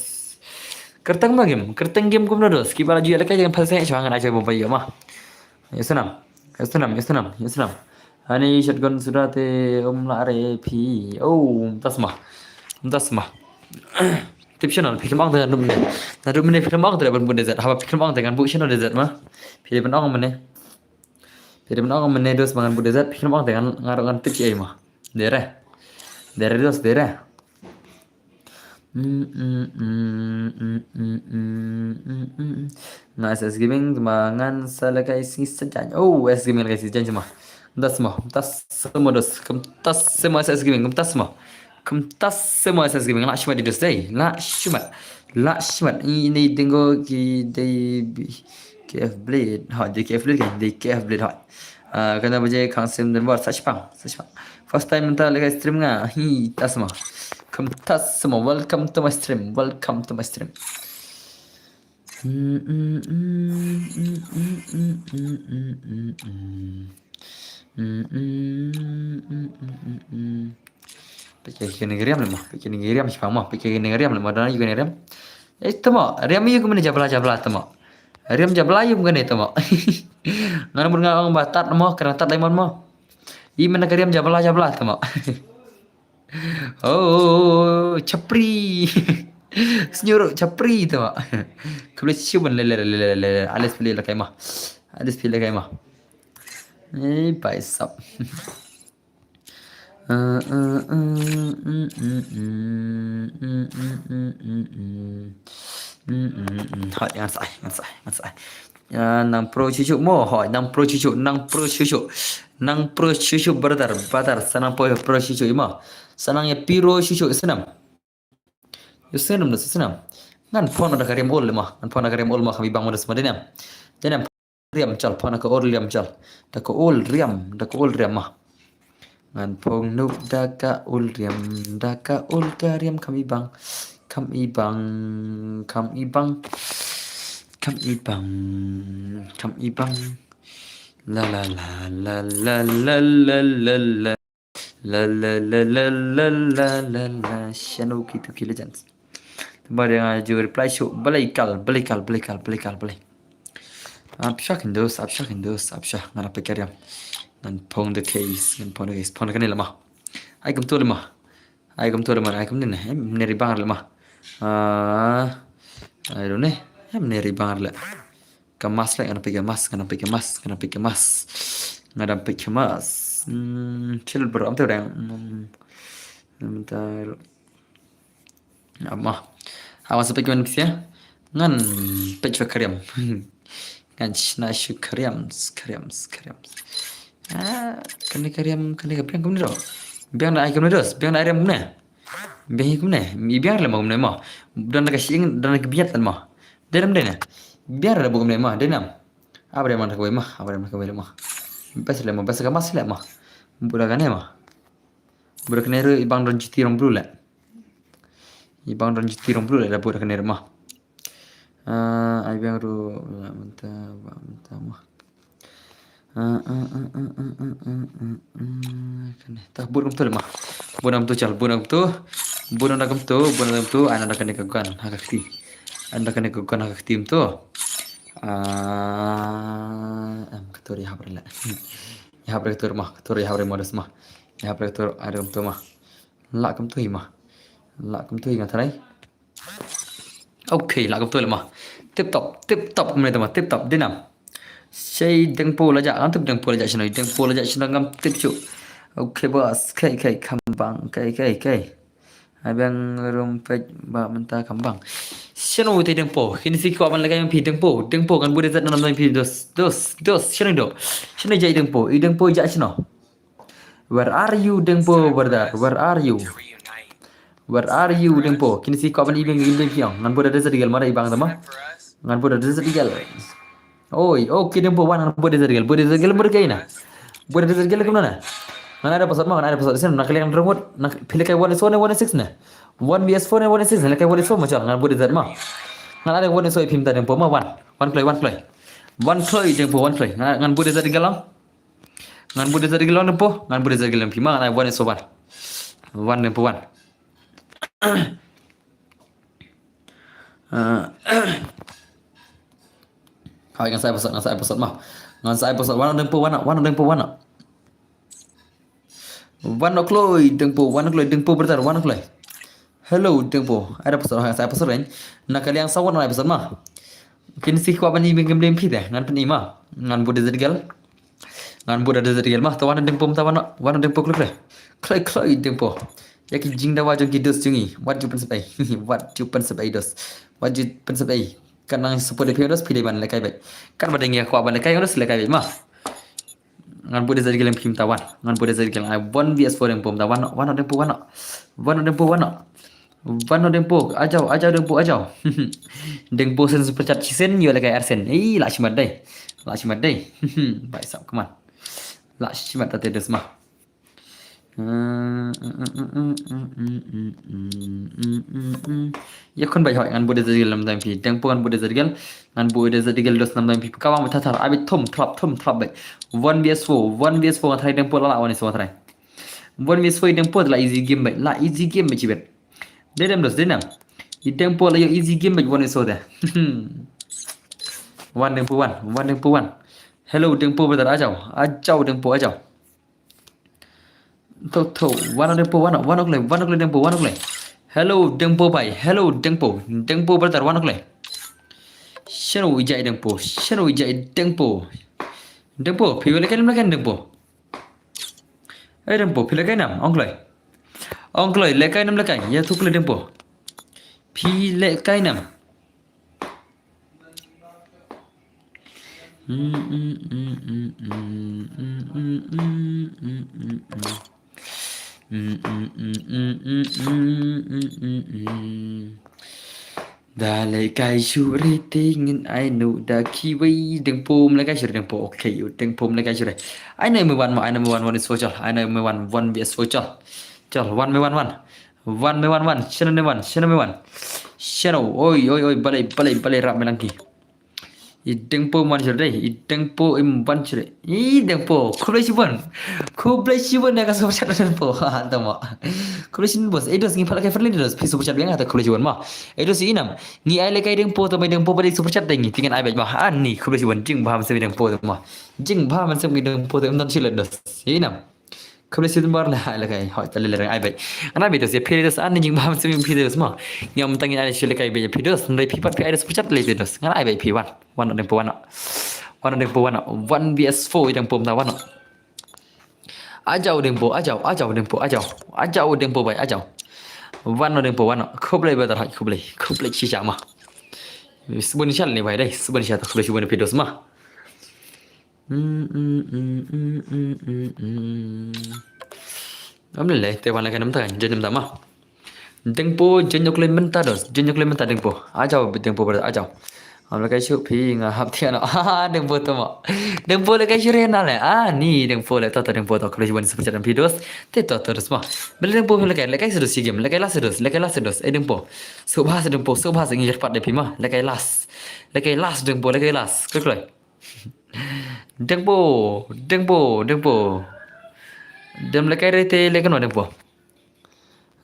ketemu game kum dos ki bala ju ala kai jangan pasai jangan aja bobai ya mah ya senam Hani shotgun sudah te lare pi oh tasma tip channel pikir mang dengan rumne na rumne pikir mang dengan bun desert haba pikir mang dengan bu channel desert mah pilih ben ong mene dos mangan bu desert pikir mang dengan ngarongan tip ai mah dere dos nah SS gaming mangan salakai sisajan oh SS gaming guys sisajan cuma tas semua dos tas semua SS gaming tas semua SS gaming la shmat dos dai la shmat ini tengok ki dai KF blade ha dai KF blade kan dai KF blade ha kena baca konsep dan buat sachpang first time mentah lagi stream nga hi tas semua welcome to my stream Pakai negeriam dan juga negeriam. Temo, riam ieu kumene jabla temo. Riam jabla ieu kumene temo. Ngana mun ngang batat mo kana tat lemon mo. I mana riam jabla temo. Oh, capri. Senyuruh capri temo. Kebeli ciuman le alis pilih la kaimah. Paisap. Hỏi ngang sai. Nang pro cucu mo hỏi nang pro cucu brother sanang pro cucu ima sanang ya piro cucu senam ngan phone ada karim ol mah kami bang modas madenam denam riam chal phone ka ol riam chal da ko ol riam mah ngan pong nuk daka ol riam kami bang la Shano gitu legends Tempat yang juga reply show belikal Abshak dos ngana pikir yang ngan pong the case pong kan lemah ai kum tu lemah ni neri bangar lemah I don't know neri bangar le kemas le ngana pikir mas chill bro am tu dang bentar amma awas pikir man pisia ngan pech kariam kan snashu kariam kani kariam kum ni ro biang na ai kum ni dos biang na ai kum ne mi biang le ma kum ne ma dan ka sing dan ka biat ma denam dena biar ada kum ne ma denam abre man ka ma bas ka mas le ma budak kan ma budak ne ro ibang don jiti rom blue le da budak ne ma ai biang ro mentah ma tak burung tu lemah burung tu ana nak kena kaguan hakakti anda kena kena ke tim tu ketur ya habre la ya habre ketur ya habre modus mah ya habre ketur ada tu mah la kem tu mah la kem tu ngat thay ok la kem tu mah tiếp tục kemudian teman tiếp tục đi nằm xây đừng po là dạ ngắm tiếp đừng po là dạ này đừng po là dạ cho ngắm tiếp chịu ok boss cái kambang cái hai bang rumpet ba mentah kambang Siano utai tempo, kini si kau aman lagi yang pi tempo kan boleh zat dalam pi dos, siano do, siano jai tempo, I tempo jat siano. Where are you tempo brother? Where are you tempo? Kini si kau aman ibang piang, ngan boleh zat digal mana ibang sama, ngan boleh zat digal. Oi, okay tempo wan ngan boleh zat digal berkaina, boleh zat digal kemana? Ngan ada pasal sini, nak kalian remote, nak pilih kai 1 na. 1vs4 and 1s6 like I want so much ngan bude zat ma ngan ada one so phim ta dem po ma one play dem po one play ngan bude zat galang dem po ngan bude zat galang phim ma ngan one so one dem po one hai ngan sai pasat ma ngan sai pasat one dem po one o'clock dem po bertar one o'clock Hello tempo, ada pasal saya pasal lain. Nak kalian sawat nak pasal mah. Kini si kau apa ni game pih deh, ngan peni mah, ngan bude zedigal mah. Tawan tempo wana tempo kluk leh. Klai tempo. Ya ki jing dah wajib gidos jungi. What you pen sebai dos. Kanang support de dos pilih ban lekai baik. Kan badengi aku ban lekai dos lekai baik mah. Ngan bude zedigal pim tawan. Ngan bude zedigal I 1vs4 tempo tawan. Wana tempo wana. Vano dempo, ajau dempo ajau. Dempo sen sepercat cisen yo lakai arsen. Lak simat dai. Baik sap keman. Lak simat tadi des mah. Ya kon baik ngan bude zadigal lam pi. Dempo kan bude zadigal ngan bude zadigal dos lam pi. Kawang tatar abit thum thlap baik. 1vs4 ngai dempo la wan so thai. 1vs4 dempo la easy game baik. La easy game baik cibet. Denam. I tempo la easy game baik one so dah. One tempo one. Hello tempo betul ajau tempo ajau. Tuh one tempo one o'clock. Hello tempo bai. Tempo betul one o'clock. Shano ijai tempo. Tempo pilih kan tempo. Tempo pilih kan nam Ongkloi lekai nam lekai ya tu kule tempo. Pi lekai nam. Dah lekai syuri tingin I know dah kiwi tempo lekai syuri tempo. Okay, tempo lekai syuri. I know me one one is for chal. I know me one vs for chal. Chal one me one. Channel me one. Channel oi balai rap melangki. Tempo man syuri. Tempo ban syuri. Tempo kublai sibuan dah kasih super chat tempo. Tama. Kublai sibuan bos. Edos ngi pala kai friendly dos. Pi super chat biang atau kublai sibuan mah. Edos inam. Ngi ai lekai tempo to mai tempo balik super chat dengi. Tingan ai baik mah. Ni kublai sibuan jing paham sebi tempo to mah. Jing paham sebi tempo to emdan silat dos. Inam. Kau boleh siapa lah lekai, hot terlalu lereng ai baik. Anak betul, saya pilih dos, ane jing paham sebelum pilih dos mah. Yang mentangin ada sila lekai baik pilih dos, nanti pipat pilih ada sepucat lagi dos. Anak ai baik pilih one tempo one 1vs4 yang pom tawan. Ajau tempo baik ajau. One tempo one. Kau boleh betul hot, kau boleh cica mah. Sebenarnya ni baik deh, sebenarnya tak boleh cuba pilih dos mah. Alhamdulillah, tewan lagi nam tangan, jenam tamah. Tempo jenyok le mentah tempo. Ajau tempo ber ajau. Am lagi syuk pi ngahap tian. Tempo tu mah. Tempo lagi syuren ale. Ni tempo le tata tempo tu kalau jual seperti dalam video. Teto terus mah. Beli tempo lagi sedus game, lagi las sedus. Tempo. Subhas ingin cepat depi mah. Lagi las tempo lagi las. Kau Tempo. Dem lekai rete lekan tempo.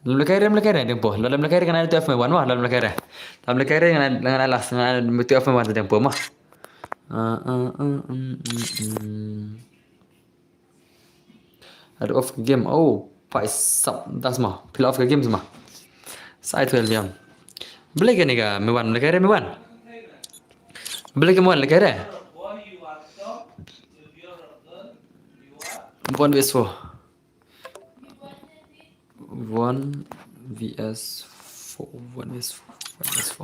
Dalam lekere tempo. Dalam lekere kan ada tu F mewan mah dalam lekere. Dalam lekere dengan alas dengan tu F mewan tu tempo mah. Ada off game. Oh, Pai sap das mah. Pila off game semua. Sai tu liam. Boleh ke ni ka mewan lekere mewan? Boleh ke mewan lekere? One vs 4. 1 vs 4. 1 vs 4. 1 vs 4.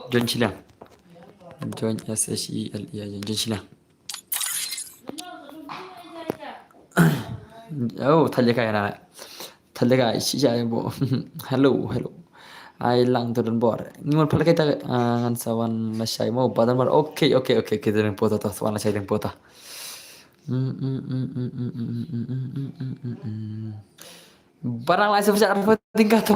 Join Chilang. Join SHELE. Join Chilang. Oh, tanya kaya nak. Tanya kaya siapa yang bo. Hello. Ai lang tu dan bor. Ni mau pelak kita ngan sawan nasai mau badan bor. Okay. Kita dan pota tu sawan nasai dan pota. Barang lain sebesar apa tingkat tu.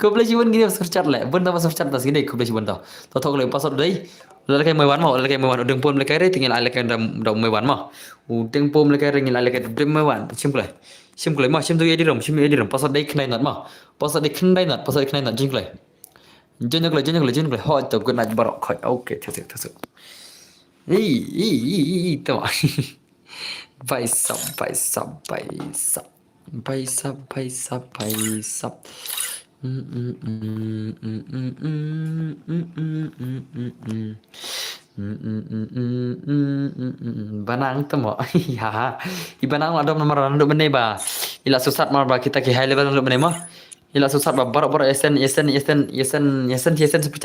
Kau boleh cuba gini sebesar le. Benda apa sebesar tas gini kau boleh cuba tau. Tahu kalau pasal dari lalai mewan mau, lalai mewan udang pun lalai tinggal lalai dam mewan mau. Udang pun lalai tinggal lalai dam mewan. Simple mah simple jadi ram pasal dari kena nat mah. Pasal dari kena nat jingklai. Jengklai. Hot tu kena barok kau. Okay, tu. Tu. Baisap. Banang tu mo. Ya. Ibanang ada nomor random benda ba. Ila susat mar ba kita ke high level random benda mah. Ila susat ba barok esen sepecat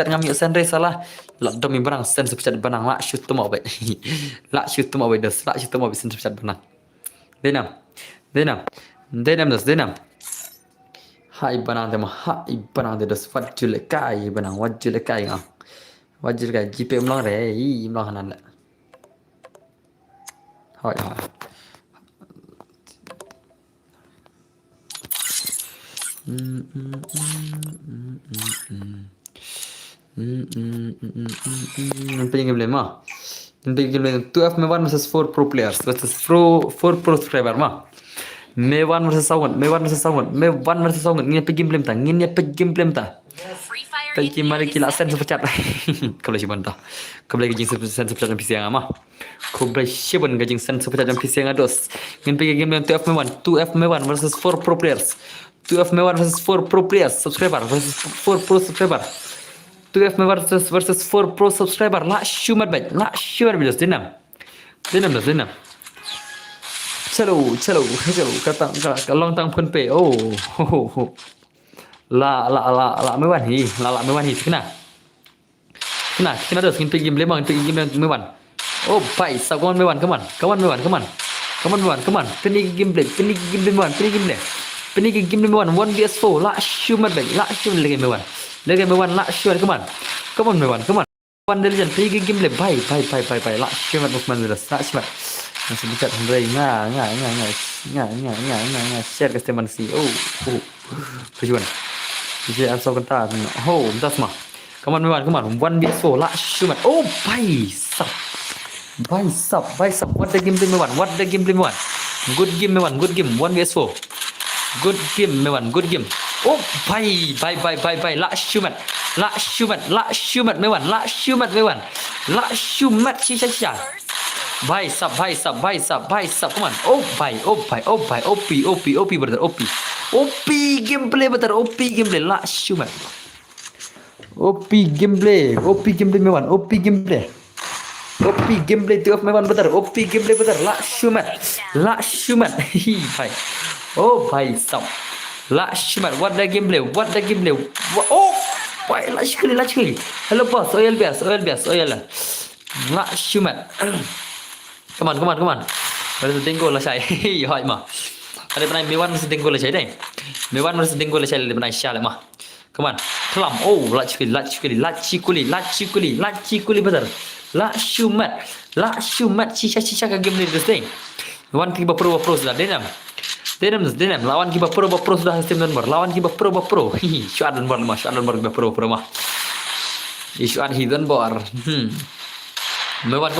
ngami esen re salah. La dom barang esen sepecat banang la shoot tu mo ba. La shoot tu mo ba das. La shoot tu mo esen sepecat banang. Denam. Hai banang demo. Hai banang de das wajul kai banang wajul kai ngah. Wajul kai jipe mlang re. Mlang hanan la. Hai. Penting game mah. Penting game 2F mewan versus 4 pro players versus 4 pro subscriber mah. Mewan versus Sawan. Mewan versus Sawan. Ngin pe game ta. Pergi mari kila sen sepecat. Kau boleh cuba Kau boleh gajing sen sepecat dalam PC yang ama. Kau boleh cuba gajing sen sepecat dalam PC yang ados. Ngin pergi game 2F mewan versus 4 pro players. 2F mewan versus 4 pro players subscriber versus 4 pro subscriber. 2F mewan versus 4 pro subscriber. La shumat bilas denam. Chalo. Kata long tang pun pe. Oh. La mewan hi. La mewan hi kena dos ngin pergi game lemang pergi game mewan. Oh, pai sawan mewan come on. Pergi game mewan. Pergi game mewan 1vs4 la shumat bang. La shumat lagi mewan. La shumat come on mewan. One legend pergi game le bai. La shumat movement dos. La shumat. Masih bicara Hendrai share ke teman si. Oh. Tujuan. Jadi asal kata. Oh, das mah. Come on. 1vs4 la shumat. Oh, baisap. What the game mewan. Good game mewan. 1vs4. Good game. Oh, bye. La shumat mewan. La shumat sisa. Baisap. Come on. Oh, bye. OP brother. OP gameplay brother. La shumat. OP gameplay mewan. OP gameplay 2F mewan brother. OP gameplay brother. La shumat. Bye. Oh, baisap. La shumat. What the gameplay. Oh, bye. La sekali. Hello boss. Oil bias. La shumat. Come on. Baru tengok lah saya. Hai mah. Ada pernah mewan mesti tengok lah saya deh. Mewan mesti tengok lah saya ada pernah syal mah. Come on. Kelam. Oh, lacikuli. Betul. La shumat. Sisa ke game ni deh. Lawan kita pro sudah denam. Lawan kita pro sudah sistem nomor. Lawan kita pro. Syuat dan bor kita pro mah. Syuat hidden bor. Mewan.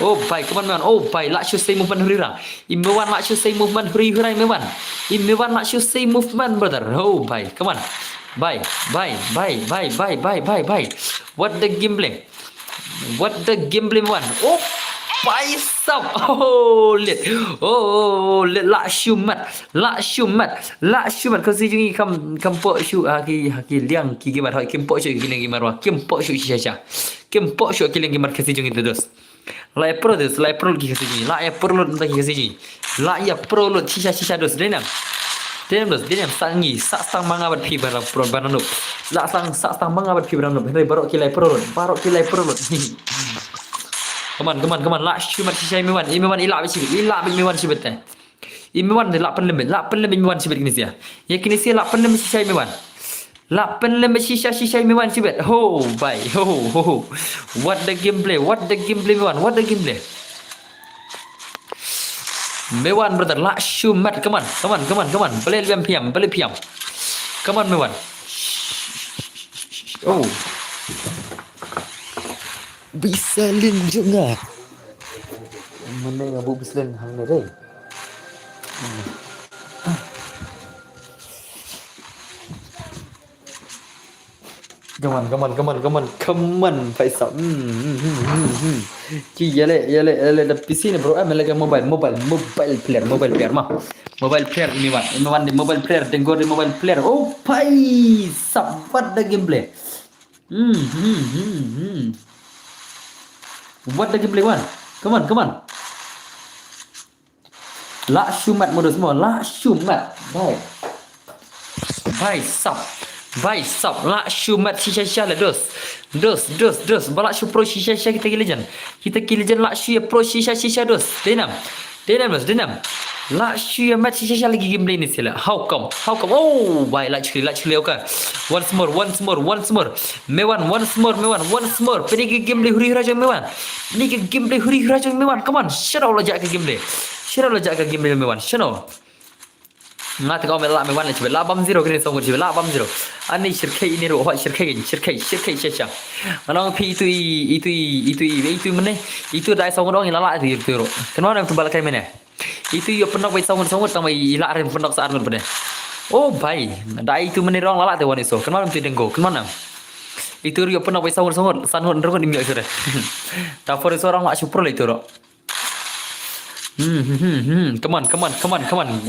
Oh, bye. Come on, man. Oh, bye. Let's just say movement hurira. Imewan, let's just say movement hurira. Imewan. Imewan, let's just say movement, brother. Oh, bye. Come on. Bye. Bye. Bye. Bye. Bye. Bye. Bye. Bye. What the gambling? What the gambling one? Oh, bye. Stop. Oh, lit. Oh, lit. Lak shumat. Lak shumat. Lak shumat. Kau sejungi kam pok syu. Haki liang. Kiki marah. Kim pok syu. Kiki liang marah. Kim pok syu. Shisha. Kim pok syu. Kiki liang marah. Kasih jungi terus. La ya pro dos, la ya pro lagi kasi jungi. La ya pro lot lagi kasi jungi. La ya pro lot shisha dos. Denam. Denam dos, denam sangi. Sak sang mangabat pi barang pro bananup. La sak sang mangabat pi bananup. Henry barok kilai pro lot. Barok kilai pro lot. Come on. La shumat shisha imewan. Imewan ilak bisi. Ilak imewan sibet. Imewan de la penlem. La penlem imewan sibet kini sia. Ya kini sia la penlem shisha imewan. La penlem shisha imewan sibet. Oh, bye. Oh. What the gameplay? What the gameplay Mewan? What the gameplay? Mewan brother, la shumat. Come on. Boleh piam. Come on Mewan. Oh. Bisa linjung ah. Mana yang bu bisa hang ni deh. Come on, Faisal. Ki yale da PC ni bro. Lagi mobile player mah. Mobile player ini wan di mobile player tengok di mobile player. Oh, Faisal, what the gameplay? What the gameplay one? Come on. La shumat modus semua. La shumat. Vai sab la shumat shisha la dos balak shu pro shisha kita legend la shu ya pro shisha dos denam la shu ya mat shisha lagi gameplay ni sila how come oh bye la chili okay once more mewan once more pergi gameplay huri raja mewan ni ke gameplay huri raja mewan come on shut up la jak ke gameplay mewan shut up ngat kau melak mewan le cebel 80 kini song cebel 80 ani syirkai ini roh syirkai syasha malang pi itu mana itu dai song dong ilalak itu ro kenapa tu balakai mana itu yo penok bai song tambah ilak rem penok saat mun pada oh bai dai itu mana rong lalak tu wan iso kenapa tu denggo kenapa itu yo penok bai song sanhon ro ni mi iso ta for iso orang mak super le itu ro Come on.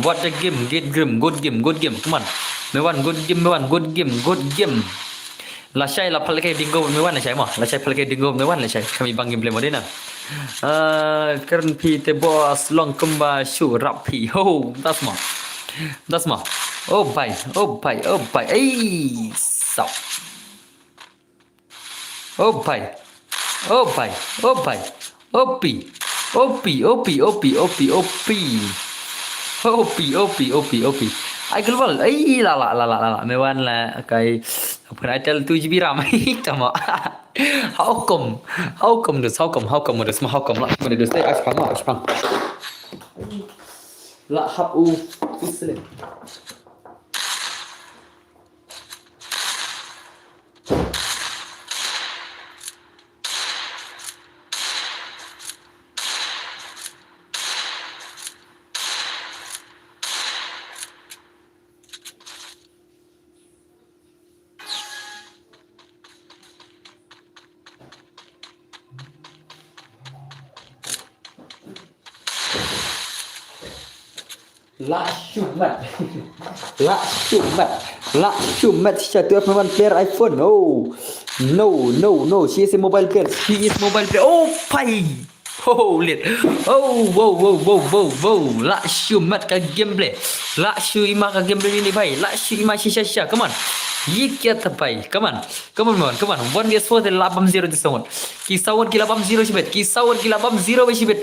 What a game. Good game. Come on. Mewan, good game. La Syai la palakai dingo mewan la Syai mah. La Syai palakai dingo mewan la Syai. Kami bang game modern nah. Kern pi te boss long kemba shu rap pi. Oh, that's mah. Oh bye. Ei, stop. Oh bye. Opi. Ai global. Ai la. Mewan la kai Peratel 2GB RAM. Tama. How come this? How come lah. Mana dus teh aspang. La hab u Muslim. La shumat satu F1 player iPhone. Oh no, she is a mobile player. Oh pai. Oh lit. Oh wow. La shumat ka gameplay. La shu ima ka gameplay ni bai. La shu ima shisha. Come on. Ye kya tapai. Come on. 1vs4 de 80 di sawon. Ki sawon ki 80 sibet. Ki sawon ki 80 be sibet.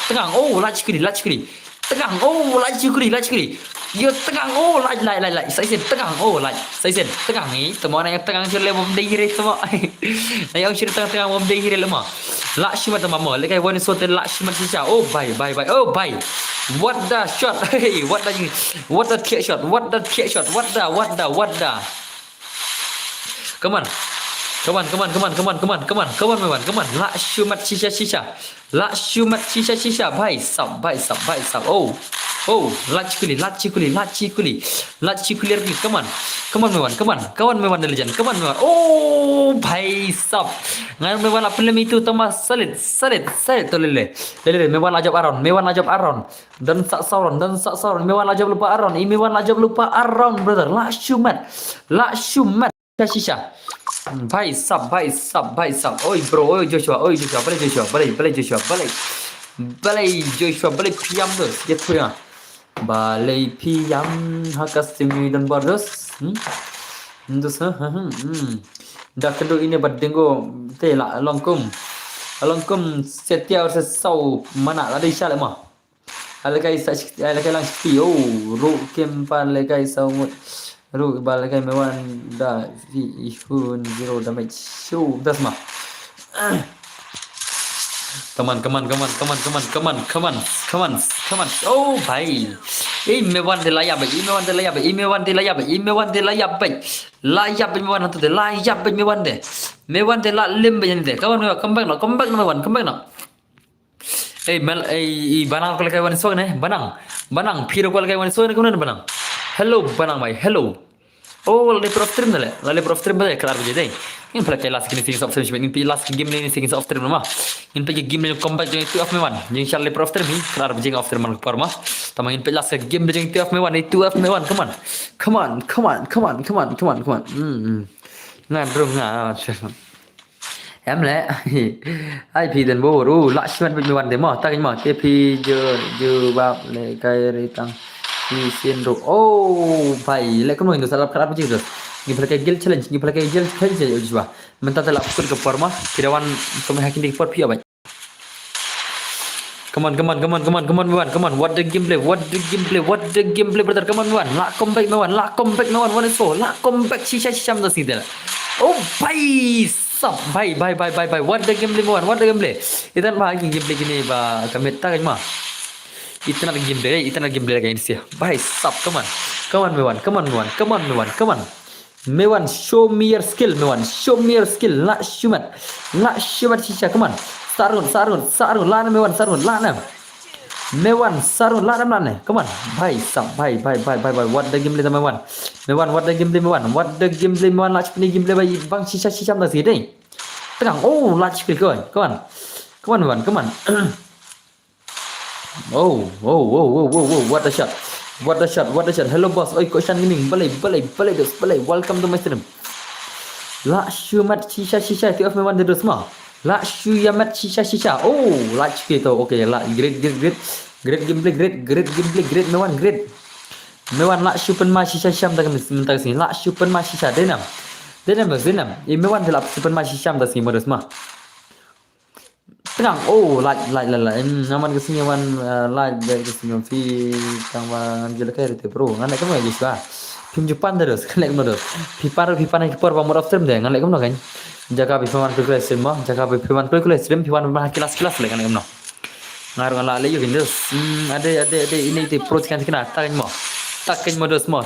Tegang. Oh, lach kiri. Tegang. Oh, lach kiri. Yo tegang. Oh, lach. Sai sen tegang. Oh, lach. Sai sen tegang ni. Semua orang yang tegang sila bom dehire semua. Yang sila tegang bom dehire lemah. Lach cuma mama. Lekai one so tel lach cuma sisa. Oh, bye. Oh, bye. What the shot? Hey, what the kick shot? What the? Come on. Come on, come on, come on, come on, come on, come on, come on, everyone, come on. La shumat shisha shisha. La shumat shisha shisha. Bhai sab, bhai sab, bhai sab. Oh, oh, la chikuli, la chikuli, la chikuli, la chikuli lagi. Come on, come on, everyone, come on, come on, everyone, legend. Come on, everyone. Oh, bhai sab. Ngan everyone apa lem itu Thomas Salit, Salit, Salit tu lele. Lele, everyone ajab Aaron, everyone ajab Aaron. Dan sak sauron, dan sak sauron. Everyone ajab lupa Aaron, everyone ajab lupa Aaron, brother. La shumat, la shumat shisha. Bhai sab, bhai sab, bhai sab. Oi bro, oi Joshua, balik Joshua, balik Joshua, balik Joshua, balik piam tu. Dia tu ya. Balik piam hakas sini dan bardos. Dus Dah kedua ini berdengo teh lah longkum. Longkum setiap sesau mana ada isya lemah. Alakai lang spi. Oh, ru kempan alakai saumut. Ru balakai mewan da fi ihun zero damage. Show das mah. Come on, come on, come on, come on, come on, come on, come on, come on, come on. Oh, bhai. Mewan de layap, mewan de layap, mewan de layap, mewan de layap, layap mewan tu de, layap mewan de la lim begini de. Come on, come back now, come back now, mewan, come back now. Mel, banang kalau kawan so ne, banang, piro kalau kawan so ne, kau mana banang? Hello, banang mai, hello. Oh, lali prof stream dah le, lali prof stream dah kelar berjaya. Ini pelak last kini singing of stream, ini last game ni singing of stream mah. Ini pelak game ni comeback jadi tu of mewan. Jadi insyaAllah prof stream ni kelar berjaya of stream mana kepar mah. Tapi ini pelak last game berjaya tu of mewan, itu of mewan, come on, come on, come on, come on, come on, come on, come on. Ngadrung ngah. Em lẽ ai phi den bo ru la shman bi wan de mo ta kin mo ke phi je bab le kai ri tang phi sien ro oh bhai le kono indo salap kharap ji do ni pakai gel challenge ni pakai gel challenge je jwa menta ta la pukul ke forma kirawan kami hakin di for phi abai come on come on come on come on come on one come on what the gameplay brother come on one la comeback no one la comeback no one one so la comeback shisha sham da sidela oh bhai sab bhai what the gameplay one what the gameplay itan bah gameplay gini ba kami ta kan mah itna gameplay kayak ini sih bhai sab come on mewan come on mewan show me your skill la shumat shisha come on sarun lana mewan sarun lana mewan sarun lana come on bhai sab bhai what the gameplay sama mewan what the gameplay mewan la chpni gameplay bai bang shisha dah sih deh tengah oh la chpni come on mewan come on oh what a shot hello boss oi coach Shan Gaming balai welcome to my stream la shumat shisha ti of mewan de semua la shumat shisha oh la chpni tu okay la great gameplay great mewan la super ma shisha sham dah kami sementara sini la super ma shisha denam mewan de la super ma shisha dah sini modus mah tengah oh naman kesini wan like kesini fi tangwan jelek itu bro ngan kamu aja sih film Jepang terus kan lek modus pipan yang kepor pamor stream deh ngan lek kamu kan jaga pipan kuliah stream mah jaga pipan kuliah stream pipan mah kelas lek kan kamu ngaruh ngala lek yuk ada ini itu pro sekian takin modus mah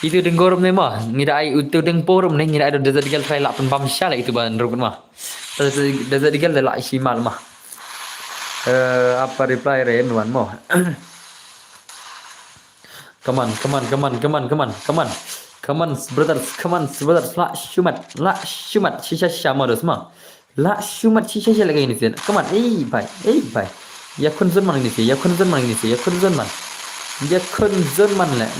itu denggorum ni mah ngira ai itu dengporum ni ngira ada desert eagle file pun bam syal itu ban rukun mah desert eagle la shimal mah apa reply ren wan mah come on brothers la shumat shisha modus mah la shumat shisha lagi ini sih come on bhai ya kunzun man ini sih ya kunzun man lah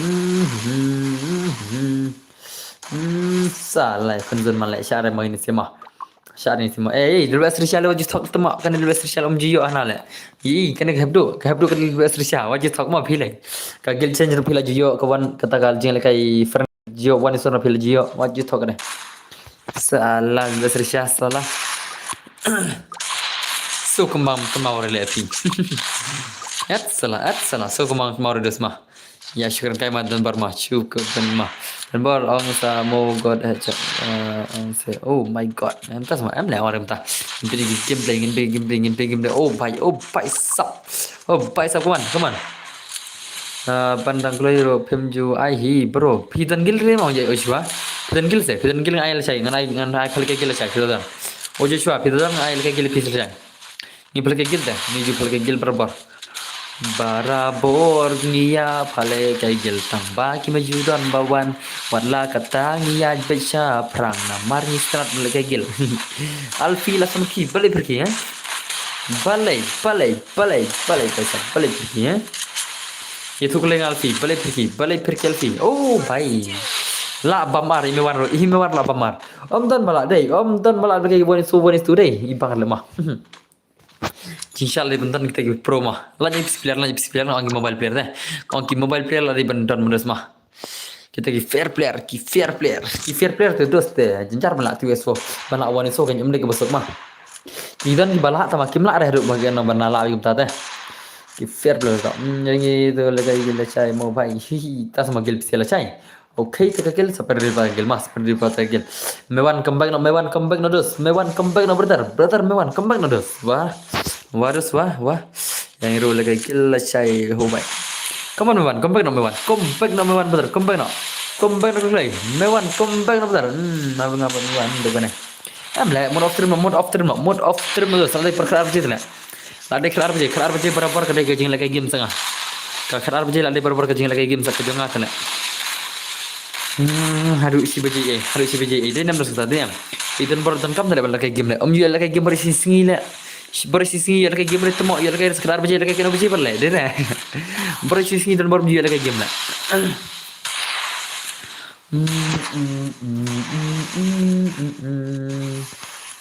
salah kunzun man lah syara main ini semua dulu Srisha wajib talk temak kan dulu Srisha jiyo ana lah kan habdu kan dulu Srisha wajib talk mah pilih kagil change pilih jiyo kawan kata gal jeng lekai friend jiyo wan isona pilih jiyo wajib talk deh salah dulu Srisha salah so kembang lepi at salah so kembang des mah ya syukuran kai dan bar mah syukuran mah dan bar orang sa mo god say oh my god entah sama em lewat entah ini gameplay oh bhai sab come on pandang keluar pemju ai hi bro pidan gil re mau jadi uswa Pidan gil se, pidan gil ngai la chai, ngan ai phal ke gil la chai pidan. O Joshua pidan ngai la ke gil pis la chai. Ni phal ke gil da, ni ju phal ke gil barabar. Barabor ngia phale ke gil tang ba ki majudan bawan wadla kata ngia besha prang na mari strat la ke gil. Alfi la sam ki bale pergi eh. Bale पैसा bale pergi eh. ये तो कलेंगे अल्फी बले फिर के अल्फी ओ भाई ला बमार इमेवार ला बमार om dan malah deh bonus tu deh ibang lemah inshallah bentar kita ke pro mah lanjut player angin mobile player deh angin mobile player lagi bentar menurut mah kita ke fair player tu dos deh jencar malah tu esok malah wan esok kan umdek besok mah idan di balak sama kim lah deh bagian nomor nala kita deh कि fair play होता ये तो लगा ये लचाई मो भाई ही तास मगिल पिसे लचाई ओके तो कगल सपर रिल पागल मास सपर रिल पागल मेवान कम बैक नो दोस मेवान कम बैक नो ब्रदर मेवान कम बैक नो दोस वाह वाह yang ro lagi kill lachai ho भाई come on mewan come back no mewan brother come back no play mewan come back no brother ngapa mewan depan am la mode off stream no sampai perkara begitu lah lade kelar baju berabar kedai gajing lagi game setengah kelar baju lade berabar gajing lagi game sak kejonga kana haru isi baju dia nam rasa dia idan baradan kam dah lagi game le om jual lagi game berisi singi lagi game le temo ya lagi kelar baju lagi kena baju berle dia berisi singi dan baru jual lagi game le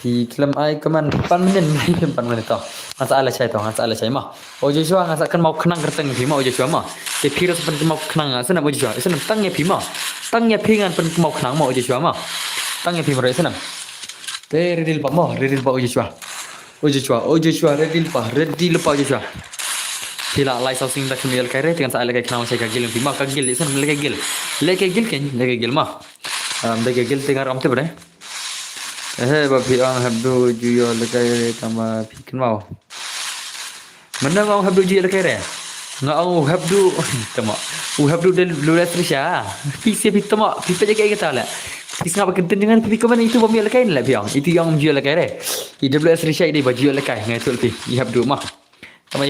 thì film ai kaman pan menit tau ngasa ala chai mah o Joshua ngasa kan mau kenang kerteng phi mau Joshua mah te phiros pen mau kenang sana mo Joshua sana tangnya phi ngan pen mau kenang mau Joshua mah tangnya phi mare sana te redil pa o Joshua redil pa Joshua Hila lai sau sing dak mil kai re dengan sa ala kai kenang sai ka gil phi mah ka gil sana leke gil mah leke gil tengar am te bre babi ang habdu juyo lekai tama pikin mau mana mau habdu juyo lekai re nga au habdu tama habdu del lulas risha pisi pitama pipa jaga kita la pis ngapa kenten dengan pipi kaman itu bami lekai la biang itu yang juyo lekai re IWS risha ini baju lekai ngai tul pi habdu mah tama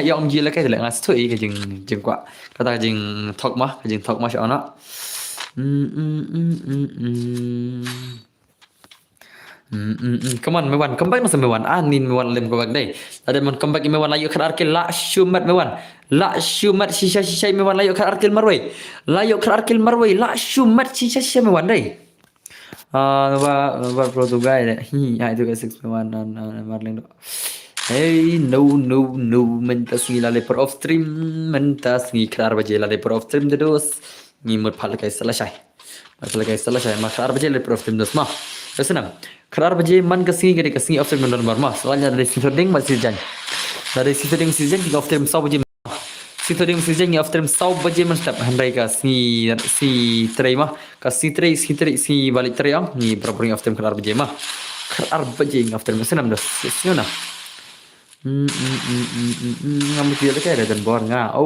yang juyo lekai la ngas tu ke jing kwa kata jing talk mah sya come on mewan come back no mewan anin mewan lem go back dai ada man come back mewan layu khar arkil la shumat shisha mewan layu khar arkil marwai la shumat shisha mewan dai wa Portugal dai hi itu ke 6 mewan marleng do hey no mentas ni lale per off stream mentas ni khar baje lale per off stream dos ni mut phal kai selesai mak khar baje lale per off stream dos mah senang kelar baje man kesini off stream non normal soalnya dari sitoding masih jan dari sitoding season di off stream sau baje sitoding season ni off stream sau baje man step handai ka si tray mah ka si balik tray ang ni berapa off stream kelar baje off stream senam dah siuna ngamu dia dekat dan bor nga